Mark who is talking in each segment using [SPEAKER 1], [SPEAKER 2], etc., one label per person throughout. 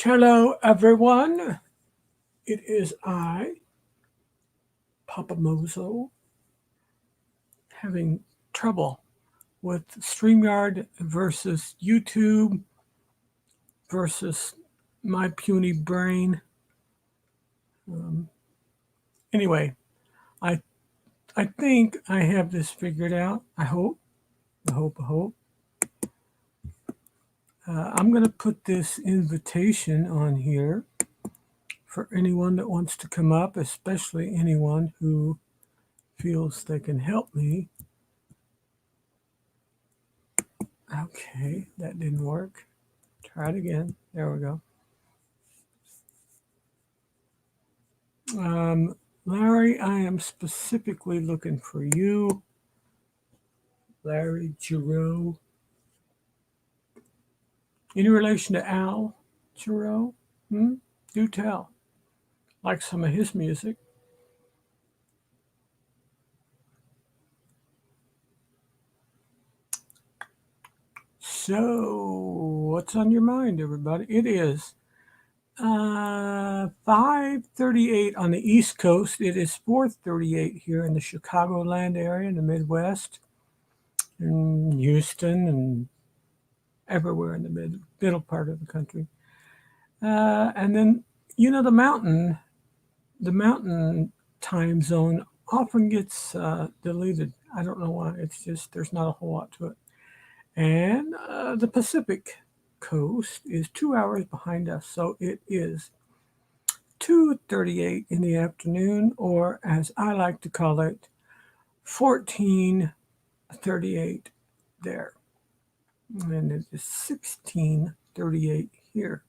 [SPEAKER 1] Hello, everyone. It is I, Papa Mozo, having trouble with StreamYard versus YouTube versus my puny brain. Um, anyway, I I think I have this figured out. I hope. I hope. I'm going to put this invitation on here for anyone that wants to come up, especially anyone who feels they can help me. Okay, that didn't work. Try it again. There we go. Larry, I am specifically looking for you. Larry Giroux. Any relation to Al Giroux? Do tell. Like some of his music. So, what's on your mind, everybody? It is 5:38 on the East Coast. It is 4:38 here in the Chicagoland area in the Midwest, in Houston, and everywhere in the middle part of the country. And then, the mountain time zone often gets deleted. I don't know why. It's just there's not a whole lot to it. And the Pacific coast is 2 hours behind us, so it is 2:38 in the afternoon, or as I like to call it, 14:38 there, and it is 16:38 here.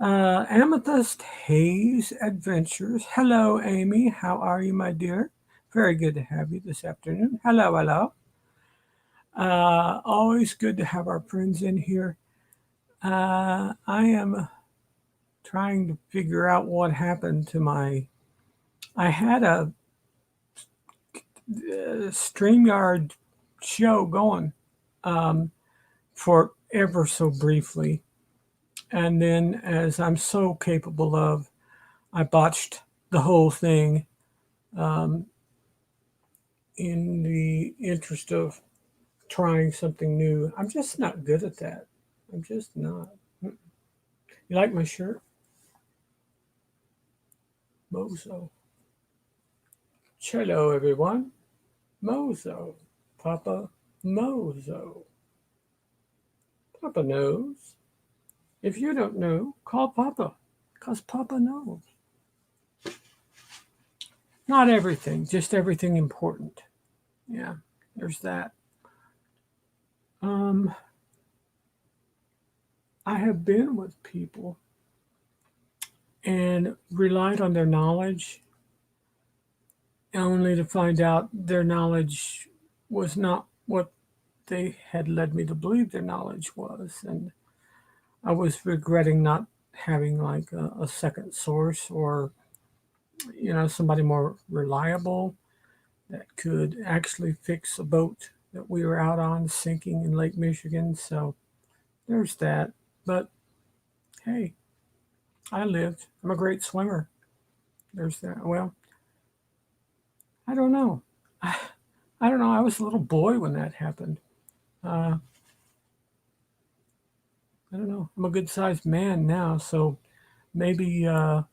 [SPEAKER 1] Amethyst Haze Adventures. Hello, Amy. How are you, my dear? Very good to have you this afternoon. Hello, hello. Always good to have our friends in here. I am trying to figure out what happened to my. I had a StreamYard show going for ever so briefly. And then, as I'm so capable of, I botched the whole thing um, in the interest of trying something new. I'm just not good at that. I'm just not. You like my shirt? Mozo. Hello, everyone. Mozo. Papa Mozo. Papa knows. If you don't know, call Papa, because Papa knows. Not everything, just everything important. Yeah, there's that. Um, I have been with people and relied on their knowledge only to find out their knowledge was not what they had led me to believe their knowledge was. And I was regretting not having like a second source, or, somebody more reliable that could actually fix a boat that we were out on sinking in Lake Michigan. So there's that. But hey, I lived. I'm a great swimmer. There's that. Well, I don't know. I, I don't know. I was a little boy when that happened. Uh, I don't know. I'm a good sized man now, so maybe I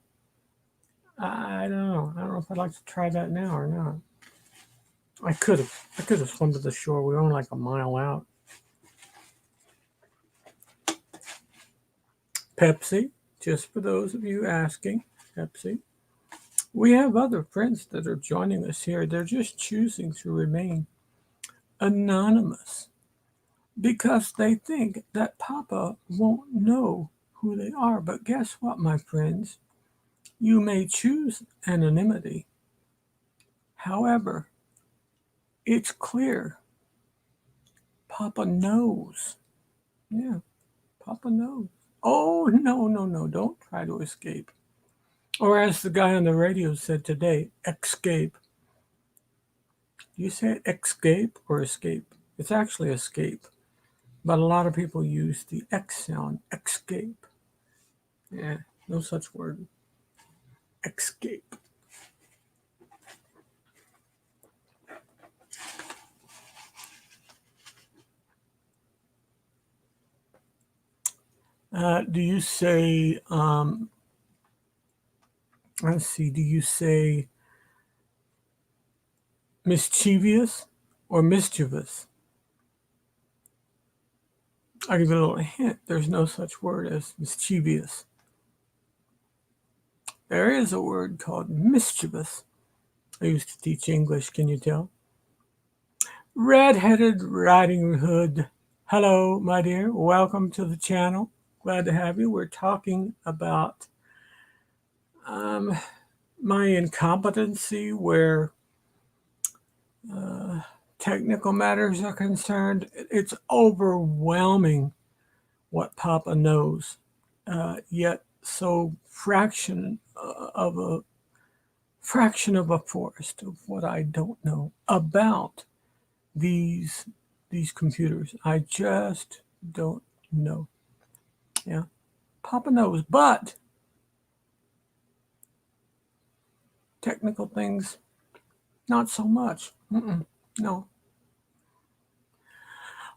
[SPEAKER 1] don't know. I don't know if I'd like to try that now or not. I could have. I could have swum to the shore. We were only like a mile out. Pepsi, just for those of you asking, Pepsi. We have other friends that are joining us here. They're just choosing to remain anonymous because they think that Papa won't know who they are. But guess what, my friends? You may choose anonymity. However, it's clear Papa knows. Yeah, Papa knows. Oh, no, no, no, don't try to escape. Or as the guy on the radio said today, escape. You say escape or escape? It's actually escape. But a lot of people use the X sound, escape. Yeah, no such word. Escape. Do you say, let's see, do you say mischievous or mischievous? I'll give you a little hint. There's no such word as mischievous. There is a word called mischievous. I used to teach English, can you tell? Red-headed Riding Hood. Hello, my dear. Welcome to the channel. Glad to have you. We're talking about my incompetency where technical matters are concerned. It's overwhelming what Papa knows, yet so fraction of a forest of what I don't know about these computers. I just don't know. Yeah, Papa knows, but technical things, not so much. No.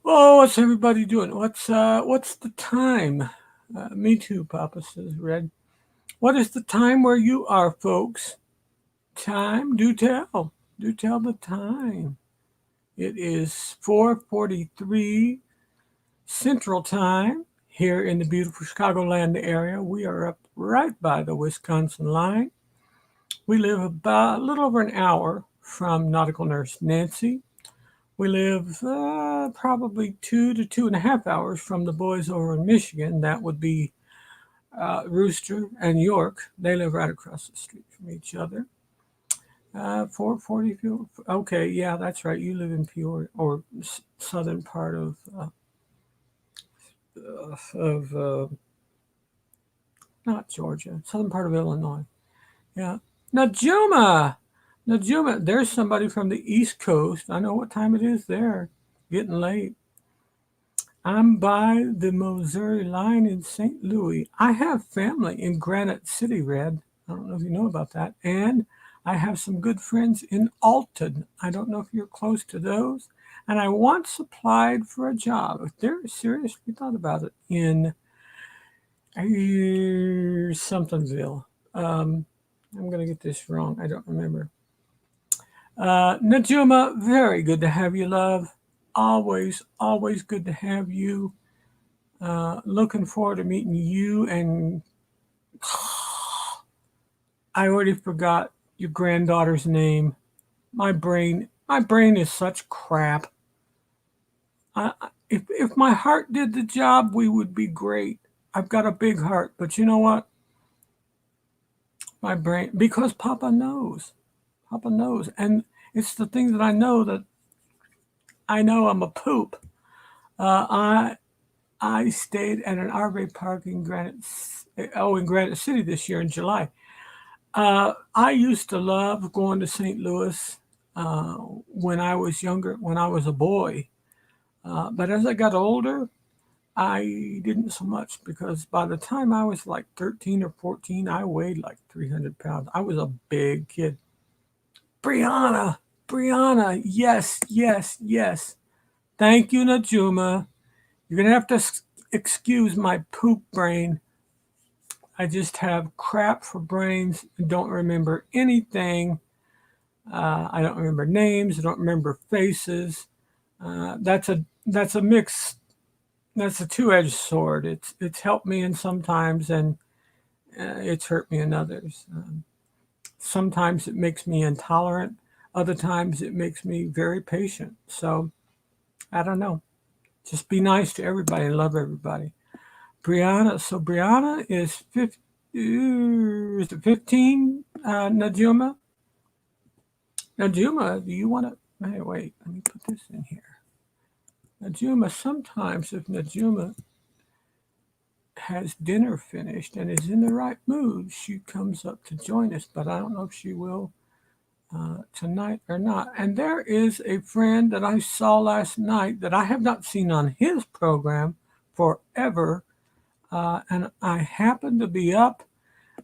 [SPEAKER 1] Oh, what's everybody doing? What's the time? Me too, Papa says, Red. What is the time where you are, folks? Time? Do tell. Do tell the time. It is 4:43 Central Time here in the beautiful Chicagoland area. We are up right by the Wisconsin line. We live about a little over an hour from Nautical Nurse Nancy. We live probably 2 to 2.5 hours from the boys over in Michigan. That would be Rooster and York. They live right across the street from each other. 440. Okay, yeah, that's right. You live in Peoria or southern part of not Georgia, southern part of Illinois. Yeah, Najuma. Najuma. There's somebody from the East Coast. I know what time it is there. Getting late. I'm by the Missouri line in St. Louis. I have family in Granite City, Red. I don't know if you know about that. And I have some good friends in Alton. I don't know if you're close to those. And I once applied for a job, if they're seriously thought about it, in somethingville. I'm going to get this wrong. I don't remember. Najuma, very good to have you, love. Always, always good to have you. Looking forward to meeting you. And I already forgot your granddaughter's name. My brain is such crap. If my heart did the job, we would be great. I've got a big heart, but you know what? My brain, because Papa knows. Papa knows. And it's the things that I know that I know I'm a poop. I stayed at an RV park in Granite City this year in July. I used to love going to St. Louis when I was younger, when I was a boy. But as I got older, I didn't so much because by the time I was like 13 or 14, I weighed like 300 pounds. I was a big kid. Brianna, yes, yes, yes. Thank you, Najuma. You're going to have to excuse my poop brain. I just have crap for brains and don't remember anything. I don't remember names. I don't remember faces. That's a mix. That's a two-edged sword. It's helped me in sometimes, and it's hurt me in others. Sometimes it makes me intolerant. Other times it makes me very patient. So I don't know. Just be nice to everybody and love everybody. Brianna. So Brianna is 15, Najuma? Najuma, do you want to? Hey, wait, let me put this in here. Najuma, sometimes if Najuma has dinner finished and is in the right mood, she comes up to join us, but I don't know if she will tonight or not. And there is a friend that I saw last night that I have not seen on his program forever. and I happened to be up,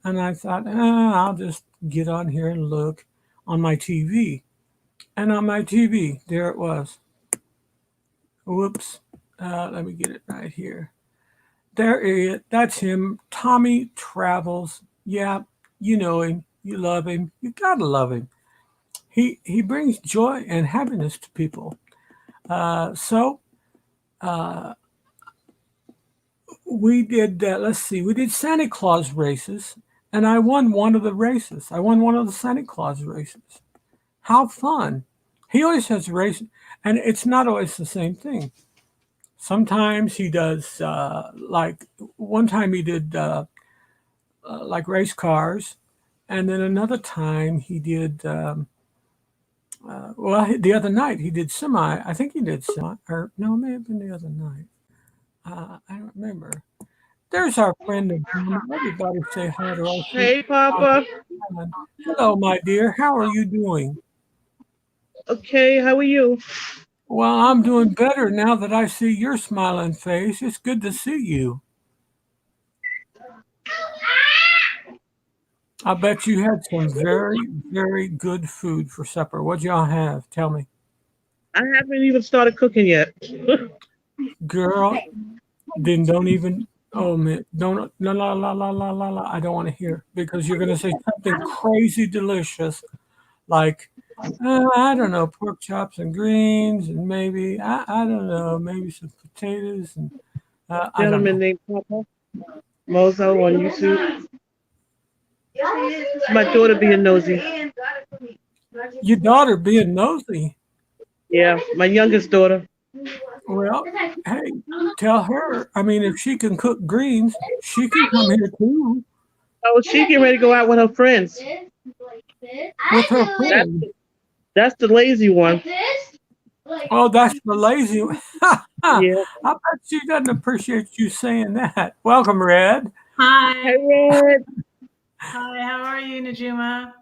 [SPEAKER 1] and I thought, I'll just get on here and look on my TV. And on my TV, there it was. Whoops. Let me get it right here. There it is. That's him. Tommy Travels. Yeah, you know him. You love him. You gotta love him. He brings joy and happiness to people. So we did. Let's see. We did Santa Claus races, and I won one of the races. I won one of the Santa Claus races. How fun! He always has races, and it's not always the same thing. Sometimes he does like one time he did like race cars, and then another time he did. Well, the other night he did semi. I think he did semi, or no, it may have been the other night. I don't remember. There's our friend of Juma. Everybody say hi to our sweet
[SPEAKER 2] Hey, Papa.
[SPEAKER 1] Island. Hello, my dear. How are you doing?
[SPEAKER 2] Okay, how are you?
[SPEAKER 1] Well, I'm doing better now that I see your smiling face. It's good to see you. I bet you had some very, very good food for supper. What'd y'all have? Tell me.
[SPEAKER 2] I haven't even started cooking yet.
[SPEAKER 1] Girl, then don't even, oh man, don't, la la la la la la la. I don't want to hear because you're going to say something crazy delicious like, I don't know, pork chops and greens and maybe, I don't know, maybe some potatoes and I don't
[SPEAKER 2] Gentleman
[SPEAKER 1] know.
[SPEAKER 2] named Papa Mozo on YouTube. My daughter being nosy.
[SPEAKER 1] Your daughter being nosy.
[SPEAKER 2] Yeah, my youngest daughter.
[SPEAKER 1] Well, hey, tell her. I mean, if she can cook greens, she can come here too
[SPEAKER 2] Oh, she getting ready to go out with her friends.
[SPEAKER 1] with her
[SPEAKER 2] That's
[SPEAKER 1] friend.
[SPEAKER 2] that's the lazy one.
[SPEAKER 1] Oh, that's the lazy one. I
[SPEAKER 2] Yeah.
[SPEAKER 1] bet she doesn't appreciate you saying that. Welcome, Red.
[SPEAKER 2] Hey,
[SPEAKER 3] Hi.
[SPEAKER 2] Red.
[SPEAKER 3] Hi, how are you, Najuma?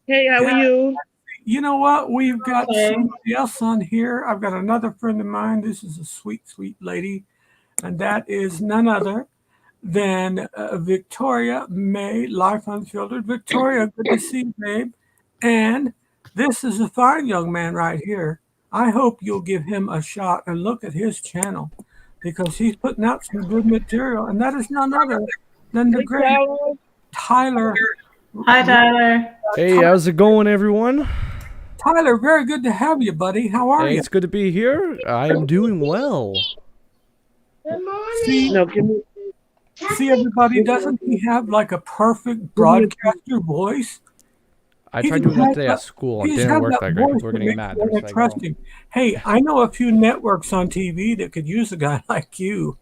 [SPEAKER 2] Hey, how are
[SPEAKER 1] Yeah,
[SPEAKER 2] you?
[SPEAKER 1] you know what? We've got
[SPEAKER 3] Okay.
[SPEAKER 1] somebody else on here. I've got another friend of mine. This is a sweet, sweet lady, and that is none other than Victoria May, Life Unfiltered. Victoria, good to see you, babe. And this is a fine young man right here. I hope you'll give him a shot and look at his channel because he's putting out some good material, and that is none other than the
[SPEAKER 2] Hey,
[SPEAKER 1] great
[SPEAKER 2] Carol.
[SPEAKER 1] Tyler.
[SPEAKER 3] Hi, Tyler.
[SPEAKER 4] Hey, how's it going, everyone?
[SPEAKER 1] Tyler, very good to have you, buddy. How are
[SPEAKER 4] Hey,
[SPEAKER 1] you?
[SPEAKER 4] it's good to be here. I am doing well.
[SPEAKER 1] See,
[SPEAKER 2] No, give me
[SPEAKER 1] everybody,
[SPEAKER 2] give me
[SPEAKER 1] doesn't he have like a perfect
[SPEAKER 2] give me a
[SPEAKER 1] broadcaster voice?
[SPEAKER 4] I
[SPEAKER 1] He
[SPEAKER 4] tried
[SPEAKER 1] just
[SPEAKER 4] doing that
[SPEAKER 1] has
[SPEAKER 4] today
[SPEAKER 1] that
[SPEAKER 4] at school and
[SPEAKER 1] he
[SPEAKER 4] it
[SPEAKER 1] just
[SPEAKER 4] didn't
[SPEAKER 1] has
[SPEAKER 4] work
[SPEAKER 1] that
[SPEAKER 4] that great.
[SPEAKER 1] voice
[SPEAKER 4] People were
[SPEAKER 1] that
[SPEAKER 4] getting
[SPEAKER 1] makes
[SPEAKER 4] mad.
[SPEAKER 1] you
[SPEAKER 4] They're
[SPEAKER 1] want
[SPEAKER 4] just
[SPEAKER 1] to
[SPEAKER 4] like,
[SPEAKER 1] trust
[SPEAKER 4] oh.
[SPEAKER 1] him. Hey, I know a few networks on TV that could use a guy like you.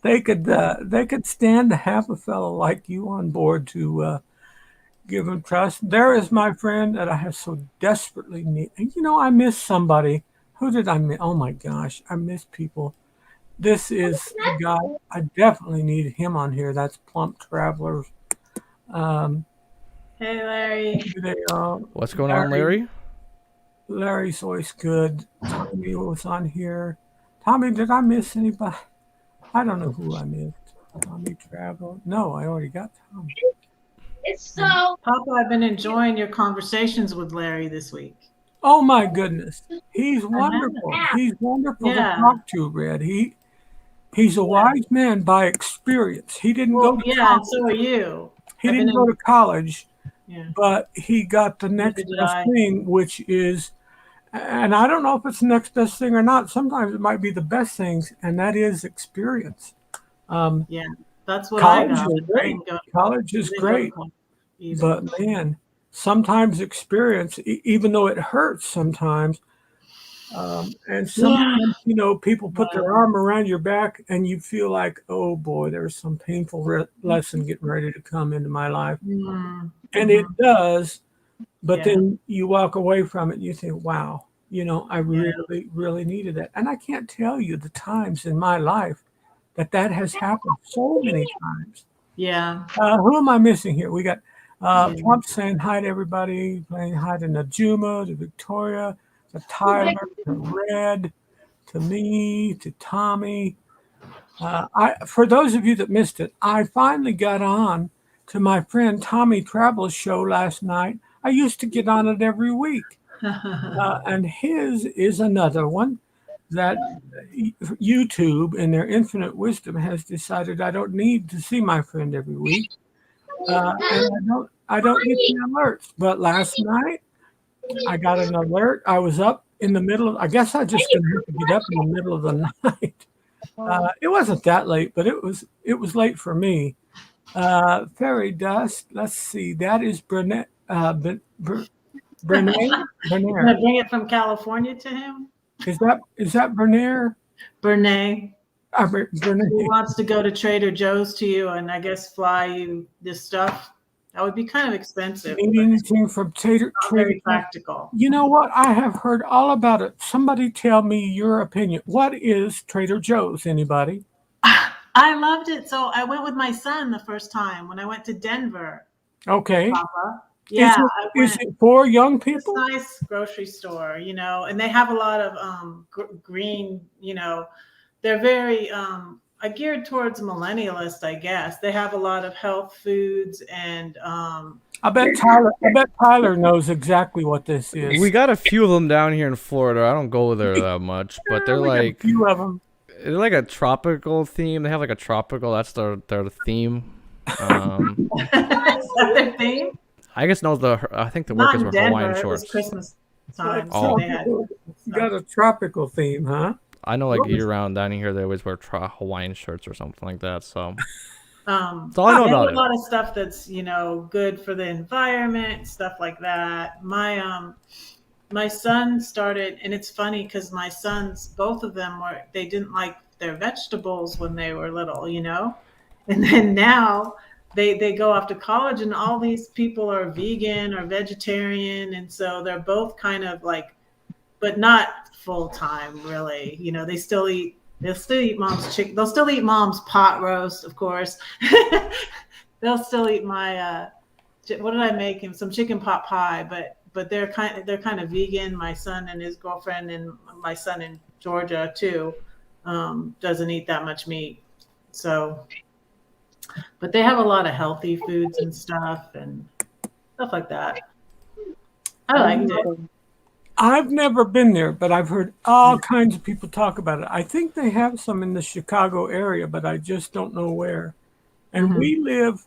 [SPEAKER 1] They could stand to have a fellow like you on board to give him trust. There is my friend that I have so desperately need. And you know, I miss somebody. Who did I miss? Oh my gosh, I miss people. This is the guy. I definitely need him on here. That's Plump Travelers. Um,
[SPEAKER 3] Hey, Larry.
[SPEAKER 1] they, uh,
[SPEAKER 4] What's going on,
[SPEAKER 1] Larry,
[SPEAKER 4] Larry?
[SPEAKER 1] Larry's always good. Tommy was on here. Tommy, did I miss anybody? I don't know who I missed. Tommy Travel. No, I already got Tommy. And
[SPEAKER 3] Papa, I've been enjoying your conversations with Larry this week.
[SPEAKER 1] oh my goodness, he's
[SPEAKER 3] I have.
[SPEAKER 1] wonderful. He's wonderful to
[SPEAKER 3] Yeah.
[SPEAKER 1] talk to, Red. He's a
[SPEAKER 3] Yeah.
[SPEAKER 1] wise man by experience. He didn't go
[SPEAKER 3] Well,
[SPEAKER 1] to
[SPEAKER 3] yeah, and so
[SPEAKER 1] college.
[SPEAKER 3] are you.
[SPEAKER 1] He
[SPEAKER 3] I've been
[SPEAKER 1] didn't go
[SPEAKER 3] in,
[SPEAKER 1] to college,
[SPEAKER 3] yeah,
[SPEAKER 1] but he got the
[SPEAKER 3] neither
[SPEAKER 1] next
[SPEAKER 3] did
[SPEAKER 1] best
[SPEAKER 3] I.
[SPEAKER 1] thing, which is, and I don't know if it's the next best thing or not. Sometimes it might be the best things, and that is experience. Um,
[SPEAKER 3] Yeah, that's what I
[SPEAKER 1] College
[SPEAKER 3] got.
[SPEAKER 1] is
[SPEAKER 3] I
[SPEAKER 1] great.
[SPEAKER 3] didn't go,
[SPEAKER 1] College
[SPEAKER 3] I
[SPEAKER 1] is
[SPEAKER 3] didn't go to
[SPEAKER 1] great,
[SPEAKER 3] college either.
[SPEAKER 1] but man, sometimes experience, even though it hurts sometimes, and sometimes people put their
[SPEAKER 3] Well,
[SPEAKER 1] arm around your back, and you feel like, oh boy, there's some painful lesson getting ready to come into my life, and it
[SPEAKER 3] mm-hmm.
[SPEAKER 1] does. But
[SPEAKER 3] Yeah,
[SPEAKER 1] then you walk away from it, and you think, wow, I
[SPEAKER 3] yeah,
[SPEAKER 1] really, really needed that, and I can't tell you the times in my life that has happened so many times.
[SPEAKER 3] yeah,
[SPEAKER 1] Who am I missing here? We got
[SPEAKER 3] yeah.
[SPEAKER 1] Plump saying hi to everybody, saying hi to Najuma, to Victoria, to Tyler, to Red, to me, to Tommy. For those of you that missed it, I finally got on to my friend Tommy Travel's show last night. I used to get on it every week, and his is another one that YouTube, in their infinite wisdom, has decided I don't need to see my friend every week, and I don't get the alerts. But last night I got an alert. I was up in the middle of. I guess I just gonna have to get up in the middle of the night. It wasn't that late, but it was late for me. Fairy dust. Let's see. That is Brunette. Bernaire.
[SPEAKER 3] Gonna
[SPEAKER 1] Bernaire.
[SPEAKER 3] bring it from California to him?
[SPEAKER 1] Is that Bernaire?
[SPEAKER 3] Bernays. He
[SPEAKER 1] Bernaire.
[SPEAKER 3] wants to go to Trader Joe's to you and I guess fly you this stuff. That would be kind of expensive.
[SPEAKER 1] Need anything from Trader?
[SPEAKER 3] Not very practical.
[SPEAKER 1] You know what? I have heard all about it. Somebody tell me your opinion. What is Trader Joe's? Anybody?
[SPEAKER 3] I loved it. So I went with my son the first time when I went to Denver.
[SPEAKER 1] Okay.
[SPEAKER 3] Papa. Yeah.
[SPEAKER 1] Is it for young
[SPEAKER 3] It's
[SPEAKER 1] people?
[SPEAKER 3] a nice grocery store, and they have a lot of green, they're very geared towards millennialists, I guess. They have a lot of health foods and
[SPEAKER 1] I bet Tyler knows exactly what this is.
[SPEAKER 4] We got a few of them down here in Florida. I don't go there that much, but they're
[SPEAKER 1] We got a
[SPEAKER 4] like
[SPEAKER 1] few of them.
[SPEAKER 4] they're like a tropical theme. They have like a tropical. That's their theme.
[SPEAKER 3] is that their theme?
[SPEAKER 4] I guess no. I think the
[SPEAKER 3] Not
[SPEAKER 4] workers
[SPEAKER 3] in
[SPEAKER 4] were
[SPEAKER 3] Denver.
[SPEAKER 4] Hawaiian
[SPEAKER 3] It
[SPEAKER 4] shorts.
[SPEAKER 3] was Christmas time,
[SPEAKER 4] Oh.
[SPEAKER 3] so they had.
[SPEAKER 1] You got a tropical theme, huh?
[SPEAKER 4] I know, like year round down here, they always wear Hawaiian shirts or something like that. So that's all I know
[SPEAKER 3] They have
[SPEAKER 4] about
[SPEAKER 3] a
[SPEAKER 4] it.
[SPEAKER 3] lot of stuff that's good for the environment, stuff like that. My son started, and it's funny because my sons, both of them they didn't like their vegetables when they were little, and then now they go off to college and all these people are vegan or vegetarian, and so they're both kind of like, but not full time really. They'll still eat mom's chicken. They'll still eat mom's pot roast, of course. They'll still eat my what did I make him? Some chicken pot pie, but they're kind of vegan. My son and his girlfriend and my son in Georgia too doesn't eat that much meat. So, but they have a lot of healthy foods and stuff like that. I liked it.
[SPEAKER 1] I've never been there, but I've heard all kinds of people talk about it. I think they have some in the Chicago area, but I just don't know where. And we live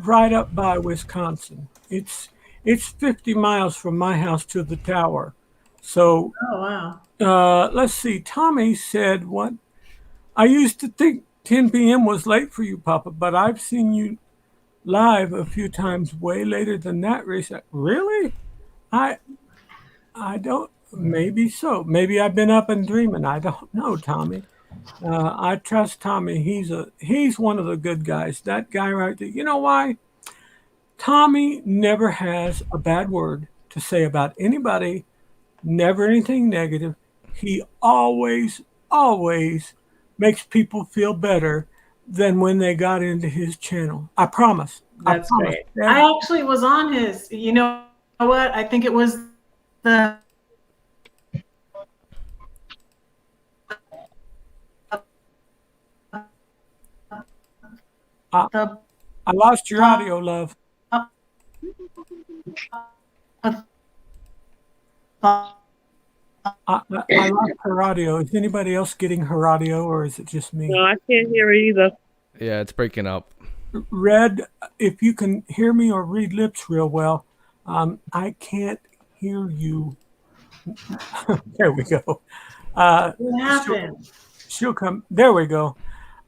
[SPEAKER 1] right up by Wisconsin. It's 50 miles from my house to the tower. So
[SPEAKER 3] Oh wow.
[SPEAKER 1] let's see. Tommy said, "What? I used to think 10 p.m. was late for you, Papa, but I've seen you live a few times way later than that recently." Really? I don't. Maybe so. Maybe I've been up and dreaming. I don't know, Tommy. I trust Tommy. He's one of the good guys. That guy right there. You know why? Tommy never has a bad word to say about anybody. Never anything negative. He always makes people feel better than when they got into his channel. I promise.
[SPEAKER 3] That's
[SPEAKER 1] I promise.
[SPEAKER 3] great. I actually was on his. You know what? I think it was the.
[SPEAKER 1] I lost your audio, love. I lost her audio. Is anybody else getting her audio, or is it just me?
[SPEAKER 2] No, I can't hear it either.
[SPEAKER 4] Yeah, it's breaking up.
[SPEAKER 1] Red, if you can hear me or read lips real well, I can't hear you. There we go.
[SPEAKER 3] What happened?
[SPEAKER 1] She'll come. There we go.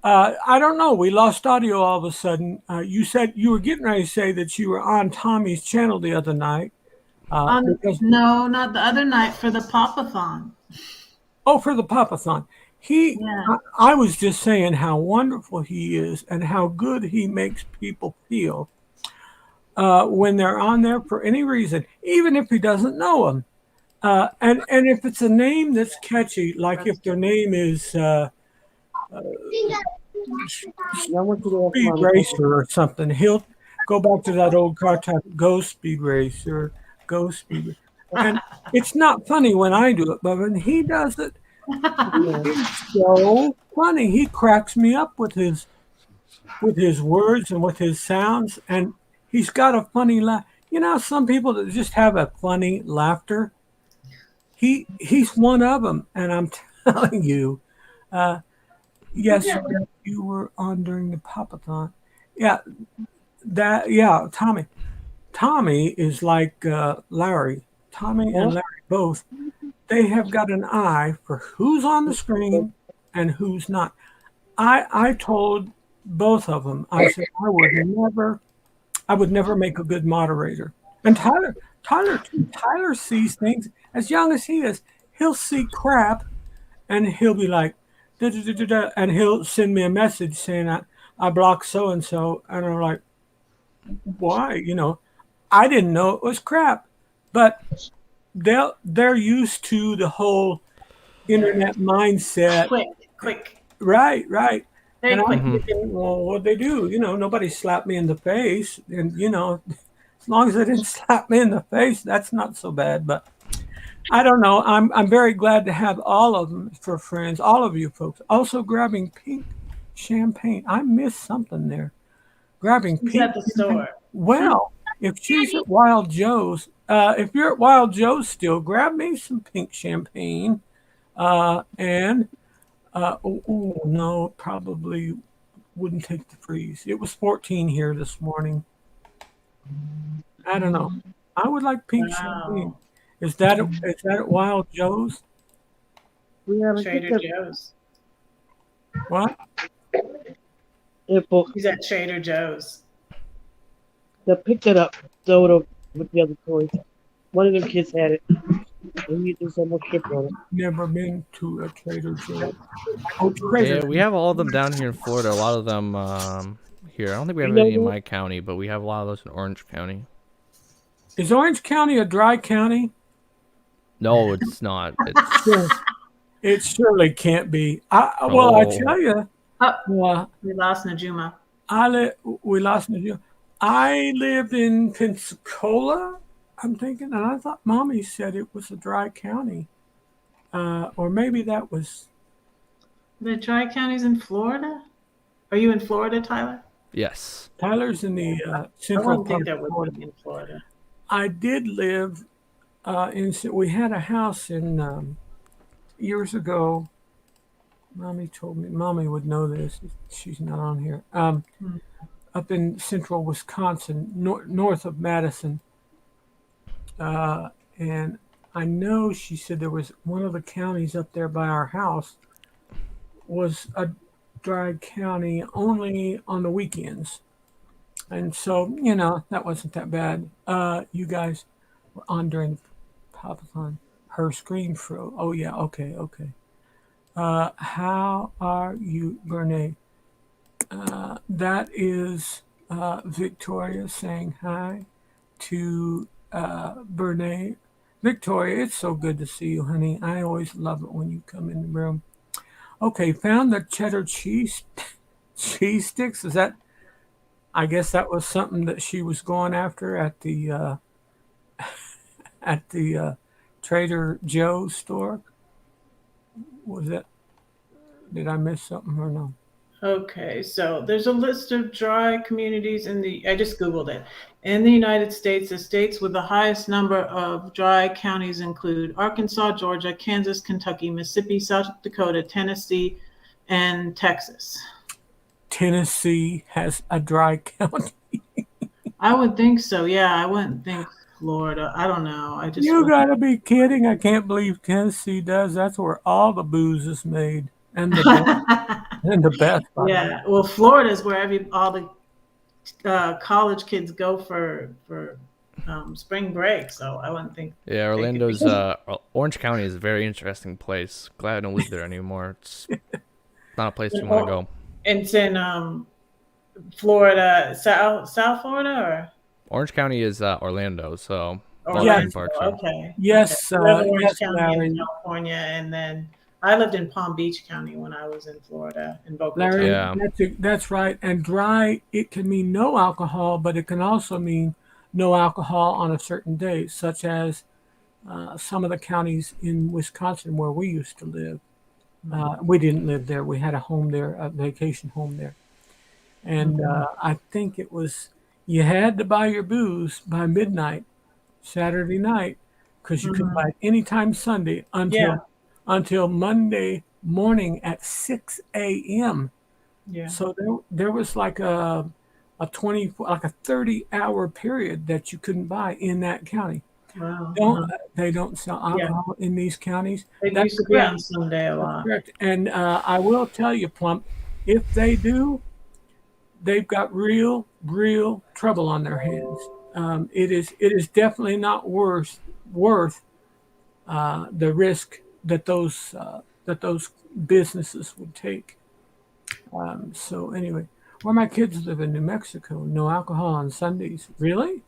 [SPEAKER 1] I don't know. We lost audio all of a sudden. You said you were getting ready to say that you were on Tommy's channel the other night.
[SPEAKER 3] No, not the other night for the Pop-a-thon.
[SPEAKER 1] Oh, for the Pop-a-thon. I was just saying how wonderful he is and how good he makes people feel when they're on there for any reason, even if he doesn't know them. And if it's a name that's catchy, like if their name is Speed Racer or something, he'll go back to that old car type, Go Speed Racer, Go Speed. And it's not funny when I do it, but when he does it,
[SPEAKER 2] Yeah.
[SPEAKER 1] He's so funny. He cracks me up with his words and with his sounds, and he's got a funny laugh. You know, some people that just have a funny laughter. He's one of them, and I'm telling you, uh, yes, you were on during the Papathon. Yeah, Tommy. Tommy is like Larry. Tommy and
[SPEAKER 2] Huh?
[SPEAKER 1] Larry both. They have got an eye for who's on the screen and who's not. I told both of them. I said I would never make a good moderator. And Tyler too. Tyler sees things as young as he is. He'll see crap and he'll be like, da, da, da, da, da, and he'll send me a message saying I blocked so and so, and I'm like, why? You know, I didn't know it was crap, but they're used to the whole internet mindset.
[SPEAKER 3] Quick,
[SPEAKER 1] Right, right. And
[SPEAKER 3] very
[SPEAKER 1] I'm
[SPEAKER 3] quick.
[SPEAKER 4] Hmm.
[SPEAKER 1] thinking, well, what they do? You know, nobody slapped me in the face, and you know, as long as they didn't slap me in the face, that's not so bad. But I don't know. I'm very glad to have all of them for friends, all of you folks. Also grabbing pink champagne. I missed something there. Grabbing
[SPEAKER 3] He's
[SPEAKER 1] pink
[SPEAKER 3] at the
[SPEAKER 1] champagne.
[SPEAKER 3] store.
[SPEAKER 1] Well, if she's at Wild Joe's, if you're at Wild Joe's still, grab me some pink champagne. And no, probably wouldn't take the freeze. It was 14 here this morning. I don't know. I would like pink champagne.
[SPEAKER 3] Wow.
[SPEAKER 1] Is that at Wild Joe's?
[SPEAKER 2] We haven't picked
[SPEAKER 3] Trader
[SPEAKER 2] up
[SPEAKER 3] Joe's.
[SPEAKER 1] What?
[SPEAKER 2] it, but
[SPEAKER 3] He's at Trader Joe's.
[SPEAKER 2] they picked it up soda with the other toys. One of them kids had it. And he just almost tripped on it.
[SPEAKER 1] Never been to a Trader Joe's. Oh, Trader
[SPEAKER 4] Yeah, we
[SPEAKER 1] Joe's.
[SPEAKER 4] have all of them down here in Florida. A lot of them here. I don't think we have
[SPEAKER 2] You know
[SPEAKER 4] any in
[SPEAKER 2] what?
[SPEAKER 4] my county, but we have a lot of those in Orange County.
[SPEAKER 1] Is Orange County a dry county?
[SPEAKER 4] No, it's not. It's
[SPEAKER 1] Sure. It surely can't be. Well, I
[SPEAKER 4] oh
[SPEAKER 1] tell you,
[SPEAKER 3] Oh,
[SPEAKER 1] uh,
[SPEAKER 3] we lost Najuma.
[SPEAKER 1] we lost New. I lived in Pensacola, I'm thinking, and I thought Mommy said it was a dry county, or maybe that was
[SPEAKER 3] The dry counties in Florida? Are you in Florida, Tyler?
[SPEAKER 4] yes.
[SPEAKER 1] Tyler's in the
[SPEAKER 3] I
[SPEAKER 1] central
[SPEAKER 3] wouldn't think
[SPEAKER 1] part of
[SPEAKER 3] that would
[SPEAKER 1] Florida.
[SPEAKER 3] be in Florida.
[SPEAKER 1] I did live we had a house in years ago. Mommy told me. Mommy would know this. She's not on here.
[SPEAKER 3] Hmm.
[SPEAKER 1] Up in central Wisconsin, north of Madison, and I know she said there was one of the counties up there by our house was a dry county only on the weekends. And so, you know, that wasn't that bad. You guys were on during Papathon. Her screen froze. Oh, yeah. Okay. Okay. How are you, Bernie? That is Victoria saying hi to Bernie. Victoria, it's so good to see you, honey. I always love it when you come in the room. Okay, found the cheddar cheese sticks. Is that? I guess that was something that she was going after at the Trader Joe's store. Was that? Did I miss something or no?
[SPEAKER 3] Okay, so there's a list of dry communities I just Googled it. In the United States, the states with the highest number of dry counties include Arkansas, Georgia, Kansas, Kentucky, Mississippi, South Dakota, Tennessee, and Texas.
[SPEAKER 1] Tennessee has a dry county.
[SPEAKER 3] I would think so. Yeah, I wouldn't think Florida. I don't know. I just
[SPEAKER 1] You
[SPEAKER 3] would.
[SPEAKER 1] gotta be kidding. I can't believe Tennessee does. That's where all the booze is made. And the best, and the best, by the way.
[SPEAKER 3] Yeah, well, Florida is where all the college kids go for spring break. So I wouldn't think
[SPEAKER 4] Yeah,
[SPEAKER 3] they could
[SPEAKER 4] Orlando's
[SPEAKER 3] be.
[SPEAKER 4] Orange County is a very interesting place. Glad I don't live there anymore. It's not a place
[SPEAKER 3] And
[SPEAKER 4] you want to go.
[SPEAKER 3] it's in Florida, South Florida, or
[SPEAKER 4] Orange County is Orlando, so
[SPEAKER 1] Yes,
[SPEAKER 3] Orlando.
[SPEAKER 4] Park, so.
[SPEAKER 3] Okay.
[SPEAKER 1] yes,
[SPEAKER 3] I live in Orange
[SPEAKER 1] yes,
[SPEAKER 3] County in
[SPEAKER 1] Larry.
[SPEAKER 3] California, and then I lived in Palm Beach County when I was in Florida, in Boca
[SPEAKER 1] Larry,
[SPEAKER 3] Raton.
[SPEAKER 4] Yeah.
[SPEAKER 1] that's right. And dry, it can mean no alcohol, but it can also mean no alcohol on a certain day, such as some of the counties in Wisconsin where we used to live. We didn't live there. We had a home there, a vacation home there. And I think it was, you had to buy your booze by midnight, Saturday night, because you couldn't buy it anytime Sunday
[SPEAKER 3] Yeah.
[SPEAKER 1] until Monday morning at 6 a.m.
[SPEAKER 3] Yeah.
[SPEAKER 1] So there was like a 30-hour period that you couldn't buy in that county.
[SPEAKER 3] Wow.
[SPEAKER 1] They don't sell
[SPEAKER 3] Yeah.
[SPEAKER 1] alcohol in these counties.
[SPEAKER 3] It
[SPEAKER 1] That's
[SPEAKER 3] used to be
[SPEAKER 1] correct.
[SPEAKER 3] on Sunday a
[SPEAKER 1] That's
[SPEAKER 3] lot.
[SPEAKER 1] correct. And I will tell you, Plump, if they do, they've got real trouble on their hands. It is definitely not worth the risk that those businesses would take. So anyway, where my kids live in New Mexico, no alcohol on Sundays. Really?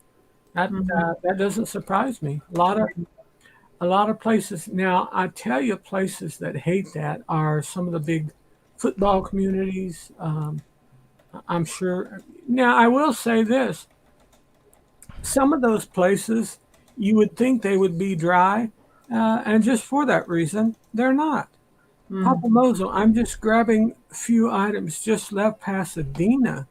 [SPEAKER 1] That doesn't surprise me. A lot of places now. I tell you, places that hate that are some of the big football communities. I'm sure. Now, I will say this: some of those places, you would think they would be dry, and just for that reason, they're not. Papa Mozo, I'm just grabbing a few items. Just left Pasadena,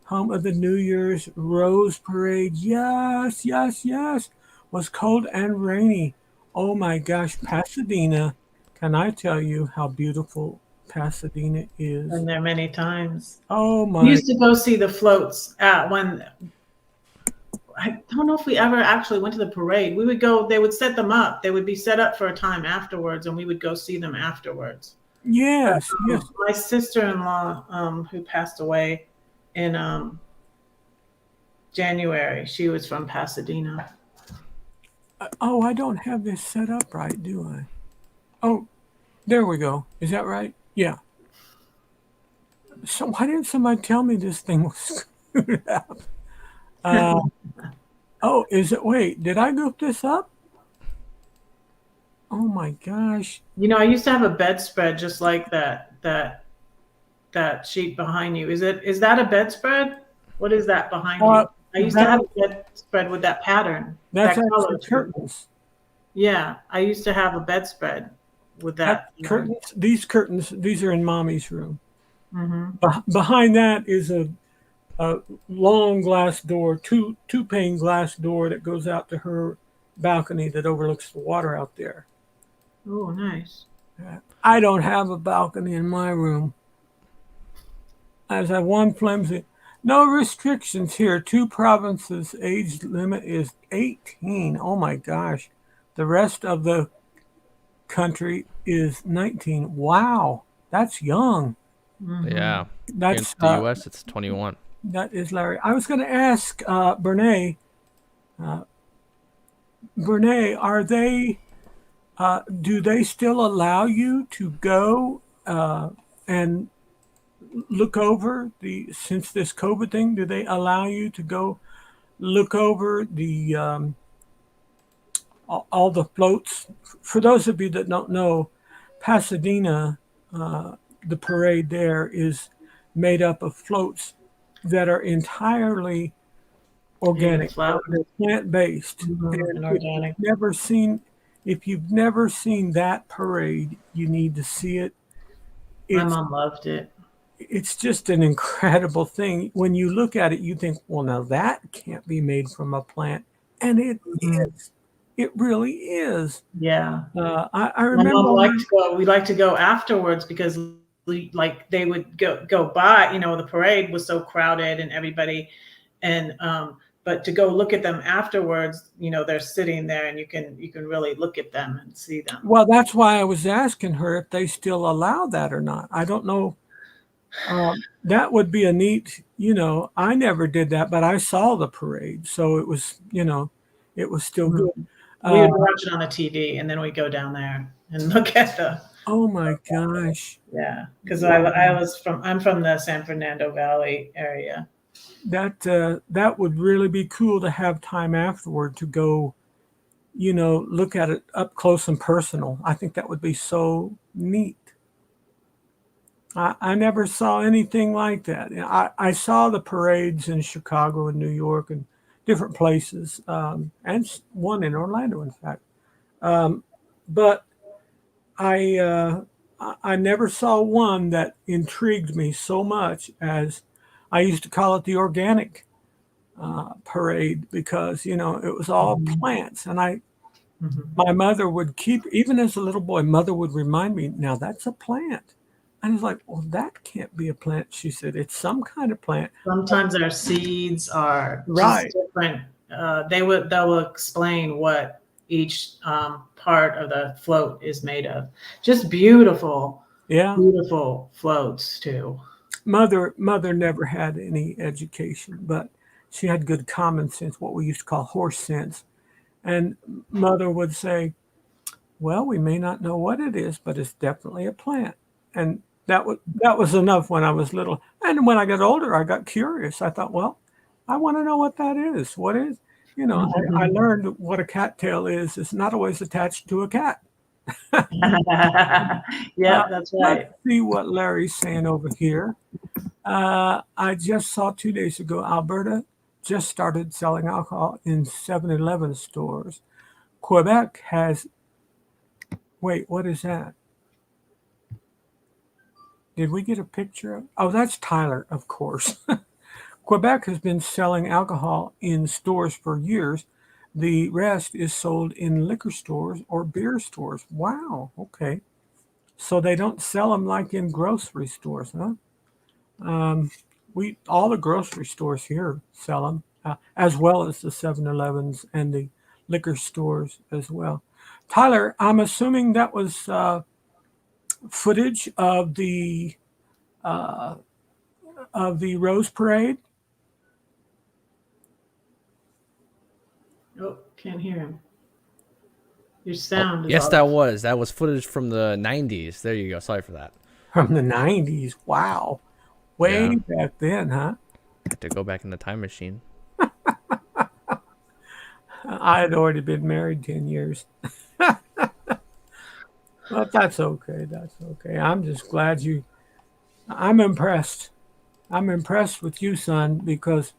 [SPEAKER 1] home of the New Year's Rose Parade. Yes, yes, yes. Was cold and rainy. Oh my gosh, Pasadena. Can I tell you how beautiful Pasadena is?
[SPEAKER 3] Been there many times.
[SPEAKER 1] Oh
[SPEAKER 3] We
[SPEAKER 1] my.
[SPEAKER 3] used to go see the floats at when I don't know if we ever actually went to the parade. We would go, they would set them up. They would be set up for a time afterwards, and we would go see them afterwards.
[SPEAKER 1] Yes, yes.
[SPEAKER 3] My sister-in-law, who passed away in January, she was from Pasadena.
[SPEAKER 1] Oh, I don't have this set up right, do I? Oh, there we go. Is that right? Yeah. So why didn't somebody tell me this thing was screwed up? Oh, is it? Wait, did I goof this up? Oh my gosh.
[SPEAKER 3] You know, I used to have a bedspread just like that sheet behind you. Is that a bedspread? What is that behind you? I used to have a bedspread with that pattern.
[SPEAKER 1] That's
[SPEAKER 3] that
[SPEAKER 1] actually
[SPEAKER 3] color.
[SPEAKER 1] curtains.
[SPEAKER 3] Yeah, I used to have a bedspread with that.
[SPEAKER 1] Curtains. These curtains. These are in Mommy's room.
[SPEAKER 3] Mm-hmm.
[SPEAKER 1] Behind that is a long glass door, two pane glass door that goes out to her balcony that overlooks the water out there.
[SPEAKER 3] Oh, nice.
[SPEAKER 1] I don't have a balcony in my room. As I one flimsy. No restrictions here. 2 provinces. Age limit is 18. Oh my gosh. The rest of the country is 19. Wow. That's young.
[SPEAKER 4] Yeah.
[SPEAKER 1] That's
[SPEAKER 4] In the U.S., it's 21.
[SPEAKER 1] That is Larry. I was going to ask Brene. Brene, are they? Do they still allow you to go and look over since this COVID thing? Do they allow you to go look over the all the floats? For those of you that don't know, Pasadena, the parade there is made up of floats that are entirely organic, plant-based.
[SPEAKER 3] And organic.
[SPEAKER 1] If you've never seen that parade, you need to see it.
[SPEAKER 3] My mom loved it.
[SPEAKER 1] It's just an incredible thing. When you look at it, you think, well, now that can't be made from a plant. And it is. It really is.
[SPEAKER 3] Yeah.
[SPEAKER 1] I remember
[SPEAKER 3] my mom liked to go. We liked to go afterwards because they would go by, the parade was so crowded and everybody, and but to go look at them afterwards, they're sitting there and you can really look at them and see them.
[SPEAKER 1] Well, that's why I was asking her if they still allow that or not. I don't know. That would be a neat, I never did that, but I saw the parade. So it was, it was still good.
[SPEAKER 3] We would watch it on the TV and then we go down there and look at the.
[SPEAKER 1] Oh my gosh.
[SPEAKER 3] Yeah. Cause I'm from the San Fernando Valley area.
[SPEAKER 1] That would really be cool to have time afterward to go, look at it up close and personal. I think that would be so neat. I never saw anything like that. I saw the parades in Chicago and New York and different places, and one in Orlando, in fact. But I I never saw one that intrigued me so much as I used to call it the organic parade because it was all
[SPEAKER 3] Mhm.
[SPEAKER 1] plants, and
[SPEAKER 3] Mhm.
[SPEAKER 1] my mother would keep, even as a little boy, mother would remind me, now that's a plant. And I was like, well, that can't be a plant. She said, it's some kind of plant.
[SPEAKER 3] Sometimes our seeds are just
[SPEAKER 1] Right.
[SPEAKER 3] different. They'll explain what each part of the float is made of. Just beautiful,
[SPEAKER 1] Yeah.
[SPEAKER 3] beautiful floats too.
[SPEAKER 1] Mother never had any education, but she had good common sense, what we used to call horse sense. And mother would say, well, we may not know what it is, but it's definitely a plant. And that was enough when I was little. And when I got older, I got curious. I thought, well, I want to know what that is. What is, I learned what a cattail is. It's not always attached to a cat. Uh,
[SPEAKER 3] Yeah, that's
[SPEAKER 1] let's
[SPEAKER 3] right.
[SPEAKER 1] see what Larry's saying over here. I just saw 2 days ago, Alberta just started selling alcohol in 7-Eleven stores. Quebec has, wait, what is that? Did we get a picture of? Oh, that's Tyler, of course. Quebec has been selling alcohol in stores for years. The rest is sold in liquor stores or beer stores. Wow, okay. So they don't sell them like in grocery stores, huh? Um, we all the grocery stores here sell them, as well as the 7-Elevens and the liquor stores as well. Tyler, I'm assuming that was footage uh, of the Rose Parade.
[SPEAKER 3] Oh, can't hear him. Your
[SPEAKER 4] Oh,
[SPEAKER 3] sound is
[SPEAKER 4] yes,
[SPEAKER 3] off.
[SPEAKER 4] that was footage from the 90s. There you go. Sorry for that.
[SPEAKER 1] From the 90s. Wow.
[SPEAKER 4] Yeah,
[SPEAKER 1] Way back then, huh?
[SPEAKER 4] had to go back in the time machine.
[SPEAKER 1] I had already been married 10 years. But that's okay. That's okay. I'm just glad I'm impressed. I'm impressed with you, son, because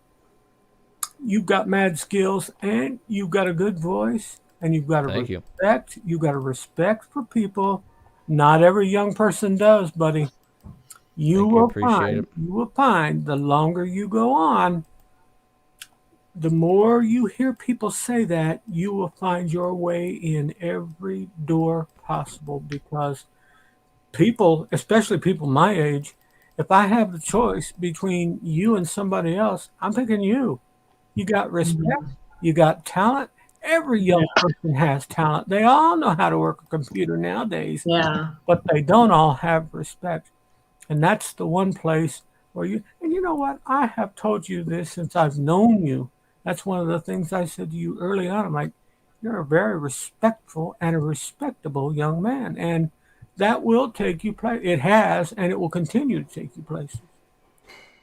[SPEAKER 1] you've got mad skills and you've got a good voice and you've got a
[SPEAKER 4] Thank you.
[SPEAKER 1] respect. You've got a respect for people. Not every young person does, buddy. You
[SPEAKER 4] Thank you.
[SPEAKER 1] will
[SPEAKER 4] Appreciate
[SPEAKER 1] find,
[SPEAKER 4] it.
[SPEAKER 1] you will find the longer you go on, the more you hear people say that, you will find your way in every door possible because people, especially people my age, if I have the choice between you and somebody else, I'm picking you. You got respect,
[SPEAKER 3] Mhm.
[SPEAKER 1] you got talent. Every young
[SPEAKER 3] Yeah,
[SPEAKER 1] person has talent. They all know how to work a computer nowadays,
[SPEAKER 3] yeah.
[SPEAKER 1] but they don't all have respect. And that's the one place where and you know what? I have told you this since I've known you. That's one of the things I said to you early on. I'm like, you're a very respectful and a respectable young man. And that will take you place. It has, and it will continue to take you places.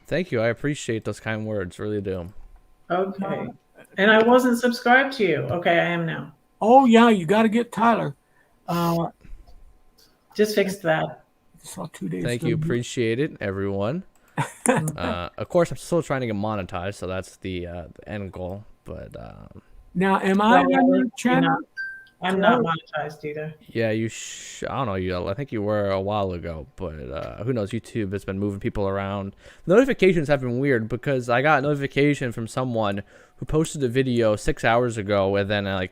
[SPEAKER 4] Thank you. I appreciate those kind words. Really do.
[SPEAKER 3] Okay. And I wasn't subscribed to you. Okay, I am now.
[SPEAKER 1] Oh, yeah, you got to get Tyler. Uh,
[SPEAKER 3] Just
[SPEAKER 1] I
[SPEAKER 3] fixed that.
[SPEAKER 1] saw 2 days
[SPEAKER 4] Thank
[SPEAKER 1] ago.
[SPEAKER 4] you. Appreciate it, everyone.
[SPEAKER 3] Mhm.
[SPEAKER 4] Of course, I'm still trying to get monetized, so that's the end goal. But
[SPEAKER 1] Now, am I
[SPEAKER 3] Well,
[SPEAKER 1] on your
[SPEAKER 3] you're not.
[SPEAKER 1] channel?
[SPEAKER 3] I'm not
[SPEAKER 1] Tyler?
[SPEAKER 3] monetized either.
[SPEAKER 4] yeah, I don't know. I think you were a while ago, but who knows? YouTube has been moving people around. Notifications have been weird because I got a notification from someone who posted a video 6 hours ago, and then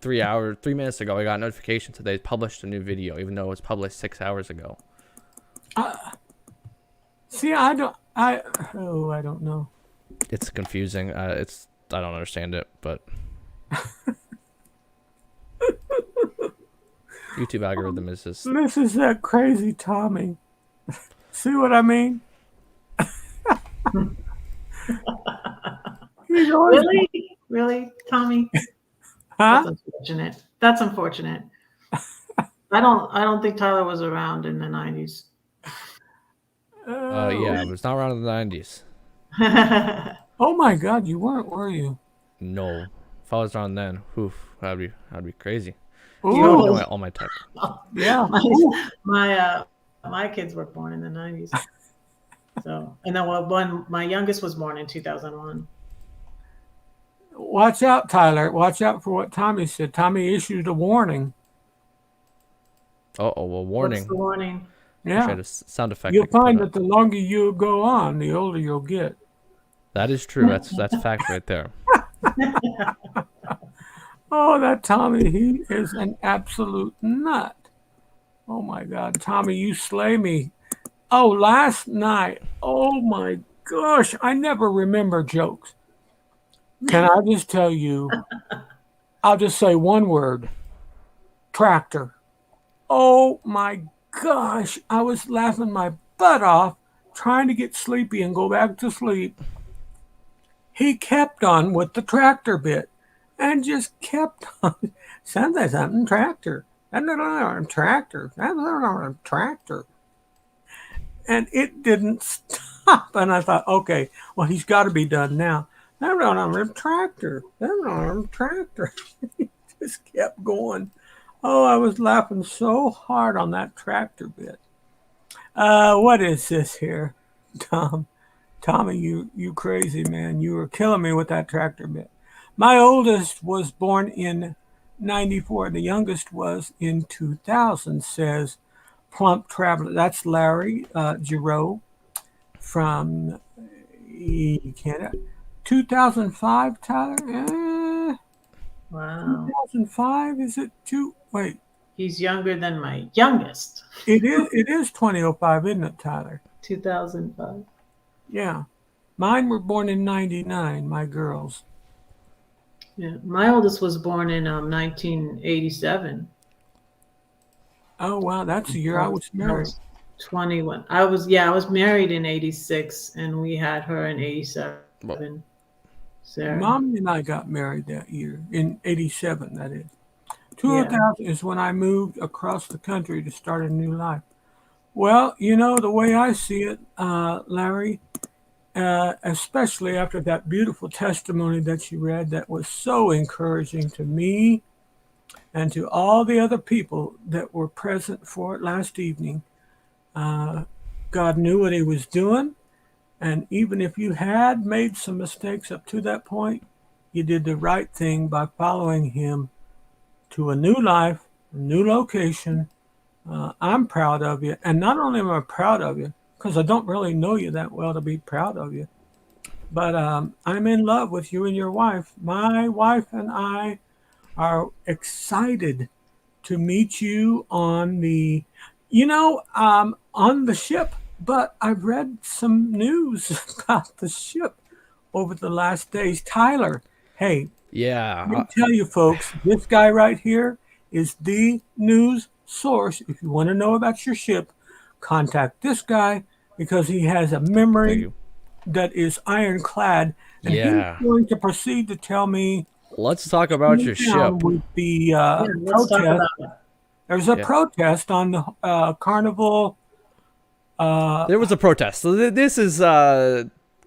[SPEAKER 4] 3 minutes ago, I got a notification that they published a new video, even though it was published 6 hours ago.
[SPEAKER 1] See, I don't know.
[SPEAKER 4] It's confusing. I don't understand it, but YouTube algorithm is just.
[SPEAKER 1] This is that crazy Tommy. See what I mean? He's always,
[SPEAKER 3] Really? Really, Tommy?
[SPEAKER 1] huh?
[SPEAKER 3] That's unfortunate. That's unfortunate. I don't think Tyler was around in the 90s.
[SPEAKER 1] Uh,
[SPEAKER 4] Yeah, it was not around in the 90s.
[SPEAKER 1] oh my God, you weren't, were you?
[SPEAKER 4] No, if I was around then, that'd be crazy. You
[SPEAKER 3] You
[SPEAKER 4] already
[SPEAKER 1] Ooh,
[SPEAKER 4] know
[SPEAKER 3] was
[SPEAKER 4] all my tech.
[SPEAKER 1] yeah.
[SPEAKER 3] my
[SPEAKER 1] Ooh.
[SPEAKER 3] my kids were born in the 90s. So, and then one my youngest was born in 2001.
[SPEAKER 1] Watch out, Tyler. Watch out for what Tommy said. Tommy issued a warning.
[SPEAKER 4] Oh, well, warning.
[SPEAKER 3] What's the warning?
[SPEAKER 4] Wish I
[SPEAKER 1] Yeah.
[SPEAKER 4] had a sound effect.
[SPEAKER 1] You'll
[SPEAKER 4] I could put
[SPEAKER 1] find
[SPEAKER 4] up.
[SPEAKER 1] that the longer you go on, the older you'll get.
[SPEAKER 4] That is true. That's fact right there.
[SPEAKER 1] Oh, that Tommy, he is an absolute nut. Oh my God, Tommy, you slay me. Oh, last night. Oh my gosh, I never remember jokes. Can I just tell you? I'll just say one word: tractor. Oh my gosh, I was laughing my butt off trying to get sleepy and go back to sleep. He kept on with the tractor bit and just kept on. Sounds like something tractor. Tractor. Tractor. And it didn't stop. And I thought, okay, well, he's got to be done now. Tractor. Tractor. He just kept going. Oh, I was laughing so hard on that tractor bit. What is this here, Tom? Tommy, you crazy man. You were killing me with that tractor bit. My oldest was born in 94. The youngest was in 2000, says Plump Traveler. That's Larry Giroux from Canada. 2005, Tyler?
[SPEAKER 3] Wow.
[SPEAKER 1] 2005? Is it two? Wait.
[SPEAKER 3] He's younger than my youngest.
[SPEAKER 1] It is 2005, isn't it, Tyler?
[SPEAKER 3] 2005.
[SPEAKER 1] Yeah. Mine were born in 99, my girls.
[SPEAKER 3] Yeah. My oldest was born in 1987.
[SPEAKER 1] Oh, wow. That's the year I was
[SPEAKER 3] I
[SPEAKER 1] married.
[SPEAKER 3] was 21. I was married in 86 and we had her in 87. Sarah.
[SPEAKER 1] Mom and I got married that year, in 87, that is. 2000 is when I moved across the country to start a new life. Well, the way I see it, Larry, especially after that beautiful testimony that you read that was so encouraging to me and to all the other people that were present for it last evening. God knew what he was doing. And even if you had made some mistakes up to that point, you did the right thing by following him to a new life, a new location. I'm proud of you. And not only am I proud of you, because I don't really know you that well to be proud of you, but I'm in love with you and your wife. My wife and I are excited to meet you on the, on the ship. But I've read some news about the ship over the last days. Tyler, hey,
[SPEAKER 4] Yeah.
[SPEAKER 1] let me tell you folks, this guy right here is the news source. If you want to know about your ship, contact this guy because he has a
[SPEAKER 4] Thank
[SPEAKER 1] memory
[SPEAKER 4] you.
[SPEAKER 1] that is ironclad. And
[SPEAKER 4] Yeah.
[SPEAKER 1] he's going to proceed to tell me
[SPEAKER 4] Let's talk about your
[SPEAKER 1] down
[SPEAKER 4] ship.
[SPEAKER 1] with the
[SPEAKER 3] Let's talk
[SPEAKER 1] protest.
[SPEAKER 3] about it.
[SPEAKER 1] There's a
[SPEAKER 4] Yeah.
[SPEAKER 1] protest on the Carnival.
[SPEAKER 4] There was a protest. So this is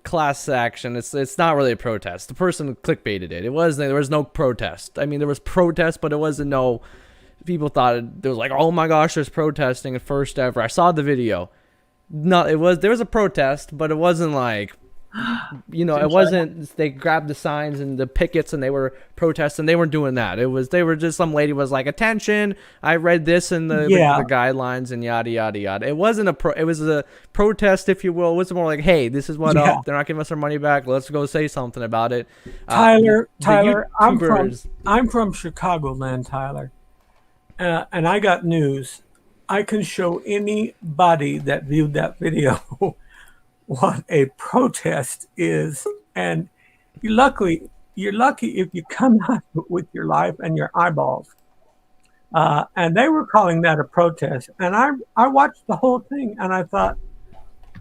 [SPEAKER 4] class action. It's not really a protest. The person clickbaited it. There was no protest. I mean, there was protest, but it wasn't no. People thought there was like, oh my gosh, there's protesting at first ever. I saw the video. No, there was a protest, but it wasn't like, it wasn't. They grabbed the signs and the pickets and they were protesting. They weren't doing that. They were just some lady was like, attention. I read this in the guidelines and yada yada yada. It wasn't it was a protest, if you will. It was more like, hey, this is what up. They're not giving us our money back. Let's go say something about it.
[SPEAKER 1] Tyler, I'm
[SPEAKER 4] YouTubers,
[SPEAKER 1] from Chicagoland, Tyler, and I got news. I can show anybody that viewed that video what a protest is, and you're lucky if you come out with your life and your eyeballs. And they were calling that a protest, and I watched the whole thing, and I thought,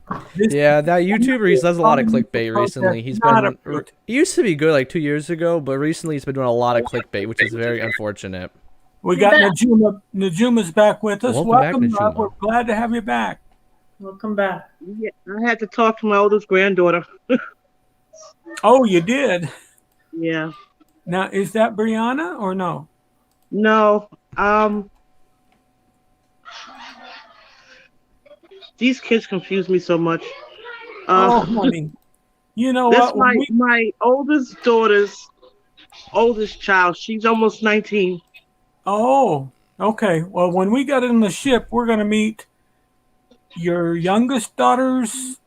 [SPEAKER 4] that YouTuber, he does a lot of clickbait recently. He used to be good like 2 years ago, but recently he's been doing a lot of clickbait, which is very unfortunate.
[SPEAKER 1] We got Najuma. Najuma's back with us.
[SPEAKER 4] Welcome back, Najuma.
[SPEAKER 1] We're glad to have you back.
[SPEAKER 3] Welcome back.
[SPEAKER 2] Yeah, I had to talk to my oldest granddaughter.
[SPEAKER 1] Oh, you did?
[SPEAKER 2] Yeah.
[SPEAKER 1] Now, is that Brianna or no?
[SPEAKER 2] No. These kids confuse me so much.
[SPEAKER 1] Honey. You know
[SPEAKER 2] that's
[SPEAKER 1] what?
[SPEAKER 2] My oldest daughter's oldest child. She's almost 19.
[SPEAKER 1] Oh. Okay, well, when we get in the ship, we're going to meet your youngest daughter's.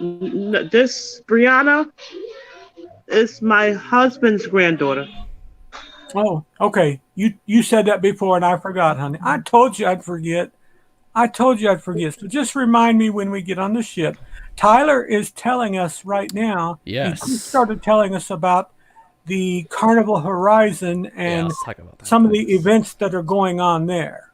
[SPEAKER 2] This Brianna is my husband's granddaughter.
[SPEAKER 1] Oh, okay. You said that before, and I forgot, honey. I told you I'd forget. I told you I'd forget. So just remind me when we get on the ship. Tyler is telling us right now. He just
[SPEAKER 4] Yes.
[SPEAKER 1] started telling us about the Carnival Horizon
[SPEAKER 4] Yeah,
[SPEAKER 1] and
[SPEAKER 4] let's talk about that.
[SPEAKER 1] some of the events that are going on there.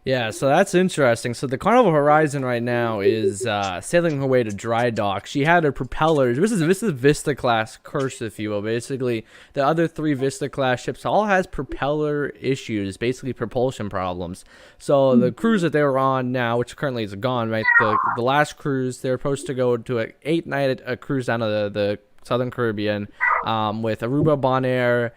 [SPEAKER 4] Yeah, so that's interesting. So the Carnival Horizon right now is sailing her way to dry dock. She had her propellers. This is Vista class curse, if you will. Basically, the other three Vista class ships all has propeller issues, basically propulsion problems. So the cruise that they were on now, which currently is gone, right? The last cruise, they were supposed to go to an 8-night cruise down to the Southern Caribbean with Aruba, Bonaire,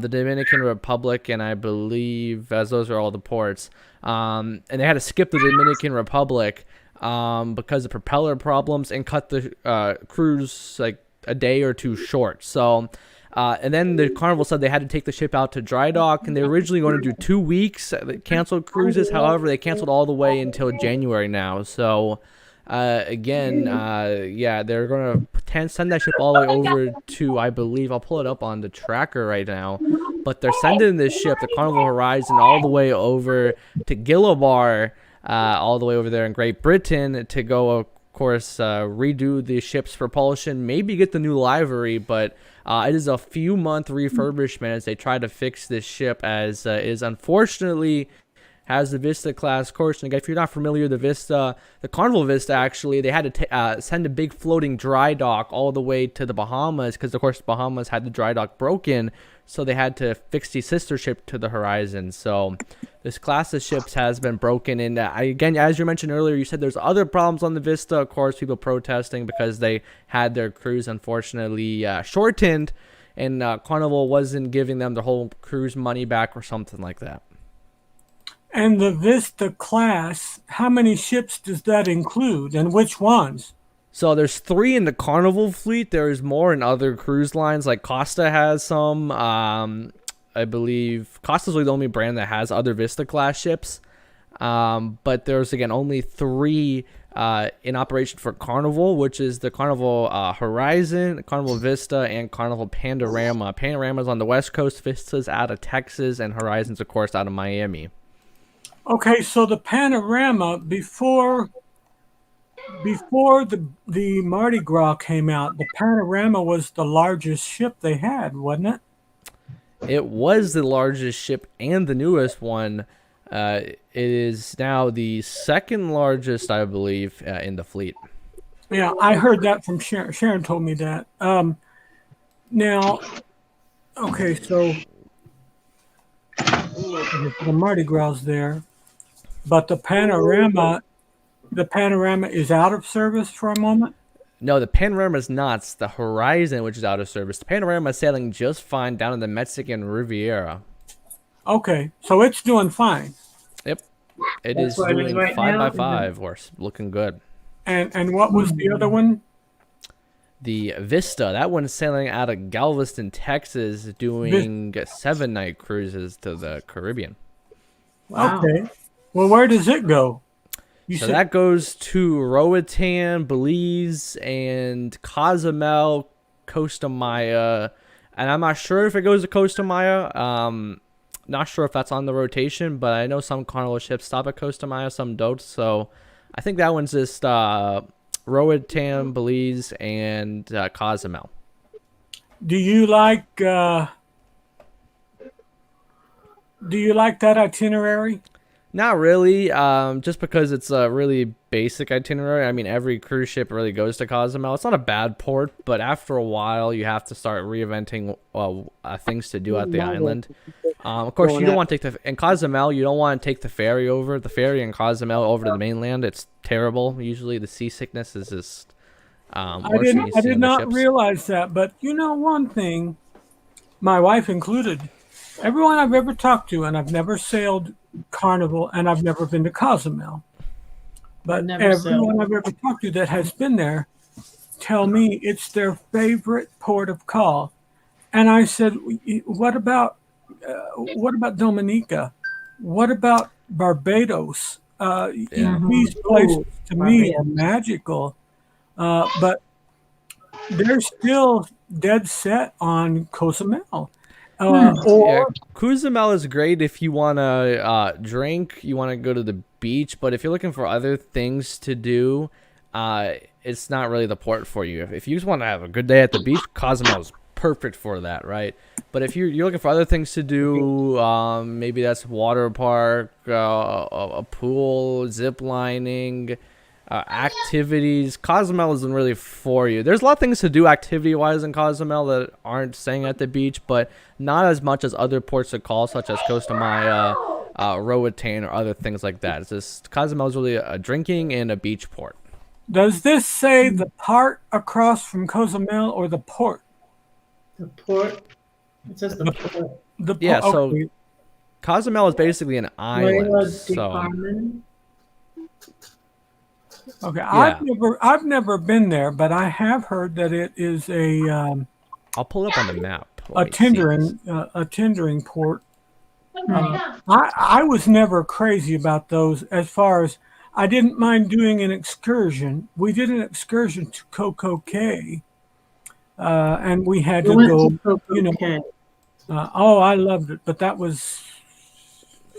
[SPEAKER 4] the Dominican Republic, and I believe, as those are all the ports. And they had to skip the Dominican Republic because of propeller problems and cut the cruise like a day or two short. So, and then the Carnival said they had to take the ship out to dry dock, and they were originally going to do 2 weeks. They canceled cruises. However, they canceled all the way until January now. So, again, yeah, they're going to send that ship all the way over to, I believe, I'll pull it up on the tracker right now, but they're sending this ship, the Carnival Horizon, all the way over to Gillabar, all the way over there in Great Britain to go, of course, redo the ship's propulsion, maybe get the new livery, but it is a few-month refurbishment as they try to fix this ship, as it is unfortunately has the Vista class course. And again, if you're not familiar, the Carnival Vista, actually, they had to send a big floating dry dock all the way to the Bahamas because, of course, the Bahamas had the dry dock broken, so they had to fix the sister ship to the Horizon. So this class of ships has been broken. And again, as you mentioned earlier, you said there's other problems on the Vista. Of course, people protesting because they had their cruise unfortunately shortened, and Carnival wasn't giving them the whole cruise money back or something like that.
[SPEAKER 1] And the Vista class, how many ships does that include, and which ones?
[SPEAKER 4] So there's 3 in the Carnival fleet. There's more in other cruise lines, like Costa has some. I believe Costa's really the only brand that has other Vista class ships. But there's, again, only 3 in operation for Carnival, which is the Carnival Horizon, Carnival Vista, and Carnival Panorama. Panorama's on the West Coast, Vista's out of Texas, and Horizon's, of course, out of Miami.
[SPEAKER 1] Okay, so the Panorama, before the Mardi Gras came out, the Panorama was the largest ship they had, wasn't it?
[SPEAKER 4] It was the largest ship and the newest one. It is now the second largest, I believe, in the fleet.
[SPEAKER 1] Yeah, I heard that from Sharon. Sharon told me that. Now, okay, so the Mardi Gras there, but the Panorama is out of service for a moment.
[SPEAKER 4] No, the Panorama is not. It's the Horizon, which is out of service. The Panorama is sailing just fine down in the Mexican Riviera.
[SPEAKER 1] Okay, so it's doing fine.
[SPEAKER 4] Yep. It
[SPEAKER 3] That's
[SPEAKER 4] is
[SPEAKER 3] what it is
[SPEAKER 4] doing
[SPEAKER 3] right
[SPEAKER 4] 5x5 horse, looking good.
[SPEAKER 1] And what was the other one?
[SPEAKER 4] The Vista, that one's sailing out of Galveston, Texas, doing 7-night cruises to the Caribbean.
[SPEAKER 3] Wow.
[SPEAKER 1] Okay. Well, where does it go?
[SPEAKER 4] So that goes to Roatan, Belize, and Cozumel, Costa Maya. And I'm not sure if it goes to Costa Maya. Not sure if that's on the rotation, but I know some Carnival ships stop at Costa Maya, some don't. So I think that one's just Roatan, Belize, and Cozumel.
[SPEAKER 1] Do you like that itinerary?
[SPEAKER 4] Not really, just because it's a really basic itinerary. I mean, every cruise ship really goes to Cozumel. It's not a bad port, but after a while, you have to start reinventing things to do at the island. Of course, you don't want to take in Cozumel, you don't want to take the ferry over. The ferry in Cozumel over to the mainland, it's terrible. Usually the seasickness is just worse than you see
[SPEAKER 1] I did
[SPEAKER 4] on the
[SPEAKER 1] not
[SPEAKER 4] ships.
[SPEAKER 1] realize that, but you know one thing, my wife included, everyone I've ever talked to, and I've never sailed Carnival, and I've never been to Cozumel, but everyone I've ever talked to that has been there tell me it's their favorite port of call. And I said, what about Dominica? What about Barbados?
[SPEAKER 4] Yeah.
[SPEAKER 1] These places
[SPEAKER 3] Ooh,
[SPEAKER 1] to me are
[SPEAKER 3] Barbados.
[SPEAKER 1] magical, but they're still dead set on Cozumel.
[SPEAKER 4] Yeah,
[SPEAKER 1] Or
[SPEAKER 4] Cozumel is great if you want to drink, you want to go to the beach, but if you're looking for other things to do, uh, it's not really the port for you. If you just want to have a good day at the beach, Cozumel is perfect for that, right? But if you're looking for other things to do, maybe that's water park, a pool, zip lining, activities. Cozumel isn't really for you. There's a lot of things to do activity-wise in Cozumel that aren't staying at the beach, but not as much as other ports of call, such as Costa Maya, Roatan, or other things like that. It's just Cozumel is really a drinking and a beach port.
[SPEAKER 1] does this say the part across from Cozumel or the port?
[SPEAKER 3] The port. It says the port.
[SPEAKER 1] The
[SPEAKER 4] Yeah,
[SPEAKER 1] port.
[SPEAKER 4] so
[SPEAKER 1] Okay.
[SPEAKER 4] Cozumel is basically an island.
[SPEAKER 3] Nueva de
[SPEAKER 4] So
[SPEAKER 3] Carmen.
[SPEAKER 1] Okay.
[SPEAKER 4] yeah,
[SPEAKER 1] I've never been there, but I have heard that it is
[SPEAKER 4] I'll pull it up on the map.
[SPEAKER 1] a
[SPEAKER 4] Let me see.
[SPEAKER 1] tendering port. I was never crazy about those as far as I didn't mind doing an excursion. We did an excursion to Coco Cay, and we had
[SPEAKER 3] We
[SPEAKER 1] to
[SPEAKER 3] went
[SPEAKER 1] go,
[SPEAKER 3] to Coco
[SPEAKER 1] you know,
[SPEAKER 3] Cay.
[SPEAKER 1] oh, I loved it, but that was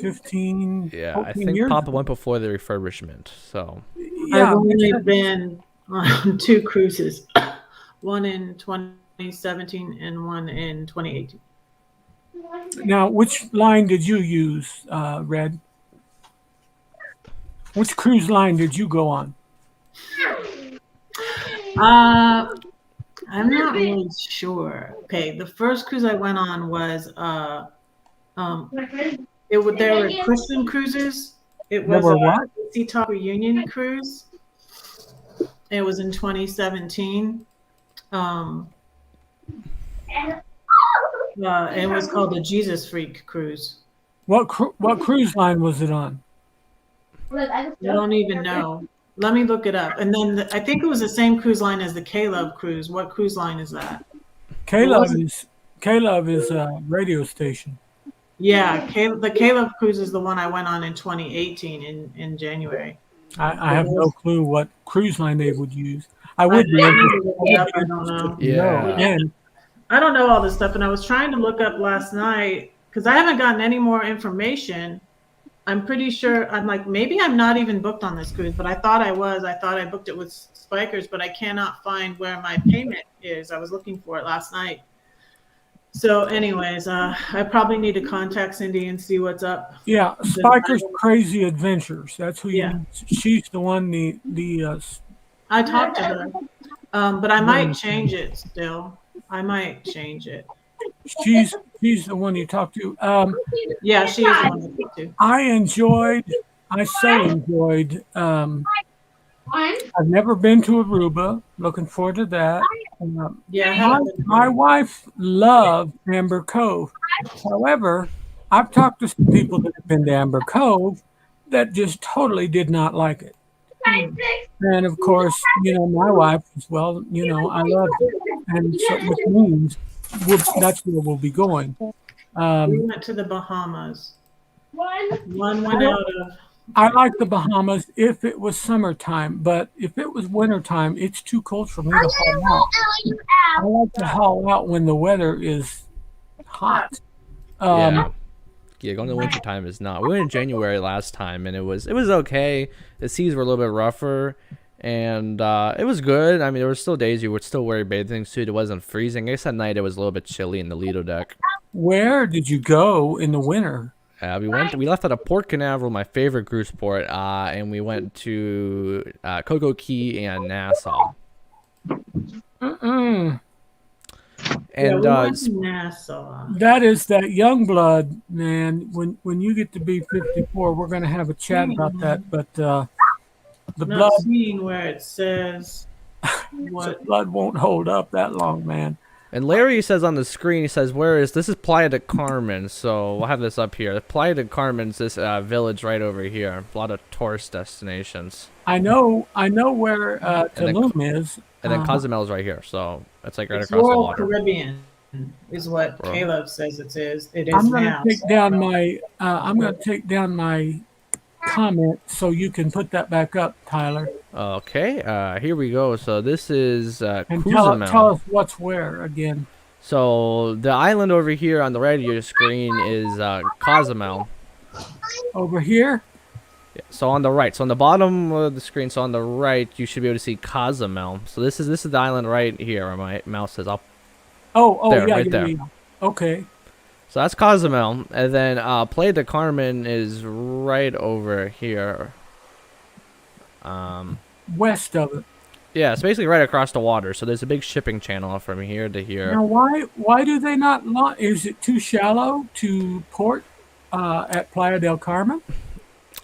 [SPEAKER 1] 15,
[SPEAKER 4] Yeah, I
[SPEAKER 1] 14
[SPEAKER 4] think
[SPEAKER 1] years
[SPEAKER 4] Papa
[SPEAKER 1] ago.
[SPEAKER 4] went before the refurbishment. So
[SPEAKER 1] Yeah,
[SPEAKER 3] I've only been on 2 cruises, one in 2017 and one in 2018.
[SPEAKER 1] now, which line did you use, Red? Which cruise line did you go on?
[SPEAKER 3] I'm not really sure. Okay, the first cruise I went on was there were Christian cruises. It
[SPEAKER 1] There
[SPEAKER 3] was
[SPEAKER 1] were
[SPEAKER 3] a
[SPEAKER 1] what?
[SPEAKER 3] Sea Talk reunion cruise. It was in 2017. It was called the Jesus Freak cruise.
[SPEAKER 1] What cruise line was it on?
[SPEAKER 3] I don't even know. Let me look it up. And then I think it was the same cruise line as the K-Love cruise. What cruise line is that?
[SPEAKER 1] K-Love is a radio station.
[SPEAKER 3] Yeah, the K-Love cruise is the one I went on in 2018 in January.
[SPEAKER 1] I have no clue what cruise line they would use. I
[SPEAKER 3] I
[SPEAKER 1] would be
[SPEAKER 3] need
[SPEAKER 1] interested,
[SPEAKER 3] to look it up. I don't know.
[SPEAKER 1] to know.
[SPEAKER 4] Yeah.
[SPEAKER 1] Again,
[SPEAKER 3] I don't know all this stuff, and I was trying to look up last night because I haven't gotten any more information. I'm pretty sure I'm like maybe I'm not even booked on this cruise, but I thought I was. I thought I booked it with Spikers, but I cannot find where my payment is. I was looking for it last night. So, anyways, I probably need to contact Cindy and see what's up.
[SPEAKER 1] yeah, Spiker's Crazy Adventures. That's who you
[SPEAKER 3] Yeah.
[SPEAKER 1] need. She's the one.
[SPEAKER 3] I talked to her, but I might change it still. I might change it.
[SPEAKER 1] She's the one you talk to.
[SPEAKER 3] Yeah, she is the one I talked to.
[SPEAKER 1] I so enjoyed. I've never been to Aruba. Looking forward to that.
[SPEAKER 3] Yeah, I haven't been.
[SPEAKER 1] My wife loved Amber Cove. However, I've talked to some people that have been to Amber Cove that just totally did not like it. And of course, my wife as well, I loved it. And so, which means that's where we'll be going.
[SPEAKER 3] We went to the Bahamas. One went
[SPEAKER 1] I
[SPEAKER 3] out of.
[SPEAKER 1] I like the Bahamas if it was summertime, but if it was wintertime, it's too cold for me to haul out. I like to haul out when the weather is hot.
[SPEAKER 4] Yeah. Yeah, going to winter time is not. We went in January last time, and it was okay. The seas were a little bit rougher, and it was good. I mean, there were still days you would still wear a bathing suit. It wasn't freezing. I guess at night it was a little bit chilly in the Lido deck.
[SPEAKER 1] Where did you go in the winter?
[SPEAKER 4] We left out of Port Canaveral, my favorite cruise port, and we went to Coco Key and Nassau.
[SPEAKER 1] Mm-mm.
[SPEAKER 3] Yeah,
[SPEAKER 4] And
[SPEAKER 3] we went to Nassau.
[SPEAKER 1] That is that young blood, man. When you get to be 54, we're going to have a chat about that. But the
[SPEAKER 3] Not
[SPEAKER 1] blood,
[SPEAKER 3] seeing where it says
[SPEAKER 1] the
[SPEAKER 3] what.
[SPEAKER 1] blood won't hold up that long, man.
[SPEAKER 4] And Larry says on the screen, he says, this is Playa de Carmen, so we'll have this up here. Playa de Carmen's this village right over here. A lot of tourist destinations.
[SPEAKER 1] I know where Tulum is.
[SPEAKER 4] And then Cozumel's right here, so it's like right
[SPEAKER 3] It's
[SPEAKER 4] across the
[SPEAKER 3] Royal
[SPEAKER 4] water.
[SPEAKER 3] Caribbean. is what
[SPEAKER 4] Bro.
[SPEAKER 3] Caleb says it is. It is
[SPEAKER 1] I'm going to
[SPEAKER 3] now.
[SPEAKER 1] take down my. I'm going to take down my comment so you can put that back up, Tyler,
[SPEAKER 4] Okay, here we go. So this is
[SPEAKER 1] and tell
[SPEAKER 4] Cozumel.
[SPEAKER 1] us what's where again.
[SPEAKER 4] So the island over here on the right of your screen is Cozumel.
[SPEAKER 1] Over here.
[SPEAKER 4] So on the right, so on the bottom of the screen, so on the right, you should be able to see Cozumel. So this is the island right here where my mouse is up
[SPEAKER 1] Oh,
[SPEAKER 4] there,
[SPEAKER 1] yeah,
[SPEAKER 4] right
[SPEAKER 1] yeah,
[SPEAKER 4] there.
[SPEAKER 1] yeah. Okay.
[SPEAKER 4] So that's Cozumel, and then Playa del Carmen is right over here.
[SPEAKER 1] West of it.
[SPEAKER 4] Yeah, it's basically right across the water. So there's a big shipping channel from here to here.
[SPEAKER 1] Now, why do they not launch? Is it too shallow to port at Playa del Carmen?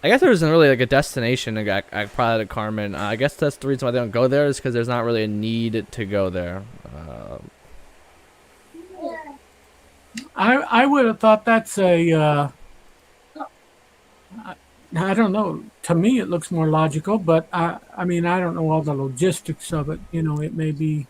[SPEAKER 4] I guess there isn't really like a destination at Playa del Carmen. I guess that's the reason why they don't go there is because there's not really a need to go there.
[SPEAKER 1] I would have thought that's a. I don't know. To me, it looks more logical, but I mean, I don't know all the logistics of it. It may be.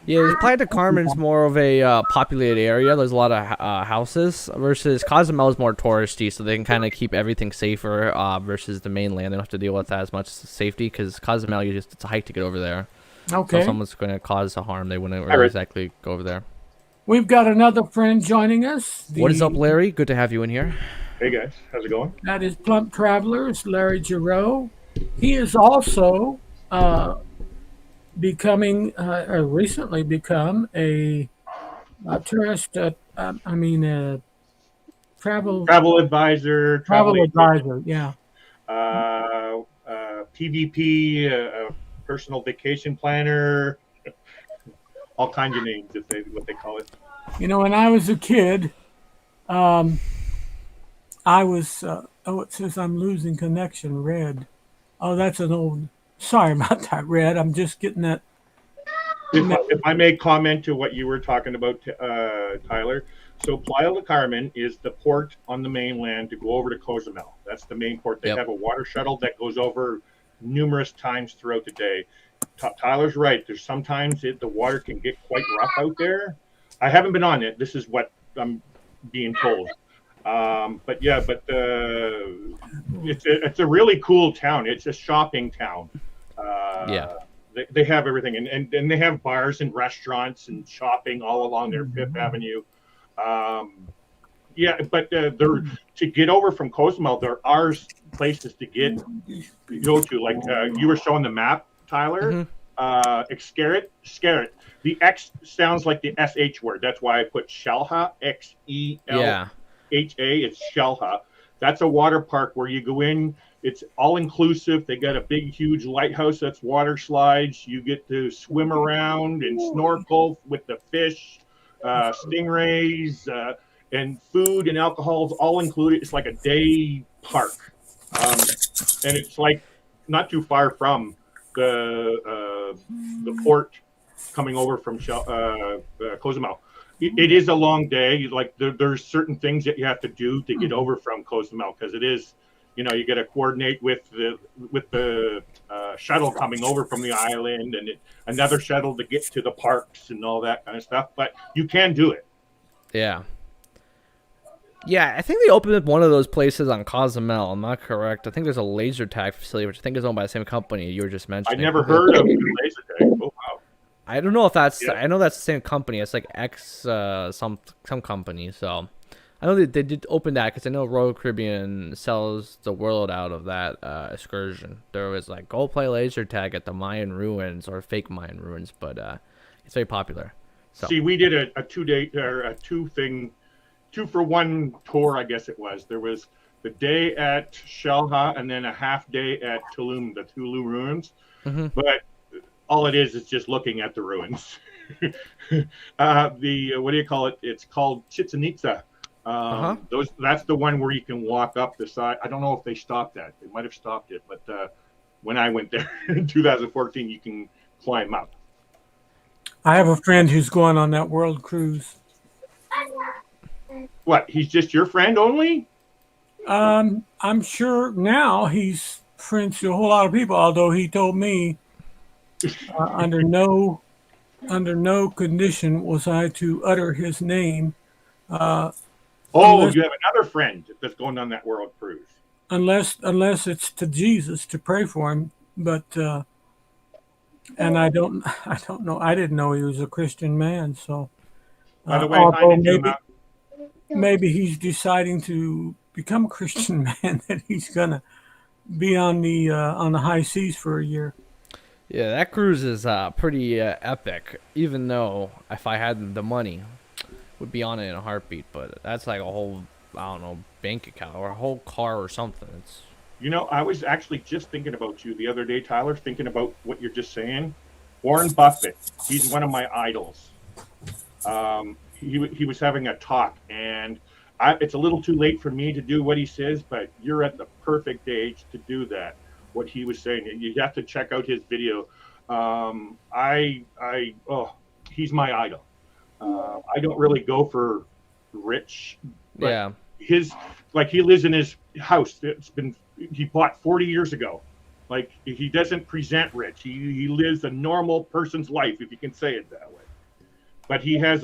[SPEAKER 4] Yeah, Playa del Carmen's more of a populated area. There's a lot of houses versus Cozumel is more touristy, so they can kind of keep everything safer versus the mainland. They don't have to deal with that as much safety because Cozumel, it's a hike to get over there.
[SPEAKER 1] Okay.
[SPEAKER 4] So if someone's going to cause a harm, they wouldn't really exactly go over there.
[SPEAKER 1] We've got another friend joining us.
[SPEAKER 4] What is up, Larry? Good to have you in here.
[SPEAKER 5] Hey guys, how's it going?
[SPEAKER 1] That is Plump Travelers, Larry Giroux. He is also recently become a tourist.
[SPEAKER 5] Travel advisor,
[SPEAKER 1] travel advisor. Yeah.
[SPEAKER 5] PVP, personal vacation planner, all kinds of names, what they call it.
[SPEAKER 1] When I was a kid, I was. It says I'm losing connection. Red. Oh, that's an old. Sorry about that, Red. I'm just getting that.
[SPEAKER 5] If I may comment to what you were talking about, Tyler. So Playa del Carmen is the port on the mainland to go over to Cozumel. That's the main port. They have a water shuttle that goes over numerous times throughout the day. Tyler's right. There's sometimes the water can get quite rough out there. I haven't been on it. This is what I'm being told. It's a really cool town. It's a shopping town. They have everything, and they have bars and restaurants and shopping all along their Fifth Avenue. To get over from Cozumel, there are places to go to. Like you were showing the map, Tyler. Xcaret. The X sounds like the SH word. That's why I put Xelha. XELHA. It's Xelha. That's a water park where you go in. It's all inclusive. They got a big, huge lighthouse that's water slides. You get to swim around and snorkel with the fish, stingrays, and food and alcohol is all included. It's like a day park, and it's like not too far from the port coming over from Cozumel. It is a long day. Like there's certain things that you have to do to get over from Cozumel because it is, you got to coordinate with the shuttle coming over from the island and another shuttle to get to the parks and all that kind of stuff. But you can do it.
[SPEAKER 4] Yeah. Yeah, I think they opened up one of those places on Cozumel. I'm not correct. I think there's a laser tag facility, which I think is owned by the same company you were just mentioning.
[SPEAKER 5] I never heard of laser tag. Oh wow.
[SPEAKER 4] I don't know if that's. Yeah. I know that's the same company. It's like some company. So I know they did open that because I know Royal Caribbean sells the world out of that excursion. There was like go play laser tag at the Mayan ruins or fake Mayan ruins, but it's very popular. So.
[SPEAKER 5] See, we did a 2-day or a 2-for-1 tour. I guess it was. There was the day at Xelha and then a half day at Tulum, the Tulu ruins. But all it is just looking at the ruins. What do you call it? It's called Chichen Itza. That's the one where you can walk up the side. I don't know if they stopped that. They might have stopped it, but when I went there in 2014, you can climb up.
[SPEAKER 1] I have a friend who's going on that world cruise.
[SPEAKER 5] What? He's just your friend only?
[SPEAKER 1] I'm sure now he's friends to a whole lot of people. Although he told me under no under no condition was I to utter his name,
[SPEAKER 5] Oh,
[SPEAKER 1] unless
[SPEAKER 5] you have another friend that's going on that world cruise.
[SPEAKER 1] unless it's to Jesus to pray for him. But and I don't know. I didn't know he was a Christian man. So
[SPEAKER 5] By the way, hi
[SPEAKER 1] although
[SPEAKER 5] Najuma.
[SPEAKER 1] maybe he's deciding to become a Christian man, that he's gonna be on the high seas for a year.
[SPEAKER 4] Yeah, that cruise is pretty epic. Even though if I had the money, would be on it in a heartbeat. But that's like a whole, I don't know, bank account or a whole car or something. It's
[SPEAKER 5] You know, I was actually just thinking about you the other day, Tyler, thinking about what you're just saying. Warren Buffett, he's one of my idols. He was having a talk, and it's a little too late for me to do what he says, but you're at the perfect age to do that. What he was saying, you have to check out his video. Oh, he's my idol. I don't really go for rich, but
[SPEAKER 4] yeah,
[SPEAKER 5] he lives in his house. He bought 40 years ago. Like, he doesn't present rich. He lives a normal person's life, if you can say it that way. But he has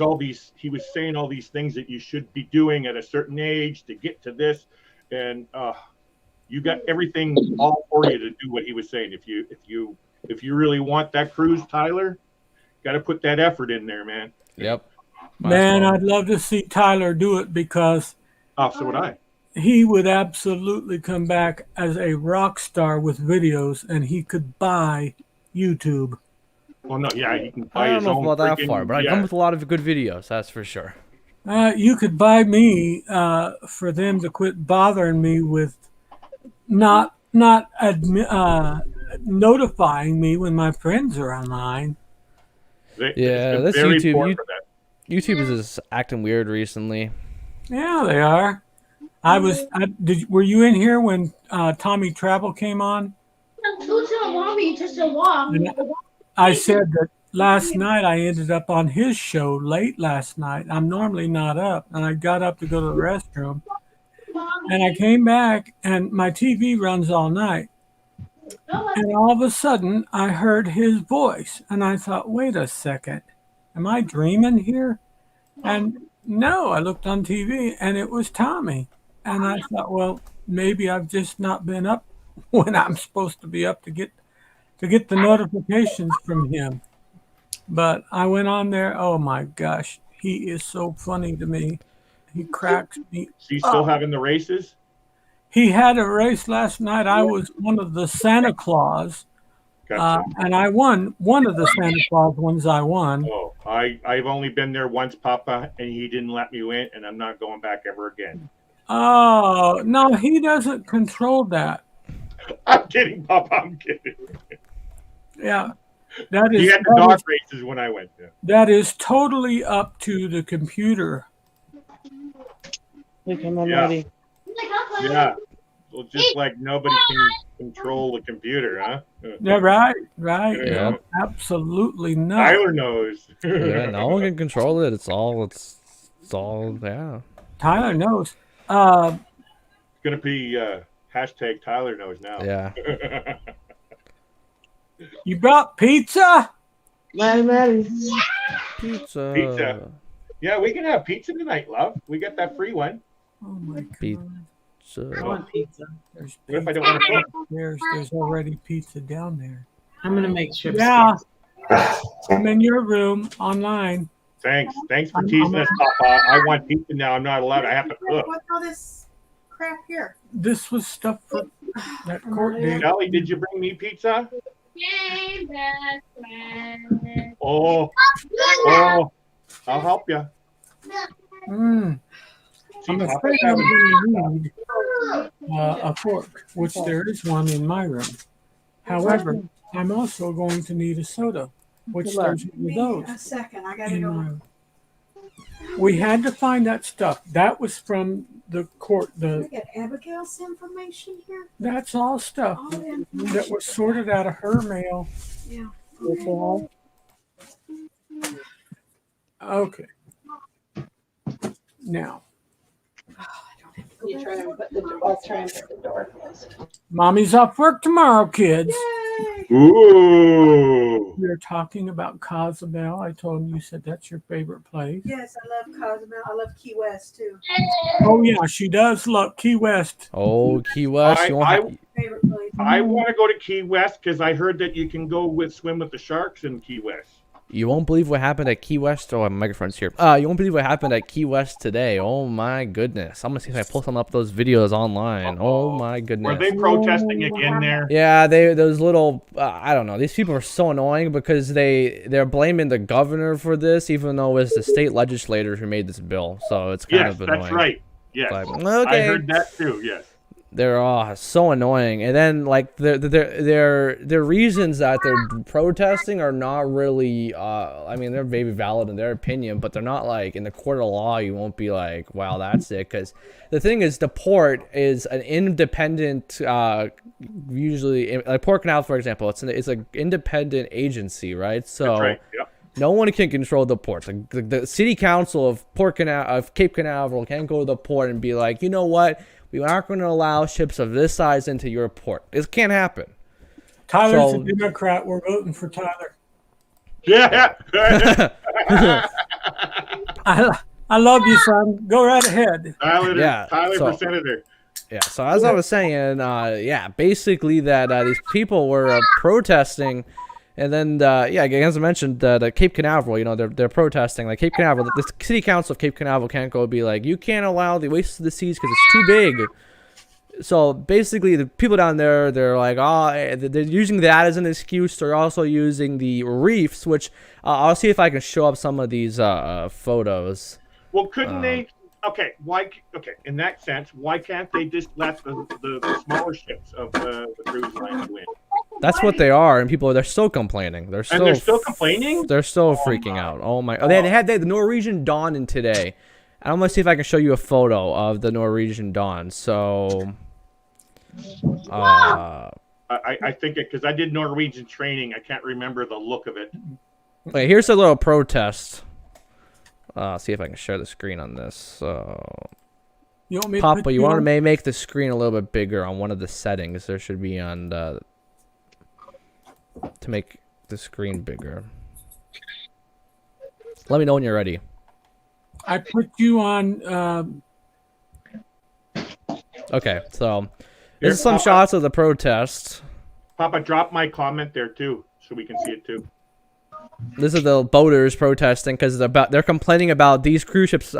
[SPEAKER 5] he was saying all these things that you should be doing at a certain age to get to this. And you got everything all for you to do what he was saying. If you really want that cruise, Tyler, got to put that effort in there, man.
[SPEAKER 4] yep.
[SPEAKER 1] Man, I'd love to see Tyler do it, because
[SPEAKER 5] So would I.
[SPEAKER 1] he would absolutely come back as a rock star with videos, and he could buy YouTube.
[SPEAKER 5] Well, no, yeah, he can buy
[SPEAKER 4] I don't
[SPEAKER 5] his
[SPEAKER 4] know
[SPEAKER 5] own
[SPEAKER 4] about that
[SPEAKER 5] freaking-
[SPEAKER 4] far, but I come with a lot of good videos. That's for sure.
[SPEAKER 1] You could buy me for them to quit bothering me with not notifying me when my friends are online.
[SPEAKER 4] Yeah,
[SPEAKER 5] it's
[SPEAKER 4] that's
[SPEAKER 5] very
[SPEAKER 4] YouTube.
[SPEAKER 5] poor for that.
[SPEAKER 4] YouTube is just acting weird recently.
[SPEAKER 1] Yeah, they are. Were you in here when Tommy Travel came on? And I said that last night I ended up on his show late last night. I'm normally not up, and I got up to go to the restroom. And I came back, and my TV runs all night. And all of a sudden, I heard his voice, and I thought, wait a second, am I dreaming here? And no, I looked on TV, and it was Tommy. And I thought, well, maybe I've just not been up when I'm supposed to be up to get the notifications from him. But I went on there. Oh my gosh, he is so funny to me. He cracks me.
[SPEAKER 5] So you still having the races?
[SPEAKER 1] He had a race last night. I was one of the Santa Claus,
[SPEAKER 5] Gotcha.
[SPEAKER 1] and I won one of the Santa Claus ones. I won.
[SPEAKER 5] Oh, I've only been there once, Papa, and he didn't let me in, and I'm not going back ever again.
[SPEAKER 1] Oh no, he doesn't control that.
[SPEAKER 5] I'm kidding, Papa. I'm kidding.
[SPEAKER 1] Yeah, that
[SPEAKER 5] He
[SPEAKER 1] is
[SPEAKER 5] had the dog races when I went there.
[SPEAKER 1] that is totally up to the computer.
[SPEAKER 2] Look, I'm
[SPEAKER 5] Yeah.
[SPEAKER 2] ready.
[SPEAKER 5] Yeah. Well, just like nobody can control the computer, huh?
[SPEAKER 1] Yeah, right.
[SPEAKER 4] Yeah.
[SPEAKER 1] Absolutely not.
[SPEAKER 5] Tyler knows.
[SPEAKER 4] Yeah, no one can control it. It's all. Yeah.
[SPEAKER 1] Tyler knows.
[SPEAKER 5] It's gonna be hashtag Tyler knows now.
[SPEAKER 4] Yeah.
[SPEAKER 1] You brought pizza?
[SPEAKER 2] Maddie.
[SPEAKER 4] Pizza.
[SPEAKER 5] Pizza. Yeah, we can have pizza tonight, love. We got that free one.
[SPEAKER 1] Oh my God.
[SPEAKER 4] Pizza.
[SPEAKER 3] I want pizza.
[SPEAKER 1] There's
[SPEAKER 5] What if I
[SPEAKER 1] pizza
[SPEAKER 5] don't want to cook?
[SPEAKER 1] upstairs. There's already pizza down there.
[SPEAKER 3] I'm gonna make sure.
[SPEAKER 1] Yeah. I'm in your room online.
[SPEAKER 5] Thanks for teasing us, Papa. I want pizza now. I'm not allowed. I have to cook.
[SPEAKER 3] What's all this crap here?
[SPEAKER 1] This was stuff for that court date.
[SPEAKER 5] Shelly, did you bring me pizza?
[SPEAKER 6] Yay, best friend.
[SPEAKER 5] Oh, I'll help you.
[SPEAKER 1] Mm. I'm afraid I'm going to need a fork, which there is one in my room. However, I'm also going to need a soda, which there's one of those.
[SPEAKER 3] A second, I gotta
[SPEAKER 1] in
[SPEAKER 3] go.
[SPEAKER 1] my room. We had to find that stuff. That was from the court.
[SPEAKER 3] We got Abigail's information here.
[SPEAKER 1] That's all stuff
[SPEAKER 3] All the information.
[SPEAKER 1] that was sorted out of her mail.
[SPEAKER 3] Yeah.
[SPEAKER 1] Okay. Now,
[SPEAKER 7] You try and put the I'll try and put the door closed.
[SPEAKER 1] Mommy's off work tomorrow, kids.
[SPEAKER 3] Yay!
[SPEAKER 5] Ooh.
[SPEAKER 1] We were talking about Cozumel. I told him you said that's your favorite place.
[SPEAKER 3] Yes, I love Cozumel. I love Key West too.
[SPEAKER 1] Oh yeah, she does love Key West.
[SPEAKER 4] Oh, Key West. You won't
[SPEAKER 3] Favorite place.
[SPEAKER 5] I want to go to Key West because I heard that you can go swim with the sharks in Key West.
[SPEAKER 4] You won't believe what happened at Key West. Oh, my microphone's here. You won't believe what happened at Key West today. Oh my goodness. I'm gonna see if I pull some up those videos online. Oh my goodness.
[SPEAKER 5] Were they protesting again there?
[SPEAKER 4] Yeah, those little I don't know. These people are so annoying because they're blaming the governor for this, even though it's the state legislators who made this bill. So it's kind of annoying.
[SPEAKER 5] That's right. Yes,
[SPEAKER 4] Like, okay.
[SPEAKER 5] I heard that too. Yes.
[SPEAKER 4] They're so annoying, and then like their reasons that they're protesting are not really. I mean, they're maybe valid in their opinion, but they're not like in the court of law. You won't be like, wow, that's it. Because the thing is, the port is an independent. Usually, like Port Canal, for example, it's an independent agency, right? So.
[SPEAKER 5] That's right. Yep.
[SPEAKER 4] No one can control the ports. Like the city council of Cape Canaveral can't go to the port and be like, you know what? We aren't going to allow ships of this size into your port. This can't happen.
[SPEAKER 1] Tyler's a Democrat. We're voting for Tyler.
[SPEAKER 5] Yeah.
[SPEAKER 1] I love you, son. Go right ahead.
[SPEAKER 5] Tyler for senator.
[SPEAKER 4] Yeah. So as I was saying, basically that these people were protesting. And then, as I mentioned, the Cape Canaveral, you know, they're protesting. Like Cape Canaveral, the city council of Cape Canaveral can't go be like, you can't allow the waste of the seas because it's too big. So basically, the people down there, they're like, they're using that as an excuse. They're also using the reefs, which I'll see if I can show up some of these photos.
[SPEAKER 5] Well, couldn't they? Okay, why? Okay, in that sense, why can't they just let the smaller ships of the cruise lines win?
[SPEAKER 4] That's what they are, and they're still complaining. They're still
[SPEAKER 5] complaining.
[SPEAKER 4] They're still freaking out. Oh my! Oh, they had the Norwegian Dawn in today. I'm gonna see if I can show you a photo of the Norwegian Dawn. So,
[SPEAKER 5] I think it because I did Norwegian training. I can't remember the look of it.
[SPEAKER 4] Wait, here's a little protest. See if I can share the screen on this. So, Papa, you want to make the screen a little bit bigger on one of the settings? There should be on the. To make the screen bigger. Let me know when you're ready.
[SPEAKER 1] I put you on.
[SPEAKER 4] Okay, so this is some shots of the protest.
[SPEAKER 5] Papa, drop my comment there too, so we can see it too.
[SPEAKER 4] This is the boaters protesting because they're complaining about these cruise ships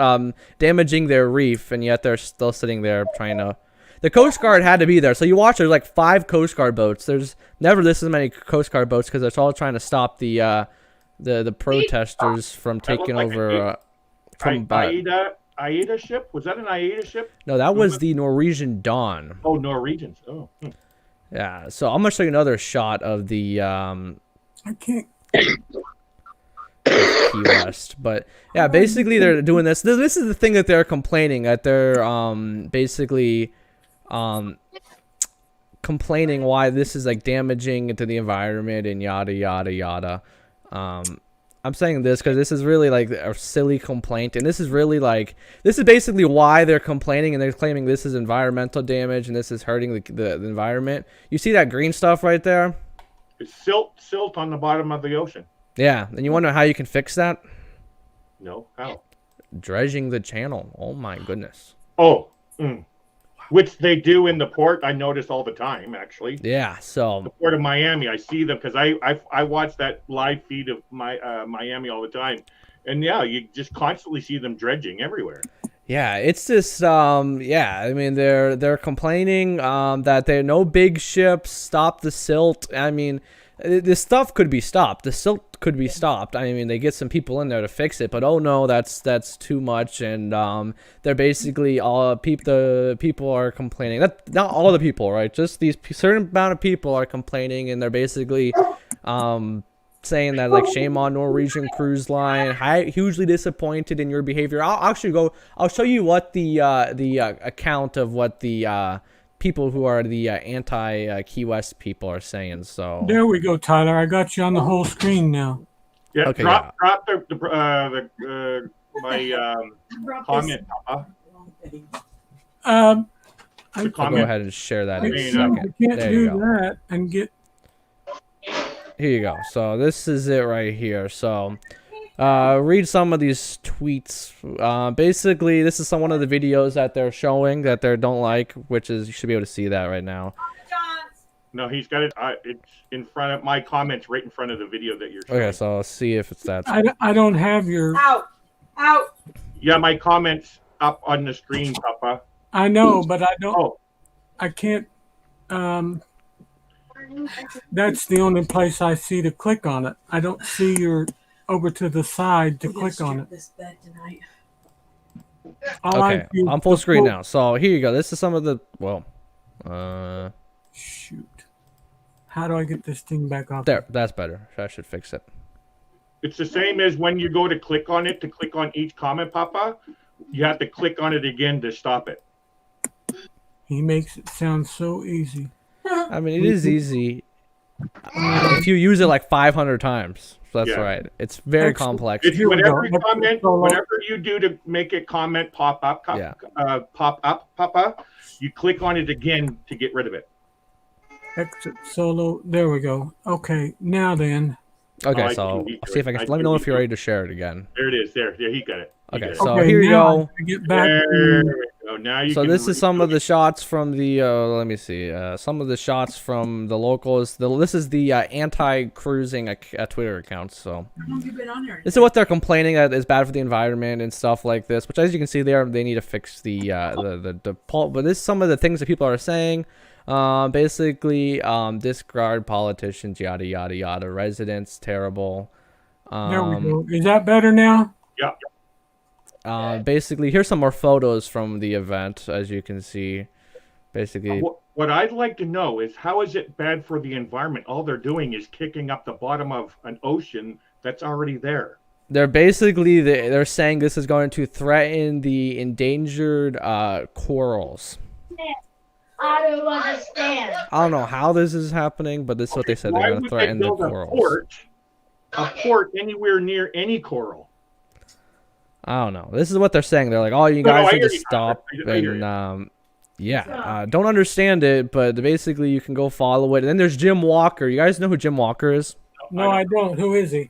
[SPEAKER 4] damaging their reef, and yet they're still sitting there trying to. The Coast Guard had to be there. So you watch, there's like 5 Coast Guard boats. There's never this many Coast Guard boats because they're all trying to stop the protesters from taking over.
[SPEAKER 5] AIDA ship? Was that an AIDA ship?
[SPEAKER 4] No, that was the Norwegian Dawn.
[SPEAKER 5] Oh, Norwegians. Oh.
[SPEAKER 4] Yeah. So I'm gonna show you another shot of the.
[SPEAKER 1] I can't.
[SPEAKER 4] Key West, but yeah, basically they're doing this. This is the thing that they're complaining that they're basically. Complaining why this is like damaging to the environment and yada yada yada. I'm saying this because this is really like a silly complaint, and this is basically why they're complaining, and they're claiming this is environmental damage and this is hurting the environment. You see that green stuff right there?
[SPEAKER 5] It's silt on the bottom of the ocean.
[SPEAKER 4] Yeah, and you wonder how you can fix that?
[SPEAKER 5] No, how?
[SPEAKER 4] Dredging the channel. Oh my goodness.
[SPEAKER 5] Oh. Which they do in the port. I notice all the time, actually.
[SPEAKER 4] Yeah, so
[SPEAKER 5] the port of Miami, I see them because I watch that live feed of Miami all the time, and yeah, you just constantly see them dredging everywhere.
[SPEAKER 4] Yeah, it's just I mean they're complaining that there are no big ships. Stop the silt. I mean, this stuff could be stopped. The silt could be stopped. I mean, they get some people in there to fix it, but oh no, that's too much. And they're basically the people are complaining. Not all the people, right? Just these certain amount of people are complaining, and they're basically saying that like shame on Norwegian Cruise Line. Hugely disappointed in your behavior. I'll show you what the account of what the people who are the anti-Key West people are saying. So
[SPEAKER 1] there we go, Tyler. I got you on the whole screen now.
[SPEAKER 5] Yeah,
[SPEAKER 4] okay,
[SPEAKER 5] drop my comment.
[SPEAKER 1] I'll
[SPEAKER 4] go ahead and share that in a
[SPEAKER 1] I
[SPEAKER 4] second.
[SPEAKER 1] can't
[SPEAKER 4] There
[SPEAKER 1] do
[SPEAKER 4] you go.
[SPEAKER 1] that and get.
[SPEAKER 4] here you go. So this is it right here. So read some of these tweets. Basically, this is one of the videos that they're showing that they don't like, which is you should be able to see that right now.
[SPEAKER 5] No, he's got it. It's in front of my comments, right in front of the video that you're showing.
[SPEAKER 4] Okay, so I'll see if it's that.
[SPEAKER 1] I don't have your.
[SPEAKER 7] Out. Out.
[SPEAKER 5] Yeah, my comments up on the screen, Papa.
[SPEAKER 1] I know, but I don't.
[SPEAKER 5] Oh,
[SPEAKER 1] I can't. That's the only place I see to click on it. I don't see your over to the side to click on it.
[SPEAKER 7] This bed tonight.
[SPEAKER 1] All I
[SPEAKER 4] Okay,
[SPEAKER 1] see is
[SPEAKER 4] I'm full
[SPEAKER 1] the
[SPEAKER 4] screen now. So here you go. This is some of the
[SPEAKER 1] Shoot. How do I get this thing back off?
[SPEAKER 4] there. That's better. I should fix it.
[SPEAKER 5] it's the same as when you go to click on it to click on each comment, Papa. You have to click on it again to stop it.
[SPEAKER 1] He makes it sound so easy.
[SPEAKER 4] I mean, it is easy if you use it like 500 times. So that's
[SPEAKER 5] Yeah.
[SPEAKER 4] right. It's very
[SPEAKER 1] Excellent.
[SPEAKER 4] complex.
[SPEAKER 5] It's
[SPEAKER 1] Here we
[SPEAKER 5] whatever
[SPEAKER 1] go.
[SPEAKER 5] comment,
[SPEAKER 1] So,
[SPEAKER 5] whatever you do to make a comment pop up,
[SPEAKER 4] Yeah.
[SPEAKER 5] Papa, you click on it again to get rid of it.
[SPEAKER 1] Exit solo. There we go. Okay, now then.
[SPEAKER 4] Okay,
[SPEAKER 5] I
[SPEAKER 4] so
[SPEAKER 5] see.
[SPEAKER 4] see if I can.
[SPEAKER 5] I
[SPEAKER 4] Let me know
[SPEAKER 5] see.
[SPEAKER 4] if you're ready to share it again.
[SPEAKER 5] There it is. There, he got it. He
[SPEAKER 4] Okay,
[SPEAKER 5] got it.
[SPEAKER 4] so
[SPEAKER 1] Okay,
[SPEAKER 4] here you
[SPEAKER 1] now I
[SPEAKER 4] go.
[SPEAKER 1] gotta get back
[SPEAKER 5] There
[SPEAKER 1] to.
[SPEAKER 5] we go. Now you
[SPEAKER 4] So
[SPEAKER 5] can
[SPEAKER 4] this is some of the
[SPEAKER 5] read
[SPEAKER 4] shots from the. Let me see. Some of the shots from the locals. This is the anti-cruising Twitter account. So
[SPEAKER 7] How long have you been on there?
[SPEAKER 4] this is what they're complaining that is bad for the environment and stuff like this. Which, as you can see, there they need to fix the But this is some of the things that people are saying. Basically, discard politicians, yada yada yada. Residents, terrible.
[SPEAKER 1] There we go. Is that better now?
[SPEAKER 5] Yeah.
[SPEAKER 4] Basically, here's some more photos from the event, as you can see. Basically,
[SPEAKER 5] What I'd like to know is how is it bad for the environment? All they're doing is kicking up the bottom of an ocean that's already there.
[SPEAKER 4] they're saying this is going to threaten the endangered corals.
[SPEAKER 6] I don't understand.
[SPEAKER 4] I don't know how this is happening, but this is what they said.
[SPEAKER 5] Why
[SPEAKER 4] They're going
[SPEAKER 5] would
[SPEAKER 4] to
[SPEAKER 5] they
[SPEAKER 4] threaten the
[SPEAKER 5] build
[SPEAKER 4] corals.
[SPEAKER 5] a port anywhere near any coral?
[SPEAKER 4] I don't know. This is what they're saying. They're like, "Oh, you
[SPEAKER 5] No,
[SPEAKER 4] guys
[SPEAKER 5] I
[SPEAKER 4] need
[SPEAKER 5] hear
[SPEAKER 4] to
[SPEAKER 5] you.
[SPEAKER 4] stop."
[SPEAKER 5] I hear
[SPEAKER 4] And don't understand it, but basically you can go follow it. And then there's Jim Walker. You guys know who Jim Walker is?
[SPEAKER 1] No, I don't. Who is he?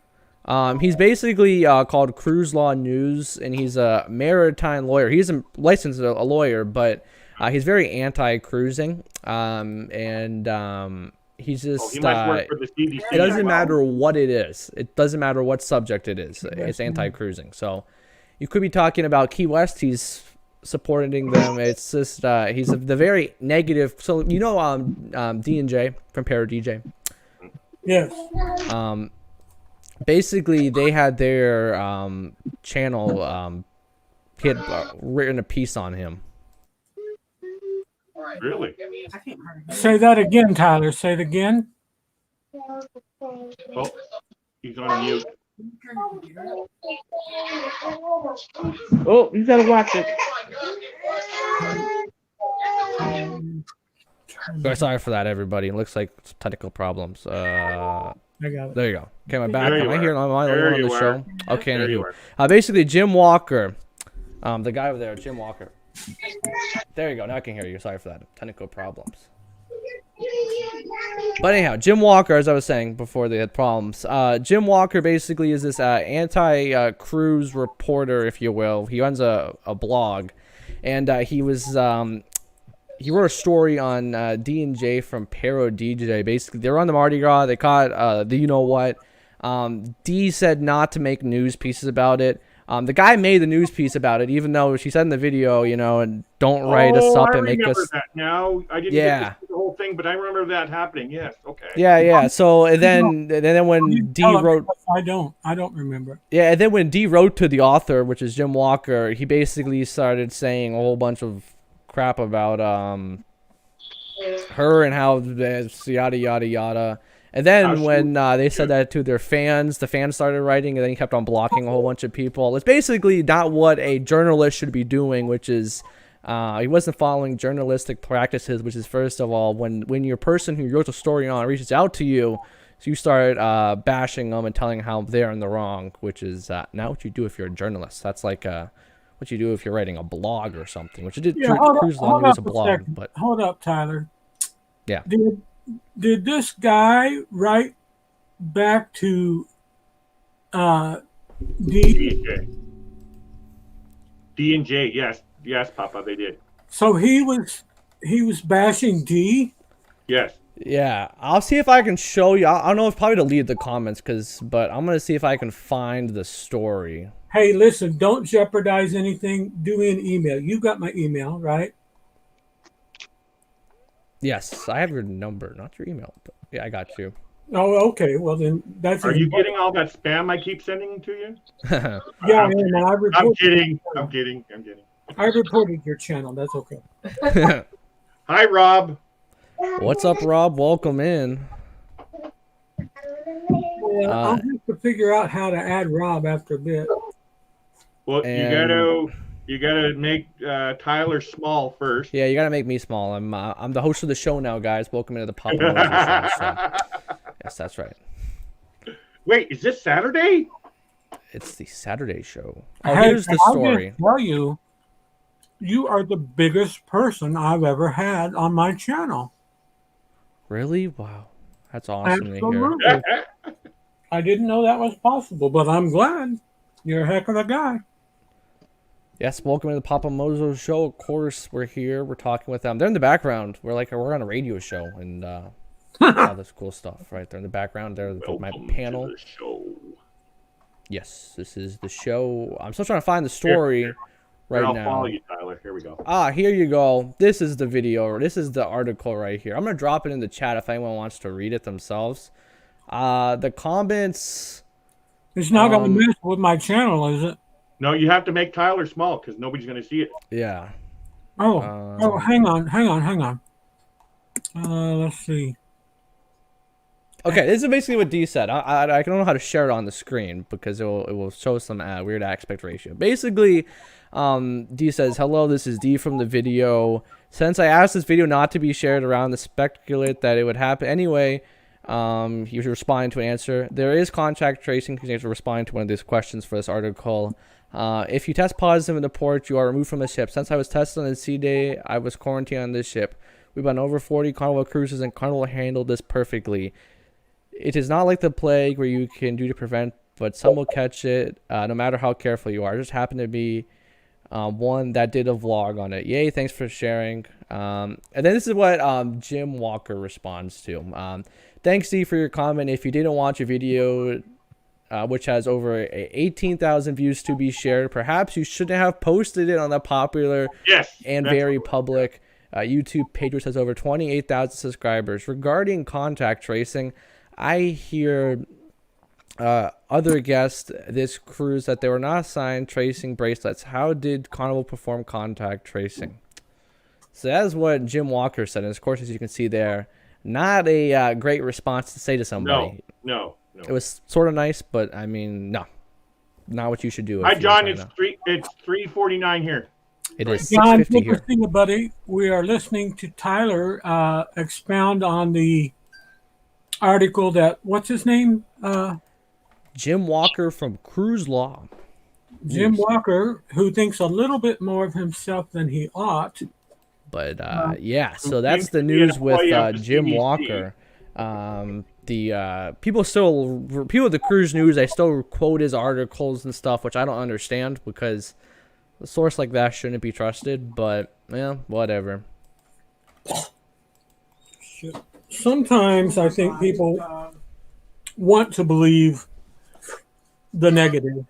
[SPEAKER 4] He's basically called Cruise Law News, and he's a maritime lawyer. He's a licensed a lawyer, but he's very anti-cruising. He's just
[SPEAKER 5] He must work for the CDC.
[SPEAKER 4] it doesn't
[SPEAKER 5] as well.
[SPEAKER 4] matter what it is. It doesn't matter what subject it is. It's anti-cruising. So you could be talking about Key West. He's supporting them. It's just he's the very negative. So you know D&J from Para DJ.
[SPEAKER 1] Yes.
[SPEAKER 4] Basically, they had their channel. He had written a piece on him.
[SPEAKER 5] Really?
[SPEAKER 7] I can't remember.
[SPEAKER 1] Say that again, Tyler. Say it again.
[SPEAKER 5] Oh, he's on mute.
[SPEAKER 2] Oh, you gotta watch it.
[SPEAKER 4] Sorry for that, everybody. It looks like some technical problems.
[SPEAKER 1] I got it.
[SPEAKER 4] There you go. Okay, am I back?
[SPEAKER 5] There
[SPEAKER 4] Am
[SPEAKER 5] you
[SPEAKER 4] I
[SPEAKER 5] are.
[SPEAKER 4] here? Am I
[SPEAKER 5] There
[SPEAKER 4] on
[SPEAKER 5] you
[SPEAKER 4] the
[SPEAKER 5] are.
[SPEAKER 4] show? Okay,
[SPEAKER 5] There you
[SPEAKER 4] anywho.
[SPEAKER 5] are.
[SPEAKER 4] Basically, Jim Walker, the guy over there, Jim Walker. There you go. Now I can hear you. Sorry for that. Technical problems. But anyhow, Jim Walker, as I was saying before they had problems, Jim Walker basically is this anti-cruise reporter, if you will. He runs a blog, and he wrote a story on D&J from Para DJ. Basically, they were on the Mardi Gras. They caught the you-know-what. D said not to make news pieces about it. The guy made the news piece about it, even though she said in the video, and don't write us up and make us.
[SPEAKER 5] I remember that now. I didn't get to see the whole thing, but I remember that happening. Yes. Okay.
[SPEAKER 4] Yeah. So and then when D
[SPEAKER 1] Tell him,
[SPEAKER 4] wrote,
[SPEAKER 1] because I don't remember.
[SPEAKER 4] yeah, and then when D wrote to the author, which is Jim Walker, he basically started saying a whole bunch of crap about her and how yada yada yada. And then when they said that to their fans, the fans started writing, and then he kept on blocking a whole bunch of people. It's basically not what a journalist should be doing, which is he wasn't following journalistic practices, which is, first of all, when your person who wrote the story on reaches out to you, so you start bashing them and telling how they're in the wrong, which is not what you do if you're a journalist. That's like what you do if you're writing a blog or something, which it did.
[SPEAKER 1] Yeah,
[SPEAKER 4] Cruise Law News was a blog, but
[SPEAKER 1] hold up, Tyler.
[SPEAKER 4] yeah.
[SPEAKER 1] Did this guy write back to
[SPEAKER 5] D
[SPEAKER 1] D.
[SPEAKER 5] and J. D and J, yes, Papa, they did.
[SPEAKER 1] So he was bashing D.
[SPEAKER 5] Yes.
[SPEAKER 4] Yeah, I'll see if I can show you. I don't know if probably delete the comments, but I'm gonna see if I can find the story.
[SPEAKER 1] Hey, listen, don't jeopardize anything. Do me an email. You got my email, right?
[SPEAKER 4] Yes, I have your number, not your email. But yeah, I got you.
[SPEAKER 1] Oh, okay. Well, then that's.
[SPEAKER 5] Are you getting all that spam I keep sending to you?
[SPEAKER 1] Yeah,
[SPEAKER 5] I'm
[SPEAKER 1] and
[SPEAKER 5] I'm kidding. I'm kidding. I'm kidding.
[SPEAKER 1] I reported your channel. That's okay.
[SPEAKER 5] Hi, Rob.
[SPEAKER 4] What's up, Rob? Welcome in.
[SPEAKER 1] Yeah, I'll have to figure out how to add Rob after a bit.
[SPEAKER 5] Well,
[SPEAKER 4] And-
[SPEAKER 5] you gotta make Tyler small first.
[SPEAKER 4] Yeah, you gotta make me small. I'm the host of the show now, guys. Welcome into the Papa Moses show. So. Yes, that's right.
[SPEAKER 5] Wait, is this Saturday?
[SPEAKER 4] It's the Saturday show. Oh,
[SPEAKER 1] Hey,
[SPEAKER 4] here's the
[SPEAKER 1] I'll
[SPEAKER 4] story.
[SPEAKER 1] just tell you, you are the biggest person I've ever had on my channel.
[SPEAKER 4] Really? Wow, that's awesome to hear.
[SPEAKER 1] Absolutely. I didn't know that was possible, but I'm glad. You're a heck of a guy.
[SPEAKER 4] Yes, welcome to the Papa Mozo show. Of course, we're here. We're talking with them. They're in the background. We're on a radio show and all this cool stuff right there in the background. There with my
[SPEAKER 5] Welcome
[SPEAKER 4] panel.
[SPEAKER 5] to the show.
[SPEAKER 4] Yes, this is the show. I'm still trying to find the story right
[SPEAKER 5] I'll
[SPEAKER 4] now.
[SPEAKER 5] follow you, Tyler. Here we go.
[SPEAKER 4] Here you go. This is the video. This is the article right here. I'm gonna drop it in the chat if anyone wants to read it themselves. The comments.
[SPEAKER 1] It's not going to mess with my channel, is it?
[SPEAKER 5] No, you have to make Tyler small because nobody's gonna see it.
[SPEAKER 4] Yeah.
[SPEAKER 1] Oh, hang on. Let's see.
[SPEAKER 4] Okay, this is basically what D said. I don't know how to share it on the screen because it will show some weird aspect ratio. Basically, D says, "Hello, this is D from the video. Since I asked this video not to be shared around to speculate that it would happen anyway, he was responding to an answer. There is contact tracing because he has to respond to one of these questions for this article. If you test positive in the port, you are removed from the ship. Since I was tested on the sea day, I was quarantined on this ship. We've done over 40 Carnival cruises, and Carnival handled this perfectly. It is not like the plague where you can do to prevent, but some will catch it no matter how careful you are. It just happened to be one that did a vlog on it. Yay, thanks for sharing." And then this is what Jim Walker responds to. "Thanks, D, for your comment. If you didn't watch a video which has over 18,000 views to be shared, perhaps you shouldn't have posted it on the popular and very public YouTube page, which has over 28,000 subscribers. Regarding contact tracing, I hear other guests this cruise that they were not assigned tracing bracelets. How did Carnival perform contact tracing?" So that's what Jim Walker said. And of course, as you can see there, not a great response to say to somebody.
[SPEAKER 5] No.
[SPEAKER 4] It was sort of nice, but I mean, no, not what you should do.
[SPEAKER 5] Hi, John. It's 3:49 here.
[SPEAKER 4] It is
[SPEAKER 1] John,
[SPEAKER 4] 6:50
[SPEAKER 1] good
[SPEAKER 4] here.
[SPEAKER 1] to see you, buddy. We are listening to Tyler expound on the article that, what's his name?
[SPEAKER 4] Jim Walker from Cruise Law.
[SPEAKER 1] Jim Walker, who thinks a little bit more of himself than he ought.
[SPEAKER 4] But yeah, so that's the news with Jim Walker. The people at the cruise news, they still quote his articles and stuff, which I don't understand because a source like that shouldn't be trusted. But yeah, whatever.
[SPEAKER 1] Sometimes I think people want to believe the negative.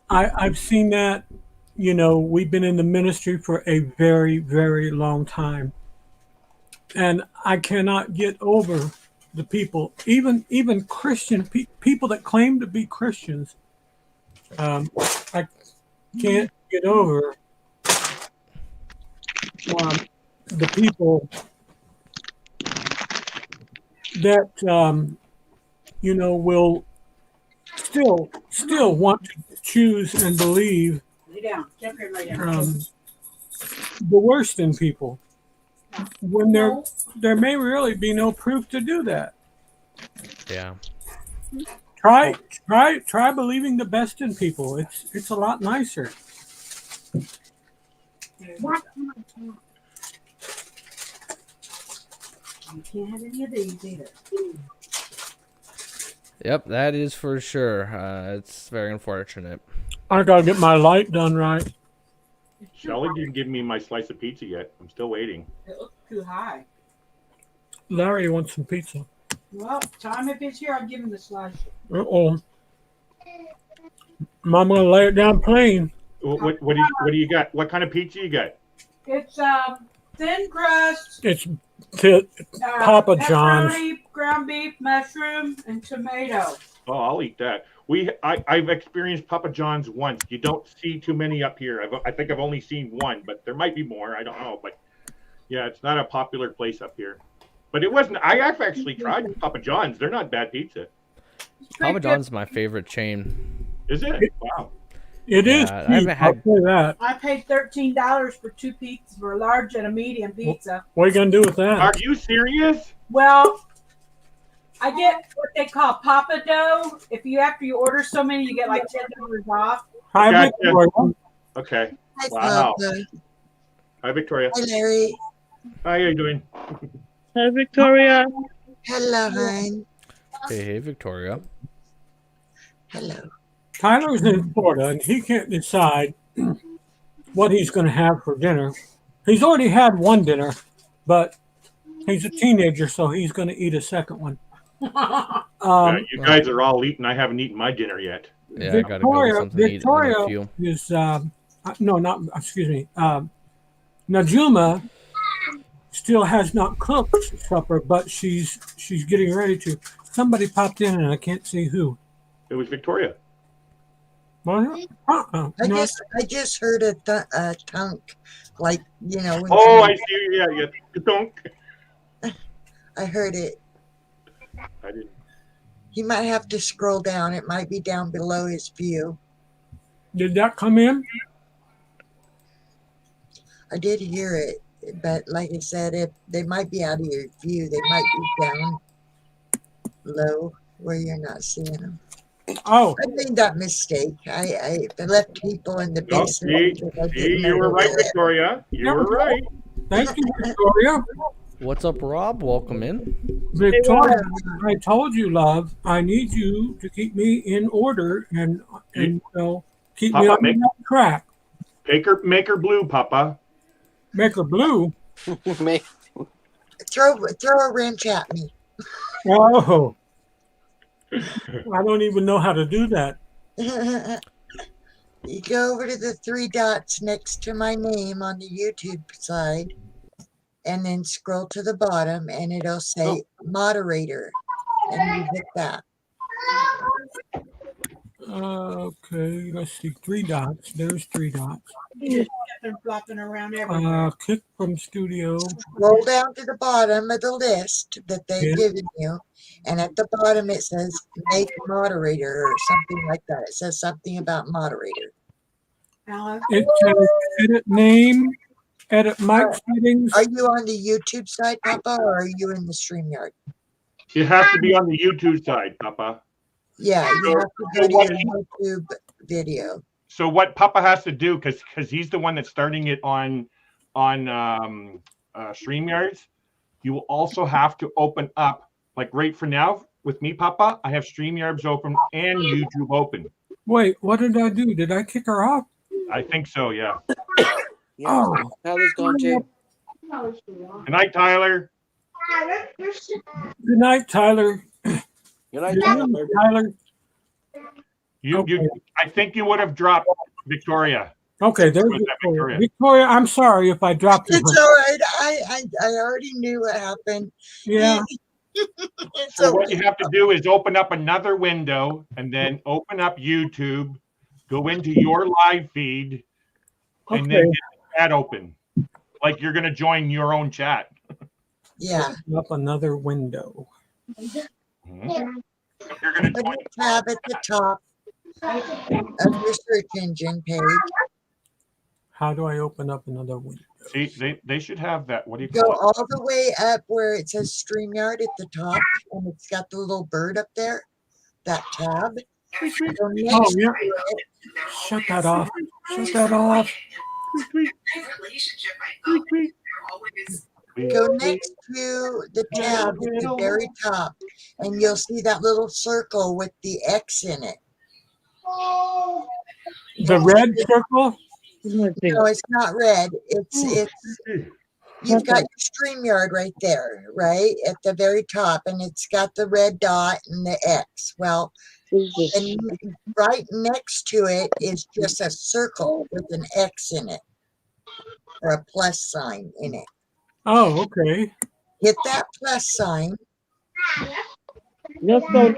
[SPEAKER 1] I've seen that. You know, we've been in the ministry for a very, very long time. And I cannot get over the people, even Christian people that claim to be Christians. I can't get over the people that will still want to choose and believe the worst in people, when there may really be no proof to do that.
[SPEAKER 4] Yeah.
[SPEAKER 1] Try believing the best in people. It's a lot nicer.
[SPEAKER 7] You can't have any of these either.
[SPEAKER 4] Yep, that is for sure. It's very unfortunate.
[SPEAKER 1] I gotta get my light done right.
[SPEAKER 5] Shelly didn't give me my slice of pizza yet. I'm still waiting.
[SPEAKER 7] It looks too high.
[SPEAKER 1] Larry wants some pizza.
[SPEAKER 7] Well, time if it's here, I'll give him the slice.
[SPEAKER 1] Uh-oh. Mom gonna lay it down plain.
[SPEAKER 5] What do you got? What kind of pizza you got?
[SPEAKER 7] It's thin crust.
[SPEAKER 1] It's Papa John's.
[SPEAKER 7] Pepperoni, ground beef, mushroom, and tomato.
[SPEAKER 5] Oh, I'll eat that. I've experienced Papa John's once. You don't see too many up here. I think I've only seen one, but there might be more. I don't know. But yeah, it's not a popular place up here. But it wasn't. I have actually tried Papa John's. They're not bad pizza.
[SPEAKER 4] Papa John's is my favorite chain.
[SPEAKER 5] Is it? Wow.
[SPEAKER 1] It is.
[SPEAKER 4] I
[SPEAKER 1] Cheap,
[SPEAKER 4] haven't had-
[SPEAKER 1] I'll say that.
[SPEAKER 7] I paid $13 for 2 pizzas, for a large and a medium pizza.
[SPEAKER 1] What are you gonna do with that?
[SPEAKER 5] Are you serious?
[SPEAKER 7] Well, I get what they call Papa Dough. If you after you order so many, you get like $10 off.
[SPEAKER 1] Hi,
[SPEAKER 5] Gotcha.
[SPEAKER 1] Victoria.
[SPEAKER 5] Okay.
[SPEAKER 8] Hi,
[SPEAKER 5] Wow.
[SPEAKER 8] Papa.
[SPEAKER 5] Hi, Victoria.
[SPEAKER 8] Hi, Larry.
[SPEAKER 5] How are you doing?
[SPEAKER 2] Hi, Victoria.
[SPEAKER 8] Hello, hon.
[SPEAKER 4] Hey, Victoria.
[SPEAKER 8] Hello.
[SPEAKER 1] Tyler's in Florida, and he can't decide what he's going to have for dinner. He's already had one dinner, but he's a teenager, so he's going to eat a second one.
[SPEAKER 5] Yeah, you guys are all eating. I haven't eaten my dinner yet.
[SPEAKER 4] Yeah, I gotta go get something to eat in a
[SPEAKER 1] Victoria
[SPEAKER 4] few.
[SPEAKER 1] is no, not excuse me. Najuma still has not cooked supper, but she's getting ready to. Somebody popped in, and I can't see who.
[SPEAKER 5] It was Victoria.
[SPEAKER 1] Was it?
[SPEAKER 8] I just heard a tunk, like, you know. When
[SPEAKER 5] Oh, I
[SPEAKER 8] somebody-
[SPEAKER 5] see. Yeah. Don't.
[SPEAKER 8] I heard it.
[SPEAKER 5] I didn't.
[SPEAKER 8] He might have to scroll down. It might be down below his view.
[SPEAKER 1] Did that come in?
[SPEAKER 8] I did hear it, but like I said, if they might be out of your view, they might be down low where you're not seeing them.
[SPEAKER 1] Oh,
[SPEAKER 8] I made that mistake. I left people in the
[SPEAKER 5] No,
[SPEAKER 8] basement.
[SPEAKER 5] see,
[SPEAKER 8] because I didn't
[SPEAKER 5] you
[SPEAKER 8] know
[SPEAKER 5] were
[SPEAKER 8] where
[SPEAKER 5] right,
[SPEAKER 8] they
[SPEAKER 5] Victoria. You were right.
[SPEAKER 1] thank you, Victoria.
[SPEAKER 4] What's up, Rob? Welcome in.
[SPEAKER 1] Victoria, I told you, love, I need you to keep me in order and keep me
[SPEAKER 5] Papa,
[SPEAKER 1] on that track.
[SPEAKER 5] Make her blue, Papa.
[SPEAKER 1] Make her blue.
[SPEAKER 8] Throw a wrench at me.
[SPEAKER 1] Oh, I don't even know how to do that.
[SPEAKER 8] You go over to the 3 dots next to my name on the YouTube side, and then scroll to the bottom, and it'll say moderator, and you hit that.
[SPEAKER 1] Okay, let's see. 3 dots. There's 3 dots.
[SPEAKER 7] They're flopping around everywhere.
[SPEAKER 1] Kick from studio.
[SPEAKER 8] Scroll down to the bottom of the list that they've
[SPEAKER 1] Yeah.
[SPEAKER 8] given you, and at the bottom it says make moderator or something like that. It says something about moderator.
[SPEAKER 7] Alex,
[SPEAKER 1] It says edit name, edit mic settings.
[SPEAKER 8] Are you on the YouTube side, Papa, or are you in the StreamYard?
[SPEAKER 5] You have to be on the YouTube side, Papa.
[SPEAKER 8] Yeah, you have to go to your YouTube video.
[SPEAKER 5] So what Papa has to do, because he's the one that's starting it on StreamYards, you will also have to open up, like right for now with me, Papa, I have StreamYards open and YouTube open.
[SPEAKER 1] Wait, what did I do? Did I kick her off?
[SPEAKER 5] I think so, yeah.
[SPEAKER 1] Oh,
[SPEAKER 9] Tyler's gone too.
[SPEAKER 5] Good night, Tyler.
[SPEAKER 1] good night, Tyler.
[SPEAKER 9] Good night,
[SPEAKER 1] Good night,
[SPEAKER 9] Tyler.
[SPEAKER 1] Tyler.
[SPEAKER 5] You I think you would have dropped Victoria.
[SPEAKER 1] Okay, there's
[SPEAKER 5] Was that
[SPEAKER 1] Victoria.
[SPEAKER 5] Victoria?
[SPEAKER 1] Victoria, I'm sorry if I dropped you.
[SPEAKER 8] It's all right. I already knew what happened.
[SPEAKER 1] Yeah.
[SPEAKER 8] It's
[SPEAKER 5] So what
[SPEAKER 8] okay.
[SPEAKER 5] you have to do is open up another window and then open up YouTube, go into your live feed, and then
[SPEAKER 1] Okay.
[SPEAKER 5] get that open. Like you're going to join your own chat.
[SPEAKER 8] Yeah.
[SPEAKER 1] Up another window.
[SPEAKER 5] Mhm. You're going to
[SPEAKER 8] Put
[SPEAKER 5] join.
[SPEAKER 8] a tab at the top of your search engine page.
[SPEAKER 1] How do I open up another window?
[SPEAKER 5] See, they should have that. What do you
[SPEAKER 8] Go
[SPEAKER 5] call it?
[SPEAKER 8] all the way up where it says StreamYard at the top, and it's got the little bird up there. That tab. Go next
[SPEAKER 1] Oh, yeah.
[SPEAKER 8] to it.
[SPEAKER 1] Shut that off. Shut that off.
[SPEAKER 8] Go next to the tab at the very top, and you'll see that little circle with the X in it.
[SPEAKER 1] The red circle?
[SPEAKER 8] No, it's not red. It's you've got your StreamYard right there, right at the very top, and it's got the red dot and the X. Well, and right next to it is just a circle with an X in it, or a plus sign in it.
[SPEAKER 1] Oh, okay.
[SPEAKER 8] Hit that plus sign.
[SPEAKER 2] Let's go.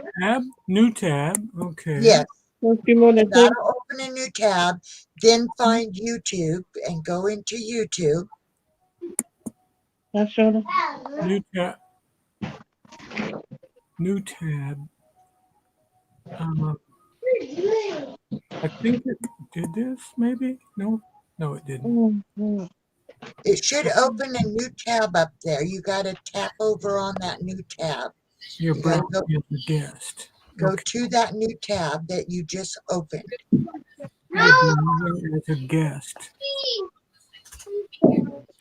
[SPEAKER 1] New tab. Okay.
[SPEAKER 8] Yes.
[SPEAKER 2] Let's give me the thing.
[SPEAKER 8] That'll open a new tab. Then find YouTube and go into YouTube.
[SPEAKER 2] I'll show them.
[SPEAKER 1] New tab. New tab. I think it did this, maybe? No, it didn't.
[SPEAKER 8] It should open a new tab up there. You got to tap over on that new tab.
[SPEAKER 1] Your brother is a guest.
[SPEAKER 8] Go to that new tab that you just opened.
[SPEAKER 1] As a guest.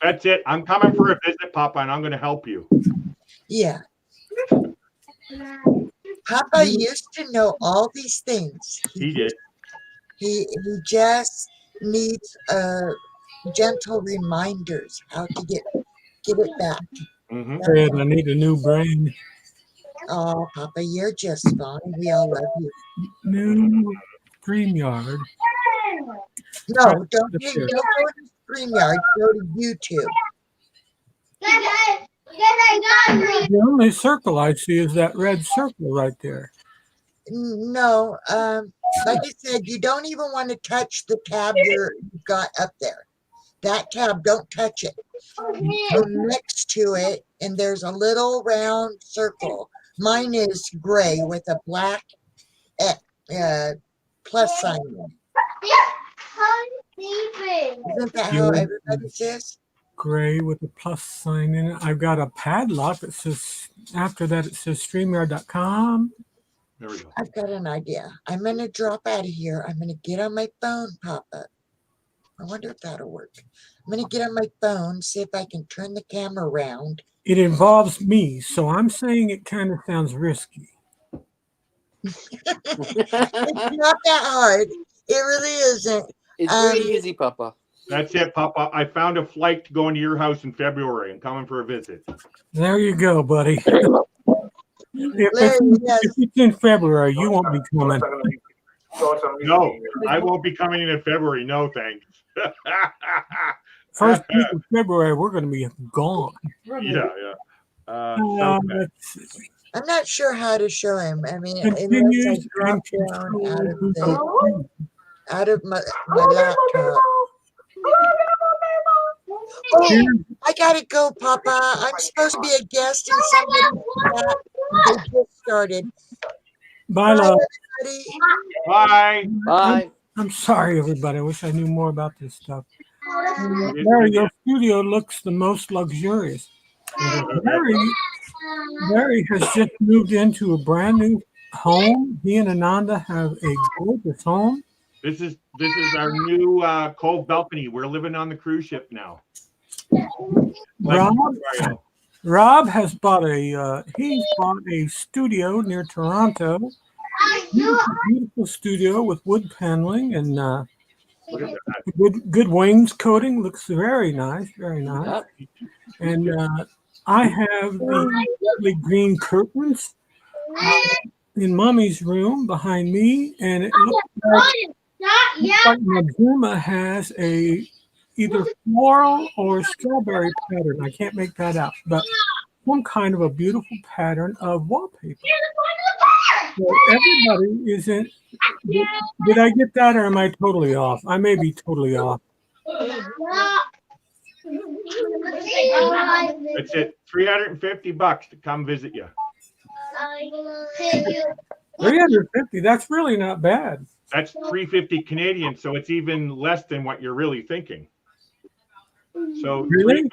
[SPEAKER 5] That's it. I'm coming for a visit, Papa, and I'm going to help you.
[SPEAKER 8] Yeah. Papa used to know all these things.
[SPEAKER 5] He did.
[SPEAKER 8] He just needs gentle reminders how to get it back.
[SPEAKER 5] Mm-hmm.
[SPEAKER 1] Fred, I need a new brain.
[SPEAKER 8] Oh, Papa, you're just fine. We all love you.
[SPEAKER 1] New StreamYard.
[SPEAKER 8] No, don't go to StreamYard. Go to YouTube.
[SPEAKER 1] The only circle I see is that red circle right there.
[SPEAKER 8] No, like I said, you don't even want to touch the tab you've got up there. That tab, don't touch it. Go next to it, and there's a little round circle. Mine is gray with a black plus sign in it. Isn't that how everybody says?
[SPEAKER 1] Gray with a plus sign in it. I've got a padlock that says, after that it says StreamYard.com.
[SPEAKER 5] There we go.
[SPEAKER 8] I've got an idea. I'm going to drop out of here. I'm going to get on my phone, Papa. I wonder if that'll work. I'm going to get on my phone, see if I can turn the camera around.
[SPEAKER 1] It involves me, so I'm saying it kind of sounds risky.
[SPEAKER 8] It's not that hard. It really isn't.
[SPEAKER 9] It's pretty easy, Papa.
[SPEAKER 5] That's it, Papa. I found a flight to go into your house in February. I'm coming for a visit.
[SPEAKER 1] There you go, buddy. If it's in February, you won't be coming.
[SPEAKER 5] No, I won't be coming in February. No, thanks.
[SPEAKER 1] First week of February, we're going to be gone.
[SPEAKER 5] Yeah.
[SPEAKER 8] I'm not sure how to show him. I mean,
[SPEAKER 1] Continues
[SPEAKER 8] unless I drop down out of my laptop. Oh, I gotta go, Papa. I'm supposed to be a guest in somebody's chat. They just started.
[SPEAKER 1] Bye, love.
[SPEAKER 8] Everybody.
[SPEAKER 5] Bye.
[SPEAKER 9] Bye.
[SPEAKER 1] I'm sorry, everybody. I wish I knew more about this stuff. Mary, your studio looks the most luxurious. Mary has just moved into a brand new home. He and Ananda have a gorgeous home.
[SPEAKER 5] This is our new cove balcony. We're living on the cruise ship now.
[SPEAKER 1] Rob has bought a studio near Toronto. A beautiful studio with wood paneling and good wainscoting. Looks very nice, very nice.
[SPEAKER 9] Yep.
[SPEAKER 1] And I have the lovely green curtains in Mommy's room behind me, and it looks like Majuma has either floral or strawberry pattern. I can't make that out, but some kind of a beautiful pattern of wallpaper. So everybody is in. Did I get that, or am I totally off? I may be totally off.
[SPEAKER 5] That's it. $350 to come visit you.
[SPEAKER 1] 350. That's really not bad.
[SPEAKER 5] That's $350 Canadian, so it's even less than what you're really thinking. So
[SPEAKER 1] Really?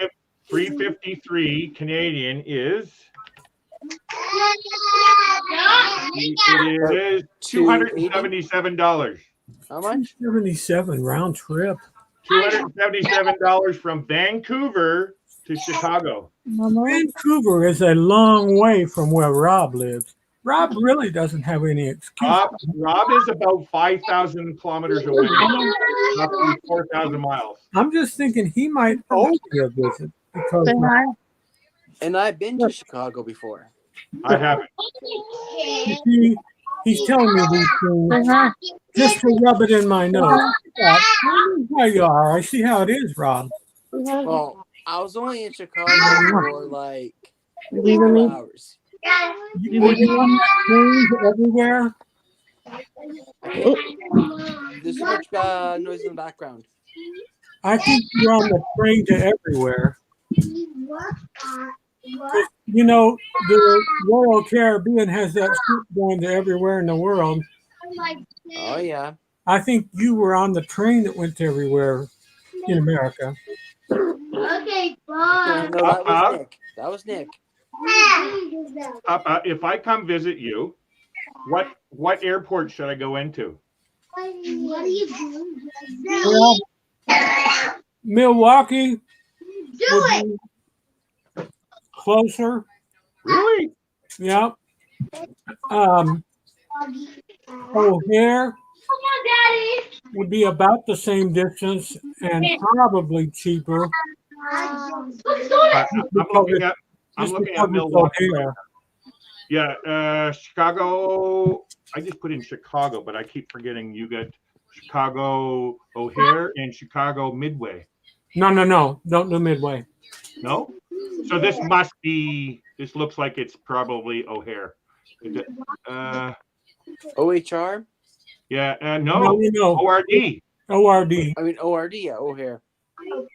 [SPEAKER 5] $353 Canadian is $277.
[SPEAKER 9] How much?
[SPEAKER 1] 77 round trip.
[SPEAKER 5] $277 from Vancouver to Chicago.
[SPEAKER 1] Vancouver is a long way from where Rob lives. Rob really doesn't have any excuse.
[SPEAKER 5] Rob is about 5,000 kilometers away, roughly 4,000 miles.
[SPEAKER 1] I'm just thinking he might owe you a visit because
[SPEAKER 9] And I've been to Chicago before.
[SPEAKER 5] I haven't.
[SPEAKER 1] he's telling me these things just to rub it in my nose. There you are. I see how it is, Rob.
[SPEAKER 9] Well, I was only in Chicago for like 2 hours.
[SPEAKER 1] Were you on that train everywhere?
[SPEAKER 9] There's so much noise in the background.
[SPEAKER 1] I think you're on the train to everywhere. You know, the Royal Caribbean has that ship going to everywhere in the world.
[SPEAKER 9] Oh yeah.
[SPEAKER 1] I think you were on the train that went to everywhere in America.
[SPEAKER 6] Okay,
[SPEAKER 9] No,
[SPEAKER 6] bye.
[SPEAKER 9] that was Nick. That was Nick.
[SPEAKER 5] If I come visit you, what airport should I go into?
[SPEAKER 6] What are you doing?
[SPEAKER 1] Well, Milwaukee
[SPEAKER 6] Do it.
[SPEAKER 1] closer.
[SPEAKER 5] Really?
[SPEAKER 1] Yep. O'Hare
[SPEAKER 6] Come on, Daddy.
[SPEAKER 1] would be about the same distance and probably cheaper.
[SPEAKER 6] Let's go.
[SPEAKER 5] I'm looking at Milwaukee.
[SPEAKER 1] O'Hare.
[SPEAKER 5] Yeah, Chicago. I just put in Chicago, but I keep forgetting you got Chicago O'Hare and Chicago Midway.
[SPEAKER 1] No. Don't do Midway.
[SPEAKER 5] No? So this looks like it's probably O'Hare. Is it,
[SPEAKER 9] OHR?
[SPEAKER 5] yeah,
[SPEAKER 1] No.
[SPEAKER 5] ORD.
[SPEAKER 1] ORD.
[SPEAKER 9] I mean ORD, yeah, O'Hare.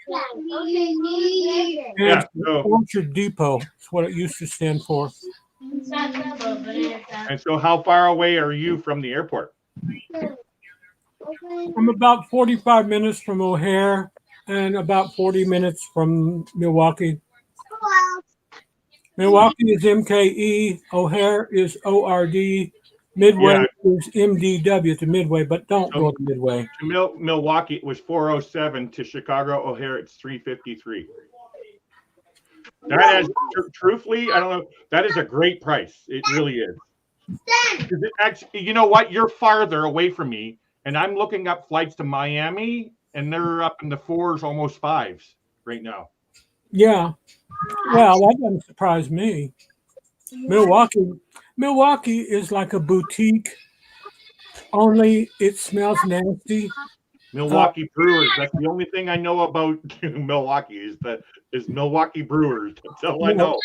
[SPEAKER 5] Yeah,
[SPEAKER 1] And
[SPEAKER 5] so,
[SPEAKER 1] Orchard Depot. That's what it used to stand for.
[SPEAKER 5] and so how far away are you from the airport?
[SPEAKER 1] I'm about 45 minutes from O'Hare and about 40 minutes from Milwaukee. Milwaukee is MKE, O'Hare is ORD, Midway is MDW to Midway, but don't go to Midway.
[SPEAKER 5] To Milwaukee, it was 407. To Chicago O'Hare, it's 353. That is, truthfully, I don't know. That is a great price. It really is. You know what? You're farther away from me, and I'm looking up flights to Miami, and they're up in the 4s, almost 5s right now.
[SPEAKER 1] Yeah. Well, that doesn't surprise me. Milwaukee is like a boutique, only it smells nasty.
[SPEAKER 5] Milwaukee Brewers. That's the only thing I know about Milwaukee is Milwaukee Brewers. That's all I know.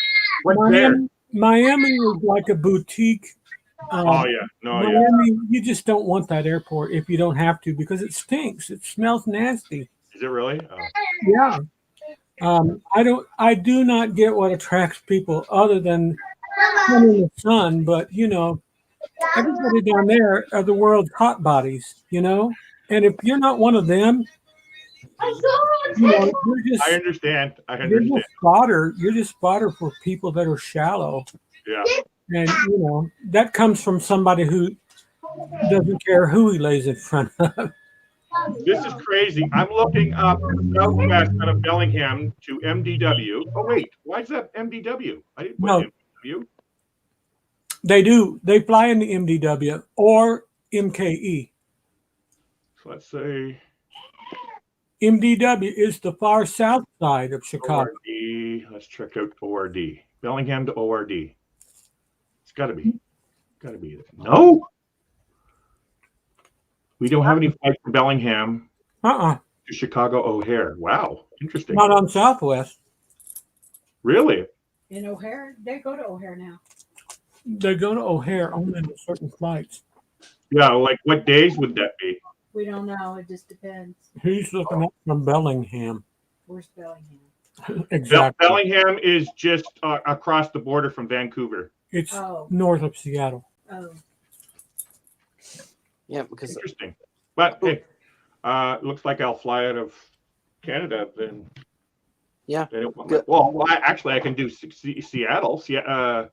[SPEAKER 5] What's there?
[SPEAKER 1] Miami is like a boutique.
[SPEAKER 5] Oh yeah, no,
[SPEAKER 1] Miami, you just don't want that airport if you don't have to because it stinks. It smells nasty.
[SPEAKER 5] Is it really? Oh.
[SPEAKER 1] Yeah. I do not get what attracts people other than in the sun, but you know, everybody down there are the world's hot bodies, you know? And if you're not one of them, you know,
[SPEAKER 5] I understand.
[SPEAKER 1] You're just fodder for people that are shallow.
[SPEAKER 5] Yeah.
[SPEAKER 1] And you know, that comes from somebody who doesn't care who he lays in front of.
[SPEAKER 5] This is crazy. I'm looking up southwest out of Bellingham to MDW. Oh wait, why is that MDW? I didn't put MDW.
[SPEAKER 1] They do. They fly in the MDW or MKE.
[SPEAKER 5] So let's say
[SPEAKER 1] MDW is the far south side of Chicago.
[SPEAKER 5] ORD. Let's check out ORD. Bellingham to ORD. It's got to be. No. We don't have any flights from Bellingham to Chicago O'Hare. Wow, interesting.
[SPEAKER 1] Not on Southwest.
[SPEAKER 5] Really?
[SPEAKER 7] In O'Hare, they go to O'Hare now.
[SPEAKER 1] They go to O'Hare only on certain flights.
[SPEAKER 5] Yeah, like what days would that be?
[SPEAKER 7] We don't know. It just depends.
[SPEAKER 1] He's looking up from Bellingham.
[SPEAKER 7] Where's Bellingham?
[SPEAKER 1] Exactly.
[SPEAKER 5] Bellingham is just across the border from Vancouver.
[SPEAKER 1] It's north of Seattle.
[SPEAKER 7] Oh.
[SPEAKER 9] Yeah, because
[SPEAKER 5] interesting. But hey, looks like I'll fly out of Canada then.
[SPEAKER 9] Yeah.
[SPEAKER 5] Well, actually, I can do Seattle. Seattle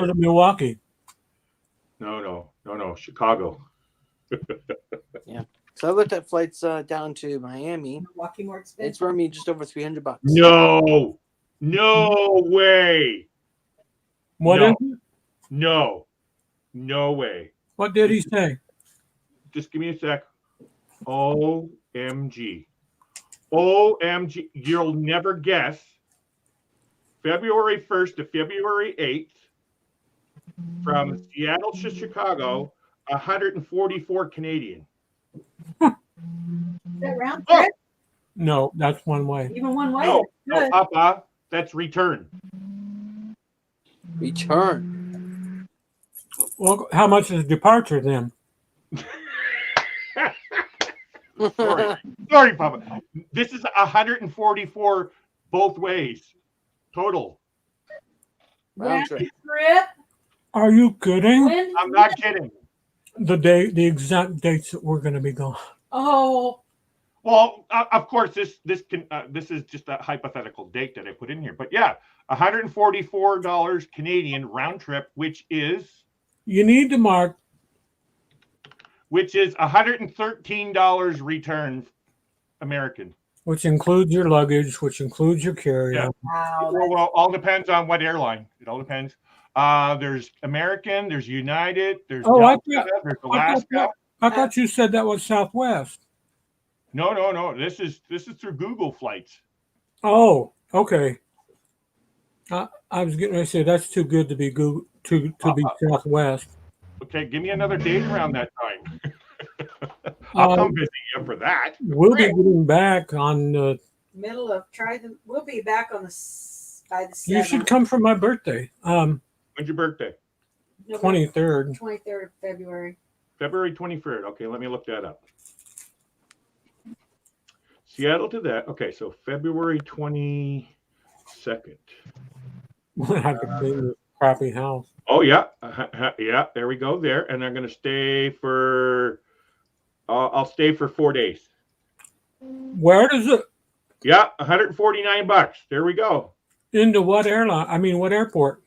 [SPEAKER 1] to Milwaukee.
[SPEAKER 5] No, Chicago.
[SPEAKER 9] Yeah. So I looked at flights down to Miami.
[SPEAKER 7] Milwaukee more
[SPEAKER 9] It's
[SPEAKER 7] expensive.
[SPEAKER 9] for me just over $300.
[SPEAKER 5] No way.
[SPEAKER 1] What
[SPEAKER 5] No.
[SPEAKER 1] is it?
[SPEAKER 5] No way.
[SPEAKER 1] What did he say?
[SPEAKER 5] Just give me a sec. OMG. OMG. You'll never guess. February 1st to February 8th from Seattle to Chicago, 144 Canadian.
[SPEAKER 7] Is that round
[SPEAKER 5] Oh.
[SPEAKER 7] trip?
[SPEAKER 1] No, that's one way.
[SPEAKER 7] Even one way?
[SPEAKER 5] No,
[SPEAKER 7] Good.
[SPEAKER 5] Papa, that's return.
[SPEAKER 9] Return.
[SPEAKER 1] Well, how much is departure then?
[SPEAKER 5] Sorry, Papa. This is 144 both ways total.
[SPEAKER 9] Round trip.
[SPEAKER 7] Trip.
[SPEAKER 1] Are you kidding?
[SPEAKER 7] When?
[SPEAKER 5] I'm not kidding.
[SPEAKER 1] The exact dates that we're going to be gone.
[SPEAKER 7] Oh,
[SPEAKER 5] Well, of course, this is just a hypothetical date that I put in here, but yeah, $144 Canadian round trip, which is
[SPEAKER 1] You need to mark.
[SPEAKER 5] $113 return American.
[SPEAKER 1] Which includes your luggage, which includes your carry-on.
[SPEAKER 7] wow.
[SPEAKER 5] Well, all depends on what airline. It all depends. There's American, there's United, there's
[SPEAKER 1] Oh, I
[SPEAKER 5] Delta,
[SPEAKER 1] thought-
[SPEAKER 5] there's Alaska.
[SPEAKER 1] I thought you said that was Southwest.
[SPEAKER 5] No. This is through Google Flights.
[SPEAKER 1] Oh, okay. I was getting ready to say that's too good to be Google, to be Southwest.
[SPEAKER 5] Okay, give me another date around that time. I'll come visit you for that.
[SPEAKER 1] We'll be getting back on.
[SPEAKER 7] Middle of we'll be back on by the 7th.
[SPEAKER 1] You should come for my birthday.
[SPEAKER 5] When's your birthday?
[SPEAKER 1] 23rd.
[SPEAKER 7] 23rd of February.
[SPEAKER 5] February 23rd. Okay, let me look that up. Seattle to that. Okay, so February 22nd.
[SPEAKER 1] We'll have to clean this crappy house.
[SPEAKER 5] Oh, yeah. Yeah, there we go there. And I'm going to stay for, I'll stay for 4 days.
[SPEAKER 1] Where does it?
[SPEAKER 5] Yeah, $149. There we go.
[SPEAKER 1] Into what airline? I mean, what airport?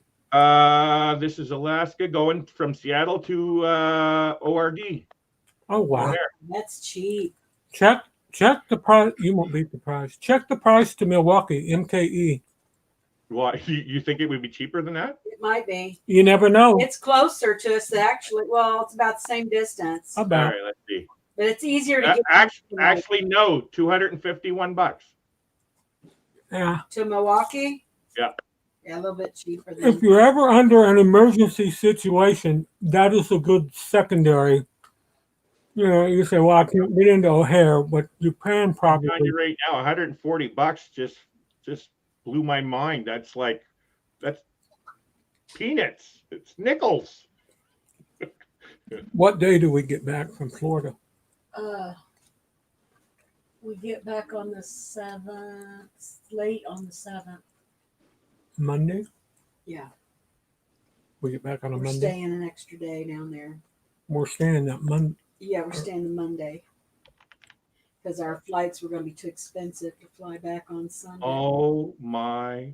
[SPEAKER 5] This is Alaska going from Seattle to ORD.
[SPEAKER 1] Oh, wow.
[SPEAKER 7] That's cheap.
[SPEAKER 1] Check the price. You won't beat the price. Check the price to Milwaukee, MKE.
[SPEAKER 5] Why? You think it would be cheaper than that?
[SPEAKER 7] It might be.
[SPEAKER 1] You never know.
[SPEAKER 7] It's closer to us, actually. Well, it's about the same distance,
[SPEAKER 5] All
[SPEAKER 1] About.
[SPEAKER 5] right, let's see.
[SPEAKER 7] but it's easier to get
[SPEAKER 5] Actually, no, $251.
[SPEAKER 1] Yeah.
[SPEAKER 7] to Milwaukee.
[SPEAKER 5] Yeah.
[SPEAKER 7] Yeah, a little bit cheaper
[SPEAKER 1] If
[SPEAKER 7] than.
[SPEAKER 1] you're ever under an emergency situation, that is a good secondary. You know, you say, well, I can't get into O'Hare, but you can
[SPEAKER 5] On
[SPEAKER 1] probably.
[SPEAKER 5] you right now, $140 just blew my mind. That's peanuts. It's nickels.
[SPEAKER 1] What day do we get back from Florida?
[SPEAKER 7] We get back on the 7th, late on the 7th.
[SPEAKER 1] Monday?
[SPEAKER 7] Yeah,
[SPEAKER 1] We get back on a
[SPEAKER 7] we're
[SPEAKER 1] Monday?
[SPEAKER 7] staying an extra day down there.
[SPEAKER 1] We're staying that Monday.
[SPEAKER 7] Yeah, we're staying the Monday because our flights were going to be too expensive to fly back on Sunday.
[SPEAKER 5] Oh my.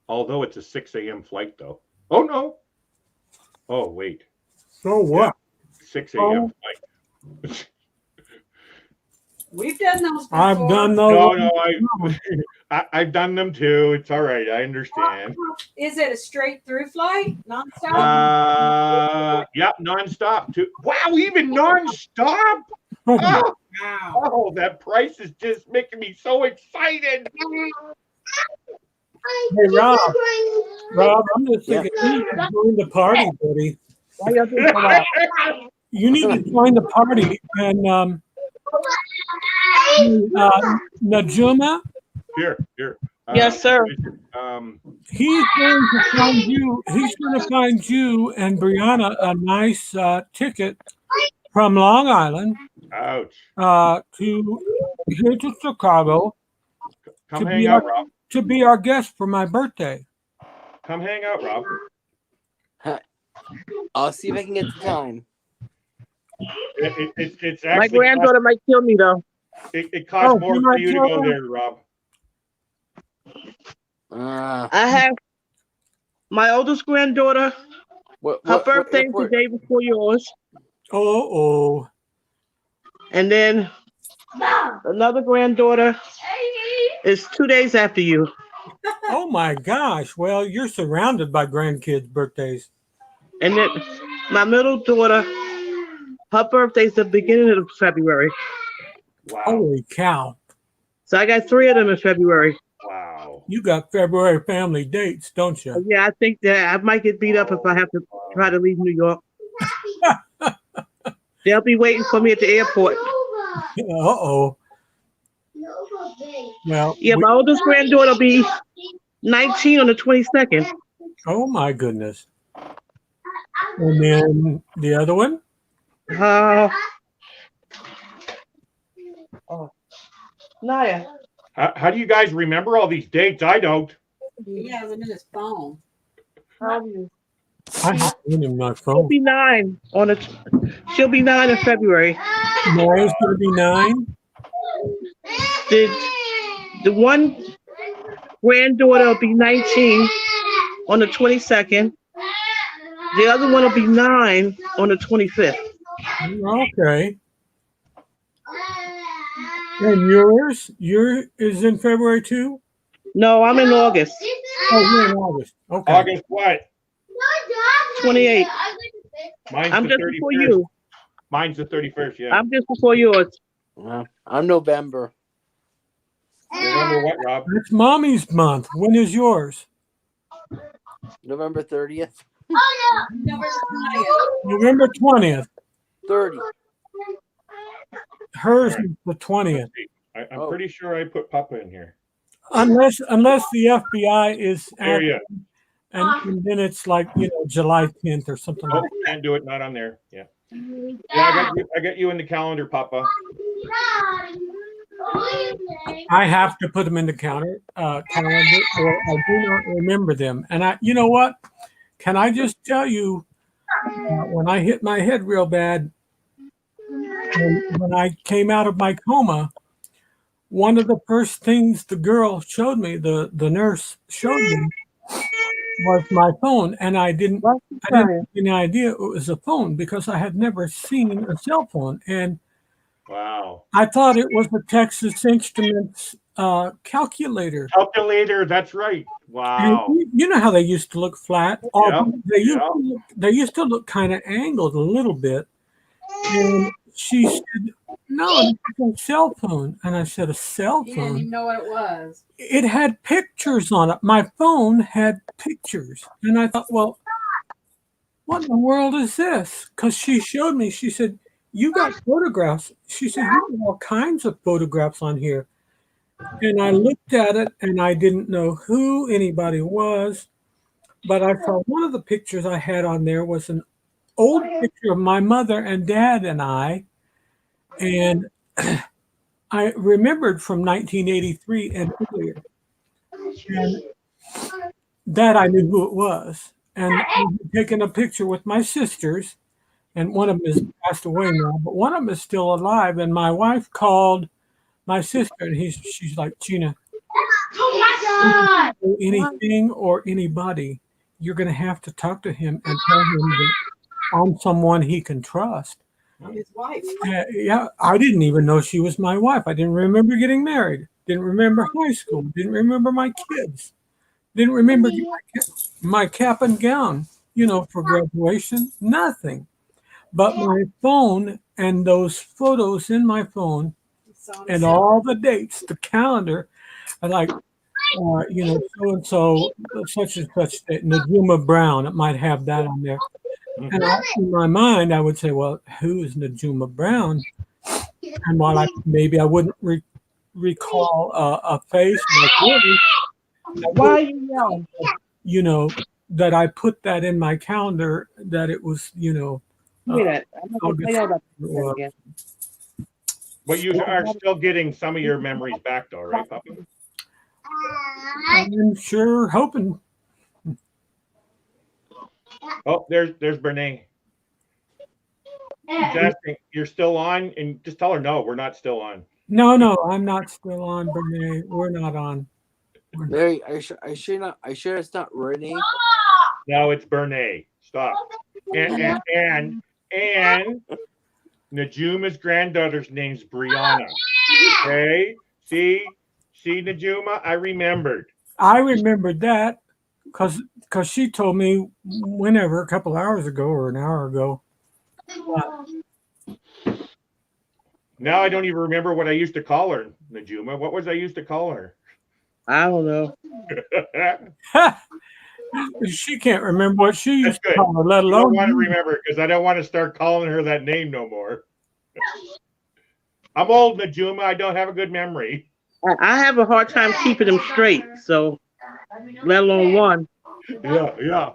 [SPEAKER 5] Although it's a 6 a.m. flight though. Oh no. Oh wait.
[SPEAKER 1] So what?
[SPEAKER 5] 6 a.m. flight.
[SPEAKER 7] We've done those before.
[SPEAKER 1] I've done those.
[SPEAKER 5] No, I've done them too. It's all right. I understand.
[SPEAKER 7] Is it a straight through flight, nonstop?
[SPEAKER 5] Yeah, nonstop too. Wow, even nonstop. Oh,
[SPEAKER 7] Wow.
[SPEAKER 5] that price is just making me so excited.
[SPEAKER 1] Hey, Rob, I'm just thinking you need to join the party, buddy.
[SPEAKER 2] Why y'all doing that?
[SPEAKER 1] You need to join the party. And Najuma,
[SPEAKER 5] Here.
[SPEAKER 2] Yes, sir.
[SPEAKER 1] he's going to find you. He's going to find you and Brianna a nice ticket from Long Island
[SPEAKER 5] Ouch.
[SPEAKER 1] to here to Chicago
[SPEAKER 5] Come
[SPEAKER 1] to
[SPEAKER 5] hang
[SPEAKER 1] be
[SPEAKER 5] out,
[SPEAKER 1] our-
[SPEAKER 5] Rob.
[SPEAKER 1] to be our guest for my birthday.
[SPEAKER 5] Come hang out, Rob.
[SPEAKER 9] I'll see if I can get the time.
[SPEAKER 5] It's
[SPEAKER 2] My
[SPEAKER 5] actually
[SPEAKER 2] granddaughter might kill me though.
[SPEAKER 5] it costs
[SPEAKER 1] Oh,
[SPEAKER 5] more
[SPEAKER 1] you
[SPEAKER 5] for
[SPEAKER 1] might
[SPEAKER 5] you to
[SPEAKER 1] tell
[SPEAKER 5] go
[SPEAKER 1] her?
[SPEAKER 5] there, Rob.
[SPEAKER 2] I have my oldest granddaughter.
[SPEAKER 9] What
[SPEAKER 2] Her birthday is the
[SPEAKER 9] airport?
[SPEAKER 2] day before yours.
[SPEAKER 1] Oh,
[SPEAKER 2] And then another granddaughter is 2 days after you.
[SPEAKER 1] Oh my gosh. Well, you're surrounded by grandkids' birthdays.
[SPEAKER 2] And then my middle daughter, her birthday's the beginning of February.
[SPEAKER 5] Wow.
[SPEAKER 1] Holy cow.
[SPEAKER 2] So I got 3 of them in February.
[SPEAKER 5] Wow.
[SPEAKER 1] You got February family dates, don't you?
[SPEAKER 2] Yeah, I think that I might get beat up if I have to try to leave New York. They'll be waiting for me at the airport.
[SPEAKER 1] Uh-oh. Well,
[SPEAKER 2] Yeah, my oldest granddaughter will be 19 on the 22nd.
[SPEAKER 1] oh my goodness. And then the other one?
[SPEAKER 2] Naya.
[SPEAKER 5] How do you guys remember all these dates? I don't.
[SPEAKER 7] He has them in his phone.
[SPEAKER 1] I have one in my
[SPEAKER 2] She'll
[SPEAKER 1] phone.
[SPEAKER 2] be 9 she'll be 9 in February.
[SPEAKER 1] Maya's going to be 9.
[SPEAKER 2] The one granddaughter will be 19 on the 22nd. The other one will be 9 on the 25th.
[SPEAKER 1] Okay. And yours? Yours is in February too?
[SPEAKER 2] No, I'm in August.
[SPEAKER 1] Oh, you're in August. Okay.
[SPEAKER 5] August what?
[SPEAKER 2] 28.
[SPEAKER 5] Mine's
[SPEAKER 2] I'm
[SPEAKER 5] the
[SPEAKER 2] just
[SPEAKER 5] 31st.
[SPEAKER 2] before you.
[SPEAKER 5] Mine's the 31st, yeah.
[SPEAKER 2] I'm just before yours.
[SPEAKER 9] I'm November.
[SPEAKER 5] Remember what, Rob?
[SPEAKER 1] It's mommy's month. When is yours?
[SPEAKER 9] November 30th.
[SPEAKER 1] November 20th.
[SPEAKER 9] 30.
[SPEAKER 1] Hers is the 20th.
[SPEAKER 5] I'm pretty sure I put Papa in here.
[SPEAKER 1] Unless the FBI is
[SPEAKER 5] There you
[SPEAKER 1] and then it's like, July 10th or something
[SPEAKER 5] Oh,
[SPEAKER 1] like that.
[SPEAKER 5] can't do it. Not on there. Yeah. Yeah, I got you in the calendar, Papa.
[SPEAKER 1] I have to put them in the calendar, or I do not remember them. And you know what? Can I just tell you, when I hit my head real bad, when I came out of my coma, one of the first things the girl showed me, the nurse showed me, was my phone, and I didn't have any idea it was a phone because I had never seen a cell phone, and
[SPEAKER 5] wow,
[SPEAKER 1] I thought it was a Texas Instruments calculator.
[SPEAKER 5] Calculator, that's right. Wow.
[SPEAKER 1] And you know how they used to look flat? They used to look kind of angled a little bit. And she said, "No, it's a cell phone." And I said, "A cell
[SPEAKER 7] He didn't
[SPEAKER 1] phone?"
[SPEAKER 7] even know what it was.
[SPEAKER 1] It had pictures on it. My phone had pictures. And I thought, well, what in the world is this? Because she showed me, she said, "You got photographs." She said, "You have all kinds of photographs on here." And I looked at it and I didn't know who anybody was. But I saw one of the pictures I had on there was an old picture of my mother and dad and I. And I remembered from 1983 and earlier. And that I knew who it was. And I had taken a picture with my sisters, and one of them has passed away now, but one of them is still alive. And my wife called my sister, and she's like, "Gina, anything or anybody, you're going to have to talk to him and tell him that I'm someone he can trust."
[SPEAKER 7] His wife.
[SPEAKER 1] Yeah, I didn't even know she was my wife. I didn't remember getting married. Didn't remember high school. Didn't remember my kids. Didn't remember my cap and gown, for graduation. Nothing. But my phone and those photos in my phone and all the dates, the calendar, are like, so-and-so, such and such, Najuma Brown, it might have that on there. And in my mind, I would say, well, who is Najuma Brown? And while I wouldn't recall a face like yours,
[SPEAKER 2] why are you yelling?
[SPEAKER 1] That I put that in my calendar, that it was,
[SPEAKER 2] I'm not gonna tell you about that again.
[SPEAKER 5] But you are still getting some of your memories back, though, right, Papa?
[SPEAKER 1] I'm sure hoping.
[SPEAKER 5] Oh, there's Bernae. She's asking, you're still on? And just tell her, no, we're not still on.
[SPEAKER 1] No, I'm not still on, Bernae. We're not on.
[SPEAKER 9] Mary, are you sure it's not Renee?
[SPEAKER 5] No, it's Bernae. Stop. And Najuma's granddaughter's name's Brianna. Okay? See, Najuma, I remembered.
[SPEAKER 1] I remembered that because she told me whenever, a couple hours ago or an hour ago.
[SPEAKER 5] Now I don't even remember what I used to call her, Najuma. What was I used to call her?
[SPEAKER 2] I don't know.
[SPEAKER 1] She can't remember what she used to
[SPEAKER 5] good.
[SPEAKER 1] call her, let
[SPEAKER 5] I don't
[SPEAKER 1] alone
[SPEAKER 5] want to
[SPEAKER 1] you.
[SPEAKER 5] remember because I don't want to start calling her that name no more. I'm old, Najuma. I don't have a good memory.
[SPEAKER 2] I have a hard time keeping them straight, so let alone one.
[SPEAKER 5] Yeah.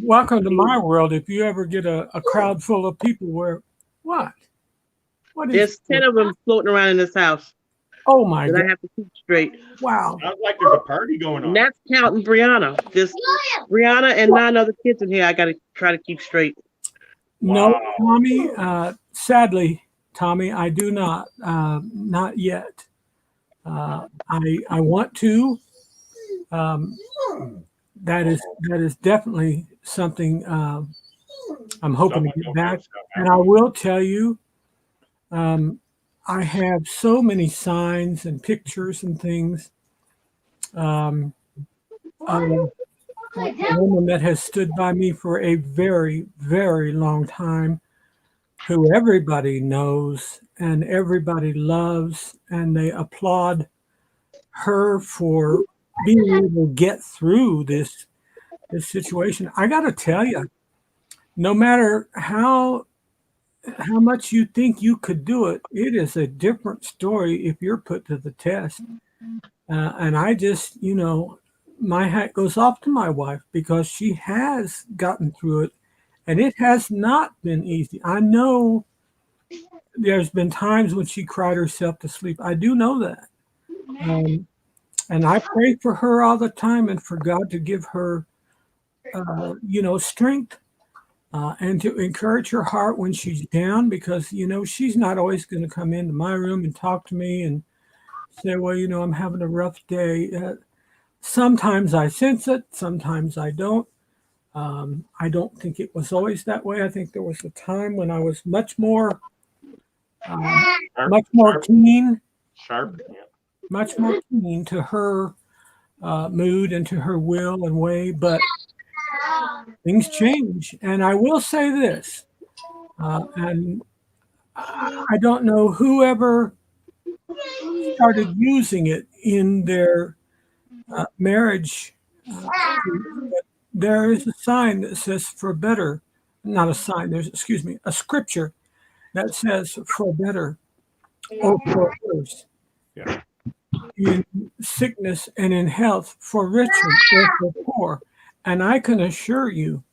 [SPEAKER 1] Welcome to my world. If you ever get a crowd full of people where, what is
[SPEAKER 2] There's 10 of them floating around in this house
[SPEAKER 1] Oh my
[SPEAKER 2] that
[SPEAKER 1] God.
[SPEAKER 2] I have to keep straight.
[SPEAKER 1] Wow.
[SPEAKER 5] Sounds like there's a party going on.
[SPEAKER 2] And that's counting Brianna. There's Brianna and 9 other kids in here I got to try to keep straight.
[SPEAKER 1] No,
[SPEAKER 5] Wow.
[SPEAKER 1] Tommy, sadly, Tommy, I do not yet. I want to. That is definitely something I'm hoping to get back. And I will tell you, I have so many signs and pictures and things. A woman that has stood by me for a very, very long time, who everybody knows and everybody loves, and they applaud her for being able to get through this situation. I got to tell you, no matter how much you think you could do it, it is a different story if you're put to the test. And I just, my hat goes off to my wife because she has gotten through it, and it has not been easy. I know there's been times when she cried herself to sleep. I do know that. And I pray for her all the time and for God to give her, strength and to encourage her heart when she's down, because, she's not always going to come into my room and talk to me and say, well, I'm having a rough day. Sometimes I sense it. Sometimes I don't. I don't think it was always that way. I think there was a time when I was much more keen.
[SPEAKER 5] Sharp. Yeah.
[SPEAKER 1] Much more keen to her mood and to her will and way, but things change. And I will say this, and I don't know whoever started using it in their marriage, but there is a sign that says for better, not a sign, a scripture that says for better or for worse.
[SPEAKER 5] Yeah.
[SPEAKER 1] In sickness and in health, for rich or for poor. And I can assure you,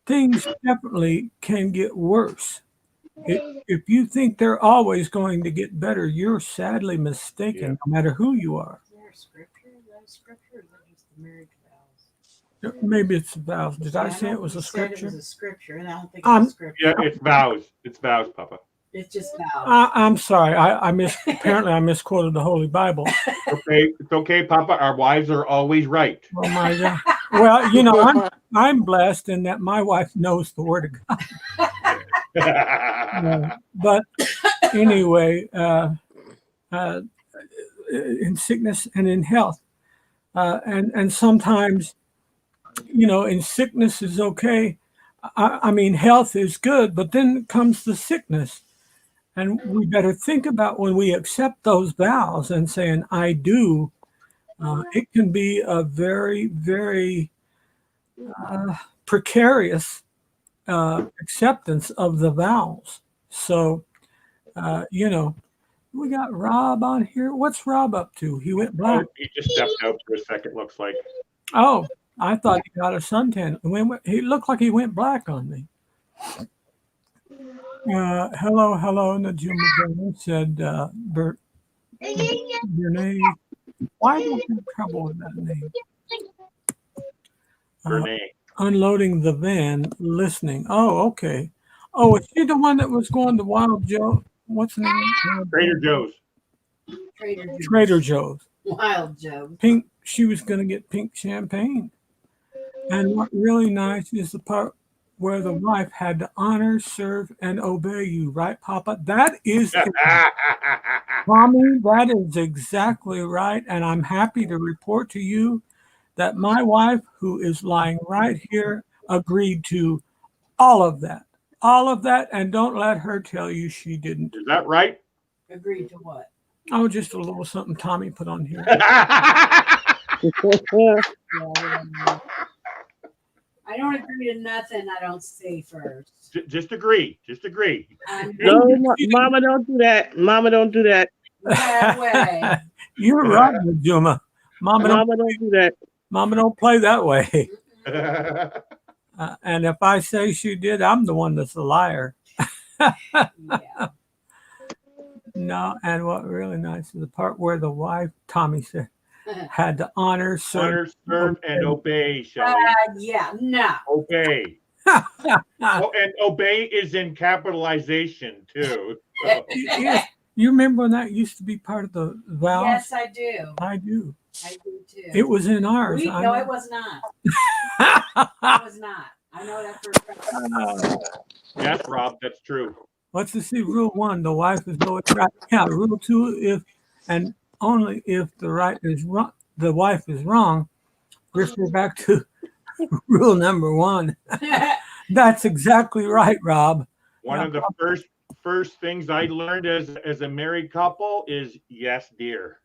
[SPEAKER 1] things definitely can get worse. If you think they're always going to get better, you're sadly mistaken, no matter who you are.
[SPEAKER 7] Is there a scripture? Is that a scripture, or is that just the marriage vows?
[SPEAKER 1] Maybe it's the vows. Did I say it was a
[SPEAKER 7] You said
[SPEAKER 1] scripture?
[SPEAKER 7] it was a scripture, and I don't think it's a scripture.
[SPEAKER 5] Yeah, it's vows. It's vows, Papa.
[SPEAKER 7] It's just vows.
[SPEAKER 1] I'm sorry. Apparently I misquoted the Holy Bible.
[SPEAKER 5] Okay, it's okay, Papa. Our wives are always right.
[SPEAKER 1] Oh my God. Well, I'm blessed in that my wife knows the Word of God. But anyway, in sickness and in health, and sometimes, in sickness is okay. I mean, health is good, but then comes the sickness. And we better think about when we accept those vows and saying, I do, it can be a very, very precarious acceptance of the vows. So, we got Rob on here. What's Rob up to? He went black.
[SPEAKER 5] He just stepped out for a second, looks like.
[SPEAKER 1] Oh, I thought he got a suntan. He looked like he went black on me. Hello, Najuma said Bert. Renee. Why do I have trouble with that name?
[SPEAKER 5] Renee.
[SPEAKER 1] Unloading the van, listening. Oh, okay. Oh, is she the one that was going to Wild Joe? What's the name?
[SPEAKER 5] Trader Joe's.
[SPEAKER 1] Trader Joe's.
[SPEAKER 7] Wild Joe.
[SPEAKER 1] Pink. She was going to get pink champagne. And what really nice is the part where the wife had to honor, serve, and obey you, right, Papa? That is it. Mommy, that is exactly right. And I'm happy to report to you that my wife, who is lying right here, agreed to all of that. All of that. And don't let her tell you she didn't.
[SPEAKER 5] Is that right?
[SPEAKER 7] Agreed to what?
[SPEAKER 1] Oh, just a little something Tommy put on here.
[SPEAKER 7] I don't agree to nothing I don't say first.
[SPEAKER 5] Just agree. Just agree.
[SPEAKER 2] No, Mama, don't do that. Mama, don't do that.
[SPEAKER 7] That way.
[SPEAKER 1] You're right, Juma. Mama
[SPEAKER 2] don't do that.
[SPEAKER 1] Mama don't play that way. And if I say she did, I'm the one that's a liar.
[SPEAKER 7] Yeah.
[SPEAKER 1] No, and what really nice is the part where the wife, Tommy said, had to honor, serve,
[SPEAKER 5] and obey, Shelley.
[SPEAKER 7] Yeah, no.
[SPEAKER 5] Obey. Oh, and obey is in capitalization too. So.
[SPEAKER 1] Yeah. You remember when that used to be part of the vows?
[SPEAKER 7] Yes, I do.
[SPEAKER 1] I do.
[SPEAKER 7] I do too.
[SPEAKER 1] It was in ours.
[SPEAKER 7] No, it was not. It was not. I know that for a fact.
[SPEAKER 5] Yes, Rob, that's true.
[SPEAKER 1] Let's just see. Rule 1: the wife is always right. Yeah. Rule 2: if and only if the wife is wrong, refer back to rule number 1. That's exactly right, Rob.
[SPEAKER 5] One of the first things I learned as a married couple is yes, dear.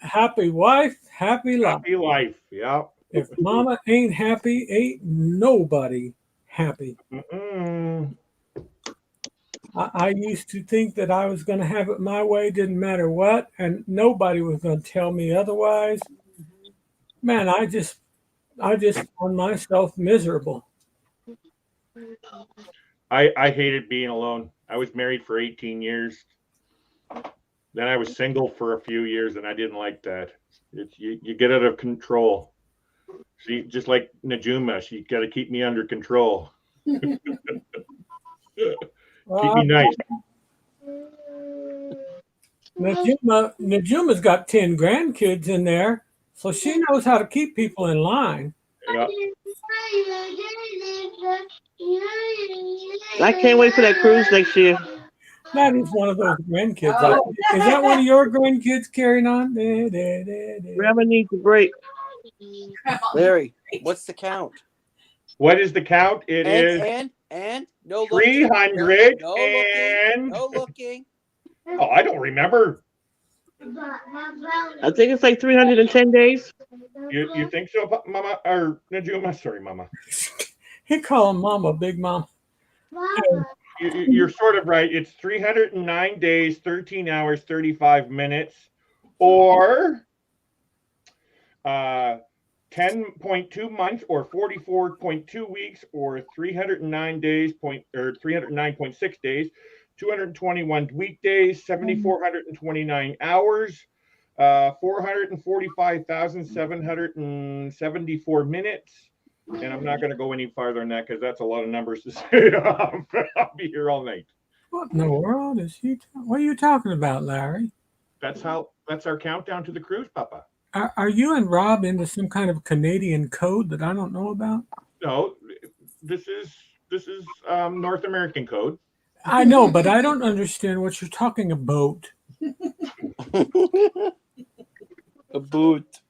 [SPEAKER 1] Happy wife, happy life.
[SPEAKER 5] Happy life, yeah.
[SPEAKER 1] If mama ain't happy, ain't nobody happy. I used to think that I was going to have it my way, didn't matter what, and nobody was going to tell me otherwise. Man, I just found myself miserable.
[SPEAKER 5] I hated being alone. I was married for 18 years. Then I was single for a few years, and I didn't like that. You get out of control. See, just like Najuma, she got to keep me under control. Keep me nice.
[SPEAKER 1] Najuma's got 10 grandkids in there, so she knows how to keep people in line.
[SPEAKER 5] Yeah.
[SPEAKER 2] I can't wait for that cruise next year.
[SPEAKER 1] That is one of those grandkids. Oh. Is that one of your grandkids carrying on?
[SPEAKER 2] Grandma needs a break.
[SPEAKER 9] Larry, what's the count?
[SPEAKER 5] What is the count? It is
[SPEAKER 9] no
[SPEAKER 5] 300
[SPEAKER 9] no looking.
[SPEAKER 5] Oh, I don't remember.
[SPEAKER 2] I think it's like 310 days.
[SPEAKER 5] You think so, Mama? Or Najuma? Sorry, Mama.
[SPEAKER 1] He call him Mama, Big Mama.
[SPEAKER 5] You're sort of right. It's 309 days, 13 hours, 35 minutes, or 10.2 months, or 44.2 weeks, or 309 days, or 309.6 days, 221 weekdays, 7,429 hours, 445,774 minutes. And I'm not going to go any farther than that because that's a lot of numbers to say. I'll be here all night.
[SPEAKER 1] What in the world is he? What are you talking about, Larry?
[SPEAKER 5] That's our countdown to the cruise, Papa.
[SPEAKER 1] Are you and Rob into some kind of Canadian code that I don't know about?
[SPEAKER 5] No, this is North American code.
[SPEAKER 1] I know, but I don't understand what you're talking about.
[SPEAKER 9] A boot.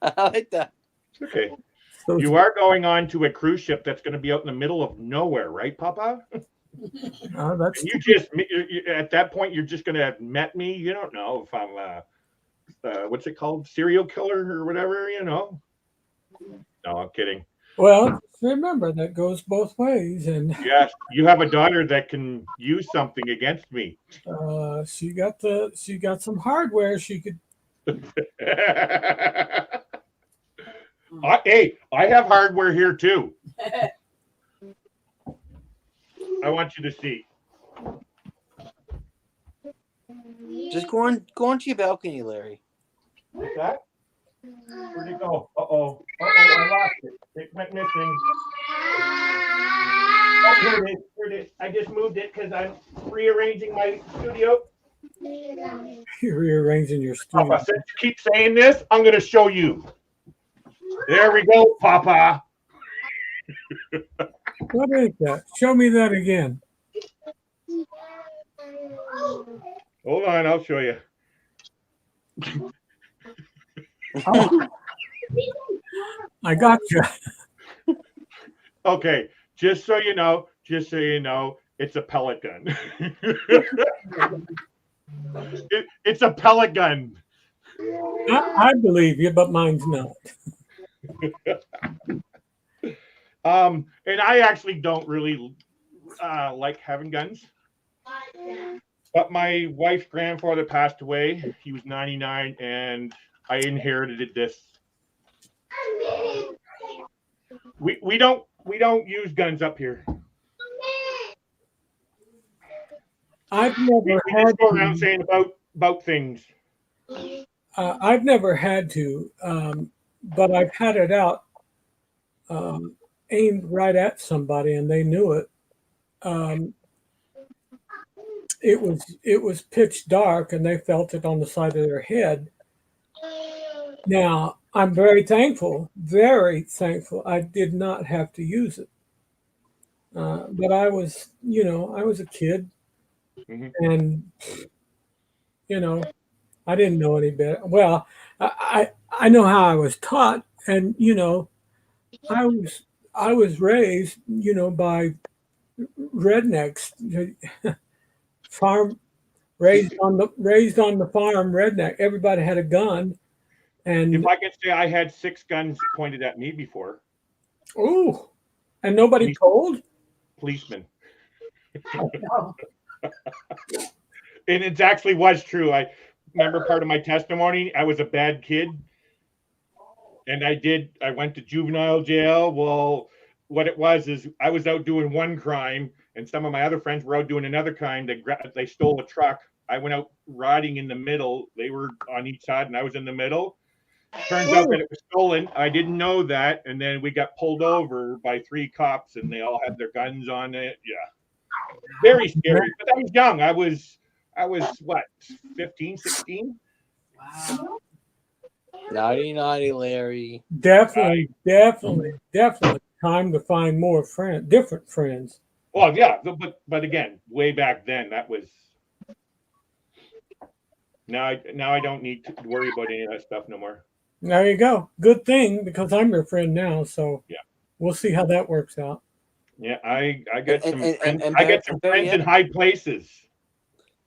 [SPEAKER 9] I like that.
[SPEAKER 5] Okay. So you are going on to a cruise ship that's going to be out in the middle of nowhere, right, Papa?
[SPEAKER 1] That's
[SPEAKER 5] and you at that point you're just going to have met me. You don't know if I'm what's it called, serial killer or whatever, you know. No, I'm kidding.
[SPEAKER 1] Well, remember that goes both ways, and
[SPEAKER 5] yes, you have a daughter that can use something against me.
[SPEAKER 1] She got some hardware she could.
[SPEAKER 5] Hey, I have hardware here too. I want you to see.
[SPEAKER 9] Just go on to your balcony, Larry.
[SPEAKER 5] What's that? Where'd it go? Uh-oh, I lost it. It went missing. Oh, here it is. I just moved it because I'm rearranging my studio.
[SPEAKER 1] You're rearranging your studio.
[SPEAKER 5] Papa, since you keep saying this, I'm going to show you. There we go, Papa.
[SPEAKER 1] What is that? Show me that again.
[SPEAKER 5] Hold on, I'll show you.
[SPEAKER 1] Oh, I got you.
[SPEAKER 5] Okay, just so you know, it's a pellet gun. It's a pellet gun.
[SPEAKER 1] I believe you, but mine's not.
[SPEAKER 5] And I actually don't really like having guns. But my wife's grandfather passed away. He was 99, and I inherited this. We don't use guns up here.
[SPEAKER 1] I've
[SPEAKER 5] We
[SPEAKER 1] never
[SPEAKER 5] just
[SPEAKER 1] had
[SPEAKER 5] go around
[SPEAKER 1] to.
[SPEAKER 5] saying about things.
[SPEAKER 1] I've never had to, but I've had it out aimed right at somebody, and they knew it. Um, it was pitch dark, and they felt it on the side of their head. Now I'm very thankful I did not have to use it. But I was, I was a kid,
[SPEAKER 5] Mhm.
[SPEAKER 1] and you know, I didn't know any better. Well, I know how I was taught, and I was I was raised, by rednecks, farm raised on the farm redneck. Everybody had a gun,
[SPEAKER 5] If
[SPEAKER 1] and
[SPEAKER 5] I could say I had 6 guns pointed at me before,
[SPEAKER 1] oh, and nobody
[SPEAKER 5] Police-
[SPEAKER 1] told.
[SPEAKER 5] policemen.
[SPEAKER 7] Oh,
[SPEAKER 5] And it actually was true. I remember part of my testimony. I was a bad kid, and I went to juvenile jail. Well, what it was is I was out doing one crime, and some of my other friends were out doing another crime. They stole a truck. I went out riding in the middle. They were on each side, and I was in the middle. Turns out that it was stolen. I didn't know that, and then we got pulled over by 3 cops, and they all had their guns on it. Yeah, very scary. But I was young. I was what, 15, 16?
[SPEAKER 7] wow.
[SPEAKER 9] Naughty, Larry.
[SPEAKER 1] Definitely time to find more different friends.
[SPEAKER 5] Well, yeah, but again, way back then, that was. Now I don't need to worry about any of that stuff no more.
[SPEAKER 1] There you go. Good thing, because I'm your friend now, so
[SPEAKER 5] Yeah.
[SPEAKER 1] we'll see how that works out.
[SPEAKER 5] Yeah, I got some friends.
[SPEAKER 9] and
[SPEAKER 5] I got some
[SPEAKER 9] Barry,
[SPEAKER 5] friends in high places.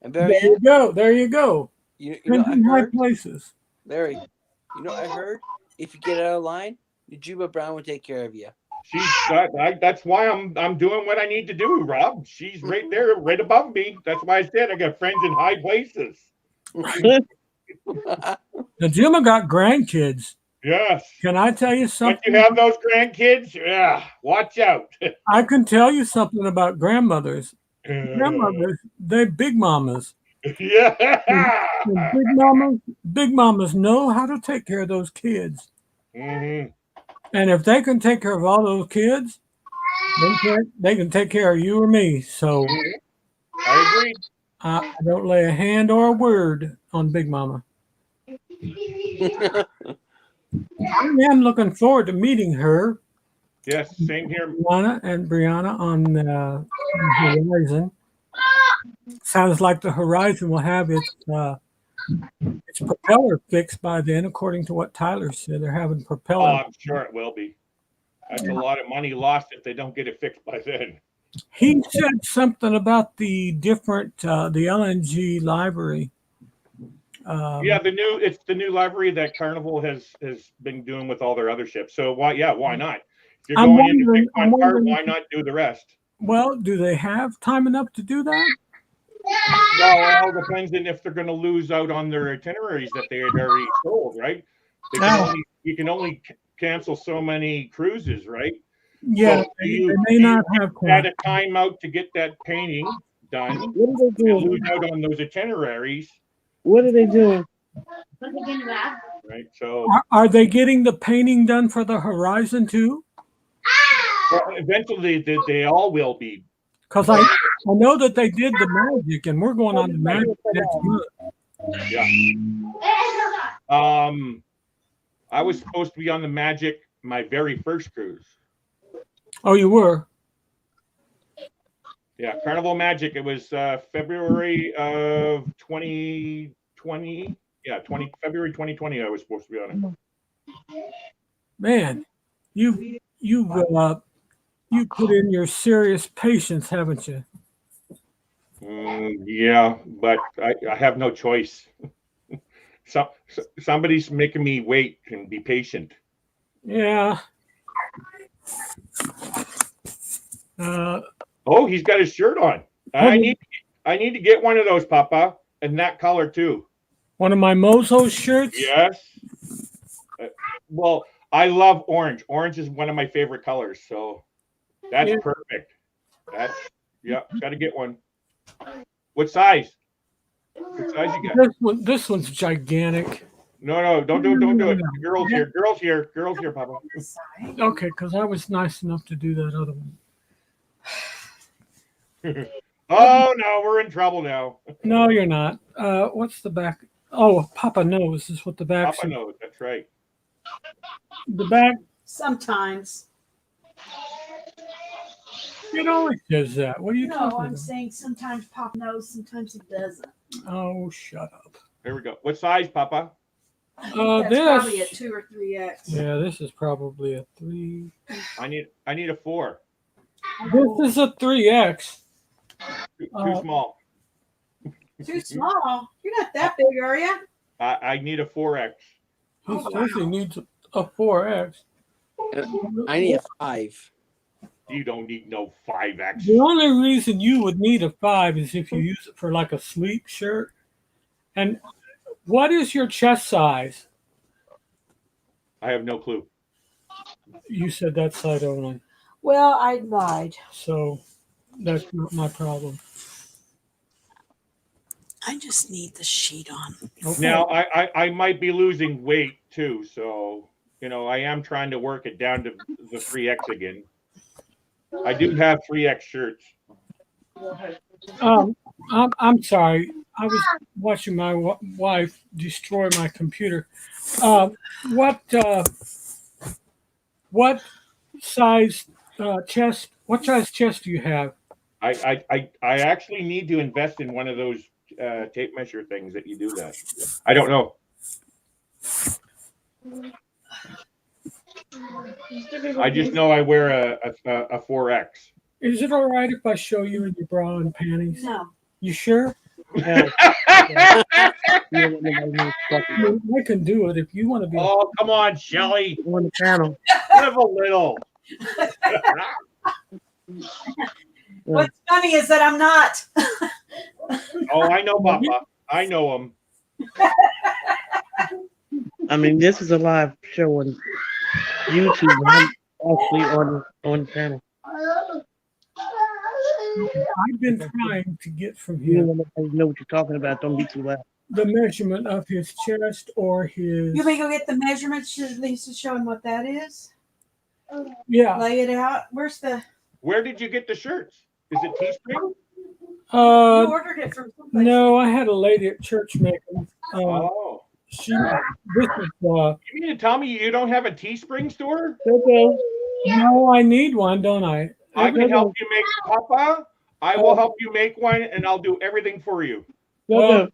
[SPEAKER 9] And
[SPEAKER 1] There
[SPEAKER 9] Barry,
[SPEAKER 1] you go. There you go.
[SPEAKER 9] you know,
[SPEAKER 1] Friends
[SPEAKER 9] I
[SPEAKER 1] in high
[SPEAKER 9] heard,
[SPEAKER 1] places.
[SPEAKER 9] Larry, I heard if you get out of line, Juba Brown will take care of you.
[SPEAKER 5] That's why I'm doing what I need to do, Rob. She's right there, right above me. That's why I said I got friends in high places.
[SPEAKER 1] Now, Jimma got grandkids.
[SPEAKER 5] Yes.
[SPEAKER 1] Can I tell you
[SPEAKER 5] Once
[SPEAKER 1] something?
[SPEAKER 5] you have those grandkids, yeah, watch out.
[SPEAKER 1] I can tell you something about grandmothers. Grandmothers, they're big mamas.
[SPEAKER 5] Yeah.
[SPEAKER 1] And big mamas know how to take care of those kids.
[SPEAKER 5] Mm-hmm.
[SPEAKER 1] And if they can take care of all those kids, they can take care of you or me. So
[SPEAKER 5] I agree.
[SPEAKER 1] I don't lay a hand or a word on Big Mama. I am looking forward to meeting her,
[SPEAKER 5] Yes, same here.
[SPEAKER 1] Brianna on the Horizon. Sounds like the Horizon will have its propeller fixed by then, according to what Tyler said. They're having
[SPEAKER 5] Oh,
[SPEAKER 1] propeller.
[SPEAKER 5] I'm sure it will be. That's a lot of money lost if they don't get it fixed by then.
[SPEAKER 1] He said something about the different the LNG library.
[SPEAKER 5] Yeah, it's the new library that Carnival has been doing with all their other ships. So why not? If you're
[SPEAKER 1] I'm
[SPEAKER 5] going in to
[SPEAKER 1] wondering-
[SPEAKER 5] fix one
[SPEAKER 1] I'm
[SPEAKER 5] part,
[SPEAKER 1] wondering-
[SPEAKER 5] why not do the rest?
[SPEAKER 1] Well, do they have time enough to do that?
[SPEAKER 5] Well, it all depends on if they're going to lose out on their itineraries that they had already sold, right? You can only cancel so many cruises, right?
[SPEAKER 1] Yeah,
[SPEAKER 5] So
[SPEAKER 1] they may not have
[SPEAKER 5] Add
[SPEAKER 1] time.
[SPEAKER 5] a time out to get that painting done.
[SPEAKER 2] What are they
[SPEAKER 5] You
[SPEAKER 2] doing?
[SPEAKER 5] lose out on those itineraries,
[SPEAKER 2] What are they doing?
[SPEAKER 5] right? So
[SPEAKER 1] Are they getting the painting done for the Horizon too?
[SPEAKER 5] well, eventually they all will be.
[SPEAKER 1] Because I know that they did the Magic, and we're going on the Magic next month.
[SPEAKER 5] Yeah. I was supposed to be on the Magic my very first cruise.
[SPEAKER 1] Oh, you were?
[SPEAKER 5] Yeah, Carnival Magic. It was February of 2020. Yeah, February 2020. I was supposed to be on it.
[SPEAKER 1] Man, you put in your serious patience, haven't you?
[SPEAKER 5] Yeah, but I have no choice. Somebody's making me wait and be patient.
[SPEAKER 1] Yeah. Uh,
[SPEAKER 5] Oh, he's got his shirt on. I need to get one of those, Papa, and that color too.
[SPEAKER 1] one of my Mozo shirts.
[SPEAKER 5] Yes. Well, I love orange. Orange is one of my favorite colors, so that's
[SPEAKER 1] Yeah.
[SPEAKER 5] perfect. That's got to get one. What size? What size you got?
[SPEAKER 1] This one's gigantic.
[SPEAKER 5] No, don't do it. Girls here, Papa.
[SPEAKER 1] Okay, because I was nice enough to do that other one.
[SPEAKER 5] Oh no, we're in trouble now.
[SPEAKER 1] No, you're not. What's the back? Oh, Papa knows is what the back.
[SPEAKER 5] Papa knows. That's right.
[SPEAKER 1] The back.
[SPEAKER 7] Sometimes.
[SPEAKER 1] It always does that. What are you
[SPEAKER 7] No,
[SPEAKER 1] talking
[SPEAKER 7] I'm
[SPEAKER 1] about?
[SPEAKER 7] saying sometimes Papa knows, sometimes he doesn't.
[SPEAKER 1] Oh, shut up.
[SPEAKER 5] There we go. What size, Papa?
[SPEAKER 7] That's probably a 2 or 3X.
[SPEAKER 1] Yeah, this is probably a 3.
[SPEAKER 5] I need a 4.
[SPEAKER 1] This is a 3X.
[SPEAKER 5] Too small.
[SPEAKER 7] Too small? You're not that big, are you?
[SPEAKER 5] I need a 4X.
[SPEAKER 1] He says he needs a 4X.
[SPEAKER 9] I need a 5.
[SPEAKER 5] You don't need no 5X.
[SPEAKER 1] The only reason you would need a 5 is if you use it for like a sleep shirt. And what is your chest size?
[SPEAKER 5] I have no clue.
[SPEAKER 1] You said that side only.
[SPEAKER 7] Well, I lied.
[SPEAKER 1] So that's not my problem.
[SPEAKER 7] I just need the sheet on.
[SPEAKER 1] Okay.
[SPEAKER 5] Now I might be losing weight too, so I am trying to work it down to the 3X again. I do have 3X shirts.
[SPEAKER 1] I'm sorry. I was watching my wife destroy my computer. What size chest? What size chest do you have?
[SPEAKER 5] I actually need to invest in one of those tape measure things that you do that. I don't know. I just know I wear a 4X.
[SPEAKER 1] Is it all right if I show you in your bra and panties?
[SPEAKER 7] No.
[SPEAKER 1] You sure?
[SPEAKER 2] Yeah.
[SPEAKER 1] I can do it if you want to be.
[SPEAKER 5] Oh, come on, Shelly.
[SPEAKER 2] On the panel.
[SPEAKER 5] Live a little.
[SPEAKER 7] What's funny is that I'm not.
[SPEAKER 5] Oh, I know, Papa. I know him.
[SPEAKER 2] I mean, this is a live show on YouTube. I'm actually on the panel.
[SPEAKER 1] I've been trying to get from
[SPEAKER 2] You
[SPEAKER 1] him
[SPEAKER 2] know what you're talking about. Don't be too loud.
[SPEAKER 1] the measurement of his chest or his.
[SPEAKER 7] You may go get the measurements. At least to show him what that is.
[SPEAKER 1] Yeah.
[SPEAKER 7] Lay it out. Where's the?
[SPEAKER 5] Where did you get the shirts? Is it Teespring?
[SPEAKER 7] You ordered it from someplace.
[SPEAKER 1] No, I had a lady at church make them.
[SPEAKER 5] Oh.
[SPEAKER 1] This is,
[SPEAKER 5] You mean to tell me you don't have a Teespring store?
[SPEAKER 2] Okay.
[SPEAKER 1] no, I need one, don't I?
[SPEAKER 5] I can help you make, Papa. I will help you make one, and I'll do everything for you.
[SPEAKER 1] Well,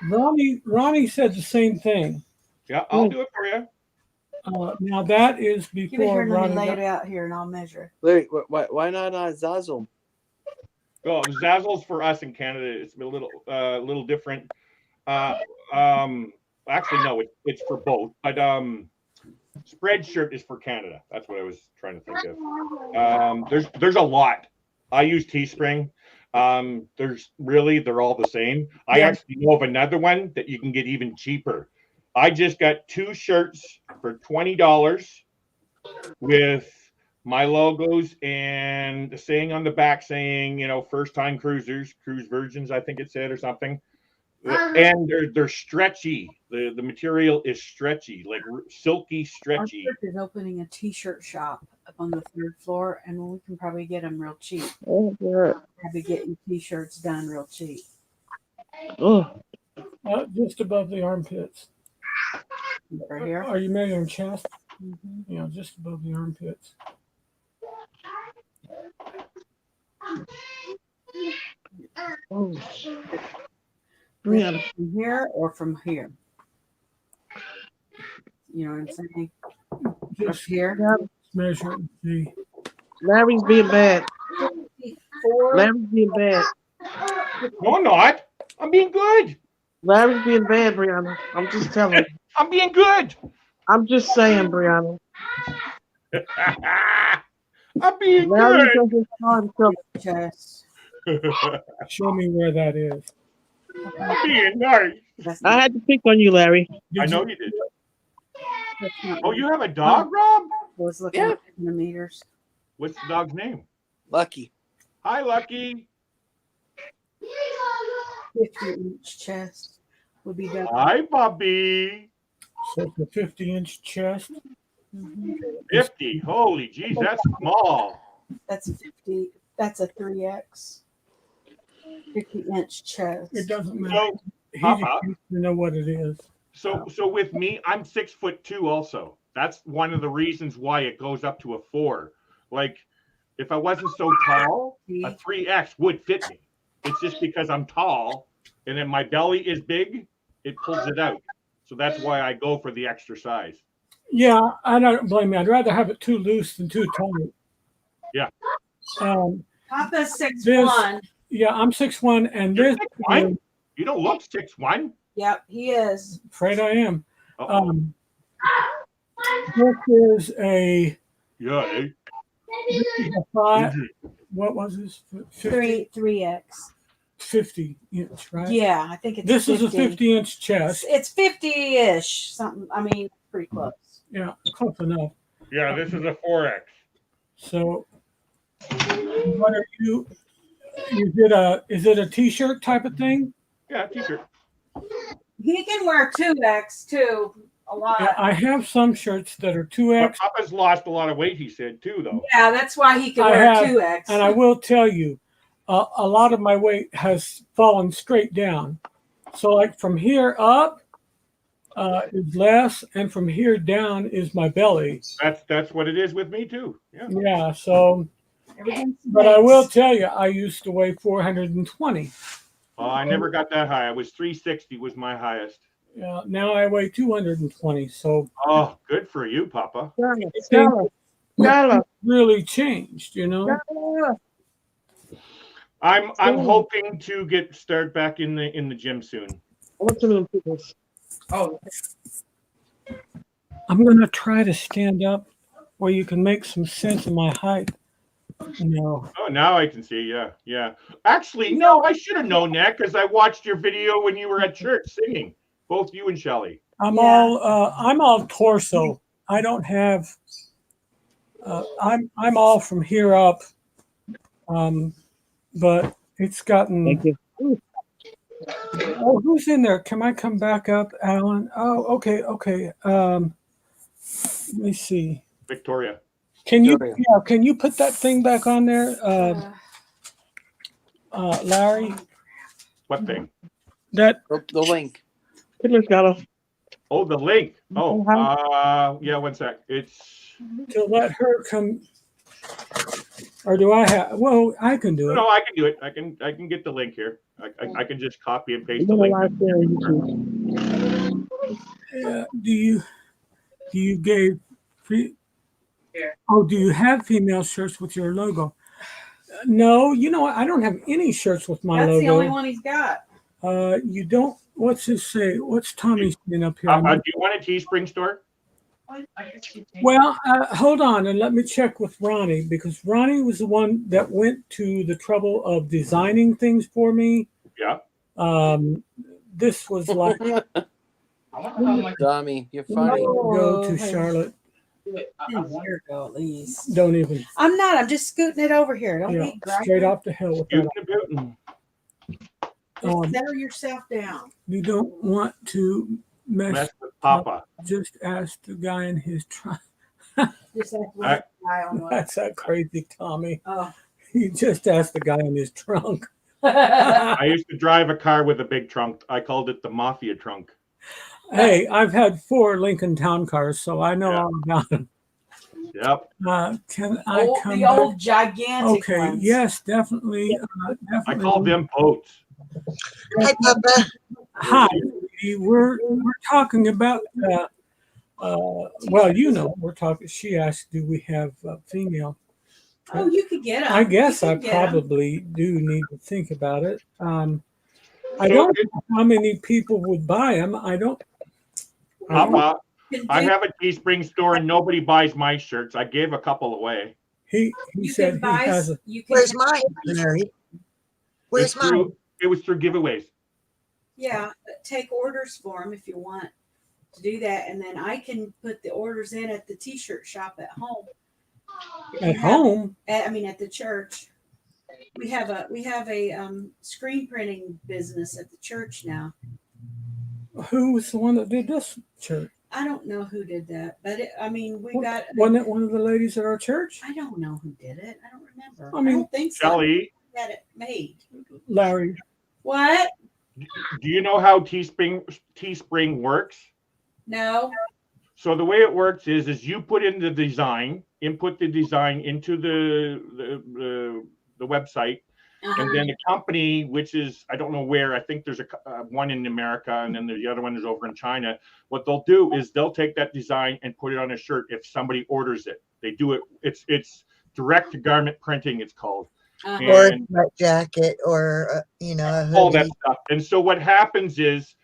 [SPEAKER 1] Ronnie said the same thing.
[SPEAKER 5] Yeah, I'll do it for you.
[SPEAKER 1] Now that is
[SPEAKER 7] Give it
[SPEAKER 1] before
[SPEAKER 7] here and let
[SPEAKER 1] Ronnie
[SPEAKER 7] me lay
[SPEAKER 1] got-
[SPEAKER 7] it out here, and I'll measure.
[SPEAKER 9] Wait, why not Zazzle?
[SPEAKER 5] Well, Zazzle's for us in Canada. It's a little different. Actually, no, it's for both. But Spreadshirt is for Canada. That's what I was trying to think of. There's a lot. I use Teespring. They're all the same. I actually know of another one that you can get even cheaper. I just got 2 shirts for $20 with my logos and the saying on the back saying, first time cruisers, cruise virgins, I think it said, or something. And they're stretchy. The material is stretchy, like silky stretchy.
[SPEAKER 7] Our church is opening a T-shirt shop up on the 3rd floor, and we can probably get them real cheap.
[SPEAKER 2] Oh, yeah.
[SPEAKER 7] Probably getting T-shirts done real cheap.
[SPEAKER 2] Oh,
[SPEAKER 1] just above the armpits.
[SPEAKER 7] Right here.
[SPEAKER 1] Are you measuring chest?
[SPEAKER 7] Mm-hmm.
[SPEAKER 1] Yeah, just above the armpits.
[SPEAKER 2] Oh, Brianna.
[SPEAKER 7] From here or from here? You know what I'm saying? Up
[SPEAKER 1] Just
[SPEAKER 7] here.
[SPEAKER 1] measure and see.
[SPEAKER 2] Larry's being bad.
[SPEAKER 7] 4.
[SPEAKER 2] Larry's being bad.
[SPEAKER 5] No, I'm not. I'm being good.
[SPEAKER 2] Larry's being bad, Brianna. I'm just telling you.
[SPEAKER 5] I'm being good.
[SPEAKER 2] I'm just saying, Brianna.
[SPEAKER 5] I'm being
[SPEAKER 2] Larry's
[SPEAKER 5] good.
[SPEAKER 2] in his car himself.
[SPEAKER 7] Chest.
[SPEAKER 1] Show me where that is.
[SPEAKER 5] I'm being nice.
[SPEAKER 7] That's
[SPEAKER 2] I
[SPEAKER 7] not,
[SPEAKER 2] had to pick on you, Larry.
[SPEAKER 5] I know you did.
[SPEAKER 7] that's not
[SPEAKER 5] Oh, you have a dog, Rob?
[SPEAKER 7] I was looking
[SPEAKER 9] Yeah.
[SPEAKER 7] at the meters.
[SPEAKER 5] What's the dog's name?
[SPEAKER 9] Lucky.
[SPEAKER 5] Hi, Lucky.
[SPEAKER 7] 50-inch chest would be done.
[SPEAKER 5] Hi, Bobby.
[SPEAKER 1] So it's a 50-inch chest.
[SPEAKER 5] 50. Holy jeez, that's small.
[SPEAKER 7] That's 50. That's a 3X. 50-inch chest.
[SPEAKER 1] It doesn't matter.
[SPEAKER 5] So,
[SPEAKER 1] He
[SPEAKER 5] Papa.
[SPEAKER 1] just needs to know what it is.
[SPEAKER 5] so with me, I'm 6'2" also. That's one of the reasons why it goes up to a 4. Like, if I wasn't so tall, a 3X would fit me. It's just because I'm tall and then my belly is big, it pulls it out. So that's why I go for the extra size.
[SPEAKER 1] Yeah, I don't blame you. I'd rather have it too loose than too tight.
[SPEAKER 5] Yeah.
[SPEAKER 7] Papa's 6'1".
[SPEAKER 1] Yeah, I'm 6'1", and
[SPEAKER 5] You're
[SPEAKER 1] this.
[SPEAKER 5] 6'1"? You don't look 6'1".
[SPEAKER 7] Yep, he is.
[SPEAKER 1] Afraid I am.
[SPEAKER 5] Uh-oh.
[SPEAKER 1] This is a
[SPEAKER 5] Yeah. Eh?
[SPEAKER 1] 5. What was this? 50,
[SPEAKER 7] 3X.
[SPEAKER 1] 50-inch, right?
[SPEAKER 7] Yeah, I think it's.
[SPEAKER 1] This
[SPEAKER 7] 50.
[SPEAKER 1] is a 50-inch chest.
[SPEAKER 7] It's 50-ish. Something. I mean, pretty close.
[SPEAKER 1] Yeah, close enough.
[SPEAKER 5] Yeah, this is a 4X.
[SPEAKER 1] So, what are you? Is it a T-shirt type of thing?
[SPEAKER 5] Yeah, t-shirt.
[SPEAKER 7] He can wear 2X too. A lot.
[SPEAKER 1] Yeah, I have some shirts that are
[SPEAKER 5] But
[SPEAKER 1] 2X,
[SPEAKER 5] Papa's lost a lot of weight, he said, too, though.
[SPEAKER 7] Yeah, that's why he can
[SPEAKER 1] I
[SPEAKER 7] wear
[SPEAKER 1] have-
[SPEAKER 7] 2X.
[SPEAKER 1] and I will tell you, a lot of my weight has fallen straight down. So, like from here up is less, and from here down is my belly.
[SPEAKER 5] That's what it is with me, too. Yeah.
[SPEAKER 1] Yeah. So,
[SPEAKER 7] Everything's
[SPEAKER 1] but I will
[SPEAKER 7] nice.
[SPEAKER 1] tell you, I used to weigh 420.
[SPEAKER 5] Well, I never got that high. I was 360 was my highest.
[SPEAKER 1] Now I weigh 220. So
[SPEAKER 5] Oh, good for you, Papa.
[SPEAKER 2] Stella.
[SPEAKER 1] really changed, you know.
[SPEAKER 5] I'm hoping to start back in the gym soon.
[SPEAKER 2] I want some of them pickles.
[SPEAKER 7] Oh,
[SPEAKER 1] I'm gonna try to stand up where you can make some sense of my height. No.
[SPEAKER 5] Oh, now I can see. Yeah, yeah. Actually, no, I should have known that because I watched your video when you were at church singing. Both you and Shelly.
[SPEAKER 1] I'm
[SPEAKER 7] Yeah.
[SPEAKER 1] all torso. I don't have. I'm all from here up. But it's gotten.
[SPEAKER 2] Thank you.
[SPEAKER 1] Oh, who's in there? Can I come back up, Alan? Oh, okay. Let me see.
[SPEAKER 5] Victoria.
[SPEAKER 1] Can you
[SPEAKER 9] Victoria.
[SPEAKER 1] can you put that thing back on there, Larry?
[SPEAKER 5] What thing?
[SPEAKER 1] That
[SPEAKER 9] The link.
[SPEAKER 2] Pickles got them.
[SPEAKER 5] Oh, the link. Oh, yeah, one sec. It's
[SPEAKER 1] to let her come, or do I have? Well, I can do it.
[SPEAKER 5] no, I can do it. I can get the link here. I can just copy and paste the
[SPEAKER 2] I'm
[SPEAKER 5] link.
[SPEAKER 2] live there on YouTube.
[SPEAKER 1] Do you gave? Oh, do you have female shirts with your logo? No, you know what? I don't have any shirts with my
[SPEAKER 7] that's
[SPEAKER 1] logo.
[SPEAKER 7] the only one he's got.
[SPEAKER 1] You don't. What's this say? What's Tommy saying up here?
[SPEAKER 5] Do you want a Teespring store?
[SPEAKER 1] Well, hold on and let me check with Ronnie, because Ronnie was the one that went to the trouble of designing things for me.
[SPEAKER 5] Yeah.
[SPEAKER 1] This was like
[SPEAKER 9] Dummy, you're funny.
[SPEAKER 1] go to Charlotte.
[SPEAKER 7] Here go, at least.
[SPEAKER 1] Don't even.
[SPEAKER 7] I'm not. I'm just scooting it over here. Don't
[SPEAKER 1] Yeah,
[SPEAKER 7] be griping.
[SPEAKER 1] straight off the hell with
[SPEAKER 5] You
[SPEAKER 1] that.
[SPEAKER 5] can boot.
[SPEAKER 7] Just settle yourself down.
[SPEAKER 1] You don't want to
[SPEAKER 5] Mess
[SPEAKER 1] mess.
[SPEAKER 5] with Papa.
[SPEAKER 1] Just ask the guy in his truck.
[SPEAKER 7] Just have to let the guy on what.
[SPEAKER 1] That's that crazy Tommy.
[SPEAKER 7] Oh.
[SPEAKER 1] You just asked the guy in his trunk.
[SPEAKER 5] I used to drive a car with a big trunk. I called it the mafia trunk.
[SPEAKER 1] Hey, I've had 4 Lincoln Town cars, so I know
[SPEAKER 5] Yeah.
[SPEAKER 1] all about them.
[SPEAKER 5] Yep.
[SPEAKER 1] Can I come
[SPEAKER 7] The
[SPEAKER 1] back?
[SPEAKER 7] old gigantic
[SPEAKER 1] Okay,
[SPEAKER 7] ones.
[SPEAKER 1] yes, definitely.
[SPEAKER 5] I
[SPEAKER 1] Definitely.
[SPEAKER 5] call them boats.
[SPEAKER 8] Hi, Papa.
[SPEAKER 1] Hi, sweetie. We're talking about well, you know, we're talking. She asked, "Do we have female?"
[SPEAKER 7] Oh, you could get them.
[SPEAKER 1] I guess I
[SPEAKER 7] You could get 'em.
[SPEAKER 1] probably do need to think about it. I
[SPEAKER 5] So
[SPEAKER 1] don't know how many people would buy them. I don't.
[SPEAKER 5] Papa,
[SPEAKER 7] You
[SPEAKER 5] I
[SPEAKER 7] can
[SPEAKER 5] have a Teespring store and nobody buys my shirts. I gave a couple away.
[SPEAKER 1] He
[SPEAKER 7] you
[SPEAKER 1] said
[SPEAKER 7] can
[SPEAKER 1] he
[SPEAKER 7] buy.
[SPEAKER 1] has a.
[SPEAKER 7] You can.
[SPEAKER 8] Where's mine, Larry? Where's mine?
[SPEAKER 5] It was through giveaways.
[SPEAKER 7] Yeah, but take orders for them if you want to do that, and then I can put the orders in at the T-shirt shop at home. If you
[SPEAKER 1] At
[SPEAKER 7] have-
[SPEAKER 1] home,
[SPEAKER 7] I mean, at the church. We have a screen printing business at the church now.
[SPEAKER 1] who was the one that did this church?
[SPEAKER 7] I don't know who did that, but I mean, we got.
[SPEAKER 1] Wasn't it one of the ladies at our church?
[SPEAKER 7] I don't know who did it. I don't remember.
[SPEAKER 1] I mean,
[SPEAKER 7] don't think so.
[SPEAKER 5] Kelly,
[SPEAKER 7] We had it made.
[SPEAKER 1] Larry.
[SPEAKER 7] What?
[SPEAKER 5] do you know how Teespring works?
[SPEAKER 7] No.
[SPEAKER 5] So the way it works is you put in the design, input the design into the website, and then the company, which is, I don't know where, I think there's one in America and then the other one is over in China. What they'll do is they'll take that design and put it on a shirt if somebody orders it. They do it. It's direct to garment printing, it's called.
[SPEAKER 8] Or a
[SPEAKER 5] And
[SPEAKER 8] sweat jacket, or you know, a
[SPEAKER 5] all that
[SPEAKER 8] hoodie.
[SPEAKER 5] stuff. And so what happens is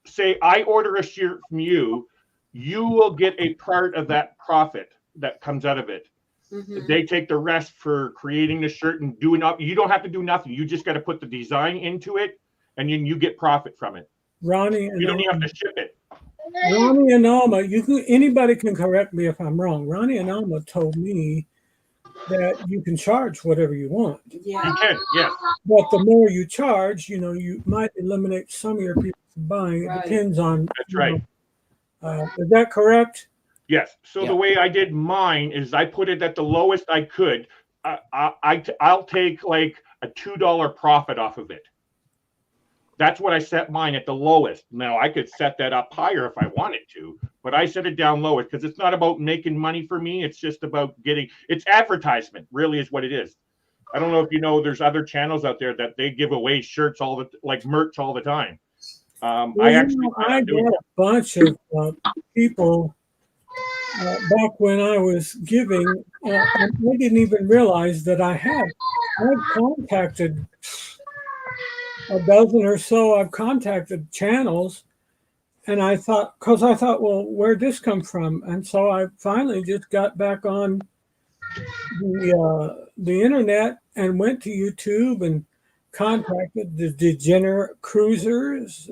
[SPEAKER 5] say I order a shirt from you, you will get a part of that profit that comes out of it.
[SPEAKER 7] Mhm.
[SPEAKER 5] They take the rest for creating the shirt and doing up. You don't have to do nothing. You just got to put the design into it, and then you get profit from it.
[SPEAKER 1] Ronnie and
[SPEAKER 5] You don't even have to ship it.
[SPEAKER 1] Ronnie and Alma, anybody can correct me if I'm wrong. Ronnie and Alma told me that you can charge whatever you want.
[SPEAKER 7] Yeah.
[SPEAKER 5] You can, yes.
[SPEAKER 1] But the more you charge, you might eliminate some of your people from buying. It
[SPEAKER 7] Right.
[SPEAKER 1] depends on.
[SPEAKER 5] That's right.
[SPEAKER 1] Is that correct?
[SPEAKER 5] Yes. So
[SPEAKER 4] Yeah.
[SPEAKER 5] the way I did mine is I put it at the lowest I could. I'll take like a $2 profit off of it. That's what I set mine at the lowest. Now I could set that up higher if I wanted to, but I set it down lowest because it's not about making money for me. It's just about it's advertisement, really is what it is. I don't know if you know, there's other channels out there that they give away shirts like merch all the time.
[SPEAKER 1] Well,
[SPEAKER 5] I
[SPEAKER 1] I got a bunch of people back when I was giving, and I didn't even realize that I'd contacted a dozen or so. I've contacted channels, and I thought, well, where'd this come from? And so I finally just got back on the internet and went to YouTube and contacted the Degenerate Cruisers,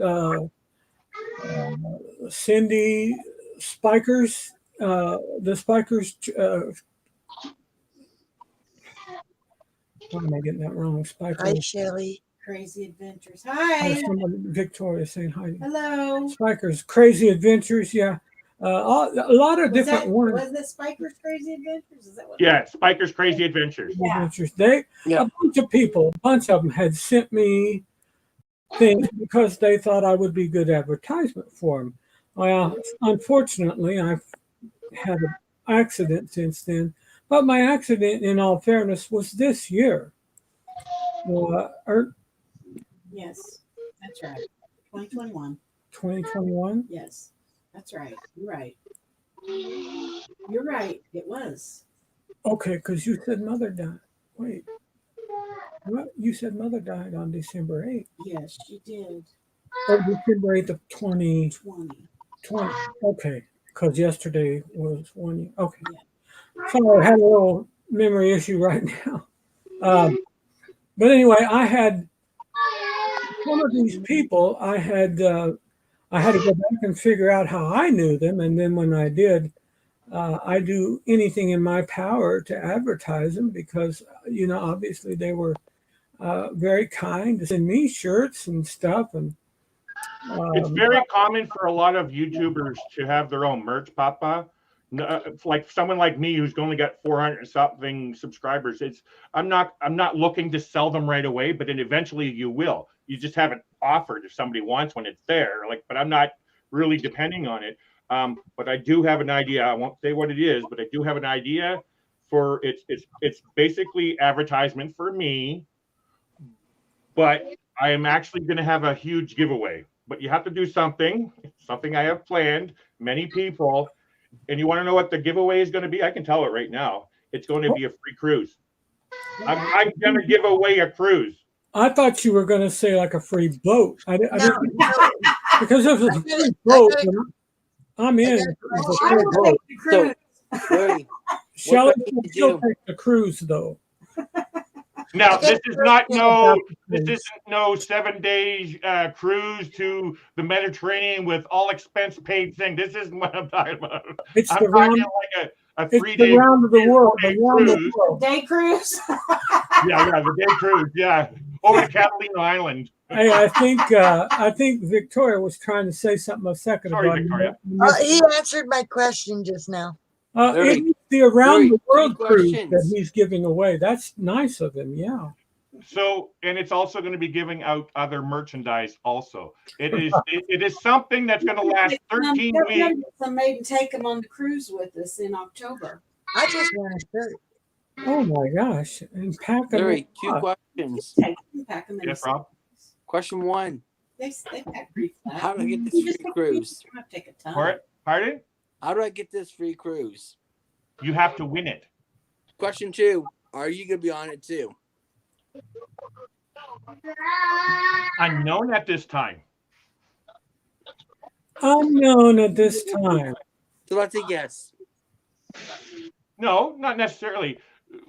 [SPEAKER 1] Cindy Spikers, the Spikers. Why am I getting that wrong?
[SPEAKER 8] Hi,
[SPEAKER 1] Spikers.
[SPEAKER 8] Shelley.
[SPEAKER 7] Crazy Adventures. Hi.
[SPEAKER 1] Victoria saying hi.
[SPEAKER 7] Hello.
[SPEAKER 1] Spikers, Crazy Adventures. Yeah, a lot of different ones.
[SPEAKER 7] Was it Spiker's Crazy Adventures? Is that what?
[SPEAKER 5] Yeah, Spiker's Crazy Adventures.
[SPEAKER 7] Yeah.
[SPEAKER 1] Adventures.
[SPEAKER 9] Yeah.
[SPEAKER 1] A bunch of them had sent me things because they thought I would be good advertisement for them. Well, unfortunately, I've had an accident since then. But my accident, in all fairness, was this year.
[SPEAKER 7] Yes, that's right. 2021.
[SPEAKER 1] 2021.
[SPEAKER 7] Yes, that's right. You're right. You're right. It was.
[SPEAKER 1] Okay, because you said mother died. Wait. What? You said mother died on December 8th.
[SPEAKER 7] Yes, she did.
[SPEAKER 1] Oh, December 8th of 2020.
[SPEAKER 7] 20.
[SPEAKER 1] Okay, because yesterday was 1 year. Okay. Sorry, I had a little memory issue right now. But anyway, I had some of these people. I had to go back and figure out how I knew them, and then when I did, I do anything in my power to advertise them because obviously they were very kind to send me shirts and stuff. And
[SPEAKER 5] it's very common for a lot of YouTubers to have their own merch, Papa. Like someone like me who's only got 400 something subscribers. I'm not looking to sell them right away, but then eventually you will. You just haven't offered. If somebody wants one, it's there. But I'm not really depending on it. But I do have an idea. I won't say what it is, but I do have an idea for it's basically advertisement for me, but I am actually going to have a huge giveaway. But you have to do something I have planned, many people, and you want to know what the giveaway is going to be? I can tell it right now. It's going to be a free cruise. I'm going to give away a cruise.
[SPEAKER 1] I thought you were going to say like a free boat. I
[SPEAKER 8] No,
[SPEAKER 1] didn't,
[SPEAKER 8] no.
[SPEAKER 1] because if it's a free
[SPEAKER 8] I
[SPEAKER 1] boat,
[SPEAKER 8] got
[SPEAKER 1] then I'm in.
[SPEAKER 8] got a
[SPEAKER 1] It's a
[SPEAKER 8] question.
[SPEAKER 1] free
[SPEAKER 7] I will
[SPEAKER 1] boat.
[SPEAKER 7] take the cruise.
[SPEAKER 9] Larry,
[SPEAKER 1] Shelley
[SPEAKER 9] do I need
[SPEAKER 1] will
[SPEAKER 9] to
[SPEAKER 1] still
[SPEAKER 9] do?
[SPEAKER 1] take the cruise though.
[SPEAKER 5] Now,
[SPEAKER 8] I got
[SPEAKER 5] this
[SPEAKER 8] a
[SPEAKER 5] is not
[SPEAKER 8] question
[SPEAKER 5] no,
[SPEAKER 8] about the
[SPEAKER 5] this
[SPEAKER 8] cruise.
[SPEAKER 5] isn't no 7 days cruise to the Mediterranean with all expense paid thing. This isn't what I'm talking about.
[SPEAKER 1] It's
[SPEAKER 5] I'm
[SPEAKER 1] the
[SPEAKER 5] talking
[SPEAKER 1] round.
[SPEAKER 5] like a
[SPEAKER 1] It's
[SPEAKER 5] 3
[SPEAKER 1] the
[SPEAKER 5] day
[SPEAKER 1] round of the world. The round of the
[SPEAKER 5] cruise.
[SPEAKER 1] world.
[SPEAKER 7] Day cruise.
[SPEAKER 5] Yeah, the day cruise. Yeah, over to Catalina Island.
[SPEAKER 1] Hey, I think Victoria was trying to say something a second
[SPEAKER 5] Sorry,
[SPEAKER 1] ago.
[SPEAKER 5] Victoria.
[SPEAKER 8] He answered my question just now.
[SPEAKER 9] Larry,
[SPEAKER 1] It's the around the
[SPEAKER 9] Larry,
[SPEAKER 1] world
[SPEAKER 9] 3
[SPEAKER 1] cruise that
[SPEAKER 9] questions.
[SPEAKER 1] he's giving away. That's nice of him. Yeah.
[SPEAKER 5] So, and it's also going to be giving out other merchandise. Also, it is something that's going to last 13 weeks.
[SPEAKER 7] Somebody to take them on the cruise with us in October.
[SPEAKER 8] I just want a shirt.
[SPEAKER 1] Oh my gosh! And pack them.
[SPEAKER 9] Larry,
[SPEAKER 1] in
[SPEAKER 9] 2
[SPEAKER 1] what?
[SPEAKER 9] questions.
[SPEAKER 7] Take them, pack them in.
[SPEAKER 5] Yes, Rob.
[SPEAKER 9] Question 1.
[SPEAKER 7] They pack pretty flat.
[SPEAKER 9] How do I get this
[SPEAKER 7] You just
[SPEAKER 9] free
[SPEAKER 7] take-
[SPEAKER 9] cruise?
[SPEAKER 7] You don't have to take a ton.
[SPEAKER 5] Pardon?
[SPEAKER 9] How do I get this free cruise?
[SPEAKER 5] You have to win it.
[SPEAKER 9] Question 2. Are you going to be on it too?
[SPEAKER 5] Unknown at this time.
[SPEAKER 1] Unknown at this time.
[SPEAKER 9] So that's a yes.
[SPEAKER 5] No, not necessarily.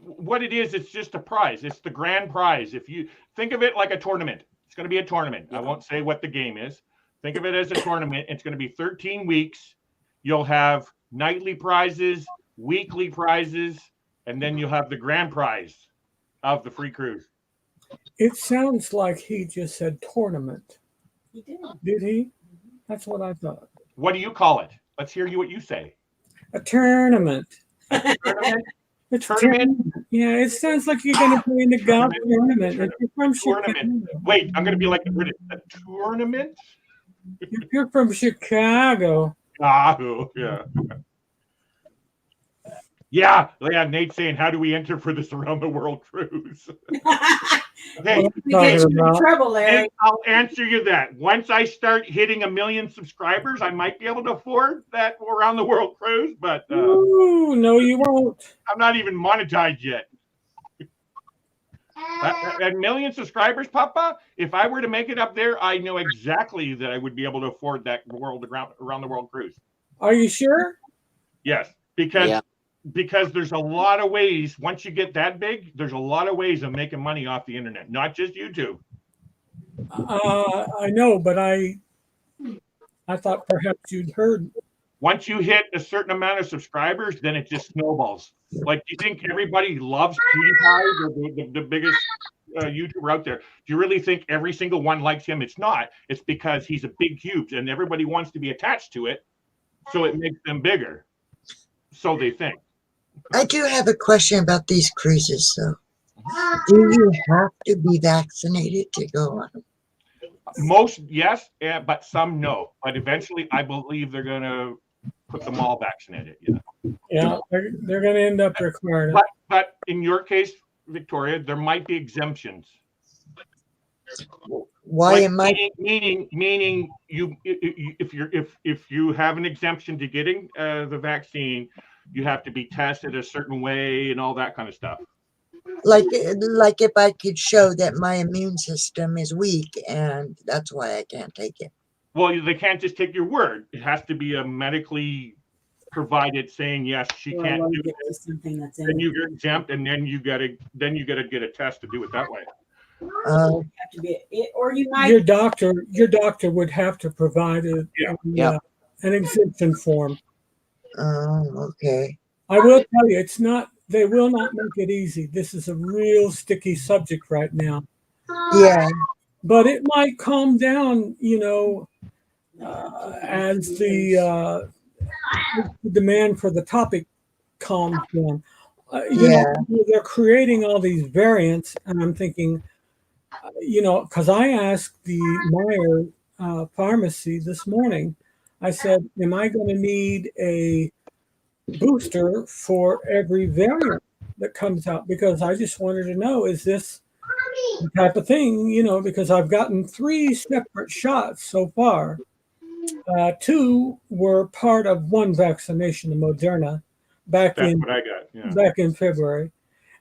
[SPEAKER 5] What it is, it's just a prize. It's the grand prize. If you think of it like a tournament, it's going to be a tournament. I won't say what the game is. Think of it as a tournament. It's going to be 13 weeks. You'll have nightly prizes, weekly prizes, and then you'll have the grand prize of the free cruise.
[SPEAKER 1] It sounds like he just said tournament.
[SPEAKER 7] He did.
[SPEAKER 1] Did he? That's what I thought.
[SPEAKER 5] What do you call it? Let's hear what you say.
[SPEAKER 1] A tournament.
[SPEAKER 5] Tournament?
[SPEAKER 1] It's
[SPEAKER 5] Tournament?
[SPEAKER 1] Yeah, it sounds like you're going to play in the golf tournament. If you're from
[SPEAKER 5] Tournament.
[SPEAKER 1] Chicago,
[SPEAKER 5] Wait, I'm going to be like the British. A tournament?
[SPEAKER 1] if you're from Chicago,
[SPEAKER 5] Oh, yeah. Yeah, Nate's saying, how do we enter for this around the world cruise? Hey,
[SPEAKER 7] We get you in
[SPEAKER 1] about-
[SPEAKER 7] trouble, Larry.
[SPEAKER 5] and I'll answer you that. Once I start hitting 1 million subscribers, I might be able to afford that around the world cruise, but
[SPEAKER 1] ooh, no, you won't.
[SPEAKER 5] I'm not even monetized yet. At 1 million subscribers, Papa, if I were to make it up there, I know exactly that I would be able to afford that around the world cruise.
[SPEAKER 1] Are you sure?
[SPEAKER 5] Yes, because
[SPEAKER 9] Yeah.
[SPEAKER 5] because there's a lot of ways. Once you get that big, there's a lot of ways of making money off the internet, not just YouTube.
[SPEAKER 1] I know, but I thought perhaps you'd heard.
[SPEAKER 5] Once you hit a certain amount of subscribers, then it just snowballs. Like, do you think everybody loves PewDiePie, the biggest YouTuber out there? Do you really think every single one likes him? It's not. It's because he's a big cube, and everybody wants to be attached to it, so it makes them bigger. So they think.
[SPEAKER 8] I do have a question about these cruises, though. Do you have to be vaccinated to go on them?
[SPEAKER 5] Most, yes, but some no. But eventually, I believe they're going to put them all vaccinated. Yeah.
[SPEAKER 1] Yeah, they're going to end up requiring it.
[SPEAKER 5] But in your case, Victoria, there might be exemptions.
[SPEAKER 8] Why
[SPEAKER 5] Like,
[SPEAKER 8] am I?
[SPEAKER 5] meaning you if you have an exemption to getting the vaccine, you have to be tested a certain way and all that kind of stuff.
[SPEAKER 8] Like if I could show that my immune system is weak and that's why I can't take it.
[SPEAKER 5] Well, they can't just take your word. It has to be a medically provided saying yes, she
[SPEAKER 7] Or
[SPEAKER 5] can't
[SPEAKER 7] we'll
[SPEAKER 5] do
[SPEAKER 7] get
[SPEAKER 5] it.
[SPEAKER 7] to something that's in
[SPEAKER 5] Then you get exempt, and then you gotta get a test to do it that way.
[SPEAKER 7] have to be it, or you might
[SPEAKER 1] Your doctor would have to provide
[SPEAKER 9] Yeah.
[SPEAKER 1] an exemption form.
[SPEAKER 8] Okay.
[SPEAKER 1] I will tell you, it's not. They will not make it easy. This is a real sticky subject right now.
[SPEAKER 8] Yeah.
[SPEAKER 1] But it might calm down, as the demand for the topic calms down. They're creating all these variants, and I'm thinking, because I asked the Meyer pharmacy this morning, I said, am I going to need a booster for every variant that comes out? Because I just wanted to know, is this the type of thing, because I've gotten 3 separate shots so far. 2 were part of one vaccination, the Moderna, back
[SPEAKER 5] That's
[SPEAKER 1] in
[SPEAKER 5] what I got. Yeah.
[SPEAKER 1] back in February.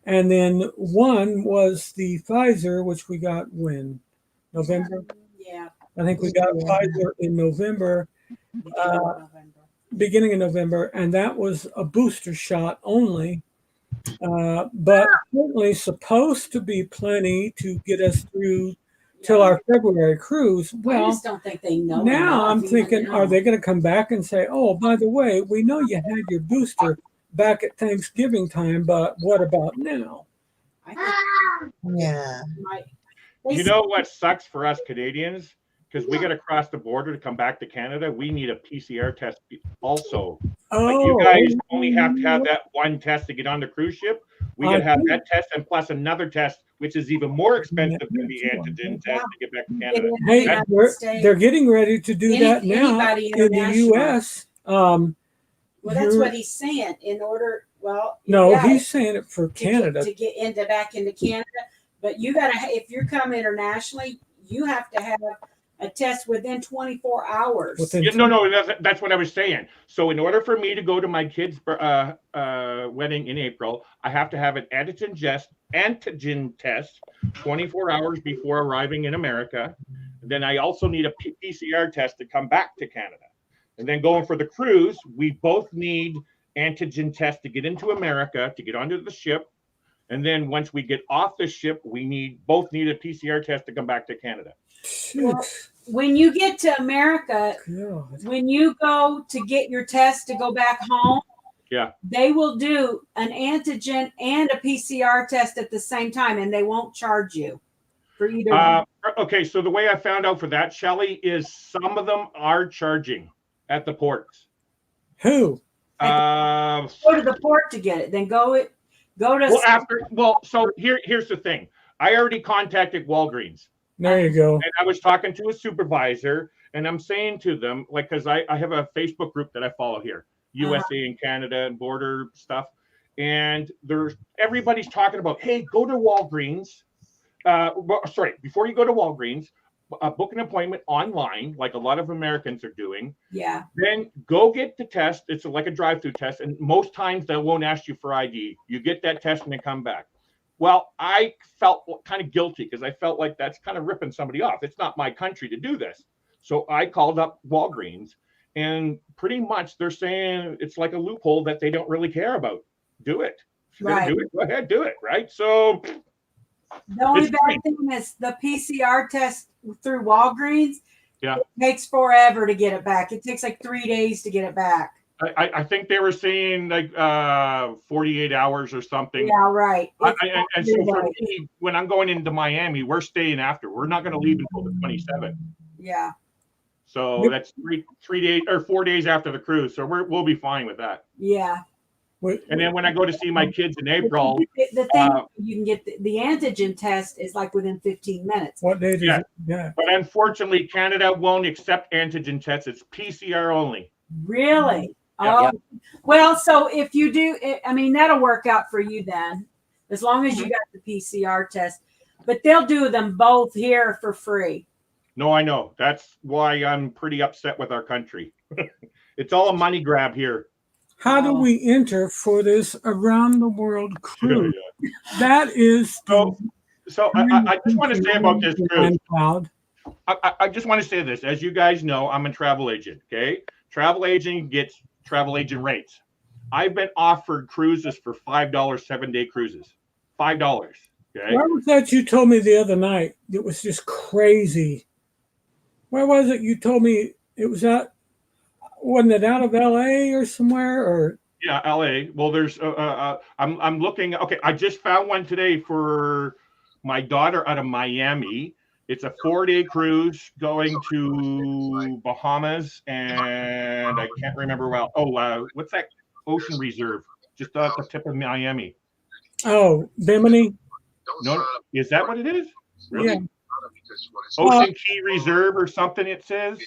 [SPEAKER 1] And then 1 was the Pfizer, which we got when? November?
[SPEAKER 7] Yeah.
[SPEAKER 1] I think we got Pfizer in November, beginning of November, and that was a booster shot only. But certainly supposed to be plenty to get us through till our February cruise.
[SPEAKER 7] I
[SPEAKER 1] Well,
[SPEAKER 7] just don't think they know.
[SPEAKER 1] now I'm
[SPEAKER 7] enough,
[SPEAKER 1] thinking,
[SPEAKER 7] even
[SPEAKER 1] are
[SPEAKER 7] now.
[SPEAKER 1] they going to come back and say, oh, by the way, we know you had your booster back at Thanksgiving time, but what about now?
[SPEAKER 7] I think
[SPEAKER 8] Yeah.
[SPEAKER 7] they might. They
[SPEAKER 5] You know what sucks for us Canadians? Because we got to cross the border to come back to Canada. We need a PCR test also. Like you
[SPEAKER 1] Oh,
[SPEAKER 5] guys only have to have that one test to get on the cruise ship. We got to have that test and plus another test, which is even more expensive than the antigen test to get back to
[SPEAKER 7] get
[SPEAKER 5] Canada.
[SPEAKER 7] in the
[SPEAKER 1] hey,
[SPEAKER 7] United States.
[SPEAKER 1] they're getting ready to do that now
[SPEAKER 7] Anybody
[SPEAKER 1] in the
[SPEAKER 7] international.
[SPEAKER 1] U.S.
[SPEAKER 7] Well, that's
[SPEAKER 1] you're-
[SPEAKER 7] what he's saying. In order,
[SPEAKER 1] No,
[SPEAKER 7] yeah,
[SPEAKER 1] he's saying it for
[SPEAKER 7] to
[SPEAKER 1] Canada.
[SPEAKER 7] get into back into Canada. But you gotta, if you're coming internationally, you have to have a test within 24 hours.
[SPEAKER 1] Within-
[SPEAKER 5] Yeah, no, that's what I was saying. So in order for me to go to my kid's wedding in April, I have to have an antigen test 24 hours before arriving in America. Then I also need a PCR test to come back to Canada. And then going for the cruise, we both need antigen tests to get into America, to get onto the ship. And then once we get off the ship, we both need a PCR test to come back to Canada.
[SPEAKER 7] Well, when you get to America,
[SPEAKER 1] God.
[SPEAKER 7] when you go to get your test to go back home,
[SPEAKER 5] Yeah.
[SPEAKER 7] they will do an antigen and a PCR test at the same time, and they won't charge you for either one.
[SPEAKER 5] Okay, so the way I found out for that, Shelly, is some of them are charging at the ports.
[SPEAKER 1] Who?
[SPEAKER 7] Go to the port to get it. Then go to.
[SPEAKER 5] So here's the thing. I already contacted Walgreens.
[SPEAKER 1] There you go.
[SPEAKER 5] And I was talking to a supervisor, and I'm saying to them, like, because I have a Facebook group that I follow here, USA and Canada and border stuff, and everybody's talking about, hey, go to Walgreens. Before you go to Walgreens, book an appointment online, like a lot of Americans are doing.
[SPEAKER 7] Yeah.
[SPEAKER 5] Then go get the test. It's like a drive-through test, and most times they won't ask you for ID. You get that test and then come back. Well, I felt kind of guilty because I felt like that's kind of ripping somebody off. It's not my country to do this. So I called up Walgreens, and pretty much they're saying it's like a loophole that they don't really care about. Do it. If you're going to do it, go ahead, do it. Right. So
[SPEAKER 7] the only bad thing is the PCR test through Walgreens.
[SPEAKER 5] Yeah.
[SPEAKER 7] It takes forever to get it back. It takes like 3 days to get it back.
[SPEAKER 5] I think they were saying like 48 hours or something.
[SPEAKER 7] Yeah, right.
[SPEAKER 5] And so for me, when I'm going into Miami, we're staying after. We're not going to leave until the 27th.
[SPEAKER 7] Yeah.
[SPEAKER 5] So that's 3 days or 4 days after the cruise. So we'll be fine with that.
[SPEAKER 7] Yeah.
[SPEAKER 5] And then when I go to see my kids in April,
[SPEAKER 7] the thing you can get the antigen test is like within 15 minutes.
[SPEAKER 1] What day does it? Yeah.
[SPEAKER 5] But unfortunately, Canada won't accept antigen tests. It's PCR only.
[SPEAKER 7] Really?
[SPEAKER 5] Yeah.
[SPEAKER 7] Oh, well, so if you do, I mean, that'll work out for you then, as long as you got the PCR test. But they'll do them both here for free.
[SPEAKER 5] No, I know. That's why I'm pretty upset with our country. It's all a money grab here.
[SPEAKER 1] How do we enter for this around the world cruise? That is
[SPEAKER 5] so I just want to say about this cruise.
[SPEAKER 1] Cloud.
[SPEAKER 5] I just want to say this. As you guys know, I'm a travel agent. Okay, travel agent gets travel agent rates. I've been offered cruises for $5 7-day cruises. $5. Okay.
[SPEAKER 1] Where was that you told me the other night? It was just crazy. Where was it? You told me it was out. Wasn't it out of LA or somewhere? Or
[SPEAKER 5] yeah, LA. Well, there's I'm looking. Okay, I just found one today for my daughter out of Miami. It's a 4-day cruise going to Bahamas, and I can't remember well. Oh, what's that ocean reserve just off the tip of Miami?
[SPEAKER 1] Oh, Bimini.
[SPEAKER 5] No, is that what it is? Really?
[SPEAKER 1] Yeah.
[SPEAKER 5] Ocean Key Reserve or something. It says.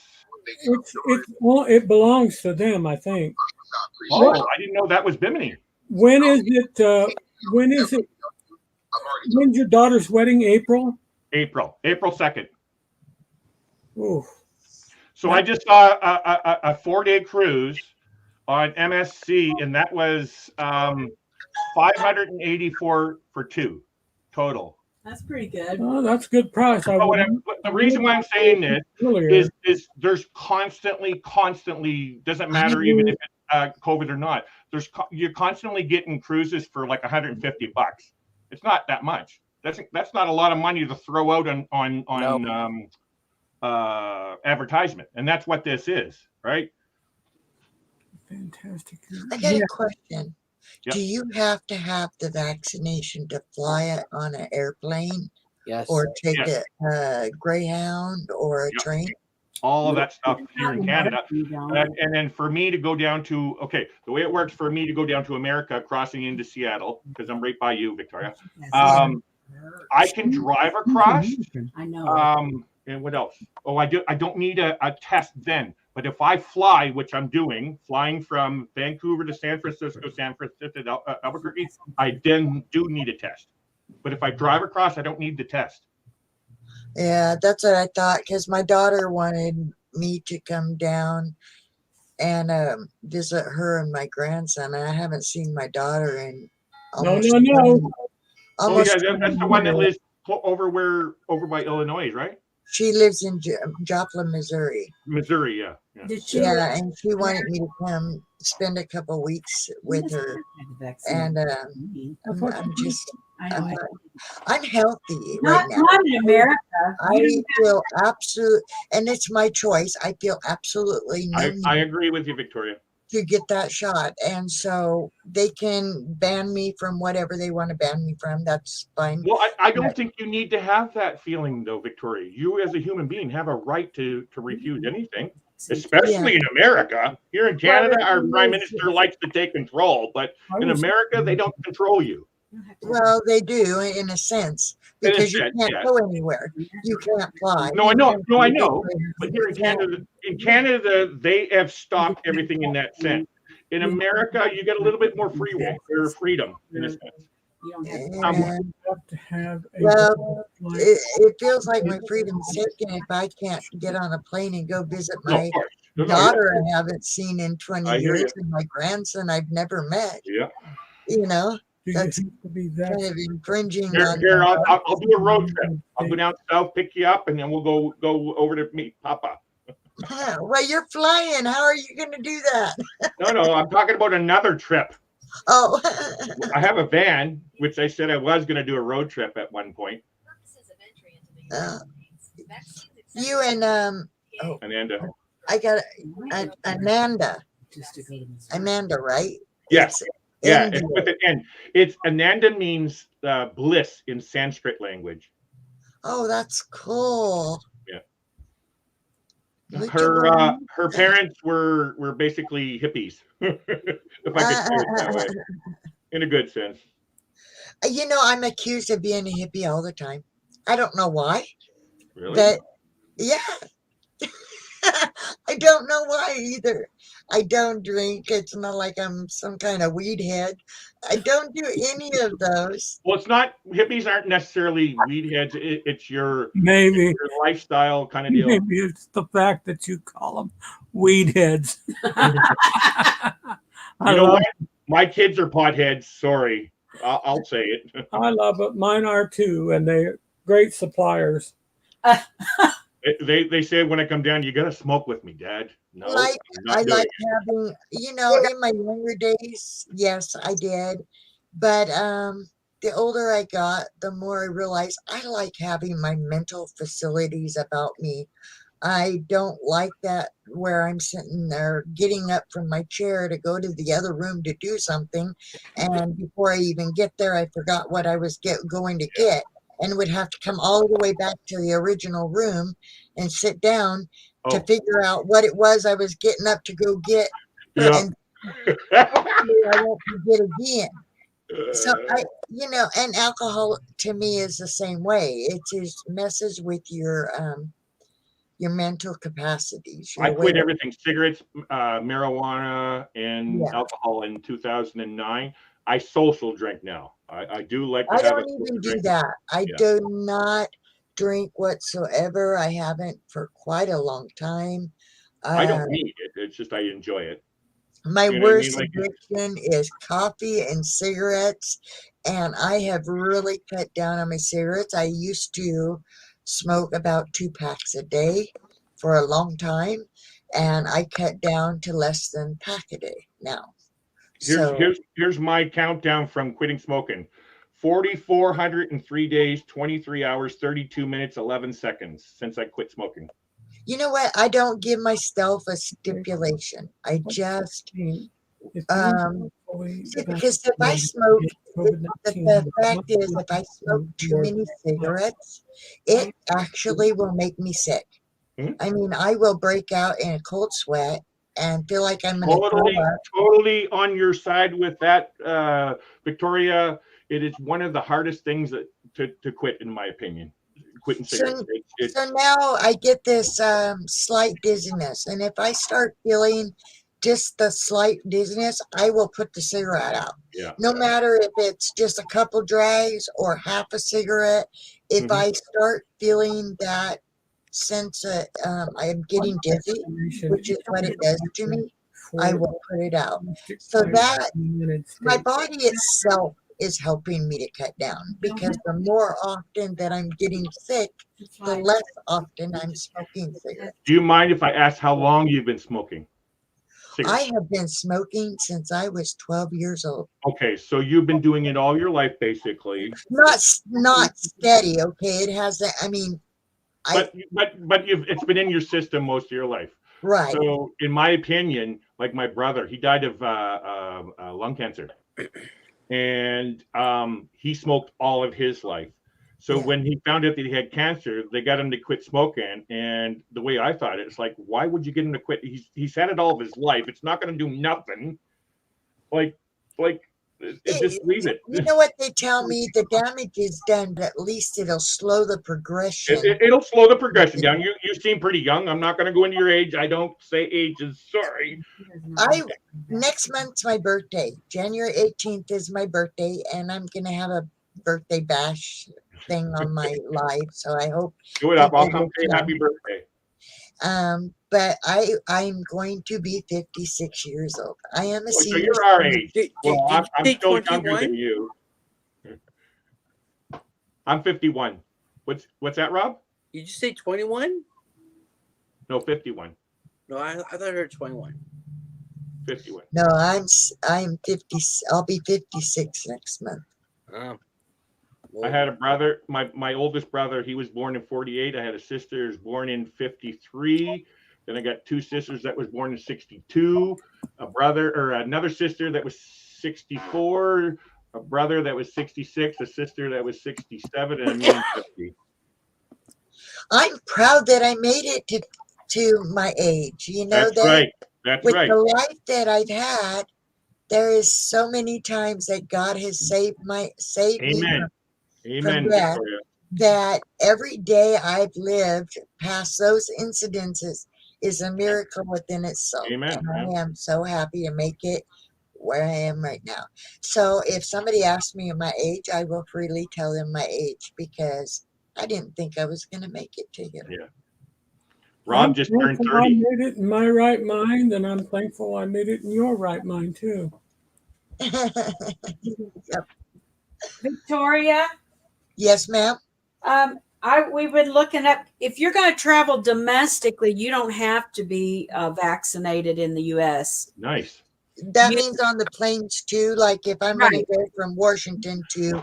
[SPEAKER 1] Well, it belongs to them, I think.
[SPEAKER 5] Oh, I didn't know that was Bimini.
[SPEAKER 1] When is it? When is it? When's your daughter's wedding? April.
[SPEAKER 5] April 2nd.
[SPEAKER 1] Ooh.
[SPEAKER 5] So I just saw a 4-day cruise on MSC, and that was 584 for two total.
[SPEAKER 7] That's pretty good.
[SPEAKER 1] Oh, that's a good price.
[SPEAKER 5] But the reason why I'm saying this
[SPEAKER 1] earlier
[SPEAKER 5] is there's constantly doesn't matter even if it's COVID or not. You're constantly getting cruises for like $150. It's not that much. That's not a lot of money to throw out on advertisement, and that's what this is, right?
[SPEAKER 1] Fantastic.
[SPEAKER 8] I got a question.
[SPEAKER 5] Yep.
[SPEAKER 8] Do you have to have the vaccination to fly it on an airplane?
[SPEAKER 9] Yes.
[SPEAKER 8] Or take
[SPEAKER 5] Yes.
[SPEAKER 8] a Greyhound or a
[SPEAKER 5] Yep.
[SPEAKER 8] train?
[SPEAKER 5] All of that stuff here in Canada. And then for me to go down to, the way it works for me to go down to America, crossing into Seattle, because I'm right by you, Victoria, I can drive across.
[SPEAKER 7] I know.
[SPEAKER 5] And what else? Oh, I don't need a test then. But if I fly, which I'm doing, flying from Vancouver to San Francisco to Albuquerque, I then do need a test. But if I drive across, I don't need the test.
[SPEAKER 8] Yeah, that's what I thought, because my daughter wanted me to come down and visit her and my grandson. And I haven't seen my daughter in almost
[SPEAKER 1] No.
[SPEAKER 8] almost
[SPEAKER 5] That's the one that lives over by Illinois, right?
[SPEAKER 8] She lives in Joplin, Missouri.
[SPEAKER 5] Missouri, yeah.
[SPEAKER 7] Did she?
[SPEAKER 8] Yeah, and she wanted me to come spend a couple weeks with her. And I'm healthy right now.
[SPEAKER 7] Not in America.
[SPEAKER 8] I feel absolute, and it's my choice. I feel absolutely no
[SPEAKER 5] I
[SPEAKER 8] need
[SPEAKER 5] agree with you, Victoria.
[SPEAKER 8] to get that shot. And so they can ban me from whatever they want to ban me from. That's fine.
[SPEAKER 5] Well, I don't think you need to have that feeling, though, Victoria. You, as a human being, have a right to refuse anything, especially in America. Here in Canada, our prime minister likes to take control, but in America, they don't control you.
[SPEAKER 8] Well, they do in a sense, because you can't go anywhere. You can't fly.
[SPEAKER 5] No, I know. But here in Canada, they have stopped everything in that sense. In America, you get a little bit more freedom in a sense.
[SPEAKER 8] Well, it feels like my freedom's taken if I can't get on a plane and go visit my daughter I haven't seen in 20 years and my grandson I've never met.
[SPEAKER 5] Yeah.
[SPEAKER 8] You know, that's
[SPEAKER 1] to be that
[SPEAKER 8] kind of infringing on.
[SPEAKER 5] Here, I'll do a road trip. I'll go down south, pick you up, and then we'll go over to meet Papa.
[SPEAKER 8] Well, you're flying. How are you going to do that?
[SPEAKER 5] No, I'm talking about another trip.
[SPEAKER 8] Oh.
[SPEAKER 5] I have a van, which I said I was going to do a road trip at one point.
[SPEAKER 8] You and
[SPEAKER 5] Amanda.
[SPEAKER 8] I got Amanda. Amanda, right?
[SPEAKER 5] Yes. Yeah, it's with an N. It's Ananda means bliss in Sanskrit language.
[SPEAKER 8] Oh, that's cool.
[SPEAKER 5] Yeah. Her parents were basically hippies, if I could say it that way, in a good sense.
[SPEAKER 8] You know, I'm accused of being a hippie all the time. I don't know why.
[SPEAKER 5] Really?
[SPEAKER 8] But yeah. I don't know why either. I don't drink. It's not like I'm some kind of weed head. I don't do any of those.
[SPEAKER 5] Well, hippies aren't necessarily weed heads. It's your lifestyle kind of deal.
[SPEAKER 1] Maybe it's the fact that you call them weed heads.
[SPEAKER 5] You know what? My kids are potheads. Sorry. I'll say it.
[SPEAKER 1] I love it. Mine are too, and they're great suppliers.
[SPEAKER 5] They say when I come down, you got to smoke with me, Dad. No,
[SPEAKER 8] I like having, in my younger days, yes, I did. But the older I got, the more I realized I like having my mental facilities about me. I don't like that where I'm sitting there getting up from my chair to go to the other room to do something. And before I even get there, I forgot what I was going to get and would have to come all the way back to the original room and sit down to figure out what it was I was getting up to go get.
[SPEAKER 5] Yeah.
[SPEAKER 8] And I won't forget again. So and alcohol to me is the same way. It just messes with your your mental capacities.
[SPEAKER 5] I
[SPEAKER 8] Your
[SPEAKER 5] quit
[SPEAKER 8] way.
[SPEAKER 5] everything: cigarettes, marijuana, and
[SPEAKER 8] Yeah.
[SPEAKER 5] alcohol in 2009. I social drink now. I do like to
[SPEAKER 8] I
[SPEAKER 5] have a
[SPEAKER 8] don't
[SPEAKER 5] social
[SPEAKER 8] even do
[SPEAKER 5] drink.
[SPEAKER 8] that. I
[SPEAKER 5] Yeah.
[SPEAKER 8] do not drink whatsoever. I haven't for quite a long time.
[SPEAKER 5] I
[SPEAKER 8] Uh,
[SPEAKER 5] don't need it. It's just I enjoy it.
[SPEAKER 8] my
[SPEAKER 5] You know what I mean?
[SPEAKER 8] worst
[SPEAKER 5] Like,
[SPEAKER 8] addiction is coffee and cigarettes, and I have really cut down on my cigarettes. I used to smoke about 2 packs a day for a long time, and I cut down to less than a pack a day now. So
[SPEAKER 5] here's my countdown from quitting smoking: 4,403 days, 23 hours, 32 minutes, 11 seconds since I quit smoking.
[SPEAKER 8] you know what? I don't give myself a stipulation. I just see, because if I smoke, the fact is, if I smoke too many cigarettes, it actually will make me sick.
[SPEAKER 5] Mhm.
[SPEAKER 8] I mean, I will break out in a cold sweat and feel like I'm going to throw
[SPEAKER 5] Totally,
[SPEAKER 8] up.
[SPEAKER 5] totally on your side with that, Victoria. It is one of the hardest things to quit, in my opinion. Quitting cigarettes.
[SPEAKER 8] So now I get this slight dizziness, and if I start feeling just the slight dizziness, I will put the cigarette out.
[SPEAKER 5] Yeah.
[SPEAKER 8] No matter if it's just a couple drags or half a cigarette, if I start feeling that sense that I am getting dizzy, which is what it does to me, I will put it out. So that my body itself is helping me to cut down, because the more often that I'm getting sick, the less often I'm smoking cigarettes.
[SPEAKER 5] Do you mind if I ask how long you've been smoking cigarettes?
[SPEAKER 8] I have been smoking since I was 12 years old.
[SPEAKER 5] Okay, so you've been doing it all your life, basically.
[SPEAKER 8] Not steady, okay? It hasn't. I mean,
[SPEAKER 5] But it's been in your system most of your life.
[SPEAKER 8] right.
[SPEAKER 5] So, in my opinion, like my brother, he died of lung cancer, and he smoked all of his life. So
[SPEAKER 8] Yeah.
[SPEAKER 5] when he found out that he had cancer, they got him to quit smoking. And the way I thought it, it's like, why would you get him to quit? He's had it all of his life. It's not going to do nothing. Like just leave it.
[SPEAKER 8] You know what they tell me? The damage is done, but at least it'll slow the progression.
[SPEAKER 5] It'll slow the progression down. You seem pretty young. I'm not going to go into your age. I don't say ages. Sorry.
[SPEAKER 8] Next month's my birthday. January 18th is my birthday, and I'm gonna have a birthday bash thing on my live. So I hope
[SPEAKER 5] Do it up. I'll
[SPEAKER 8] people
[SPEAKER 5] come say
[SPEAKER 8] will
[SPEAKER 5] happy birthday.
[SPEAKER 8] but I'm going to be 56 years old. I am a
[SPEAKER 5] So
[SPEAKER 8] senior.
[SPEAKER 5] you're our age.
[SPEAKER 9] Did
[SPEAKER 5] Well,
[SPEAKER 9] you
[SPEAKER 5] I'm
[SPEAKER 9] say
[SPEAKER 5] still younger
[SPEAKER 9] 21?
[SPEAKER 5] than you. I'm 51. What's that, Rob?
[SPEAKER 9] Did you say 21?
[SPEAKER 5] No, 51.
[SPEAKER 9] No, I thought I heard 21.
[SPEAKER 5] 51.
[SPEAKER 8] No, I'm 50. I'll be 56 next month.
[SPEAKER 5] I had a brother, my oldest brother, he was born in 48. I had a sister who was born in 53. Then I got two sisters that was born in 62, a brother or another sister that was 64, a brother that was 66, a sister that was 67, and me 50.
[SPEAKER 8] I'm proud that I made it to my age. You know,
[SPEAKER 5] That's right. That's
[SPEAKER 8] with
[SPEAKER 5] right.
[SPEAKER 8] the life that I've had, there is so many times that God has saved me
[SPEAKER 5] Amen. Amen,
[SPEAKER 8] from death,
[SPEAKER 5] Victoria.
[SPEAKER 8] that every day I've lived past those incidences is a miracle within itself.
[SPEAKER 5] Amen.
[SPEAKER 8] And I am so happy to make it where I am right now. So if somebody asks me my age, I will freely tell them my age, because I didn't think I was going to make it to here.
[SPEAKER 5] Yeah. Rob just turned 30.
[SPEAKER 1] I made it in my right mind, and I'm thankful I made it in your right mind too.
[SPEAKER 8] Yep.
[SPEAKER 7] Victoria,
[SPEAKER 8] Yes, ma'am.
[SPEAKER 7] we've been looking up, if you're going to travel domestically, you don't have to be vaccinated in the U.S.
[SPEAKER 5] Nice.
[SPEAKER 8] That means on the planes too. Like if I'm going to go from Washington to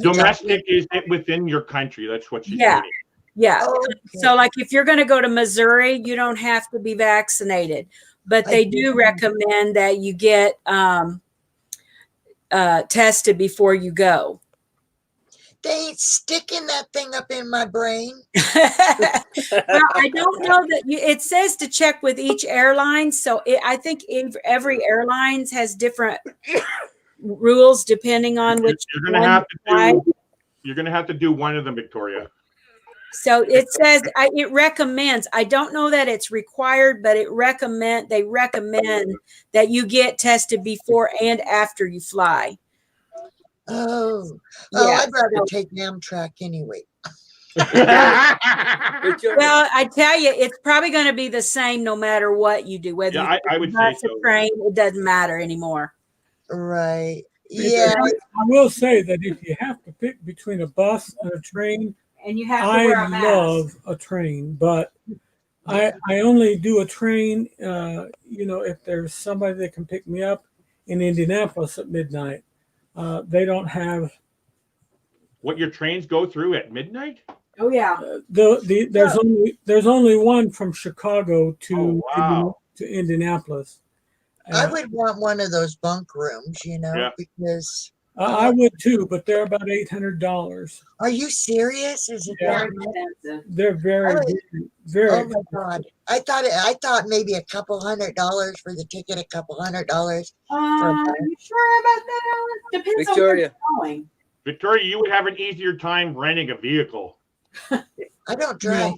[SPEAKER 5] Domestic is it within your country? That's what she's meaning.
[SPEAKER 7] Yeah.
[SPEAKER 8] Okay.
[SPEAKER 7] So like if you're going to go to Missouri, you don't have to be vaccinated, but they do recommend that you get tested before you go.
[SPEAKER 8] They ain't sticking that thing up in my brain.
[SPEAKER 7] Well, I don't know that it says to check with each airline. So I think every airlines has different rules depending on which
[SPEAKER 5] You're gonna have to do one of them, Victoria.
[SPEAKER 7] So it says it recommends. I don't know that it's required, but they recommend that you get tested before and after you fly.
[SPEAKER 8] Oh,
[SPEAKER 7] Yeah.
[SPEAKER 8] I'd rather take Amtrak anyway.
[SPEAKER 9] Victoria,
[SPEAKER 7] Well, I tell you, it's probably going to be the same no matter what you do. Whether
[SPEAKER 5] Yeah,
[SPEAKER 7] you
[SPEAKER 5] I would say
[SPEAKER 7] bus or
[SPEAKER 5] so.
[SPEAKER 7] train, it doesn't matter anymore.
[SPEAKER 8] Right.
[SPEAKER 1] Because
[SPEAKER 8] Yeah.
[SPEAKER 1] I will say that if you have to pick between a bus and a train,
[SPEAKER 7] And you have to
[SPEAKER 1] I
[SPEAKER 7] wear a mask.
[SPEAKER 1] love a train, but I only do a train, if there's somebody that can pick me up in Indianapolis at midnight. They don't have
[SPEAKER 5] What your trains go through at midnight?
[SPEAKER 7] Oh yeah.
[SPEAKER 1] there's only one from Chicago to
[SPEAKER 5] Oh, wow.
[SPEAKER 1] Indianapolis.
[SPEAKER 8] I would want one of those bunk rooms,
[SPEAKER 5] Yeah.
[SPEAKER 8] because
[SPEAKER 1] I would too, but they're about $800.
[SPEAKER 8] are you serious? Is it
[SPEAKER 1] Yeah.
[SPEAKER 8] that much?
[SPEAKER 7] Expensive.
[SPEAKER 1] They're very,
[SPEAKER 8] Oh,
[SPEAKER 1] very.
[SPEAKER 8] Oh my God. I thought maybe a couple $100 for the ticket, a couple $100 for a
[SPEAKER 7] Are
[SPEAKER 8] bus.
[SPEAKER 7] you sure about that? Depends
[SPEAKER 9] Victoria.
[SPEAKER 7] on where you're going.
[SPEAKER 5] Victoria, you would have an easier time renting a vehicle.
[SPEAKER 8] I don't drive.
[SPEAKER 5] Oh,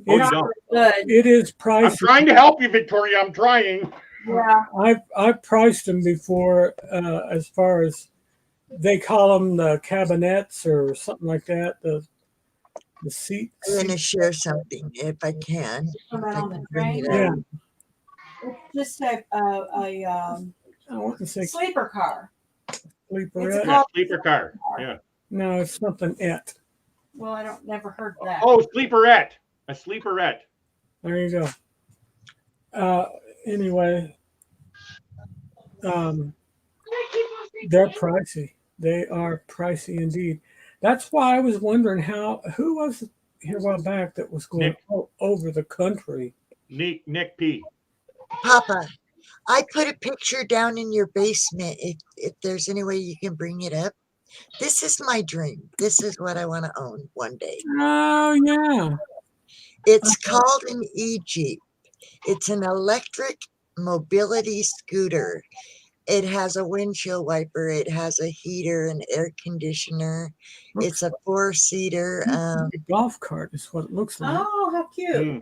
[SPEAKER 5] you
[SPEAKER 1] It's-
[SPEAKER 5] don't.
[SPEAKER 7] Good.
[SPEAKER 1] It is
[SPEAKER 5] I'm
[SPEAKER 1] pricey.
[SPEAKER 5] trying to help you, Victoria. I'm trying.
[SPEAKER 7] Yeah.
[SPEAKER 1] I've priced them before, as far as they call them the cabinets or something like that. The seat.
[SPEAKER 8] I'm going to share something if I can.
[SPEAKER 7] Put
[SPEAKER 8] If
[SPEAKER 7] that
[SPEAKER 8] I
[SPEAKER 7] on the
[SPEAKER 8] can bring it
[SPEAKER 7] train?
[SPEAKER 8] up.
[SPEAKER 1] Yeah,
[SPEAKER 7] It's just a
[SPEAKER 1] I want to say
[SPEAKER 7] sleeper car.
[SPEAKER 1] sleeper.
[SPEAKER 7] It's
[SPEAKER 5] Yeah, sleeper car. Yeah.
[SPEAKER 1] No, it's something et.
[SPEAKER 7] Well, I don't never heard that.
[SPEAKER 5] Oh, sleeperette. A sleeperette.
[SPEAKER 1] There you go. Anyway, they're pricey. They are pricey indeed. That's why I was wondering who was here a while back that was going over the country.
[SPEAKER 5] Nick P.
[SPEAKER 8] Papa, I put a picture down in your basement. If there's any way you can bring it up. This is my dream. This is what I want to own one day.
[SPEAKER 1] Oh yeah.
[SPEAKER 8] It's called an e-Jeep. It's an electric mobility scooter. It has a windshield wiper. It has a heater, an air conditioner. It's a 4-seater.
[SPEAKER 1] A golf cart is what it looks like.
[SPEAKER 7] Oh, how cute.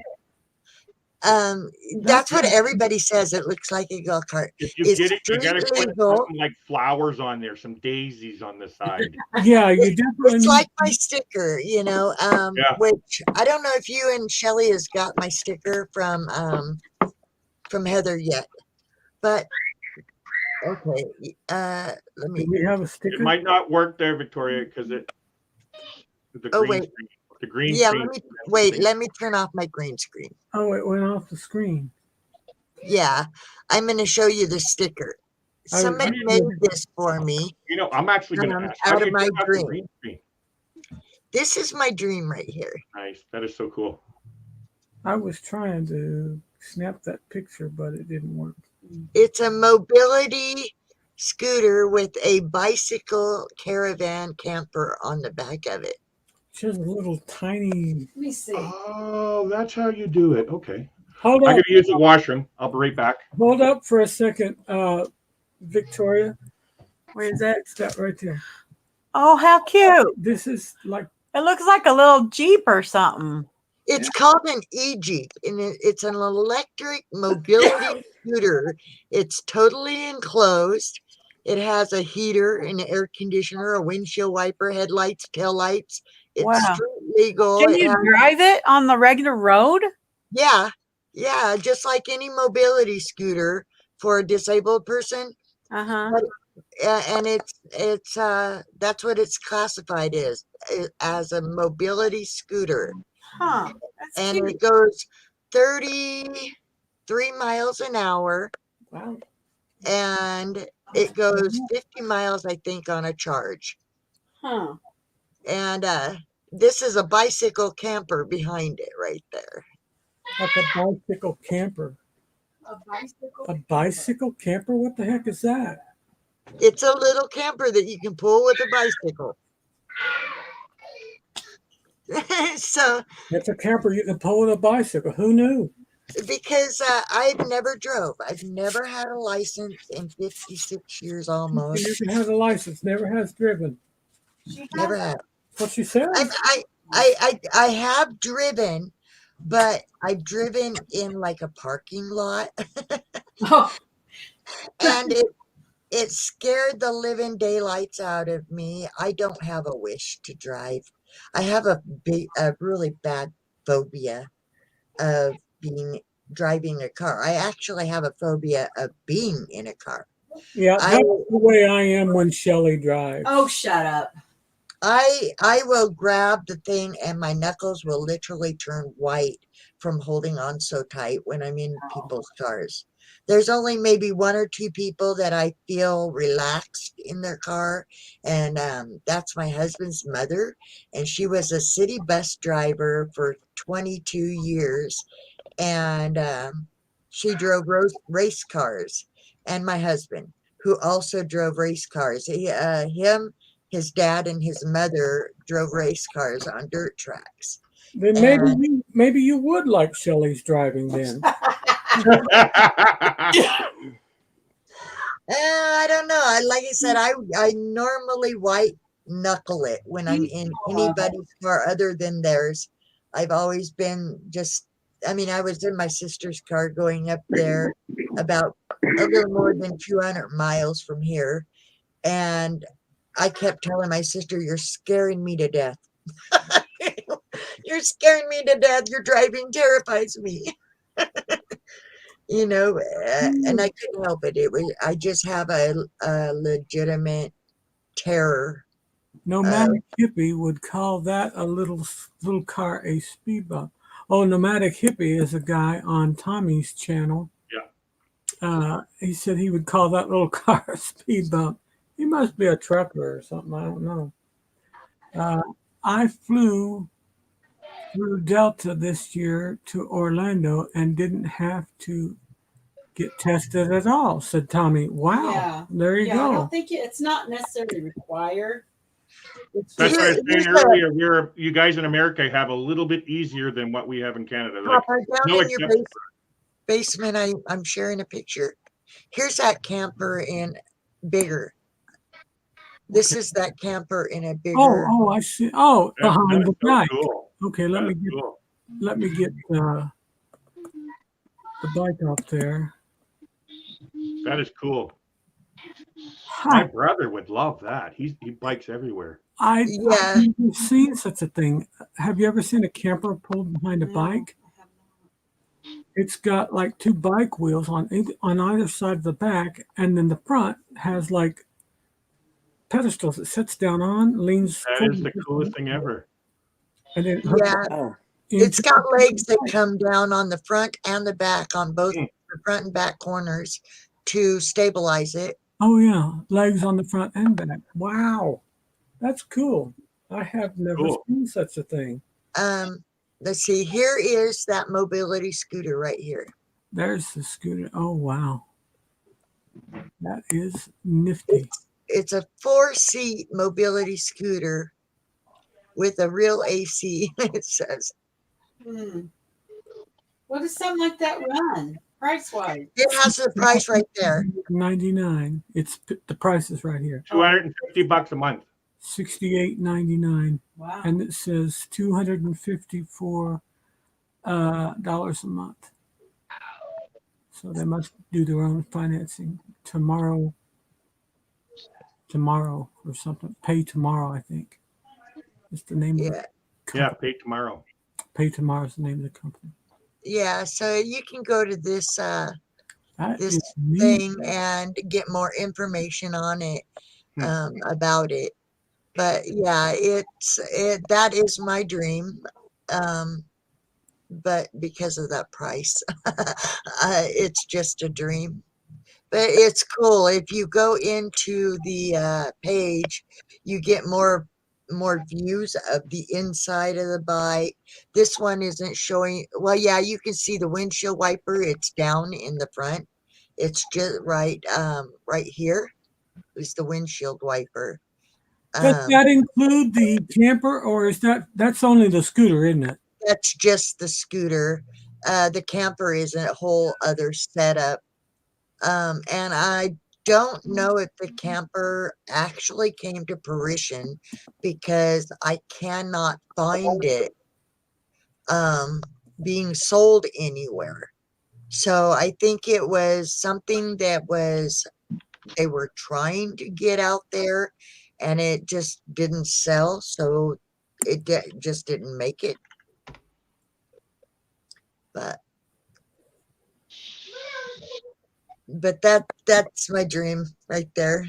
[SPEAKER 8] That's what everybody says. It looks like a golf cart.
[SPEAKER 5] If you
[SPEAKER 8] It's
[SPEAKER 5] get it, you gotta
[SPEAKER 8] street
[SPEAKER 5] put
[SPEAKER 8] legal.
[SPEAKER 5] something like flowers on there, some daisies on the side.
[SPEAKER 1] Yeah, you definitely.
[SPEAKER 8] It's like my sticker,
[SPEAKER 5] Yeah.
[SPEAKER 8] which I don't know if you and Shelly has got my sticker from Heather yet, but okay. Let me.
[SPEAKER 1] Do we have a
[SPEAKER 5] It
[SPEAKER 1] sticker?
[SPEAKER 5] might not work there, Victoria, because the
[SPEAKER 8] Oh,
[SPEAKER 5] green
[SPEAKER 8] wait.
[SPEAKER 5] screen. The green
[SPEAKER 8] Yeah,
[SPEAKER 5] screen.
[SPEAKER 8] let me turn off my green screen.
[SPEAKER 1] Oh, it went off the screen.
[SPEAKER 8] Yeah, I'm going to show you the sticker.
[SPEAKER 1] I
[SPEAKER 8] Somebody
[SPEAKER 1] didn't-
[SPEAKER 8] made this for me.
[SPEAKER 5] I'm actually going to ask.
[SPEAKER 8] out
[SPEAKER 5] How
[SPEAKER 8] of
[SPEAKER 5] do you
[SPEAKER 8] my
[SPEAKER 5] turn off the
[SPEAKER 8] dream.
[SPEAKER 5] green screen?
[SPEAKER 8] This is my dream right here.
[SPEAKER 5] Nice. That is so cool.
[SPEAKER 1] I was trying to snap that picture, but it didn't work.
[SPEAKER 8] It's a mobility scooter with a bicycle caravan camper on the back of it.
[SPEAKER 1] Just a little tiny.
[SPEAKER 7] Let me see.
[SPEAKER 5] Oh, that's how you do it. Okay.
[SPEAKER 1] Hold
[SPEAKER 5] I'm
[SPEAKER 1] up.
[SPEAKER 5] going to use the washroom. I'll be right back.
[SPEAKER 1] Hold up for a second, Victoria.
[SPEAKER 7] Where is that?
[SPEAKER 1] It's that right there.
[SPEAKER 10] Oh, how cute.
[SPEAKER 1] This is like
[SPEAKER 10] It looks like a little Jeep or something.
[SPEAKER 8] It's called an e-Jeep, and it's an electric mobility scooter. It's totally enclosed. It has a heater, an air conditioner, a windshield wiper, headlights, taillights. It's
[SPEAKER 10] Wow.
[SPEAKER 8] street legal.
[SPEAKER 10] Can
[SPEAKER 8] It
[SPEAKER 10] you
[SPEAKER 8] has-
[SPEAKER 10] drive it on the regular road?
[SPEAKER 8] yeah, just like any mobility scooter for a disabled person.
[SPEAKER 10] Uh-huh.
[SPEAKER 8] And it's that's what it's classified as a mobility scooter.
[SPEAKER 10] Huh. That's
[SPEAKER 8] And
[SPEAKER 10] cute.
[SPEAKER 8] it goes 33 miles an hour,
[SPEAKER 1] wow.
[SPEAKER 8] and it goes 50 miles, I think, on a charge.
[SPEAKER 7] Huh.
[SPEAKER 8] And this is a bicycle camper behind it right there.
[SPEAKER 1] Like a bicycle camper.
[SPEAKER 7] A bicycle?
[SPEAKER 1] A bicycle camper? What the heck is that?
[SPEAKER 8] It's a little camper that you can pull with a bicycle. So,
[SPEAKER 1] It's a camper you can pull with a bicycle. Who knew?
[SPEAKER 8] because I've never drove. I've never had a license in 56 years almost.
[SPEAKER 1] Never has a license. Never has driven.
[SPEAKER 8] Never had.
[SPEAKER 1] What she said?
[SPEAKER 8] I have driven, but I've driven in like a parking lot,
[SPEAKER 7] Oh,
[SPEAKER 8] and it scared the living daylights out of me. I don't have a wish to drive. I have a really bad phobia of driving a car. I actually have a phobia of being in a car.
[SPEAKER 1] Yeah,
[SPEAKER 8] I
[SPEAKER 1] that's the way I am when Shelley drives.
[SPEAKER 7] oh, shut up.
[SPEAKER 8] I will grab the thing and my knuckles will literally turn white from holding on so tight when I'm in people's cars. There's only maybe one or two people that I feel relaxed in their car, and that's my husband's mother, and she was a city bus driver for 22 years, and she drove race cars, and my husband, who also drove race cars. His dad, and his mother drove race cars on dirt tracks.
[SPEAKER 1] Then
[SPEAKER 8] And
[SPEAKER 1] maybe you would like Shelley's driving then.
[SPEAKER 8] I don't know. Like I said, I normally white knuckle it when I'm in anybody's car other than theirs. I've always been just. I mean, I was in my sister's car going up there about a little more than 200 miles from here, and I kept telling my sister, "You're scaring me to death. You're scaring me to death. Your driving terrifies me." And I couldn't help it. I just have a legitimate terror.
[SPEAKER 1] Nomadic Hippie would call that a little car a speed bump. Oh, Nomadic Hippie is a guy on Tommy's channel.
[SPEAKER 5] Yeah.
[SPEAKER 1] He said he would call that little car a speed bump. He must be a trucker or something. I don't know. I flew through Delta this year to Orlando and didn't have to get tested at all, said Tommy. Wow.
[SPEAKER 7] Yeah.
[SPEAKER 1] There you
[SPEAKER 7] I
[SPEAKER 1] go.
[SPEAKER 7] don't think it's not necessarily required.
[SPEAKER 5] That's what I was saying
[SPEAKER 8] Here's
[SPEAKER 5] earlier. You guys in America have a little bit easier than what we have in Canada. Like,
[SPEAKER 8] Papa, down
[SPEAKER 5] no
[SPEAKER 8] in your
[SPEAKER 5] exception.
[SPEAKER 8] basement, I'm sharing a picture. Here's that camper in bigger. This is that camper in a bigger.
[SPEAKER 1] Oh, I see. Oh, behind the
[SPEAKER 5] so
[SPEAKER 1] bike.
[SPEAKER 5] cool.
[SPEAKER 1] Okay, let me get the bike up there.
[SPEAKER 5] That is cool.
[SPEAKER 1] Huh.
[SPEAKER 5] My brother would love that. He bikes everywhere.
[SPEAKER 1] I've
[SPEAKER 8] Yeah.
[SPEAKER 1] never seen such a thing. Have you ever seen a camper pulled behind a bike? It's got like two bike wheels on either side of the back, and then the front has like pedestals it sits down on, leans.
[SPEAKER 5] That is the coolest thing ever.
[SPEAKER 1] And then
[SPEAKER 8] Yeah. It's got legs that come down on the front and the back, on both the front and back corners, to stabilize it.
[SPEAKER 1] Oh yeah, legs on the front and back. Wow, that's cool. I have never seen such a thing.
[SPEAKER 8] Let's see. Here is that mobility scooter right here.
[SPEAKER 1] There's the scooter. Oh wow, that is nifty.
[SPEAKER 8] It's a 4-seat mobility scooter with a real AC. It says.
[SPEAKER 7] What does something like that run price wise?
[SPEAKER 8] It has the price right there.
[SPEAKER 1] $99. It's the price is right here.
[SPEAKER 5] $250 a month.
[SPEAKER 1] $68.99.
[SPEAKER 7] Wow.
[SPEAKER 1] And it says $254 dollars a month. So they must do their own financing tomorrow or something. Pay Tomorrow, I think. It's the name of it.
[SPEAKER 5] Yeah, Pay Tomorrow.
[SPEAKER 1] Pay Tomorrow is the name of the company.
[SPEAKER 8] Yeah, so you can go to this thing and get more information on it, about it. But yeah, that is my dream. But because of that price, it's just a dream. But it's cool. If you go into the page, you get more views of the inside of the bike. This one isn't showing. Well, yeah, you can see the windshield wiper. It's down in the front. It's just right here is the windshield wiper.
[SPEAKER 1] Does that include the camper, or that's only the scooter, isn't it?
[SPEAKER 8] That's just the scooter. The camper is a whole other setup. And I don't know if the camper actually came to fruition because I cannot find it being sold anywhere. So I think it was something that they were trying to get out there and it just didn't sell. So it just didn't make it. But that's my dream right there.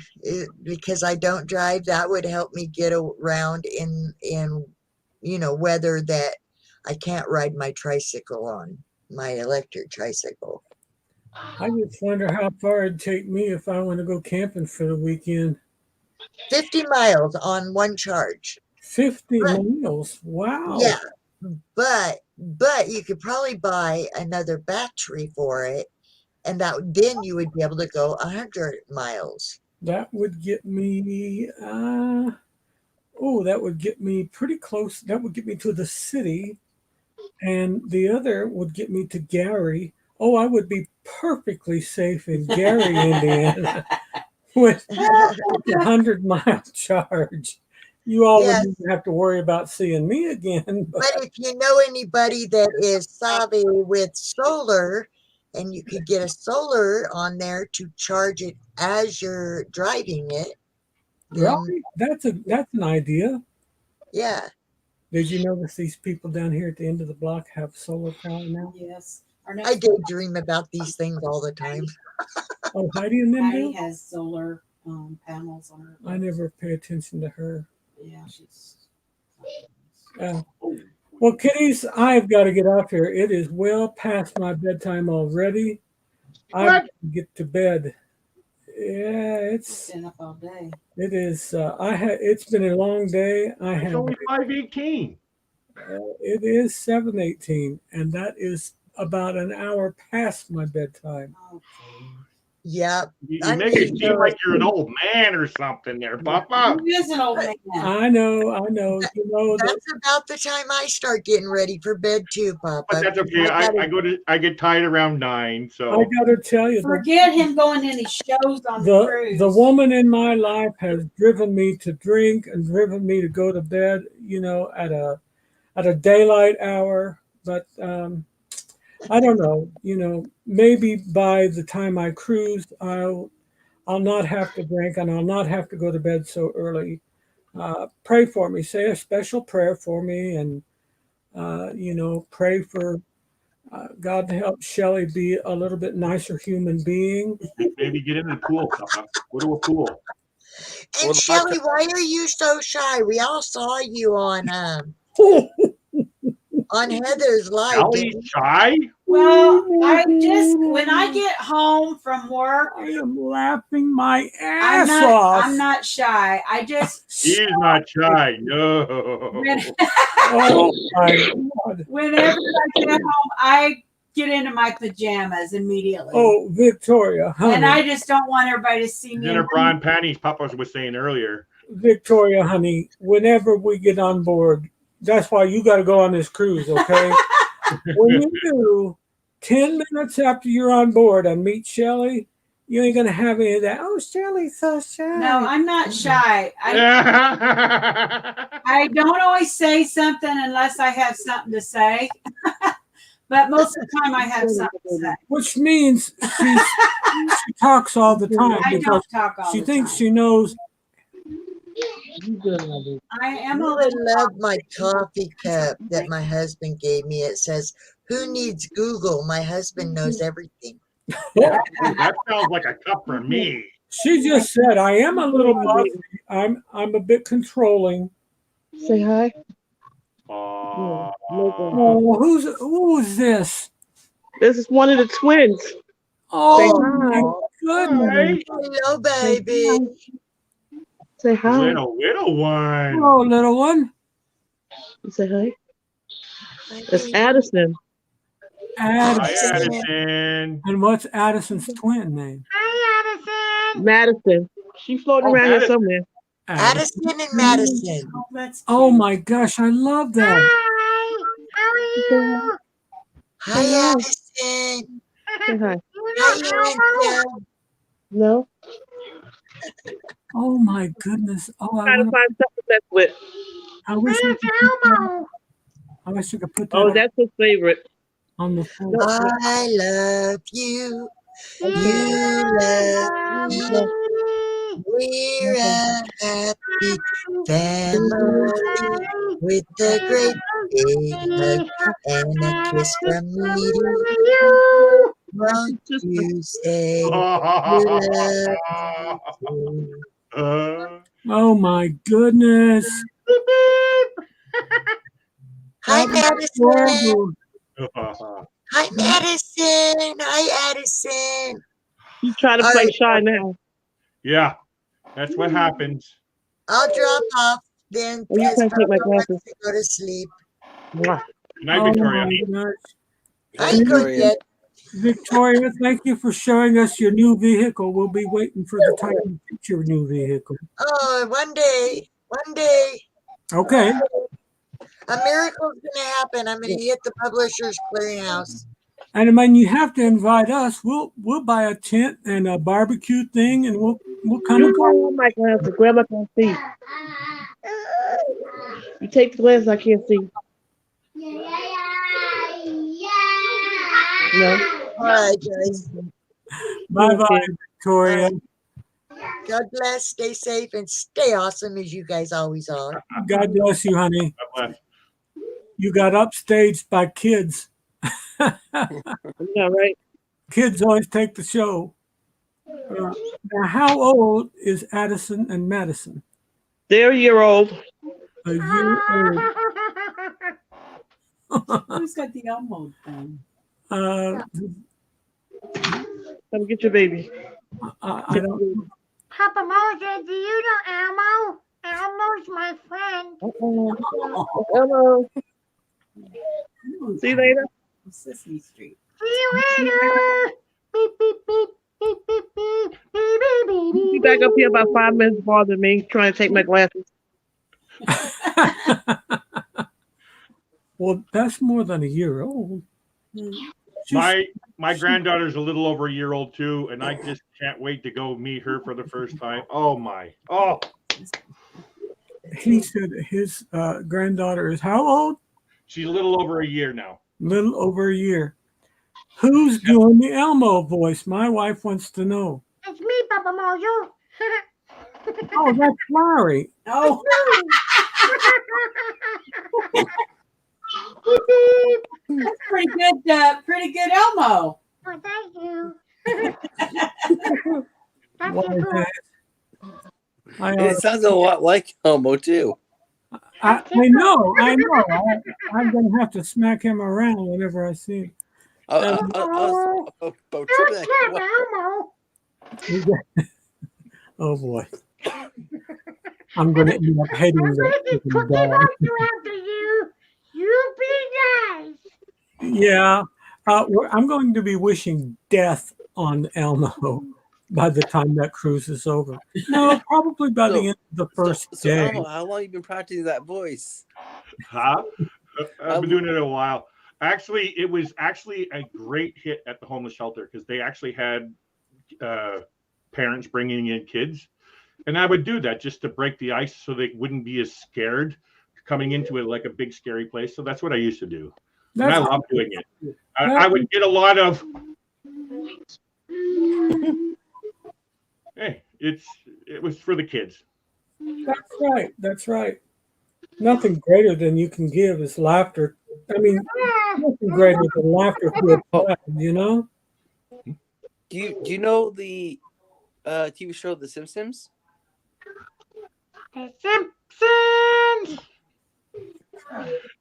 [SPEAKER 8] Because I don't drive, that would help me get around in weather that I can't ride my tricycle on, my electric tricycle.
[SPEAKER 1] I just wonder how far it'd take me if I want to go camping for the weekend.
[SPEAKER 8] 50 miles on one charge.
[SPEAKER 1] 50
[SPEAKER 8] But-
[SPEAKER 1] miles. Wow.
[SPEAKER 8] Yeah, but you could probably buy another battery for it, and then you would be able to go 100 miles.
[SPEAKER 1] That would get me that would get me pretty close. That would get me to the city, and the other would get me to Gary. Oh, I would be perfectly safe in Gary, Indiana, with a 100-mile charge. You all
[SPEAKER 8] Yes.
[SPEAKER 1] wouldn't even have to worry about seeing me again.
[SPEAKER 8] But if you know anybody that is savvy with solar, and you could get a solar on there to charge it as you're driving it, then
[SPEAKER 1] Really? That's an idea.
[SPEAKER 8] yeah.
[SPEAKER 1] Did you notice these people down here at the end of the block have solar power now?
[SPEAKER 7] Yes.
[SPEAKER 8] I daydream about these things all the time.
[SPEAKER 1] Oh, Heidi and them
[SPEAKER 7] Patty
[SPEAKER 1] do?
[SPEAKER 7] has solar panels on her.
[SPEAKER 1] I never pay attention to her.
[SPEAKER 7] Yeah, she's.
[SPEAKER 1] Well, kiddies, I've got to get off here. It is well past my bedtime already. I have to get to bed. Yeah,
[SPEAKER 7] It's been up all day.
[SPEAKER 1] it is. It's been a long day.
[SPEAKER 5] It's only 5:18.
[SPEAKER 1] It is 7:18, and that is about an hour past my bedtime.
[SPEAKER 7] Oh,
[SPEAKER 8] Yep.
[SPEAKER 5] You
[SPEAKER 8] I
[SPEAKER 5] make it
[SPEAKER 8] mean,
[SPEAKER 5] seem like you're an old man or something there, Papa.
[SPEAKER 7] who is an old man?
[SPEAKER 1] I know. You know that
[SPEAKER 8] That's about the time I start getting ready for bed too, Papa.
[SPEAKER 5] But that's okay. I get tired around 9,
[SPEAKER 1] I
[SPEAKER 5] so
[SPEAKER 1] got to tell you,
[SPEAKER 7] Forget him going to any shows on the cruise.
[SPEAKER 1] the woman in my life has driven me to drink and driven me to go to bed, at a daylight hour. But I don't know, maybe by the time I cruise, I'll not have to drink and I'll not have to go to bed so early. Pray for me. Say a special prayer for me, and pray for God to help Shelley be a little bit nicer human being.
[SPEAKER 5] maybe get in the pool, Papa. Go to a pool.
[SPEAKER 8] And Shelly, why are you so shy? We all saw you on Heather's live.
[SPEAKER 5] Sally shy?
[SPEAKER 7] Well, when I get home from work,
[SPEAKER 1] I am laughing my ass off.
[SPEAKER 7] I'm not shy.
[SPEAKER 5] He's not shy. No.
[SPEAKER 1] Oh my God.
[SPEAKER 7] Whenever I get home, I get into my pajamas immediately.
[SPEAKER 1] Oh, Victoria, honey.
[SPEAKER 7] And I just don't want everybody to see me.
[SPEAKER 5] In her bra and panties, Papa was saying earlier.
[SPEAKER 1] Victoria, honey, whenever we get on board, that's why you got to go on this cruise, okay? When you do, 10 minutes after you're on board and meet Shelley, you ain't going to have any of that. Oh, Shelley's so shy.
[SPEAKER 7] No, I'm not shy. I don't always say something unless I have something to say. But most of the time I have something to say.
[SPEAKER 1] Which means she talks all the time.
[SPEAKER 7] I don't talk all
[SPEAKER 1] she
[SPEAKER 7] the
[SPEAKER 1] thinks
[SPEAKER 7] time.
[SPEAKER 1] she knows.
[SPEAKER 7] I am
[SPEAKER 8] I
[SPEAKER 7] a little.
[SPEAKER 8] love my coffee cup that my husband gave me. It says, "Who needs Google? My husband knows everything."
[SPEAKER 5] That sounds like a cup for me.
[SPEAKER 1] She just said, "I am a little bossy. I'm a bit controlling."
[SPEAKER 11] Say hi.
[SPEAKER 1] Oh, who's this?
[SPEAKER 11] This is one of the twins.
[SPEAKER 1] Oh,
[SPEAKER 11] hi.
[SPEAKER 1] my goodness.
[SPEAKER 8] Hello, baby.
[SPEAKER 11] Say hi.
[SPEAKER 5] Little one.
[SPEAKER 1] Hello, little one.
[SPEAKER 11] Say hi. It's Addison.
[SPEAKER 5] Hi,
[SPEAKER 1] Addison.
[SPEAKER 5] Addison.
[SPEAKER 1] And what's Addison's twin name?
[SPEAKER 11] Madison. She's floating around here
[SPEAKER 5] Madison.
[SPEAKER 11] somewhere.
[SPEAKER 8] Addison and Madison.
[SPEAKER 7] Oh, that's
[SPEAKER 1] Oh
[SPEAKER 7] cute.
[SPEAKER 1] my gosh, I love that.
[SPEAKER 8] Hi, Addison.
[SPEAKER 11] Say hi.
[SPEAKER 8] Hi, Addison.
[SPEAKER 11] No?
[SPEAKER 1] Oh my goodness. Oh,
[SPEAKER 11] Trying to find something that's with.
[SPEAKER 1] I wish I could put that, I wish I could put that
[SPEAKER 11] Oh, that's his favorite.
[SPEAKER 1] on the phone.
[SPEAKER 11] No, no,
[SPEAKER 8] I love you.
[SPEAKER 11] okay.
[SPEAKER 8] You love me.
[SPEAKER 11] No,
[SPEAKER 8] We're
[SPEAKER 11] okay.
[SPEAKER 8] a happy family with a great big hug and a kiss from me to you. Won't
[SPEAKER 11] Just
[SPEAKER 8] you say you love me too?
[SPEAKER 1] Oh my goodness.
[SPEAKER 8] Hi,
[SPEAKER 1] That is
[SPEAKER 8] Madison.
[SPEAKER 1] adorable.
[SPEAKER 8] Hi, Madison. Hi, Addison.
[SPEAKER 11] he's trying to
[SPEAKER 8] All
[SPEAKER 11] play
[SPEAKER 8] right,
[SPEAKER 11] shy now.
[SPEAKER 5] Yeah, that's what happens.
[SPEAKER 8] I'll drop off then
[SPEAKER 11] Oh, you
[SPEAKER 8] because
[SPEAKER 11] can't take my
[SPEAKER 8] Papa wants
[SPEAKER 11] glasses.
[SPEAKER 8] to go to sleep.
[SPEAKER 11] Mwah.
[SPEAKER 5] Good night,
[SPEAKER 1] Oh
[SPEAKER 5] Victoria.
[SPEAKER 1] my gosh.
[SPEAKER 8] Hi,
[SPEAKER 9] Victoria.
[SPEAKER 8] Courgette.
[SPEAKER 1] Victoria, thank you for showing us your new vehicle. We'll be waiting for the time to get your new vehicle.
[SPEAKER 8] Oh, one day,
[SPEAKER 1] Okay.
[SPEAKER 8] a miracle's going to happen. I'm going to hit the publisher's clearinghouse.
[SPEAKER 1] And I mean, you have to invite us. We'll buy a tent and a barbecue thing, and we'll come
[SPEAKER 11] You
[SPEAKER 1] and
[SPEAKER 11] grab my glasses. Grab, I can't see. You take the glasses, I can't see. No.
[SPEAKER 8] All right, guys.
[SPEAKER 1] Bye bye,
[SPEAKER 11] Okay.
[SPEAKER 1] Victoria.
[SPEAKER 8] God bless. Stay safe and stay awesome as you guys always are.
[SPEAKER 1] God bless you, honey.
[SPEAKER 5] God bless.
[SPEAKER 1] You got upstaged by kids.
[SPEAKER 11] Yeah, right.
[SPEAKER 1] Kids always take the show. Now, how old is Addison and Madison?
[SPEAKER 11] They're a year old.
[SPEAKER 1] A year old.
[SPEAKER 7] Who's got the Elmo thing?
[SPEAKER 1] uh,
[SPEAKER 11] Come get your baby.
[SPEAKER 1] I don't.
[SPEAKER 6] Papa Moses, do you know Elmo? Elmo's my friend.
[SPEAKER 11] Hello. See you later.
[SPEAKER 7] Sesame Street.
[SPEAKER 6] See you later. Beep, beep, beep, beep, beep, beep, beep, beep, beep,
[SPEAKER 11] Be
[SPEAKER 6] beep,
[SPEAKER 11] back up here about 5 minutes bothering me, trying to take my glasses.
[SPEAKER 1] Well, that's more than a year old.
[SPEAKER 5] My granddaughter's a little over a year old too, and I just can't wait to go meet her for the first time. Oh my! Oh,
[SPEAKER 1] He said his granddaughter is how old?
[SPEAKER 5] she's a little over a year now.
[SPEAKER 1] Little over a year. Who's doing the Elmo voice? My wife wants to know.
[SPEAKER 6] It's me, Papa Mojo.
[SPEAKER 1] Oh, that's Larry.
[SPEAKER 7] Oh, that's pretty good Elmo.
[SPEAKER 6] Oh, thank you. That's
[SPEAKER 1] Why
[SPEAKER 6] so
[SPEAKER 1] is
[SPEAKER 6] cool.
[SPEAKER 1] that? I,
[SPEAKER 9] It sounds a lot like Elmo too.
[SPEAKER 1] I know. I'm going to have to smack him around whenever I see him.
[SPEAKER 9] I was about tripping that.
[SPEAKER 6] Elmo.
[SPEAKER 1] Oh boy. I'm going to end up hating that freaking
[SPEAKER 6] Cookie
[SPEAKER 1] dog.
[SPEAKER 6] Monster after you. You be nice.
[SPEAKER 1] Yeah. I'm going to be wishing death on Elmo by the time that cruise is over. No, probably by the end of the first
[SPEAKER 9] So
[SPEAKER 1] day.
[SPEAKER 9] Elmo, how long you been practicing that voice?
[SPEAKER 5] Huh? I've been doing it a while. Actually, it was actually a great hit at the homeless shelter because they actually had parents bringing in kids, and I would do that just to break the ice so they wouldn't be as scared coming into it like a big scary place. So that's what I used to do, and I love doing it. I would get a lot of. Hey, it was for the kids.
[SPEAKER 1] That's right. That's right. Nothing greater than you can give is laughter. I mean, nothing greater than laughter to a child, you know?
[SPEAKER 9] Do you know the TV show The Simpsons?
[SPEAKER 6] The Simpsons.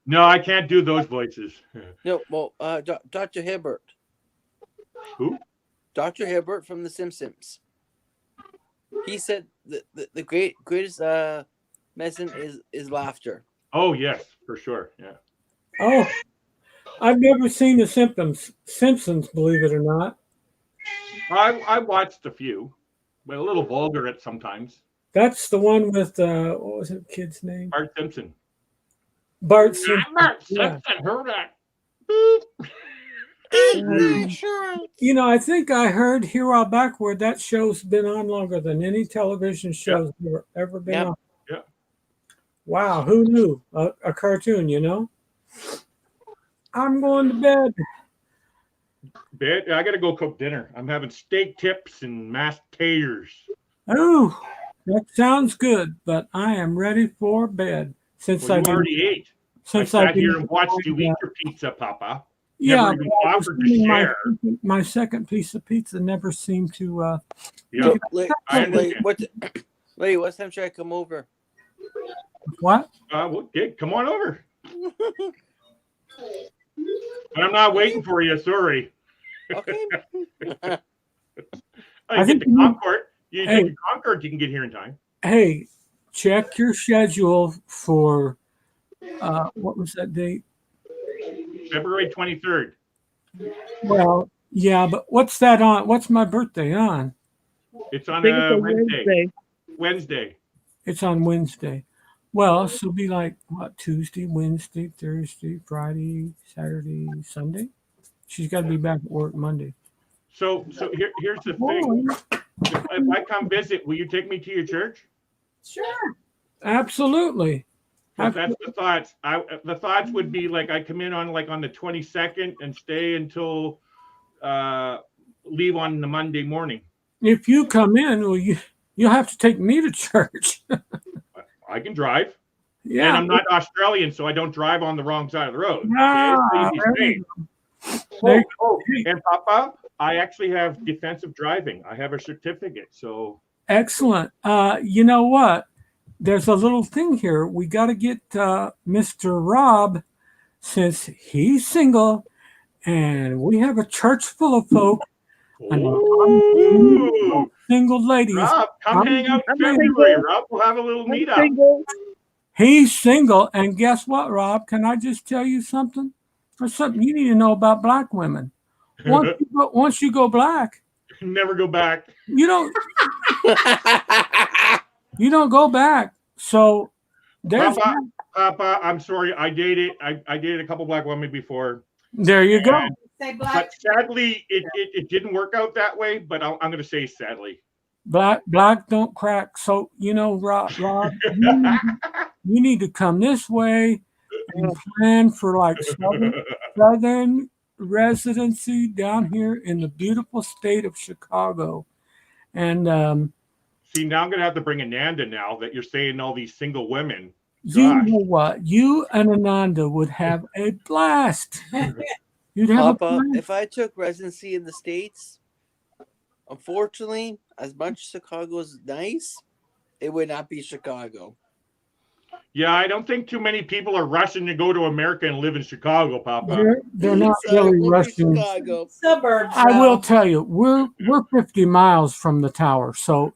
[SPEAKER 5] No, I can't do those voices.
[SPEAKER 9] No, well, Dr. Hibbert.
[SPEAKER 5] Who?
[SPEAKER 9] Dr. Hibbert from The Simpsons. He said the greatest medicine is laughter.
[SPEAKER 5] Oh yes, for sure. Yeah.
[SPEAKER 1] Oh, I've never seen the Simpsons, believe it or not.
[SPEAKER 5] I watched a few, but a little vulgar at sometimes.
[SPEAKER 1] That's the one with, what was the kid's name?
[SPEAKER 5] Bart Simpson.
[SPEAKER 1] Bart Simpson.
[SPEAKER 5] Bart
[SPEAKER 1] Yeah.
[SPEAKER 5] Simpson, heard that.
[SPEAKER 6] Beep.
[SPEAKER 1] You know, I think I heard here a while back where that show's been on longer than any television show's ever been
[SPEAKER 9] Yep.
[SPEAKER 1] on.
[SPEAKER 5] Yeah.
[SPEAKER 1] Wow, who knew? A cartoon, you know? I'm going to bed.
[SPEAKER 5] Bed. I gotta go cook dinner. I'm having steak tips and mashed taters.
[SPEAKER 1] Oh, that sounds good, but I am ready for bed since
[SPEAKER 5] Well, you
[SPEAKER 1] I've been
[SPEAKER 5] already ate. I
[SPEAKER 1] since I've
[SPEAKER 5] sat
[SPEAKER 1] been
[SPEAKER 5] here and watched you eat your pizza, Papa.
[SPEAKER 1] yeah,
[SPEAKER 5] Never even
[SPEAKER 1] but I was
[SPEAKER 5] offered to
[SPEAKER 1] eating
[SPEAKER 5] share.
[SPEAKER 1] my second piece of pizza never seemed to
[SPEAKER 5] Yeah,
[SPEAKER 9] So, wait,
[SPEAKER 5] I
[SPEAKER 9] wait,
[SPEAKER 5] understand.
[SPEAKER 9] what time should I come over?
[SPEAKER 1] what?
[SPEAKER 5] Well, okay, come on over. I'm not waiting for you. Sorry.
[SPEAKER 9] Okay.
[SPEAKER 1] I
[SPEAKER 5] I
[SPEAKER 1] think
[SPEAKER 5] get the
[SPEAKER 1] you-
[SPEAKER 5] Concord. You
[SPEAKER 1] Hey.
[SPEAKER 5] take the Concord, you can get here in time.
[SPEAKER 1] Hey, check your schedule for what was that date?
[SPEAKER 5] February 23rd.
[SPEAKER 1] Well, yeah, but what's that on? What's my birthday on?
[SPEAKER 5] It's
[SPEAKER 11] I
[SPEAKER 5] on
[SPEAKER 11] think it's
[SPEAKER 5] a
[SPEAKER 11] a
[SPEAKER 5] Wednesday.
[SPEAKER 11] Wednesday.
[SPEAKER 5] Wednesday.
[SPEAKER 1] It's on Wednesday. Well, so it'll be like what, Tuesday, Wednesday, Thursday, Friday, Saturday, Sunday. She's got to be back at work Monday.
[SPEAKER 5] So here's the thing. If I come visit, will you take me to your church?
[SPEAKER 7] Sure.
[SPEAKER 1] Absolutely.
[SPEAKER 5] 'Cause that's the thoughts. The thoughts would be like I come in on the 22nd and stay until leave on the Monday morning.
[SPEAKER 1] If you come in, well, you'll have to take me to church.
[SPEAKER 5] I can drive.
[SPEAKER 1] Yeah.
[SPEAKER 5] And I'm not Australian, so I don't drive on the wrong side of the road.
[SPEAKER 1] Ah,
[SPEAKER 5] Okay?
[SPEAKER 1] there
[SPEAKER 5] Easy
[SPEAKER 1] you
[SPEAKER 5] straight.
[SPEAKER 1] go.
[SPEAKER 5] And Papa, I actually have defensive driving. I have a certificate. So
[SPEAKER 1] Excellent. You know what? There's a little thing here. We got to get Mr. Rob, since he's single, and we have a church full of folk.
[SPEAKER 5] Ooh.
[SPEAKER 1] Single ladies.
[SPEAKER 5] Rob, come hang out in
[SPEAKER 11] I'm
[SPEAKER 5] February.
[SPEAKER 11] single.
[SPEAKER 5] Rob, we'll have a little
[SPEAKER 11] I'm
[SPEAKER 5] meetup.
[SPEAKER 11] single.
[SPEAKER 1] He's single, and guess what, Rob? Can I just tell you something? There's something you need to know about black women. Once you go black,
[SPEAKER 5] Never go back.
[SPEAKER 1] you don't go back. So there's
[SPEAKER 5] Papa, I'm sorry. I dated a couple black women before.
[SPEAKER 1] there you go.
[SPEAKER 7] Say
[SPEAKER 5] But
[SPEAKER 7] black.
[SPEAKER 5] sadly, it didn't work out that way. But I'm going to say sadly.
[SPEAKER 1] Black don't crack. So Rob, you need to come this way and plan for like southern residency down here in the beautiful state of Chicago. And
[SPEAKER 5] See, now I'm going to have to bring Ananda now that you're saying all these single women.
[SPEAKER 1] you
[SPEAKER 5] Gosh.
[SPEAKER 1] know what? You and Ananda would have a blast. You'd have a
[SPEAKER 9] Papa,
[SPEAKER 1] blast.
[SPEAKER 9] if I took residency in the States, unfortunately, as much as Chicago is nice, it would not be Chicago.
[SPEAKER 5] Yeah, I don't think too many people are rushing to go to America and live in Chicago, Papa.
[SPEAKER 1] They're not
[SPEAKER 9] So it
[SPEAKER 1] really
[SPEAKER 9] would be
[SPEAKER 1] rushing.
[SPEAKER 9] Chicago.
[SPEAKER 7] Suburbs.
[SPEAKER 1] I will
[SPEAKER 7] Rob.
[SPEAKER 1] tell you, we're 50 miles from the tower, so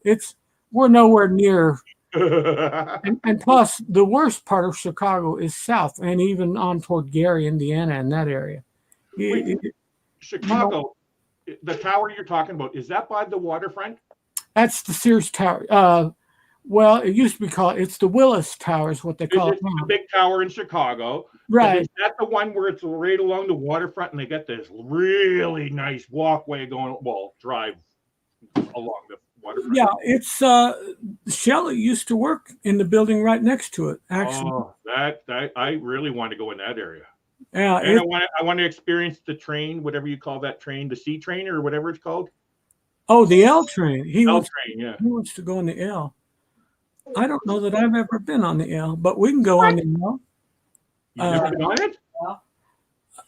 [SPEAKER 1] we're nowhere near. And plus, the worst part of Chicago is south, and even on toward Gary, Indiana, and that area.
[SPEAKER 5] Wait, Chicago, the tower you're talking about, is that by the waterfront?
[SPEAKER 1] That's the Sears Tower. Well, it used to be called. It's the Willis Tower, is what they call it
[SPEAKER 5] It's
[SPEAKER 1] now.
[SPEAKER 5] the big tower in Chicago.
[SPEAKER 1] Right.
[SPEAKER 5] Is that the one where it's right along the waterfront and they got this really nice walkway drive along the waterfront?
[SPEAKER 1] Yeah, it's Shelley used to work in the building right next to it. Actually,
[SPEAKER 5] Oh, that I really want to go in that area.
[SPEAKER 1] yeah.
[SPEAKER 5] And I want to experience the train, whatever you call that train, the C train or whatever it's called.
[SPEAKER 1] Oh, the L train. He
[SPEAKER 5] L
[SPEAKER 1] wants
[SPEAKER 5] train, yeah.
[SPEAKER 1] He wants to go on the L. I don't know that I've ever been on the L, but we can go on the L.
[SPEAKER 5] You've never been on it?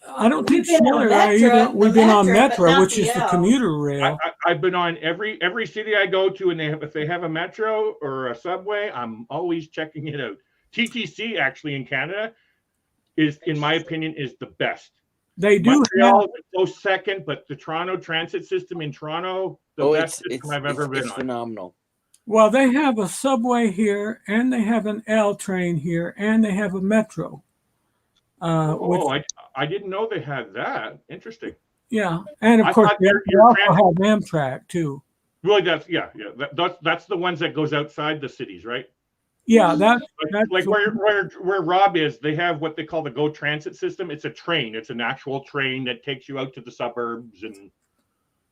[SPEAKER 1] I don't think
[SPEAKER 7] We've been on
[SPEAKER 1] Shelley and I
[SPEAKER 7] Metro,
[SPEAKER 1] either. We've been on
[SPEAKER 7] the Metro, but
[SPEAKER 1] Metro,
[SPEAKER 7] not
[SPEAKER 1] which
[SPEAKER 7] the
[SPEAKER 1] is the
[SPEAKER 7] L.
[SPEAKER 1] commuter rail.
[SPEAKER 5] I've been on every city I go to, and if they have a metro or a subway, I'm always checking it out. TTC actually in Canada is, in my opinion, is the best.
[SPEAKER 1] They do
[SPEAKER 5] Montreal
[SPEAKER 1] have,
[SPEAKER 5] is a close second, but the Toronto transit system in Toronto, the best system I've ever been
[SPEAKER 9] it's
[SPEAKER 5] on.
[SPEAKER 9] phenomenal.
[SPEAKER 1] well, they have a subway here, and they have an L train here, and they have a Metro.
[SPEAKER 5] I didn't know they had that. Interesting.
[SPEAKER 1] Yeah, and of
[SPEAKER 5] I
[SPEAKER 1] course
[SPEAKER 5] thought
[SPEAKER 1] they
[SPEAKER 5] your
[SPEAKER 1] also
[SPEAKER 5] transit-
[SPEAKER 1] have Amtrak too.
[SPEAKER 5] Really, that's the ones that goes outside the cities, right?
[SPEAKER 1] Yeah, that's
[SPEAKER 5] Like where Rob is, they have what they call the Go Transit system. It's a train. It's an actual train that takes you out to the suburbs and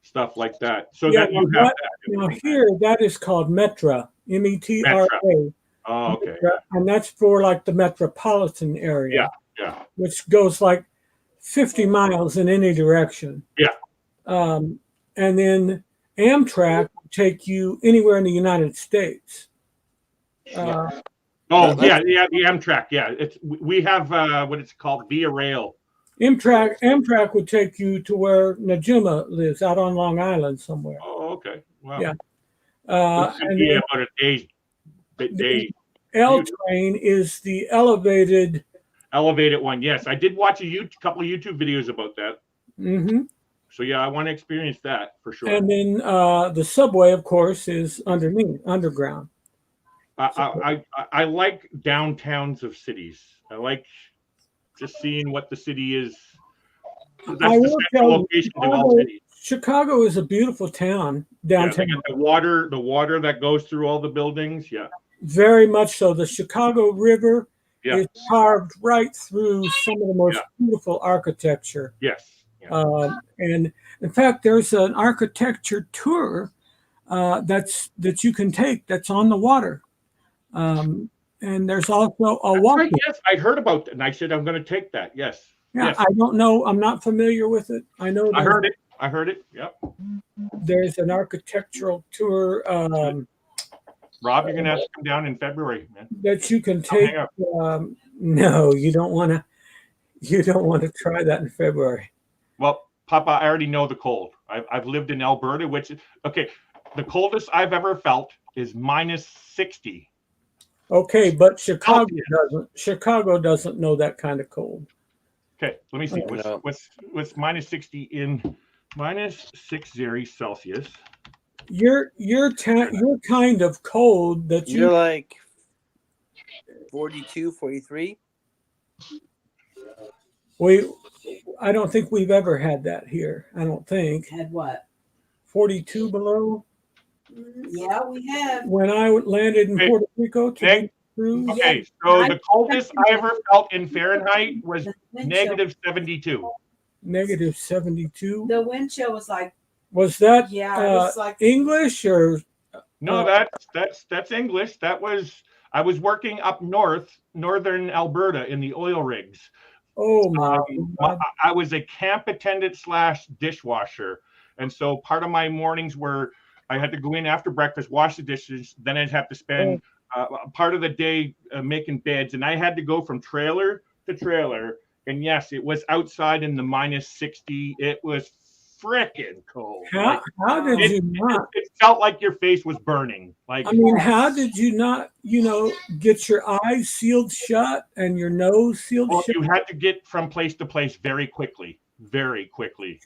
[SPEAKER 5] stuff like that. So
[SPEAKER 1] yeah.
[SPEAKER 5] that you have that.
[SPEAKER 1] Now here, that is called Metra, Metra.
[SPEAKER 5] Oh, okay.
[SPEAKER 1] And that's for like the metropolitan
[SPEAKER 5] Yeah,
[SPEAKER 1] area,
[SPEAKER 5] yeah,
[SPEAKER 1] which goes like 50 miles in any direction.
[SPEAKER 5] yeah.
[SPEAKER 1] And then Amtrak will take you anywhere in the United States.
[SPEAKER 5] Oh, yeah, the Amtrak. Yeah, we have what it's called, Via Rail.
[SPEAKER 1] Amtrak would take you to where Najuma lives, out on Long Island somewhere.
[SPEAKER 5] Oh, okay. Wow.
[SPEAKER 1] Yeah.
[SPEAKER 5] It's
[SPEAKER 1] And
[SPEAKER 5] be
[SPEAKER 1] then
[SPEAKER 5] about a day.
[SPEAKER 1] the L train is the elevated.
[SPEAKER 5] One. Yes, I did watch a couple of YouTube videos about that.
[SPEAKER 1] Mm-hmm.
[SPEAKER 5] So yeah, I want to experience that for sure.
[SPEAKER 1] And then the subway, of course, is underground.
[SPEAKER 5] I like downtowns of cities. I like just seeing what the city is. That's the central location of all cities.
[SPEAKER 1] Chicago is a beautiful town downtown.
[SPEAKER 5] Yeah, the water that goes through all the buildings. Yeah,
[SPEAKER 1] very much so. The Chicago River is carved right through some of the most beautiful architecture.
[SPEAKER 5] Yes. Yeah.
[SPEAKER 1] And in fact, there's an architecture tour that you can take that's on the water. And there's also a walk.
[SPEAKER 5] Yes, I heard about that, and I said I'm going to take that. Yes.
[SPEAKER 1] Yeah,
[SPEAKER 5] yes.
[SPEAKER 1] I don't know. I'm not familiar with it. I know.
[SPEAKER 5] I heard it. Yep.
[SPEAKER 1] There's an architectural tour.
[SPEAKER 5] Rob, you're going to have to come down in February, man.
[SPEAKER 1] That you can take. No, you don't want to. You don't want to try that in February.
[SPEAKER 5] Well, Papa, I already know the cold. I've lived in Alberta, which is okay. The coldest I've ever felt is -60.
[SPEAKER 1] Okay, but Chicago doesn't know that kind of cold.
[SPEAKER 5] Okay, let me see. What's -60 in -60 Celsius?
[SPEAKER 1] You're kind of cold that
[SPEAKER 9] you're like 42, 43.
[SPEAKER 1] I don't think we've ever had that here. I don't think.
[SPEAKER 7] Had what?
[SPEAKER 1] 42 below.
[SPEAKER 7] Yeah, we have.
[SPEAKER 1] When I landed in Puerto Rico to cruise.
[SPEAKER 5] Okay, so the coldest I ever felt in Fahrenheit was -72.
[SPEAKER 1] -72.
[SPEAKER 7] The wind chill was like.
[SPEAKER 1] Was that
[SPEAKER 7] it was like
[SPEAKER 1] English or?
[SPEAKER 5] No, that's English. I was working up northern Alberta in the oil rigs.
[SPEAKER 1] Oh my God.
[SPEAKER 5] I was a camp attendant / dishwasher, and so part of my mornings were I had to go in after breakfast, wash the dishes, then I'd have to spend part of the day making beds, and I had to go from trailer to trailer. And yes, it was outside in the -60. It was frickin' cold.
[SPEAKER 1] How did you not?
[SPEAKER 5] It felt like your face was burning. Like,
[SPEAKER 1] I mean, how did you not? Get your eyes sealed shut and your nose sealed shut.
[SPEAKER 5] You had to get from place to place very quickly. Very quickly.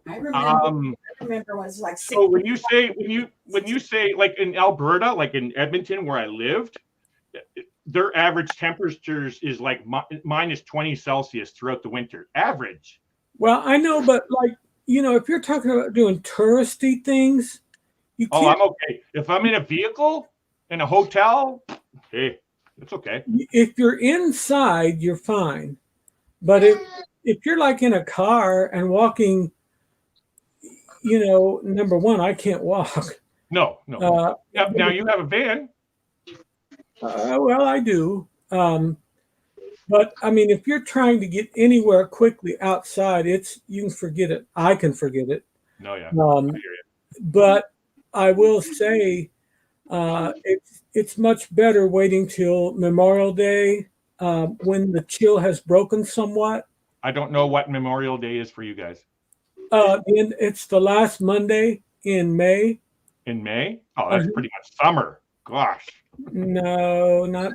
[SPEAKER 7] I remember it was like.
[SPEAKER 5] So when you say like in Alberta, like in Edmonton where I lived, their average temperatures is like -20 Celsius throughout the winter. Average.
[SPEAKER 1] Well, I know, but if you're talking about doing touristy things, you can't.
[SPEAKER 5] Oh, I'm okay. If I'm in a vehicle in a hotel, hey, it's okay.
[SPEAKER 1] If you're inside, you're fine. But if you're like in a car and walking, number one, I can't walk.
[SPEAKER 5] No. Now you have a van.
[SPEAKER 1] Well, I do. But I mean, if you're trying to get anywhere quickly outside, you can forget it. I can forget it.
[SPEAKER 5] No, yeah. I hear you.
[SPEAKER 1] But I will say, it's much better waiting till Memorial Day when the chill has broken somewhat.
[SPEAKER 5] I don't know what Memorial Day is for you guys.
[SPEAKER 1] And it's the last Monday in May.
[SPEAKER 5] In May? Oh, that's pretty much summer. Gosh.
[SPEAKER 1] No, not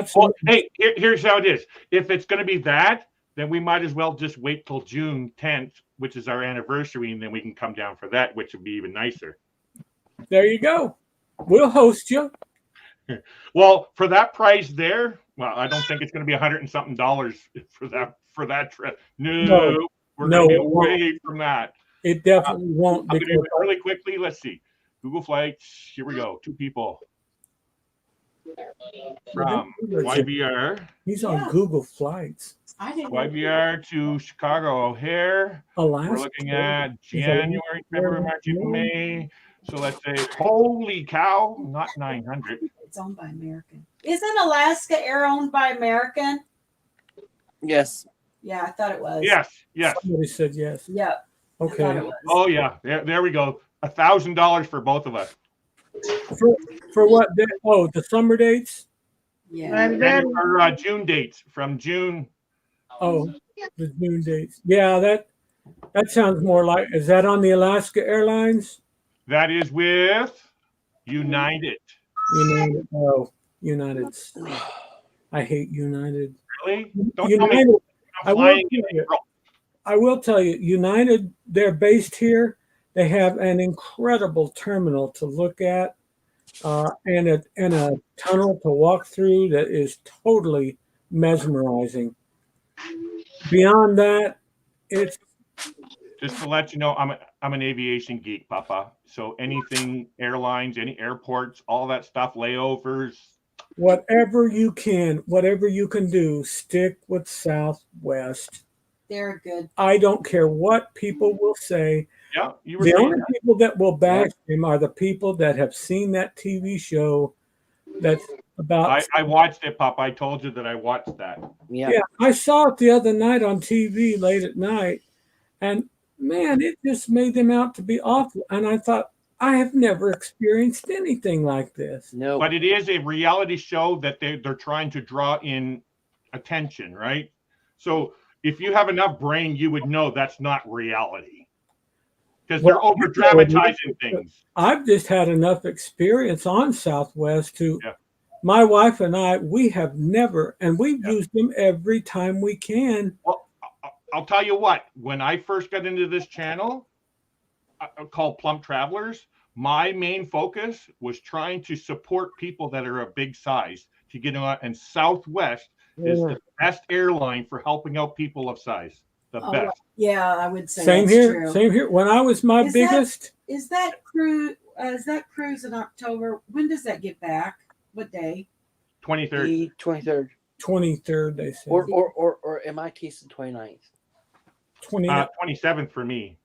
[SPEAKER 1] so.
[SPEAKER 5] Well, hey, here's how it is. If it's going to be that, then we might as well just wait till June 10th, which is our anniversary, and then we can come down for that, which would be even nicer.
[SPEAKER 1] There you go. We'll host you.
[SPEAKER 5] Well, for that price there, well, I don't think it's going to be $100 and something for that trip. No, we're going to be away from that.
[SPEAKER 1] It definitely won't.
[SPEAKER 5] I'm going to do it really quickly. Let's see. Google Flights. Here we go. 2 people. from YVR.
[SPEAKER 1] He's on Google Flights.
[SPEAKER 7] I didn't.
[SPEAKER 5] YVR to Chicago O'Hare.
[SPEAKER 1] Alaska.
[SPEAKER 5] We're looking at January, February, March, April, May. So let's say, holy cow, not 900.
[SPEAKER 7] It's owned by American. Isn't Alaska Air owned by American?
[SPEAKER 9] Yes.
[SPEAKER 7] Yeah, I thought it was.
[SPEAKER 5] Yes, yes.
[SPEAKER 1] Somebody said yes.
[SPEAKER 7] Yep. I thought
[SPEAKER 1] Okay.
[SPEAKER 7] it was.
[SPEAKER 5] Oh yeah, there we go. $1,000 for both of us.
[SPEAKER 1] For what day? Oh, the summer dates?
[SPEAKER 7] Yeah.
[SPEAKER 11] And
[SPEAKER 5] And
[SPEAKER 11] then
[SPEAKER 5] for June dates from June.
[SPEAKER 1] Oh, the June dates. Yeah, that sounds more like, is that on the Alaska Airlines?
[SPEAKER 5] That is with United.
[SPEAKER 1] United. Oh, United. I hate United.
[SPEAKER 5] Really? Don't tell me
[SPEAKER 1] United.
[SPEAKER 5] I'm flying in April.
[SPEAKER 1] I will tell you, United, they're based here. They have an incredible terminal to look at, and a tunnel to walk through that is totally mesmerizing. Beyond that, it's
[SPEAKER 5] Just to let you know, I'm an aviation geek, Papa. So anything airlines, any airports, all that stuff, layovers.
[SPEAKER 1] whatever you can do, stick with Southwest.
[SPEAKER 7] They're good.
[SPEAKER 1] I don't care what people will say.
[SPEAKER 5] Yeah, you were
[SPEAKER 1] The
[SPEAKER 5] saying
[SPEAKER 1] only
[SPEAKER 5] that.
[SPEAKER 1] people that will bash him are the people that have seen that TV show that's about.
[SPEAKER 5] I watched it, Papa. I told you that I watched that.
[SPEAKER 9] Yeah.
[SPEAKER 1] Yeah, I saw it the other night on TV late at night, and man, it just made them out to be awful. And I thought, I have never experienced anything like this.
[SPEAKER 9] No.
[SPEAKER 5] But it is a reality show that they're trying to draw in attention, right? So if you have enough brain, you would know that's not reality. Because they're over dramatizing things.
[SPEAKER 1] I've just had enough experience on Southwest to.
[SPEAKER 5] Yeah.
[SPEAKER 1] My wife and I, we have never, and we've used them every time we can.
[SPEAKER 5] Well, I'll tell you what, when I first got into this channel called Plump Travelers, my main focus was trying to support people that are a big size to get on. And Southwest is the best airline for helping out people of size. The best.
[SPEAKER 7] Yeah, I would say
[SPEAKER 1] Same
[SPEAKER 7] that's
[SPEAKER 1] here.
[SPEAKER 7] true.
[SPEAKER 1] Same here. When I was my
[SPEAKER 7] Is
[SPEAKER 1] biggest,
[SPEAKER 7] Is that cruise in October? When does that get back? What day?
[SPEAKER 5] 23rd.
[SPEAKER 9] The 23rd.
[SPEAKER 1] 23rd, they said.
[SPEAKER 9] Or in my case, the 29th.
[SPEAKER 5] 27th for me.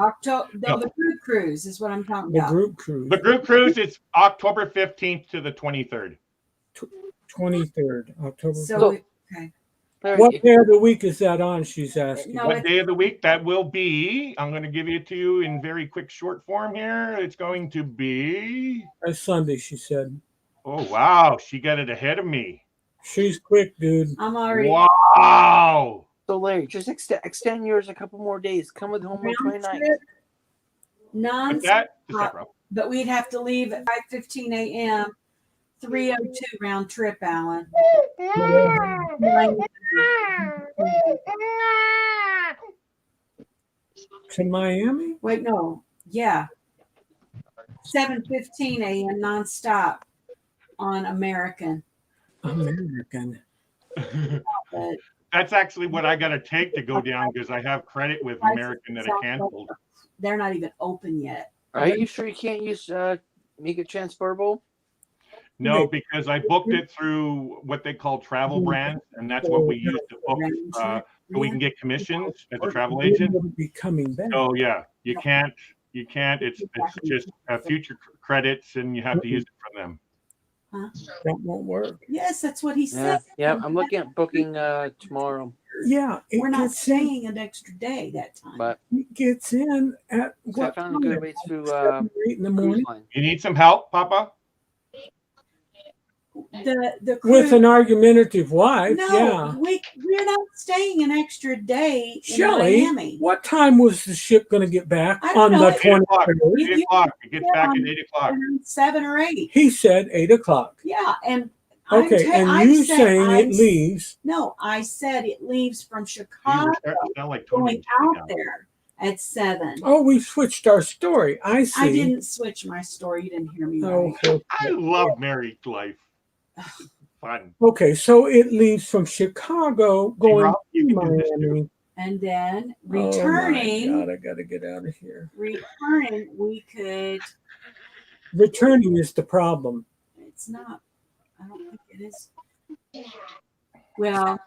[SPEAKER 7] October.
[SPEAKER 5] No.
[SPEAKER 7] The group cruise is what I'm talking
[SPEAKER 1] The
[SPEAKER 7] about.
[SPEAKER 1] group cruise.
[SPEAKER 5] The group cruise is October 15th to the 23rd.
[SPEAKER 1] 23rd, October.
[SPEAKER 7] So,
[SPEAKER 1] okay.
[SPEAKER 9] There
[SPEAKER 1] What
[SPEAKER 9] you-
[SPEAKER 1] day of the week is that on? She's asking.
[SPEAKER 7] No,
[SPEAKER 5] What day of the week? That will be, I'm going to give it to you in very quick short form here. It's going to be,
[SPEAKER 1] That's Sunday, she said.
[SPEAKER 5] oh, wow. She got it ahead of me.
[SPEAKER 1] She's quick, dude.
[SPEAKER 7] I'm already.
[SPEAKER 5] Wow.
[SPEAKER 9] So Larry, just extend yours a couple more days. Come with home on
[SPEAKER 7] round
[SPEAKER 9] 29th.
[SPEAKER 7] trip,
[SPEAKER 5] But
[SPEAKER 7] non
[SPEAKER 5] that, just a sec, Rob.
[SPEAKER 7] but we'd have to leave at 5:15 a.m. 3:02 round trip, Alan.
[SPEAKER 1] To Miami?
[SPEAKER 7] Wait, no. Yeah. 7:15 a.m. nonstop on American.
[SPEAKER 1] American.
[SPEAKER 7] But
[SPEAKER 5] That's actually what I got to take to go down because I have credit with American that I canceled.
[SPEAKER 7] they're not even open yet.
[SPEAKER 9] Are you sure you can't use make it transferable?
[SPEAKER 5] No, because I booked it through what they call travel brands, and that's what we use to book so we can get commissions as a travel agent.
[SPEAKER 1] It'll be coming back.
[SPEAKER 5] So yeah, you can't. It's just future credits, and you have to use it from them.
[SPEAKER 7] Huh?
[SPEAKER 1] That won't work.
[SPEAKER 7] Yes, that's what he
[SPEAKER 9] Yeah.
[SPEAKER 7] said.
[SPEAKER 9] Yeah, I'm looking at booking tomorrow.
[SPEAKER 1] Yeah, it
[SPEAKER 7] We're not
[SPEAKER 1] gets in,
[SPEAKER 7] staying an extra day that time.
[SPEAKER 9] But
[SPEAKER 1] it gets in at
[SPEAKER 9] so I
[SPEAKER 1] what
[SPEAKER 9] found
[SPEAKER 1] time?
[SPEAKER 9] a good way through
[SPEAKER 1] 7 or 8 in the
[SPEAKER 9] cruise
[SPEAKER 1] morning
[SPEAKER 9] line.
[SPEAKER 5] You need some help, Papa?
[SPEAKER 7] The
[SPEAKER 1] with
[SPEAKER 7] cruise,
[SPEAKER 1] an argumentative wife.
[SPEAKER 7] no,
[SPEAKER 1] Yeah.
[SPEAKER 7] we're not staying an extra day in
[SPEAKER 1] Shelley,
[SPEAKER 7] Miami.
[SPEAKER 1] what time was the ship going to get back
[SPEAKER 7] I don't
[SPEAKER 1] on
[SPEAKER 7] know.
[SPEAKER 1] the
[SPEAKER 5] 8 o'clock.
[SPEAKER 1] 23rd?
[SPEAKER 5] 8 o'clock. It gets
[SPEAKER 7] Yeah,
[SPEAKER 5] back at 8 o'clock.
[SPEAKER 7] Around 7 or 8.
[SPEAKER 1] He said 8 o'clock.
[SPEAKER 7] Yeah, and
[SPEAKER 1] Okay, and you saying it leaves.
[SPEAKER 7] No, I said it leaves from
[SPEAKER 5] You
[SPEAKER 7] Chicago
[SPEAKER 5] were starting to sound like Tony
[SPEAKER 7] going
[SPEAKER 5] G
[SPEAKER 7] out
[SPEAKER 5] now.
[SPEAKER 7] there at 7.
[SPEAKER 1] Oh, we switched our story. I see.
[SPEAKER 7] I didn't switch my story. You didn't hear me
[SPEAKER 1] Oh,
[SPEAKER 7] right.
[SPEAKER 5] I love married life. Fun.
[SPEAKER 1] okay, so it leaves from Chicago going
[SPEAKER 5] Rob, you
[SPEAKER 1] to
[SPEAKER 5] can do this too.
[SPEAKER 1] Miami.
[SPEAKER 7] And then
[SPEAKER 1] Oh my
[SPEAKER 7] returning,
[SPEAKER 1] God, I got to get out of here.
[SPEAKER 7] we could.
[SPEAKER 1] Returning is the problem.
[SPEAKER 7] It's not. I don't think it is. Well,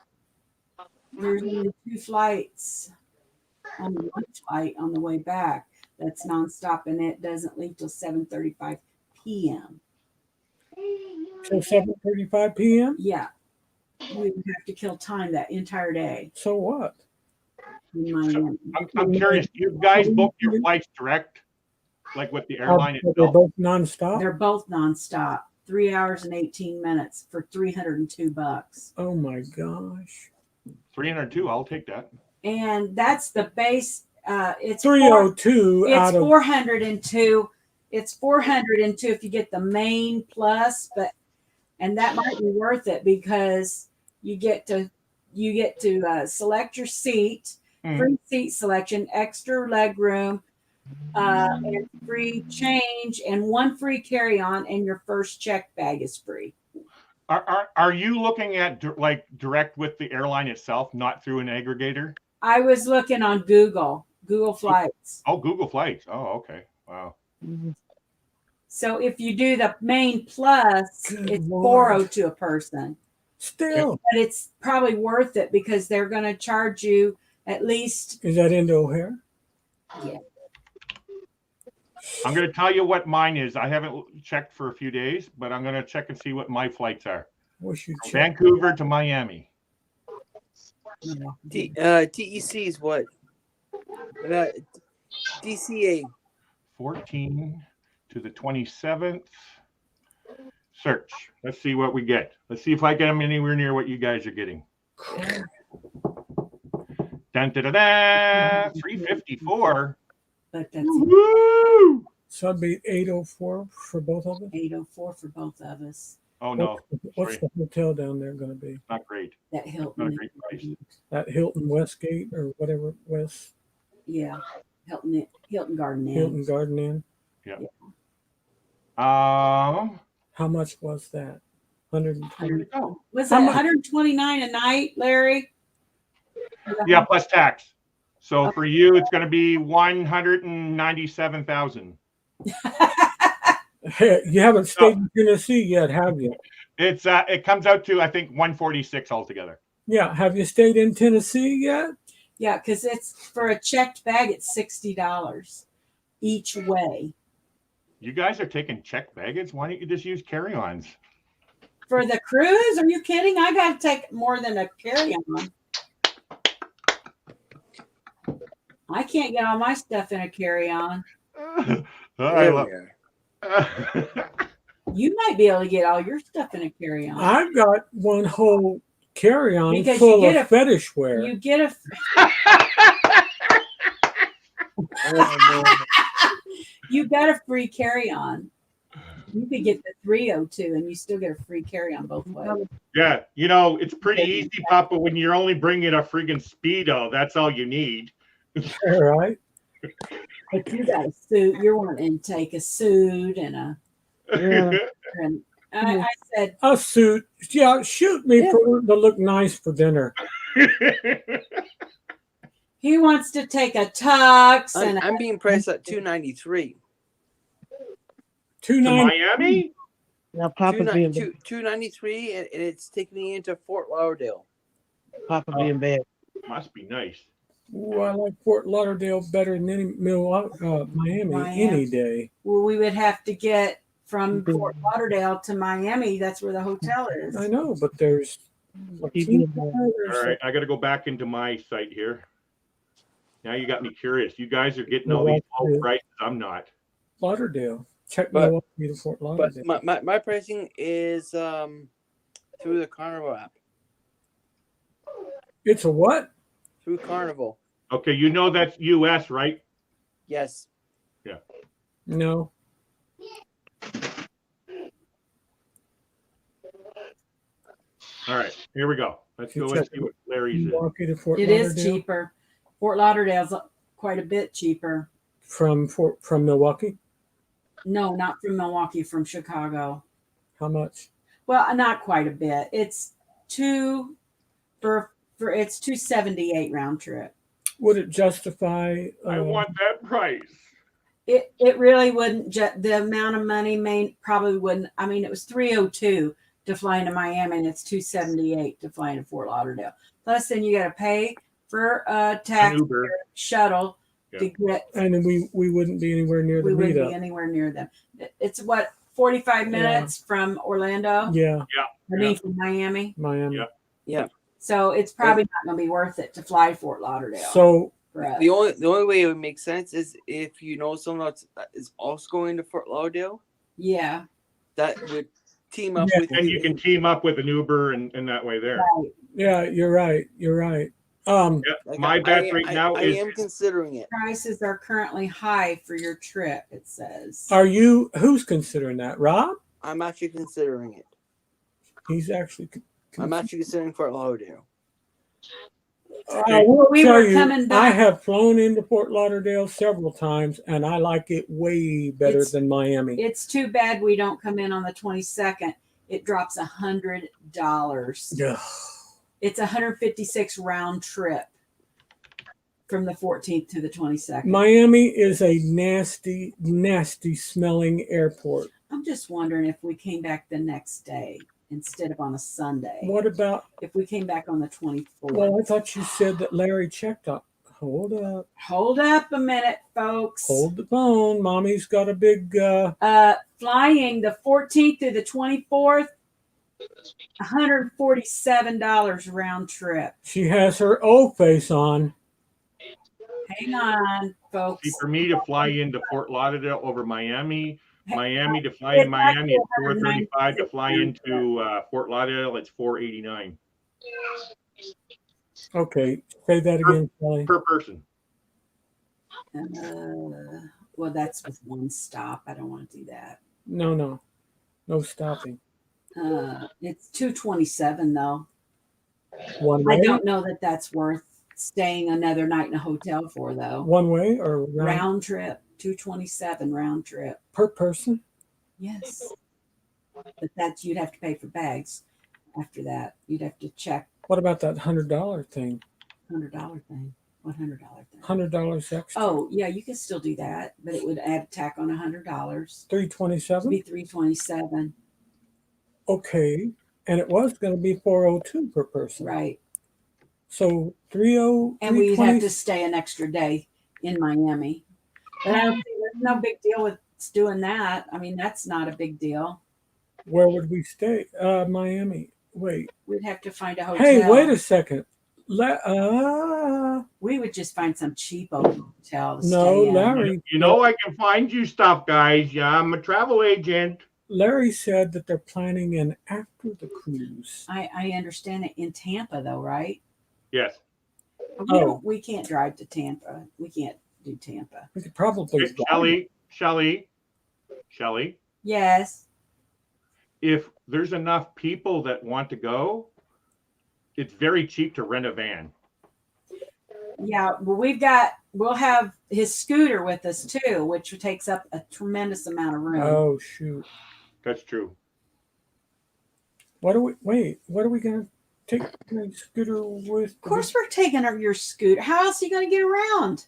[SPEAKER 7] there's only 2 flights. Only 1 flight on the way back. That's nonstop, and it doesn't leave till 7:35 p.m.
[SPEAKER 1] Till 7:35 p.m.
[SPEAKER 7] Yeah, we would have to kill time that entire day
[SPEAKER 1] So what?
[SPEAKER 7] in Miami.
[SPEAKER 5] I'm curious. Do you guys book your flights direct, like with the airline
[SPEAKER 1] They're
[SPEAKER 5] itself?
[SPEAKER 1] both nonstop.
[SPEAKER 7] They're both nonstop. 3 hours and 18 minutes for $302.
[SPEAKER 1] Oh my gosh.
[SPEAKER 5] 302. I'll take that.
[SPEAKER 7] And that's the base. It's
[SPEAKER 1] 302
[SPEAKER 7] It's
[SPEAKER 1] out of
[SPEAKER 7] 402. It's 402 if you get the main plus, and that might be worth it because you get to select your seat, free seat selection, extra leg room, and free change, and 1 free carry-on, and your first check bag is free.
[SPEAKER 5] Are you looking at like direct with the airline itself, not through an aggregator?
[SPEAKER 7] I was looking on Google Flights.
[SPEAKER 5] Oh, Google Flights. Oh, okay. Wow.
[SPEAKER 7] So if you do the main plus,
[SPEAKER 1] Good
[SPEAKER 7] it's
[SPEAKER 1] Lord.
[SPEAKER 7] 402 a person.
[SPEAKER 1] Still.
[SPEAKER 7] But it's probably worth it because they're going to charge you at least.
[SPEAKER 1] Is that into O'Hare?
[SPEAKER 7] Yeah.
[SPEAKER 5] I'm going to tell you what mine is. I haven't checked for a few days, but I'm going to check and see what my flights are.
[SPEAKER 1] Wish you
[SPEAKER 5] From
[SPEAKER 1] checked.
[SPEAKER 5] Vancouver to Miami.
[SPEAKER 9] TEC is what? DCA.
[SPEAKER 5] 14 to the 27th. Search. Let's see what we get. Let's see if I get them anywhere near what you guys are getting. Dun, da, da, da, 354.
[SPEAKER 7] But that's
[SPEAKER 5] Woo!
[SPEAKER 1] So it'd be 804 for both of us.
[SPEAKER 7] 804 for both of us.
[SPEAKER 5] Oh no,
[SPEAKER 1] What's
[SPEAKER 5] sorry.
[SPEAKER 1] the hotel down there going to be?
[SPEAKER 5] Not great.
[SPEAKER 7] That
[SPEAKER 5] Not a
[SPEAKER 7] Hilton.
[SPEAKER 5] great price.
[SPEAKER 1] That Hilton Westgate or whatever West
[SPEAKER 7] Yeah. Hilton Garden Inn.
[SPEAKER 1] Hilton Garden Inn.
[SPEAKER 5] Yeah.
[SPEAKER 1] How much was that? 120.
[SPEAKER 5] Oh.
[SPEAKER 7] Was
[SPEAKER 1] How
[SPEAKER 7] it
[SPEAKER 1] much?
[SPEAKER 7] 129 a night, Larry?
[SPEAKER 5] Yeah, plus tax. So for you, it's going to be 197,000.
[SPEAKER 1] Hey, you haven't stayed in Tennessee yet, have you?
[SPEAKER 5] It's it comes out to I think 146 altogether.
[SPEAKER 1] Yeah. Have you stayed in Tennessee yet?
[SPEAKER 7] Yeah, because it's for a checked bag, it's $60 each way.
[SPEAKER 5] You guys are taking checked baggage. Why don't you just use carry-ons?
[SPEAKER 7] For the cruise? Are you kidding? I got to take more than a carry-on. I can't get all my stuff in a carry-on.
[SPEAKER 5] I
[SPEAKER 9] There
[SPEAKER 5] love-
[SPEAKER 9] we are.
[SPEAKER 7] You might be able to get all your stuff in a carry-on.
[SPEAKER 1] I've got one whole carry-on
[SPEAKER 7] Because
[SPEAKER 1] full
[SPEAKER 7] you get
[SPEAKER 1] of fetish wear.
[SPEAKER 7] You get a you got a free carry-on. You could get the 302 and you still get a free carry-on both ways.
[SPEAKER 5] Yeah, you know, it's pretty easy, Papa, when you're only bringing a friggin' Speedo. That's all you need.
[SPEAKER 1] All right.
[SPEAKER 7] But you got a suit. You're wanting to take a suit and a.
[SPEAKER 11] Yeah.
[SPEAKER 7] And I said,
[SPEAKER 1] A suit. Yeah, shoot me
[SPEAKER 7] Yeah.
[SPEAKER 1] for to look nice for dinner.
[SPEAKER 7] he wants to take a tux
[SPEAKER 9] I'm,
[SPEAKER 7] and
[SPEAKER 9] I'm being priced at $293.
[SPEAKER 1] Two
[SPEAKER 5] To
[SPEAKER 1] nine.
[SPEAKER 5] Miami?
[SPEAKER 11] Now Papa's being
[SPEAKER 9] $293, and it's taking me into Fort Lauderdale.
[SPEAKER 11] Papa being bad.
[SPEAKER 5] Must be nice.
[SPEAKER 1] Ooh, I like Fort Lauderdale better than any Miami any day.
[SPEAKER 7] well, we would have to get from Fort Lauderdale to Miami. That's where the hotel is.
[SPEAKER 1] I know, but there's.
[SPEAKER 11] He being bad.
[SPEAKER 5] All right, I got to go back into my site here. Now you got me curious. You guys are getting all these low prices. I'm not.
[SPEAKER 1] Lauderdale. Check
[SPEAKER 9] But-
[SPEAKER 1] Milwaukee to Fort
[SPEAKER 9] But
[SPEAKER 1] Lauderdale.
[SPEAKER 9] my pricing is through the Carnival app.
[SPEAKER 1] It's a what?
[SPEAKER 9] Through Carnival.
[SPEAKER 5] Okay, you know that's U.S., right?
[SPEAKER 9] Yes.
[SPEAKER 1] No.
[SPEAKER 5] All right, here we go. Let's
[SPEAKER 1] You
[SPEAKER 5] go and
[SPEAKER 1] check
[SPEAKER 5] see what Larry's is.
[SPEAKER 1] Milwaukee to Fort
[SPEAKER 7] It
[SPEAKER 1] Lauderdale.
[SPEAKER 7] is cheaper. Fort Lauderdale's quite a bit cheaper.
[SPEAKER 1] From Milwaukee.
[SPEAKER 7] No, not from Milwaukee, from Chicago.
[SPEAKER 1] How much?
[SPEAKER 7] Well, not quite a bit. It's it's $278 round trip.
[SPEAKER 1] Would it justify?
[SPEAKER 5] I want that price.
[SPEAKER 7] It really wouldn't. The amount of money probably wouldn't. I mean, it was $302 to fly into Miami, and it's $278 to fly into Fort Lauderdale. Plus, then you got to pay for a
[SPEAKER 5] An
[SPEAKER 7] taxi
[SPEAKER 5] Uber.
[SPEAKER 7] shuttle to get.
[SPEAKER 1] And then we wouldn't be anywhere near the
[SPEAKER 7] We wouldn't be
[SPEAKER 1] meetup.
[SPEAKER 7] anywhere near them. It's what 45 minutes from Orlando.
[SPEAKER 1] Yeah,
[SPEAKER 7] I mean from Miami.
[SPEAKER 1] Miami.
[SPEAKER 5] Yeah.
[SPEAKER 9] Yeah.
[SPEAKER 7] So it's probably not going to be worth it to fly Fort Lauderdale.
[SPEAKER 1] So
[SPEAKER 7] for us.
[SPEAKER 9] The only way it would make sense is if you know someone that is also going to Fort Lauderdale,
[SPEAKER 7] yeah,
[SPEAKER 9] that would team up with
[SPEAKER 5] And you can team up with an Uber and that way there.
[SPEAKER 7] right.
[SPEAKER 1] yeah, you're right. You're right.
[SPEAKER 5] Yeah,
[SPEAKER 9] Like,
[SPEAKER 5] my bet right
[SPEAKER 9] I
[SPEAKER 5] now is
[SPEAKER 9] am considering it.
[SPEAKER 7] Prices are currently high for your trip. It says.
[SPEAKER 1] Who's considering that? Rob?
[SPEAKER 9] I'm actually considering it.
[SPEAKER 1] He's actually.
[SPEAKER 9] I'm actually considering Fort Lauderdale.
[SPEAKER 1] I will
[SPEAKER 7] We
[SPEAKER 1] tell
[SPEAKER 7] were
[SPEAKER 1] you,
[SPEAKER 7] coming back-
[SPEAKER 1] I have flown into Fort Lauderdale several times, and I like it way better
[SPEAKER 7] It's-
[SPEAKER 1] than Miami.
[SPEAKER 7] It's too bad we don't come in on the 22nd. It drops $100.
[SPEAKER 1] Yeah.
[SPEAKER 7] It's 156 round trip from the 14th to the 22nd.
[SPEAKER 1] Miami is a nasty, nasty smelling airport.
[SPEAKER 7] I'm just wondering if we came back the next day instead of on a Sunday.
[SPEAKER 1] What about?
[SPEAKER 7] If we came back on the 24th?
[SPEAKER 1] Well, I thought you said that Larry checked up. Hold up.
[SPEAKER 7] Hold up a minute, folks.
[SPEAKER 1] Hold the phone. Mommy's got a big.
[SPEAKER 7] Flying the 14th through the 24th, $147 round trip.
[SPEAKER 1] She has her O face on.
[SPEAKER 7] Hang on, folks.
[SPEAKER 5] See, for me to fly into Fort Lauderdale over Miami, Miami to fly
[SPEAKER 7] It's
[SPEAKER 5] in Miami, it's
[SPEAKER 7] like
[SPEAKER 5] $435. To fly into Fort Lauderdale, it's $489
[SPEAKER 1] Okay, say that again, Kelly.
[SPEAKER 5] per person.
[SPEAKER 7] Well, that's with one stop. I don't want to do that.
[SPEAKER 1] No stopping.
[SPEAKER 7] It's $227 though.
[SPEAKER 1] One
[SPEAKER 7] I
[SPEAKER 1] way.
[SPEAKER 7] don't know that that's worth staying another night in a hotel for though.
[SPEAKER 1] One way or
[SPEAKER 7] Round trip, $227 round trip.
[SPEAKER 1] per person.
[SPEAKER 7] Yes, but that's you'd have to pay for bags. After that, you'd have to check
[SPEAKER 1] What about that $100 thing?
[SPEAKER 7] $100 thing. What $100 thing?
[SPEAKER 1] $100 extra.
[SPEAKER 7] Oh yeah, you can still do that, but it would add a tack on $100.
[SPEAKER 1] $327.
[SPEAKER 7] Be $327,
[SPEAKER 1] Okay, and it was going to be $402 per person.
[SPEAKER 7] right?
[SPEAKER 1] So 30.
[SPEAKER 7] And we'd have
[SPEAKER 1] 320
[SPEAKER 7] to stay an extra day in Miami. But I don't think there's no big deal with doing that. I mean, that's not a big deal.
[SPEAKER 1] Where would we stay? Miami. Wait.
[SPEAKER 7] We'd have to find a hotel.
[SPEAKER 1] Hey, wait a second.
[SPEAKER 7] We would just find some cheap hotel to
[SPEAKER 1] No,
[SPEAKER 7] stay in.
[SPEAKER 1] Larry.
[SPEAKER 5] You know I can find you stuff, guys. Yeah, I'm a travel agent.
[SPEAKER 1] Larry said that they're planning an after the cruise.
[SPEAKER 7] I understand it in Tampa though, right?
[SPEAKER 5] Yes.
[SPEAKER 7] We can't drive to Tampa. We can't do Tampa.
[SPEAKER 1] We could probably.
[SPEAKER 5] Shelly,
[SPEAKER 7] Yes.
[SPEAKER 5] if there's enough people that want to go, it's very cheap to rent a van.
[SPEAKER 7] Yeah. Well, we'll have his scooter with us too, which takes up a tremendous amount of room.
[SPEAKER 1] Oh shoot!
[SPEAKER 5] That's true.
[SPEAKER 1] What are we going to take the scooter with?
[SPEAKER 7] Of course, we're taking your scooter. How else are you going to get around?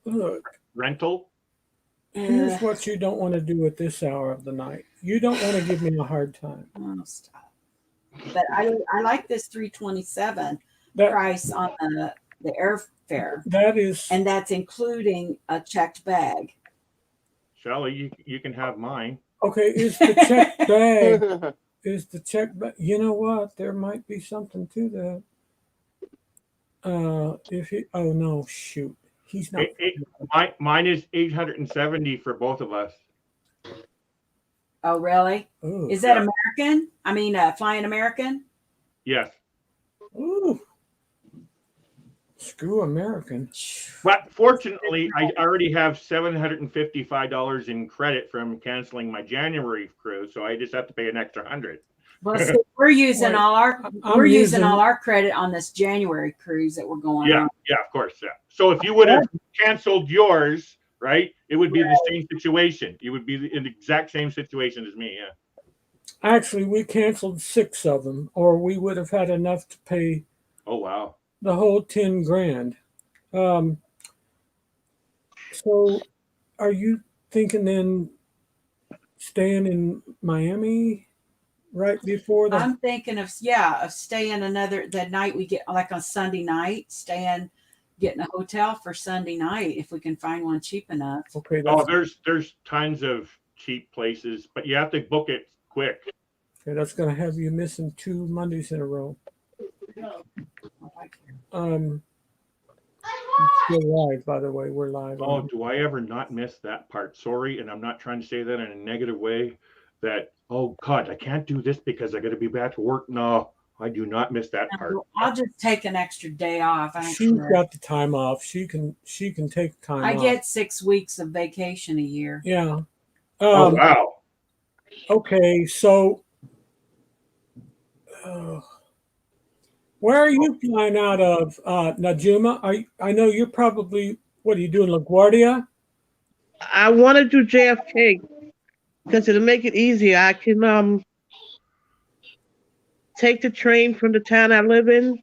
[SPEAKER 1] Look,
[SPEAKER 5] Rental.
[SPEAKER 1] here's what you don't want to do at this hour of the night. You don't want to give me a hard time.
[SPEAKER 7] Oh, stop. But I like this $327
[SPEAKER 1] That
[SPEAKER 7] price on the airfare,
[SPEAKER 1] that is.
[SPEAKER 7] and that's including a checked bag.
[SPEAKER 5] Shelly, you can have mine.
[SPEAKER 1] Okay, is the check bag? Is the check bag? You know what? There might be something to that. If he, oh no, shoot, he's not.
[SPEAKER 5] Mine is $870 for both of us.
[SPEAKER 7] Oh, really?
[SPEAKER 1] Ooh.
[SPEAKER 7] Is that American? I mean, flying American?
[SPEAKER 5] Yes.
[SPEAKER 1] Ooh. Screw American.
[SPEAKER 5] But fortunately, I already have $755 in credit from canceling my January cruise, so I just have to pay an extra $100.
[SPEAKER 7] Well, so we're using
[SPEAKER 1] Wait,
[SPEAKER 7] all our
[SPEAKER 1] I'm using-
[SPEAKER 7] all our credit on this January cruise that we're going
[SPEAKER 5] Yeah,
[SPEAKER 7] on.
[SPEAKER 5] yeah, of course, yeah. So if you would have canceled yours, right, it would be the same situation. You would be in the exact same situation as me, yeah.
[SPEAKER 1] Actually, we canceled 6 of them, or we would have had enough to pay
[SPEAKER 5] Oh, wow.
[SPEAKER 1] the whole 10 grand. So are you thinking then staying in Miami right before the.
[SPEAKER 7] I'm thinking of staying the night we get, like on Sunday night, getting a hotel for Sunday night if we can find one cheap enough.
[SPEAKER 1] Okay,
[SPEAKER 5] Oh,
[SPEAKER 1] that's
[SPEAKER 5] there's tons of cheap places, but you have to book it quick.
[SPEAKER 1] okay. That's gonna have you missing 2 Mondays in a row. Um, we're live, by the way. We're live.
[SPEAKER 5] Oh, do I ever not miss that part? Sorry, and I'm not trying to say that in a negative way. That, oh God, I can't do this because I got to be back to work. No, I do not miss that part.
[SPEAKER 7] I'll just take an extra day off. I don't
[SPEAKER 1] She's
[SPEAKER 7] care.
[SPEAKER 1] got the time off. She can take time
[SPEAKER 7] I
[SPEAKER 1] off.
[SPEAKER 7] get 6 weeks of vacation a year.
[SPEAKER 1] Yeah.
[SPEAKER 5] Oh wow.
[SPEAKER 1] Okay, so where are you flying out of, Najuma? I know you're probably, what are you doing, LaGuardia?
[SPEAKER 2] I want to do JFK because it'll make it easier. I can take the train from the town I live in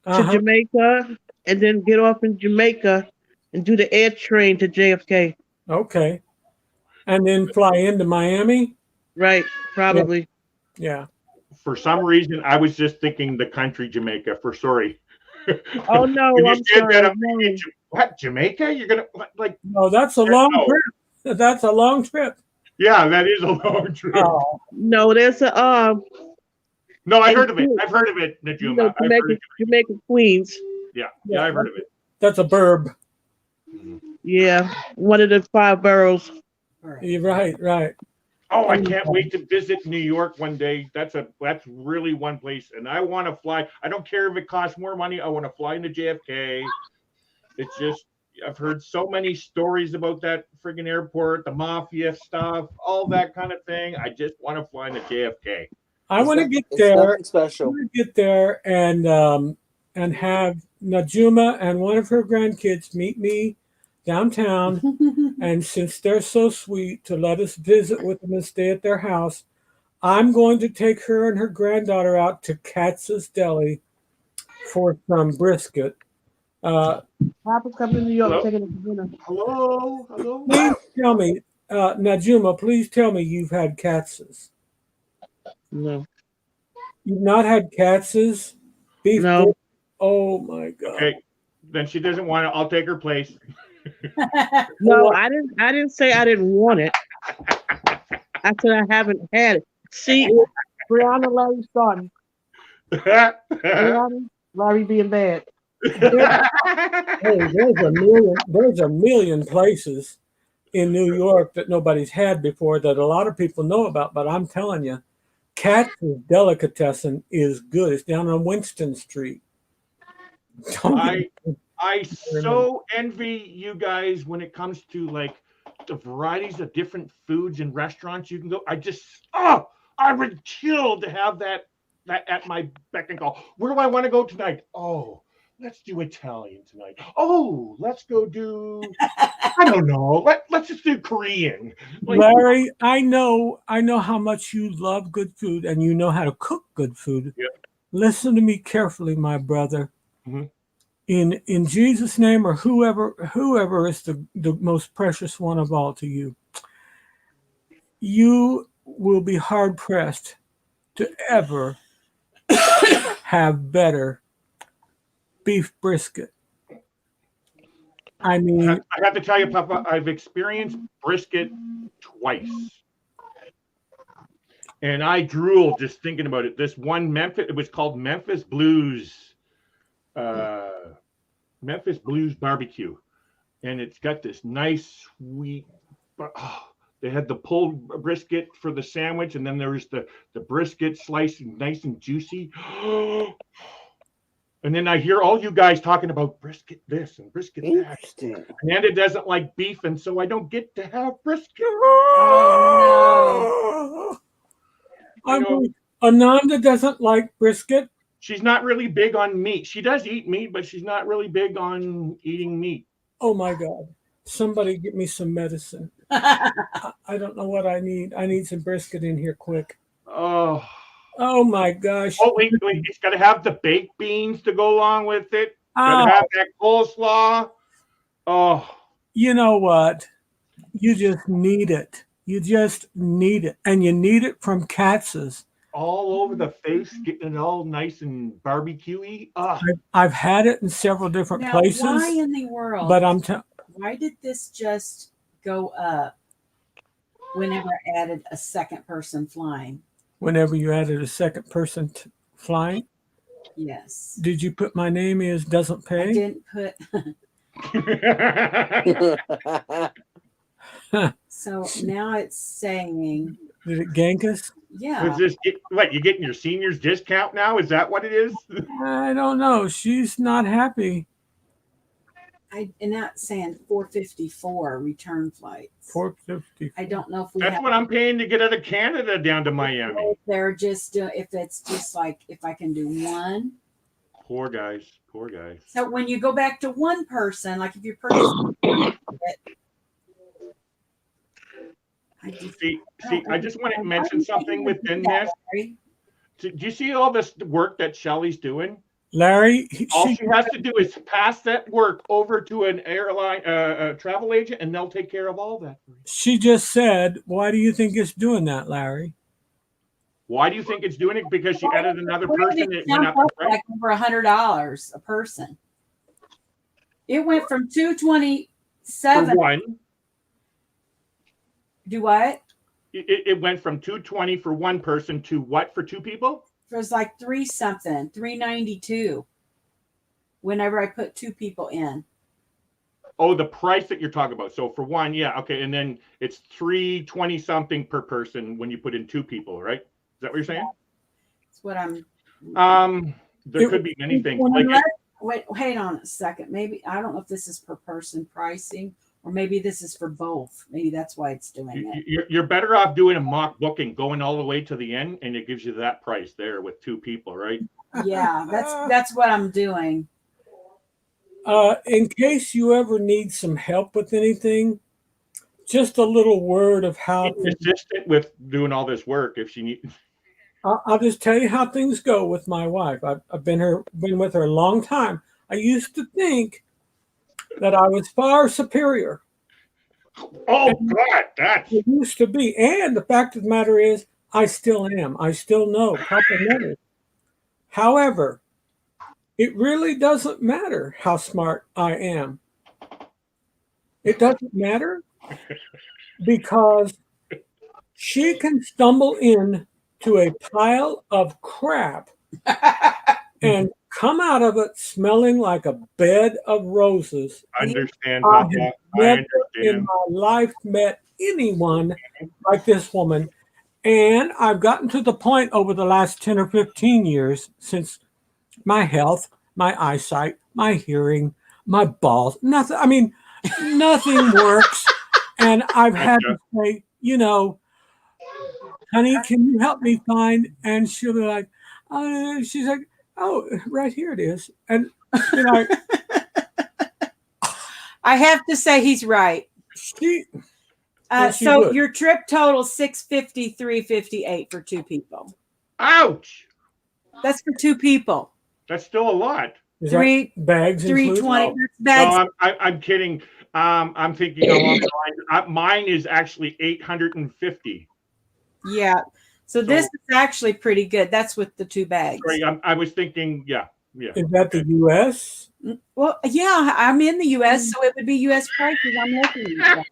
[SPEAKER 2] to Jamaica, and then get off in Jamaica and do the air train to JFK.
[SPEAKER 1] Okay. And then fly into Miami?
[SPEAKER 2] Right, probably.
[SPEAKER 1] Yeah.
[SPEAKER 5] For some reason, I was just thinking the country Jamaica. Sorry.
[SPEAKER 2] Oh no,
[SPEAKER 5] When you
[SPEAKER 2] I'm
[SPEAKER 5] said
[SPEAKER 2] sorry.
[SPEAKER 5] that, I'm thinking, what, Jamaica? You're gonna like?
[SPEAKER 1] No, that's a long trip. That's a long trip.
[SPEAKER 5] Yeah, that is a long trip.
[SPEAKER 1] Oh.
[SPEAKER 2] No, there's a
[SPEAKER 5] No, I heard of it. I've heard of it, Najuma. I've heard of
[SPEAKER 2] Jamaica, Queens.
[SPEAKER 5] Yeah, I've heard of it.
[SPEAKER 1] That's a burb.
[SPEAKER 2] Yeah, one of the 5 boroughs.
[SPEAKER 1] You're right.
[SPEAKER 5] Oh, I can't wait to visit New York one day. That's really one place, and I want to fly. I don't care if it costs more money. I want to fly into JFK. It's just I've heard so many stories about that friggin' airport, the mafia stuff, all that kind of thing. I just want to fly into JFK.
[SPEAKER 1] I want to get there. Special. I want to get there and have Najuma and one of her grandkids meet me downtown. And since they're so sweet to let us visit with them and stay at their house, I'm going to take her and her granddaughter out to Katz's Deli for some brisket.
[SPEAKER 2] Papa's coming to New York,
[SPEAKER 5] Hello?
[SPEAKER 2] taking us to dinner.
[SPEAKER 5] Hello.
[SPEAKER 1] Please tell me, Najuma, please tell me you've had Katz's.
[SPEAKER 2] No.
[SPEAKER 1] You've not had Katz's? Beef?
[SPEAKER 2] No.
[SPEAKER 1] Oh my God.
[SPEAKER 5] Okay, then she doesn't want it. I'll take her place.
[SPEAKER 2] No, I didn't say I didn't want it. I said I haven't had it. See, Brianna, Larry's son. Brianna, Larry being bad.
[SPEAKER 1] Hey, there's a million places in New York that nobody's had before that a lot of people know about, but I'm telling you, Katz's Delicatessen is good. It's down on Winston Street.
[SPEAKER 5] I so envy you guys when it comes to like the varieties of different foods and restaurants you can go. I would kill to have that at my beck and call. Where do I want to go tonight? Oh, let's do Italian tonight. Oh, let's go do I don't know. Let's just do Korean. Like,
[SPEAKER 1] Larry, I know how much you love good food and you know how to cook good food.
[SPEAKER 5] Yeah.
[SPEAKER 1] Listen to me carefully, my brother.
[SPEAKER 5] Mm-hmm.
[SPEAKER 1] In Jesus' name, or whoever is the most precious one of all to you, you will be hard pressed to ever have better beef brisket. I mean,
[SPEAKER 5] I have to tell you, Papa, I've experienced brisket twice. And I drool just thinking about it. This one it was called Memphis Blues barbecue. And it's got this nice sweet, they had the pulled brisket for the sandwich, and then there was the brisket sliced nice and juicy. And then I hear all you guys talking about brisket this and brisket that. And Amanda doesn't like beef, and so I don't get to have brisket.
[SPEAKER 1] Oh, no. Ananda doesn't like brisket.
[SPEAKER 5] She's not really big on meat. She does eat meat, but she's not really big on eating meat.
[SPEAKER 1] Oh my God. Somebody get me some medicine. I don't know what I need. I need some brisket in here quick. Oh my gosh.
[SPEAKER 5] Oh, wait. It's got to have the baked beans to go along with it. Got to have that coleslaw. Oh.
[SPEAKER 1] You know what? You just need it. You just need it. And you need it from Katz's.
[SPEAKER 5] all over the face, getting it all nice and barbecuey.
[SPEAKER 1] I've had it in several different
[SPEAKER 7] Now,
[SPEAKER 1] places,
[SPEAKER 7] why in the world?
[SPEAKER 1] but
[SPEAKER 7] why did this just go up whenever I added a second person flying?
[SPEAKER 1] whenever you added a second person flying,
[SPEAKER 7] Yes.
[SPEAKER 1] did you put my name as doesn't
[SPEAKER 7] I
[SPEAKER 1] pay?
[SPEAKER 7] didn't put. So now it's saying,
[SPEAKER 1] Did it gank us?
[SPEAKER 7] yeah.
[SPEAKER 5] Is this what you getting your seniors discount now? Is that what it is?
[SPEAKER 1] I don't know. She's not happy.
[SPEAKER 7] And that's saying 454 return flights.
[SPEAKER 1] 450.
[SPEAKER 7] I don't know if we
[SPEAKER 5] That's
[SPEAKER 7] have.
[SPEAKER 5] what I'm paying to get out of Canada down to Miami.
[SPEAKER 7] If they're just if it's just like if I can do one.
[SPEAKER 5] Poor guys. Poor guys.
[SPEAKER 7] So when you go back to one person, like if you're purchasing
[SPEAKER 5] I just want to mention something within this. Do you see all this work that Shelly's doing?
[SPEAKER 1] Larry,
[SPEAKER 5] all she has to do is pass that work over to an airline, a travel agent, and they'll take care of all that.
[SPEAKER 1] She just said, "Why do you think it's doing that, Larry?"
[SPEAKER 5] Why do you think it's doing it? Because she added another person. It went up
[SPEAKER 7] like over $100 a person. It went from 227
[SPEAKER 5] for one.
[SPEAKER 7] Do what?
[SPEAKER 5] It went from 220 for one person to what for two people?
[SPEAKER 7] It was like 392 whenever I put two people in.
[SPEAKER 5] Oh, the price that you're talking about. So for one, yeah, okay, and then it's 320 something per person when you put in two people, right? Is that what you're saying?
[SPEAKER 7] That's what I'm.
[SPEAKER 5] There could be many things.
[SPEAKER 7] Wait, hang on a second. Maybe I don't know if this is per person pricing or maybe this is for both. Maybe that's why it's doing it.
[SPEAKER 5] You're better off doing a mock booking, going all the way to the end, and it gives you that price there with two people, right?
[SPEAKER 7] Yeah, that's what I'm doing.
[SPEAKER 1] In case you ever need some help with anything, just a little word of how
[SPEAKER 5] assistant with doing all this work if she needs.
[SPEAKER 1] I'll just tell you how things go with my wife. I've been with her a long time. I used to think that I was far superior.
[SPEAKER 5] Oh God, that
[SPEAKER 1] used to be. And the fact of the matter is, I still am. I still know. Papa knows. However, it really doesn't matter how smart I am. It doesn't matter because she can stumble in to a pile of crap and come out of it smelling like a bed of roses.
[SPEAKER 5] Understand,
[SPEAKER 1] I
[SPEAKER 5] Papa.
[SPEAKER 1] have
[SPEAKER 5] I
[SPEAKER 1] never
[SPEAKER 5] understand.
[SPEAKER 1] in my life met anyone like this woman. And I've gotten to the point over the last 10 or 15 years since my health, my eyesight, my hearing, my balls, nothing. I mean, nothing works. And I've had to say, honey, can you help me find? And she'll be like, she's like, oh, right here it is. And
[SPEAKER 10] I have to say he's right. So your trip total $653.58 for two people.
[SPEAKER 5] Ouch!
[SPEAKER 10] That's for two people.
[SPEAKER 5] That's still a lot.
[SPEAKER 1] Is that bags
[SPEAKER 10] 320
[SPEAKER 5] bags. No, I'm kidding. I'm thinking along the line. Mine is actually 850.
[SPEAKER 10] Yeah. So this is actually pretty good. That's with the two bags.
[SPEAKER 5] Sorry, I was thinking, yeah.
[SPEAKER 1] Is that the U.S.?
[SPEAKER 10] Well, yeah, I'm in the U.S., so it would be U.S. prices. I'm looking at that.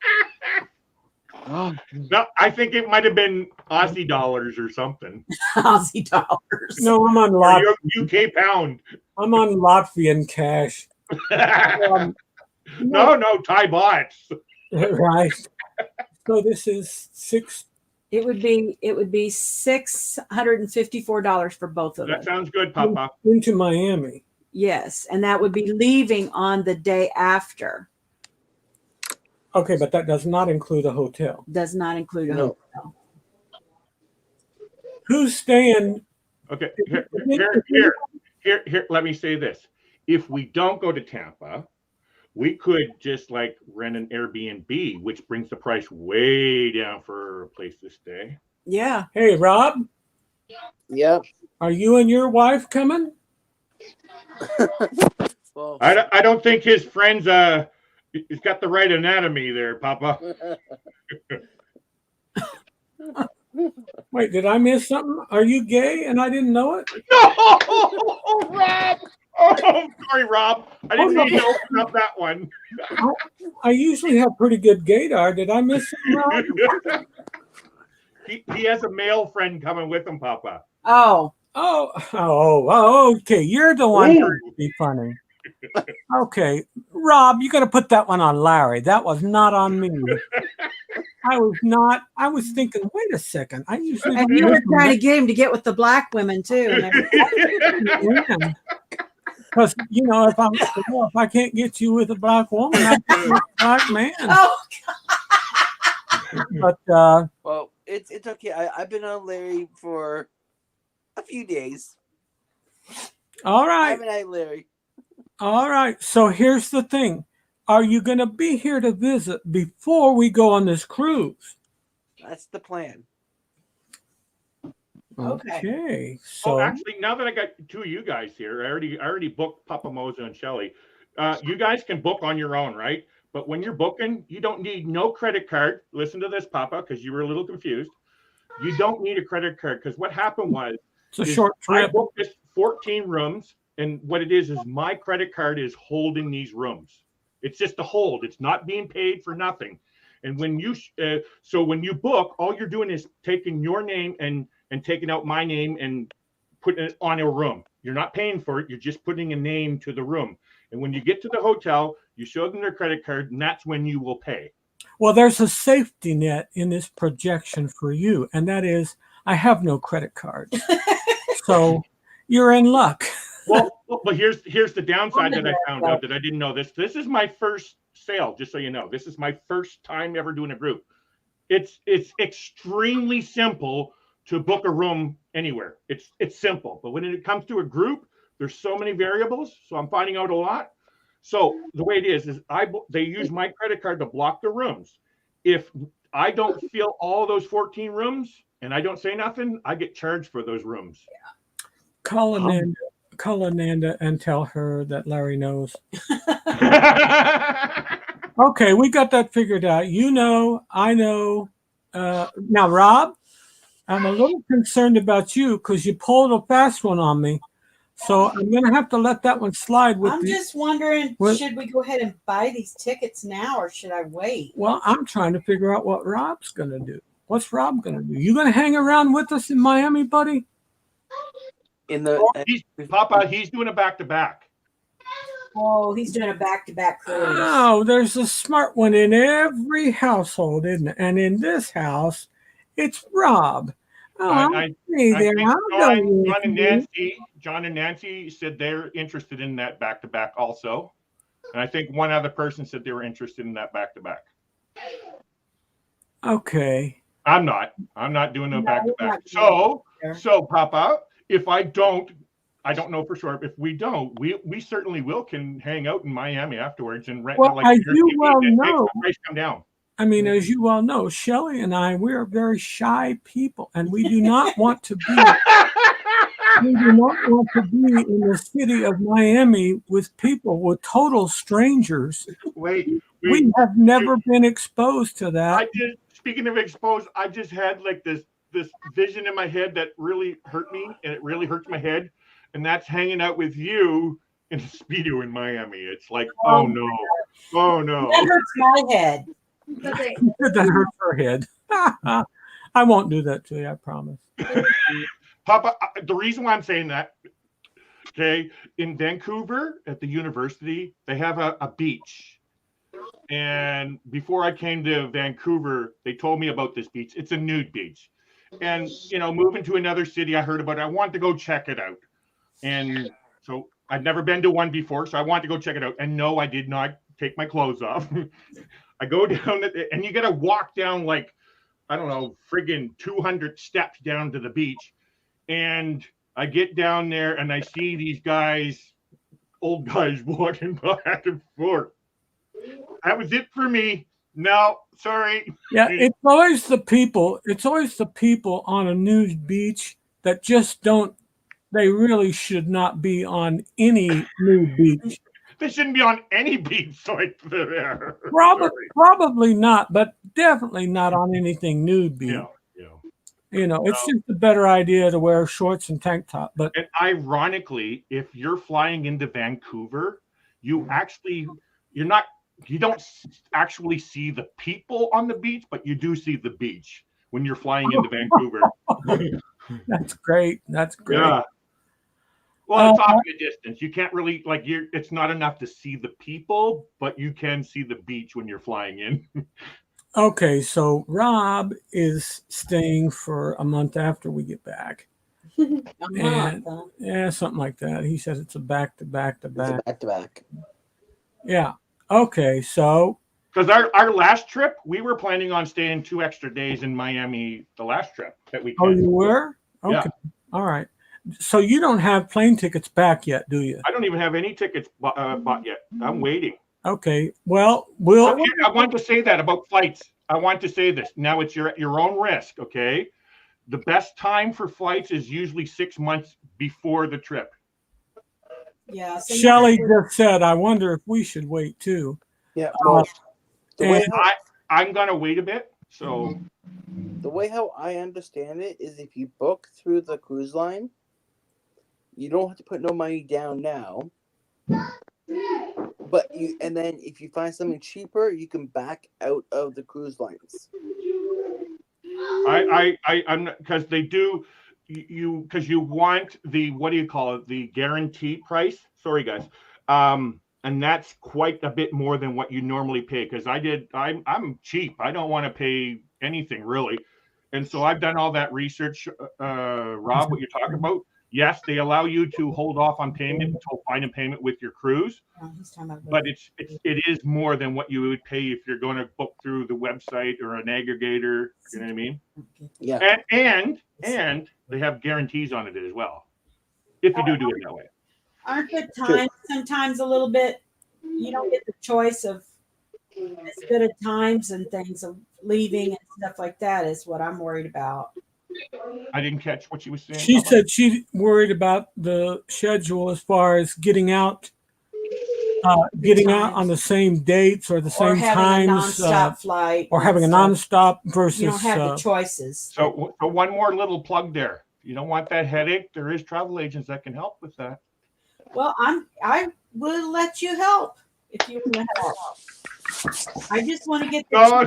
[SPEAKER 5] No, I think it might have been Aussie dollars or something.
[SPEAKER 10] Aussie dollars.
[SPEAKER 1] No, I'm on Latvian.
[SPEAKER 5] UK pound.
[SPEAKER 1] I'm on Latvian cash.
[SPEAKER 5] No, Thai bahts.
[SPEAKER 1] Right. So this is six.
[SPEAKER 10] It would be $654 for both of them.
[SPEAKER 5] That sounds good, Papa.
[SPEAKER 1] Into Miami.
[SPEAKER 10] Yes, and that would be leaving on the day after.
[SPEAKER 1] Okay, but that does not include a hotel.
[SPEAKER 10] Does not include a hotel.
[SPEAKER 1] Who's staying?
[SPEAKER 5] Okay, here. Let me say this: if we don't go to Tampa, we could just like rent an Airbnb, which brings the price way down for a place to stay.
[SPEAKER 10] Yeah.
[SPEAKER 1] Hey, Rob.
[SPEAKER 9] Yep.
[SPEAKER 1] Are you and your wife coming?
[SPEAKER 9] Well,
[SPEAKER 5] I don't think his friends he's got the right anatomy there, Papa.
[SPEAKER 1] Wait, did I miss something? Are you gay and I didn't know it?
[SPEAKER 5] No, Rob. Oh, I'm sorry, Rob. I didn't
[SPEAKER 1] no.
[SPEAKER 5] mean to open up that one.
[SPEAKER 1] I usually have pretty good gaydar. Did I miss something, Rob?
[SPEAKER 5] He has a male friend coming with him, Papa.
[SPEAKER 1] Okay. You're the one trying to be funny. Okay, Rob, you got to put that one on Larry. That was not on me. I was not. I was thinking. Wait a second. I usually.
[SPEAKER 10] And you were trying to get him to get with the black women too.
[SPEAKER 1] Because if I can't get you with a black woman, I get with a black man.
[SPEAKER 10] Oh,
[SPEAKER 1] But
[SPEAKER 9] Well, it's okay. I've been on Larry for a few days.
[SPEAKER 1] all right.
[SPEAKER 9] Haven't I, Larry?
[SPEAKER 1] All right. So here's the thing. Are you going to be here to visit before we go on this cruise?
[SPEAKER 9] That's the plan.
[SPEAKER 1] Okay. So
[SPEAKER 5] actually, now that I got two of you guys here, I already booked Papa Moza and Shelly. You guys can book on your own, right? But when you're booking, you don't need no credit card. Listen to this, Papa, because you were a little confused. You don't need a credit card because what happened was
[SPEAKER 1] it's a short trip.
[SPEAKER 5] I booked this 14 rooms, and what it is my credit card is holding these rooms. It's just a hold. It's not being paid for nothing. And when you when you book, all you're doing is taking your name and taking out my name and putting it on a room. You're not paying for it. You're just putting a name to the room. And when you get to the hotel, you show them their credit card, and that's when you will pay.
[SPEAKER 1] Well, there's a safety net in this projection for you, and that is I have no credit card. So you're in luck.
[SPEAKER 5] Well, here's the downside that I found out that I didn't know this. This is my first sale, just so you know. This is my first time ever doing a group. It's extremely simple to book a room anywhere. It's simple. But when it comes to a group, there's so many variables. So I'm finding out a lot. So the way it is they use my credit card to block the rooms. If I don't fill all those 14 rooms and I don't say nothing, I get charged for those rooms.
[SPEAKER 1] Call Ananda and tell her that Larry knows. Okay, we got that figured out. You know, I know. Now, Rob, I'm a little concerned about you because you pulled a fast one on me. So I'm going to have to let that one slide.
[SPEAKER 10] I'm just wondering, should we go ahead and buy these tickets now or should I wait?
[SPEAKER 1] Well, I'm trying to figure out what Rob's going to do. What's Rob going to do? You going to hang around with us in Miami, buddy?
[SPEAKER 5] Papa, he's doing a back-to-back.
[SPEAKER 10] Oh, he's doing a back-to-back cruise.
[SPEAKER 1] Oh, there's a smart one in every household, isn't it? And in this house, it's Rob. Oh,
[SPEAKER 5] John and Nancy said they're interested in that back-to-back also. And I think one other person said they were interested in that back-to-back.
[SPEAKER 1] Okay.
[SPEAKER 5] I'm not doing no back-to-back. So Papa, if I don't know for sure. If we don't, we certainly can hang out in Miami afterwards and rent.
[SPEAKER 1] Well, as you well know,
[SPEAKER 5] price come down.
[SPEAKER 1] I mean, as you well know, Shelly and I, we are very shy people, and we do not want to be. We do not want to be in the city of Miami with people, with total strangers.
[SPEAKER 5] We
[SPEAKER 1] have never been exposed to that.
[SPEAKER 5] Speaking of exposed, I just had like this vision in my head that really hurt me, and it really hurts my head. And that's hanging out with you in a Speedo in Miami. It's like, oh no.
[SPEAKER 10] That hurts my head.
[SPEAKER 1] That hurts her head. I won't do that to you, I promise.
[SPEAKER 5] Papa, the reason why I'm saying that, okay, in Vancouver at the university, they have a beach. And before I came to Vancouver, they told me about this beach. It's a nude beach. And, moving to another city, I heard about it. I wanted to go check it out. And so I'd never been to one before, so I wanted to go check it out. And no, I did not take my clothes off. I go down, and you got to walk down like, I don't know, friggin' 200 steps down to the beach. And I get down there, and I see these old guys walking back and forth. That was it for me. No, sorry.
[SPEAKER 1] Yeah, it's always the people on a nude beach that just don't. They really should not be on any nude beach.
[SPEAKER 5] They shouldn't be on any beach like there.
[SPEAKER 1] Probably not, but definitely not on anything nude beach.
[SPEAKER 5] Yeah.
[SPEAKER 1] It's just a better idea to wear shorts and tank top. But
[SPEAKER 5] And ironically, if you're flying into Vancouver, you don't actually see the people on the beach, but you do see the beach when you're flying into Vancouver.
[SPEAKER 1] That's great. That's great.
[SPEAKER 5] Yeah. Well, it's off in the distance. You can't really it's not enough to see the people, but you can see the beach when you're flying in.
[SPEAKER 1] Okay, so Rob is staying for a month after we get back. Yeah, something like that. He says it's a back to back to back.
[SPEAKER 9] Back to back.
[SPEAKER 1] Yeah. Okay, so
[SPEAKER 5] because our last trip, we were planning on staying 2 extra days in Miami. The last trip that we.
[SPEAKER 1] Oh, you were? Okay.
[SPEAKER 5] Yeah.
[SPEAKER 1] All right. So you don't have plane tickets back yet, do you?
[SPEAKER 5] I don't even have any tickets bought yet. I'm waiting.
[SPEAKER 1] Okay. Well,
[SPEAKER 5] I want to say that about flights. I want to say this. Now it's your own risk, okay? The best time for flights is usually 6 months before the trip.
[SPEAKER 7] Yeah. So
[SPEAKER 1] Shelly just said, I wonder if we should wait too.
[SPEAKER 9] Yeah. Well,
[SPEAKER 5] I'm gonna wait a bit. So
[SPEAKER 9] the way how I understand it is if you book through the cruise line, you don't have to put no money down now. But then if you find something cheaper, you can back out of the cruise lines.
[SPEAKER 5] I'm because they do because you want the what do you call it, the guarantee price. Sorry guys. And that's quite a bit more than what you normally pay because I'm cheap. I don't want to pay anything really. And so I've done all that research, Rob, what you're talking about. Yes, they allow you to hold off on payment until final payment with your cruise, but it is more than what you would pay if you're going to book through the website or an aggregator. You know what I mean?
[SPEAKER 9] Yeah.
[SPEAKER 5] And they have guarantees on it as well, if you do it that way.
[SPEAKER 7] Aren't the times sometimes a little bit? You don't get the choice of as good of times and things of leaving and stuff like that. Is what I'm worried about.
[SPEAKER 5] I didn't catch what she was saying.
[SPEAKER 1] She said she worried about the schedule as far as getting out on the same dates or the same
[SPEAKER 7] having
[SPEAKER 1] times,
[SPEAKER 7] a nonstop flight,
[SPEAKER 1] or having a nonstop versus.
[SPEAKER 7] You don't have the choices.
[SPEAKER 5] So one more little plug there. You don't want that headache. There is travel agents that can help with that.
[SPEAKER 7] Well, I will let you help if you want to help. I just want to get.
[SPEAKER 5] No. I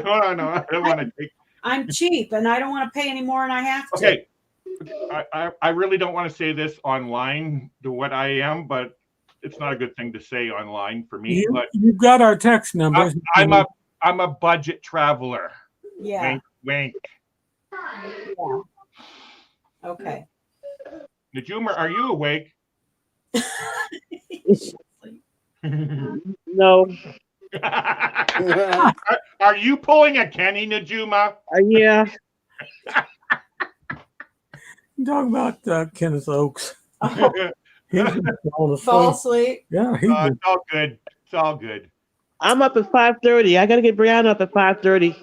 [SPEAKER 5] don't want to take.
[SPEAKER 7] I'm cheap, and I don't want to pay any more than I have to.
[SPEAKER 5] Okay. I really don't want to say this online to what I am, but it's not a good thing to say online for me. But
[SPEAKER 1] you've got our text numbers.
[SPEAKER 5] I'm a budget traveler.
[SPEAKER 7] Yeah.
[SPEAKER 5] Wink.
[SPEAKER 7] Yeah. Okay.
[SPEAKER 5] Najuma, are you awake?
[SPEAKER 11] No.
[SPEAKER 5] Are you pulling a Kenny, Najuma?
[SPEAKER 11] Yeah.
[SPEAKER 1] Talk about Kenneth Oaks.
[SPEAKER 7] Fall asleep.
[SPEAKER 1] Yeah,
[SPEAKER 5] it's all good. It's all good.
[SPEAKER 11] I'm up at 5:30. I gotta get Brianna up at 5:30.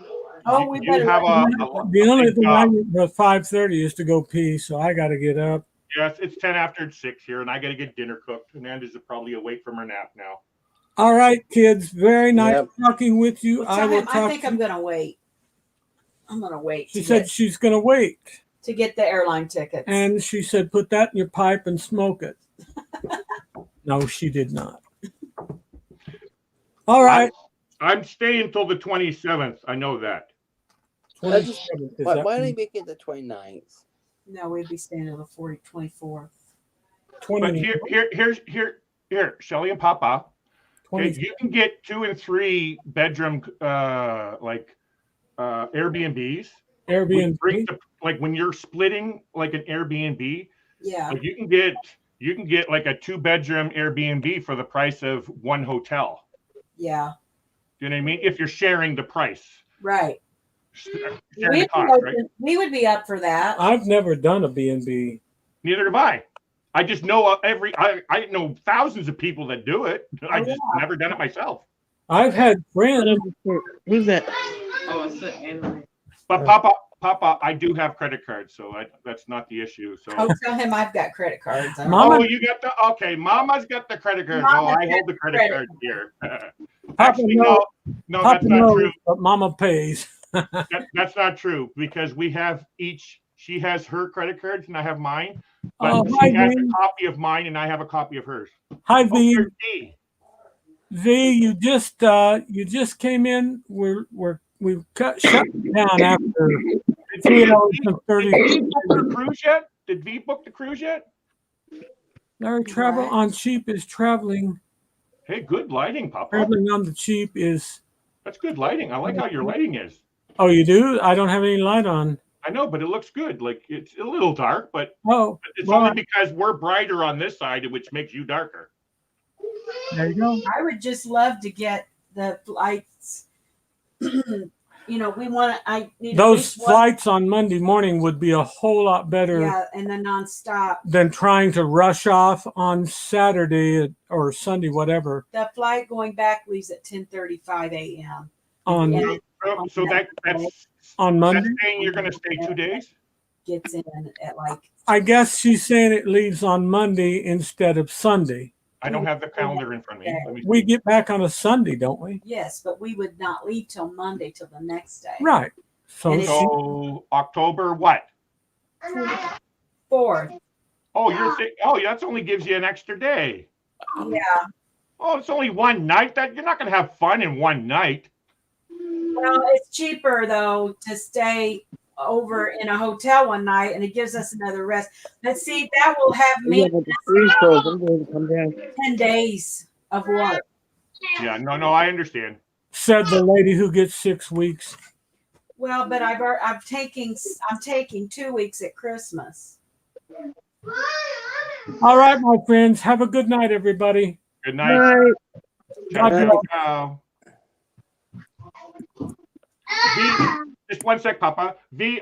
[SPEAKER 7] Oh, we better.
[SPEAKER 1] The only thing I get at 5:30 is to go pee, so I got to get up.
[SPEAKER 5] Yes, it's 10 after 6 here, and I got to get dinner cooked. Amanda's probably awake from her nap now.
[SPEAKER 1] All right, kids. Very nice talking with you.
[SPEAKER 7] I think I'm gonna wait. I'm gonna wait.
[SPEAKER 1] She said she's gonna wait
[SPEAKER 7] to get the airline tickets.
[SPEAKER 1] And she said, put that in your pipe and smoke it. No, she did not. All right.
[SPEAKER 5] I'm staying until the 27th. I know that.
[SPEAKER 1] 27th.
[SPEAKER 9] Why don't you make it the 29th?
[SPEAKER 7] No, we'd be staying on the 24th.
[SPEAKER 5] But here, Shelly and Papa. Okay, you can get 2 and 3 bedroom Airbnbs.
[SPEAKER 1] Airbnb.
[SPEAKER 5] Like when you're splitting like an Airbnb.
[SPEAKER 7] Yeah.
[SPEAKER 5] Like you can get like a 2-bedroom Airbnb for the price of 1 hotel.
[SPEAKER 7] Yeah.
[SPEAKER 5] Do you know what I mean? If you're sharing the price.
[SPEAKER 7] Right.
[SPEAKER 5] Right?
[SPEAKER 7] We would be up for that.
[SPEAKER 1] I've never done a B&B.
[SPEAKER 5] Neither have I. I just know I know thousands of people that do it. I just never done it myself.
[SPEAKER 1] I've had friends.
[SPEAKER 11] Who's that?
[SPEAKER 3] Oh, it's Anne-Marie.
[SPEAKER 5] But Papa, I do have credit cards, so that's not the issue. So
[SPEAKER 7] tell him I've got credit cards.
[SPEAKER 5] Mama, you got Mama's got the credit cards. I hold the credit card here. Actually, no, that's not true.
[SPEAKER 1] But Mama pays.
[SPEAKER 5] That's not true because we have each She has her credit cards and I have mine, but
[SPEAKER 1] Oh,
[SPEAKER 5] she
[SPEAKER 1] hi,
[SPEAKER 5] has
[SPEAKER 1] V.
[SPEAKER 5] a copy of mine and I have a copy of hers.
[SPEAKER 1] Hi,
[SPEAKER 5] Oh,
[SPEAKER 1] V.
[SPEAKER 5] there's D.
[SPEAKER 1] V, you just came in. We've shut down after 3 hours and 30.
[SPEAKER 5] Did V book her cruise yet? Did V book the cruise yet?
[SPEAKER 1] Larry, travel on cheap is traveling.
[SPEAKER 5] Hey, good lighting, Papa.
[SPEAKER 1] Traveling on the cheap is.
[SPEAKER 5] That's good lighting. I like how your lighting is.
[SPEAKER 1] Oh, you do? I don't have any light on.
[SPEAKER 5] I know, but it looks good. Like it's a little dark, but
[SPEAKER 1] Oh,
[SPEAKER 5] it's
[SPEAKER 1] well,
[SPEAKER 5] only because we're brighter on this side, which makes you darker.
[SPEAKER 1] there you go.
[SPEAKER 7] I would just love to get the flights. You know, I need at
[SPEAKER 1] Those
[SPEAKER 7] least one-
[SPEAKER 1] flights on Monday morning would be a whole lot better
[SPEAKER 7] Yeah, and then nonstop.
[SPEAKER 1] than trying to rush off on Saturday or Sunday, whatever.
[SPEAKER 7] The flight going back leaves at 10:35 a.m.
[SPEAKER 1] On
[SPEAKER 7] Yeah.
[SPEAKER 5] So that's
[SPEAKER 1] on Monday.
[SPEAKER 5] That's saying you're going to stay 2 days.
[SPEAKER 7] Gets in at like.
[SPEAKER 1] I guess she's saying it leaves on Monday instead of Sunday.
[SPEAKER 5] I don't have the calendar in front of me. Let me
[SPEAKER 1] We get back on a Sunday, don't we?
[SPEAKER 7] Yes, but we would not leave till Monday, till the next day.
[SPEAKER 1] Right. So,
[SPEAKER 7] And it's-
[SPEAKER 5] So October what?
[SPEAKER 7] 4th.
[SPEAKER 5] Oh, that only gives you an extra day.
[SPEAKER 7] Yeah.
[SPEAKER 5] Oh, it's only one night. That you're not going to have fun in one night.
[SPEAKER 7] Well, it's cheaper though to stay over in a hotel one night, and it gives us another rest. But see, that will have me
[SPEAKER 11] Yeah, but the freeze froze. I'm going to come down.
[SPEAKER 7] 10 days of work.
[SPEAKER 5] Yeah, no, I understand.
[SPEAKER 1] said the lady who gets 6 weeks.
[SPEAKER 7] Well, but I'm taking 2 weeks at Christmas.
[SPEAKER 1] All right, my friends. Have a good night, everybody.
[SPEAKER 5] Good night.
[SPEAKER 11] Bye.
[SPEAKER 1] God
[SPEAKER 5] Ciao,
[SPEAKER 1] bless.
[SPEAKER 5] ciao. V, just one sec, Papa. V,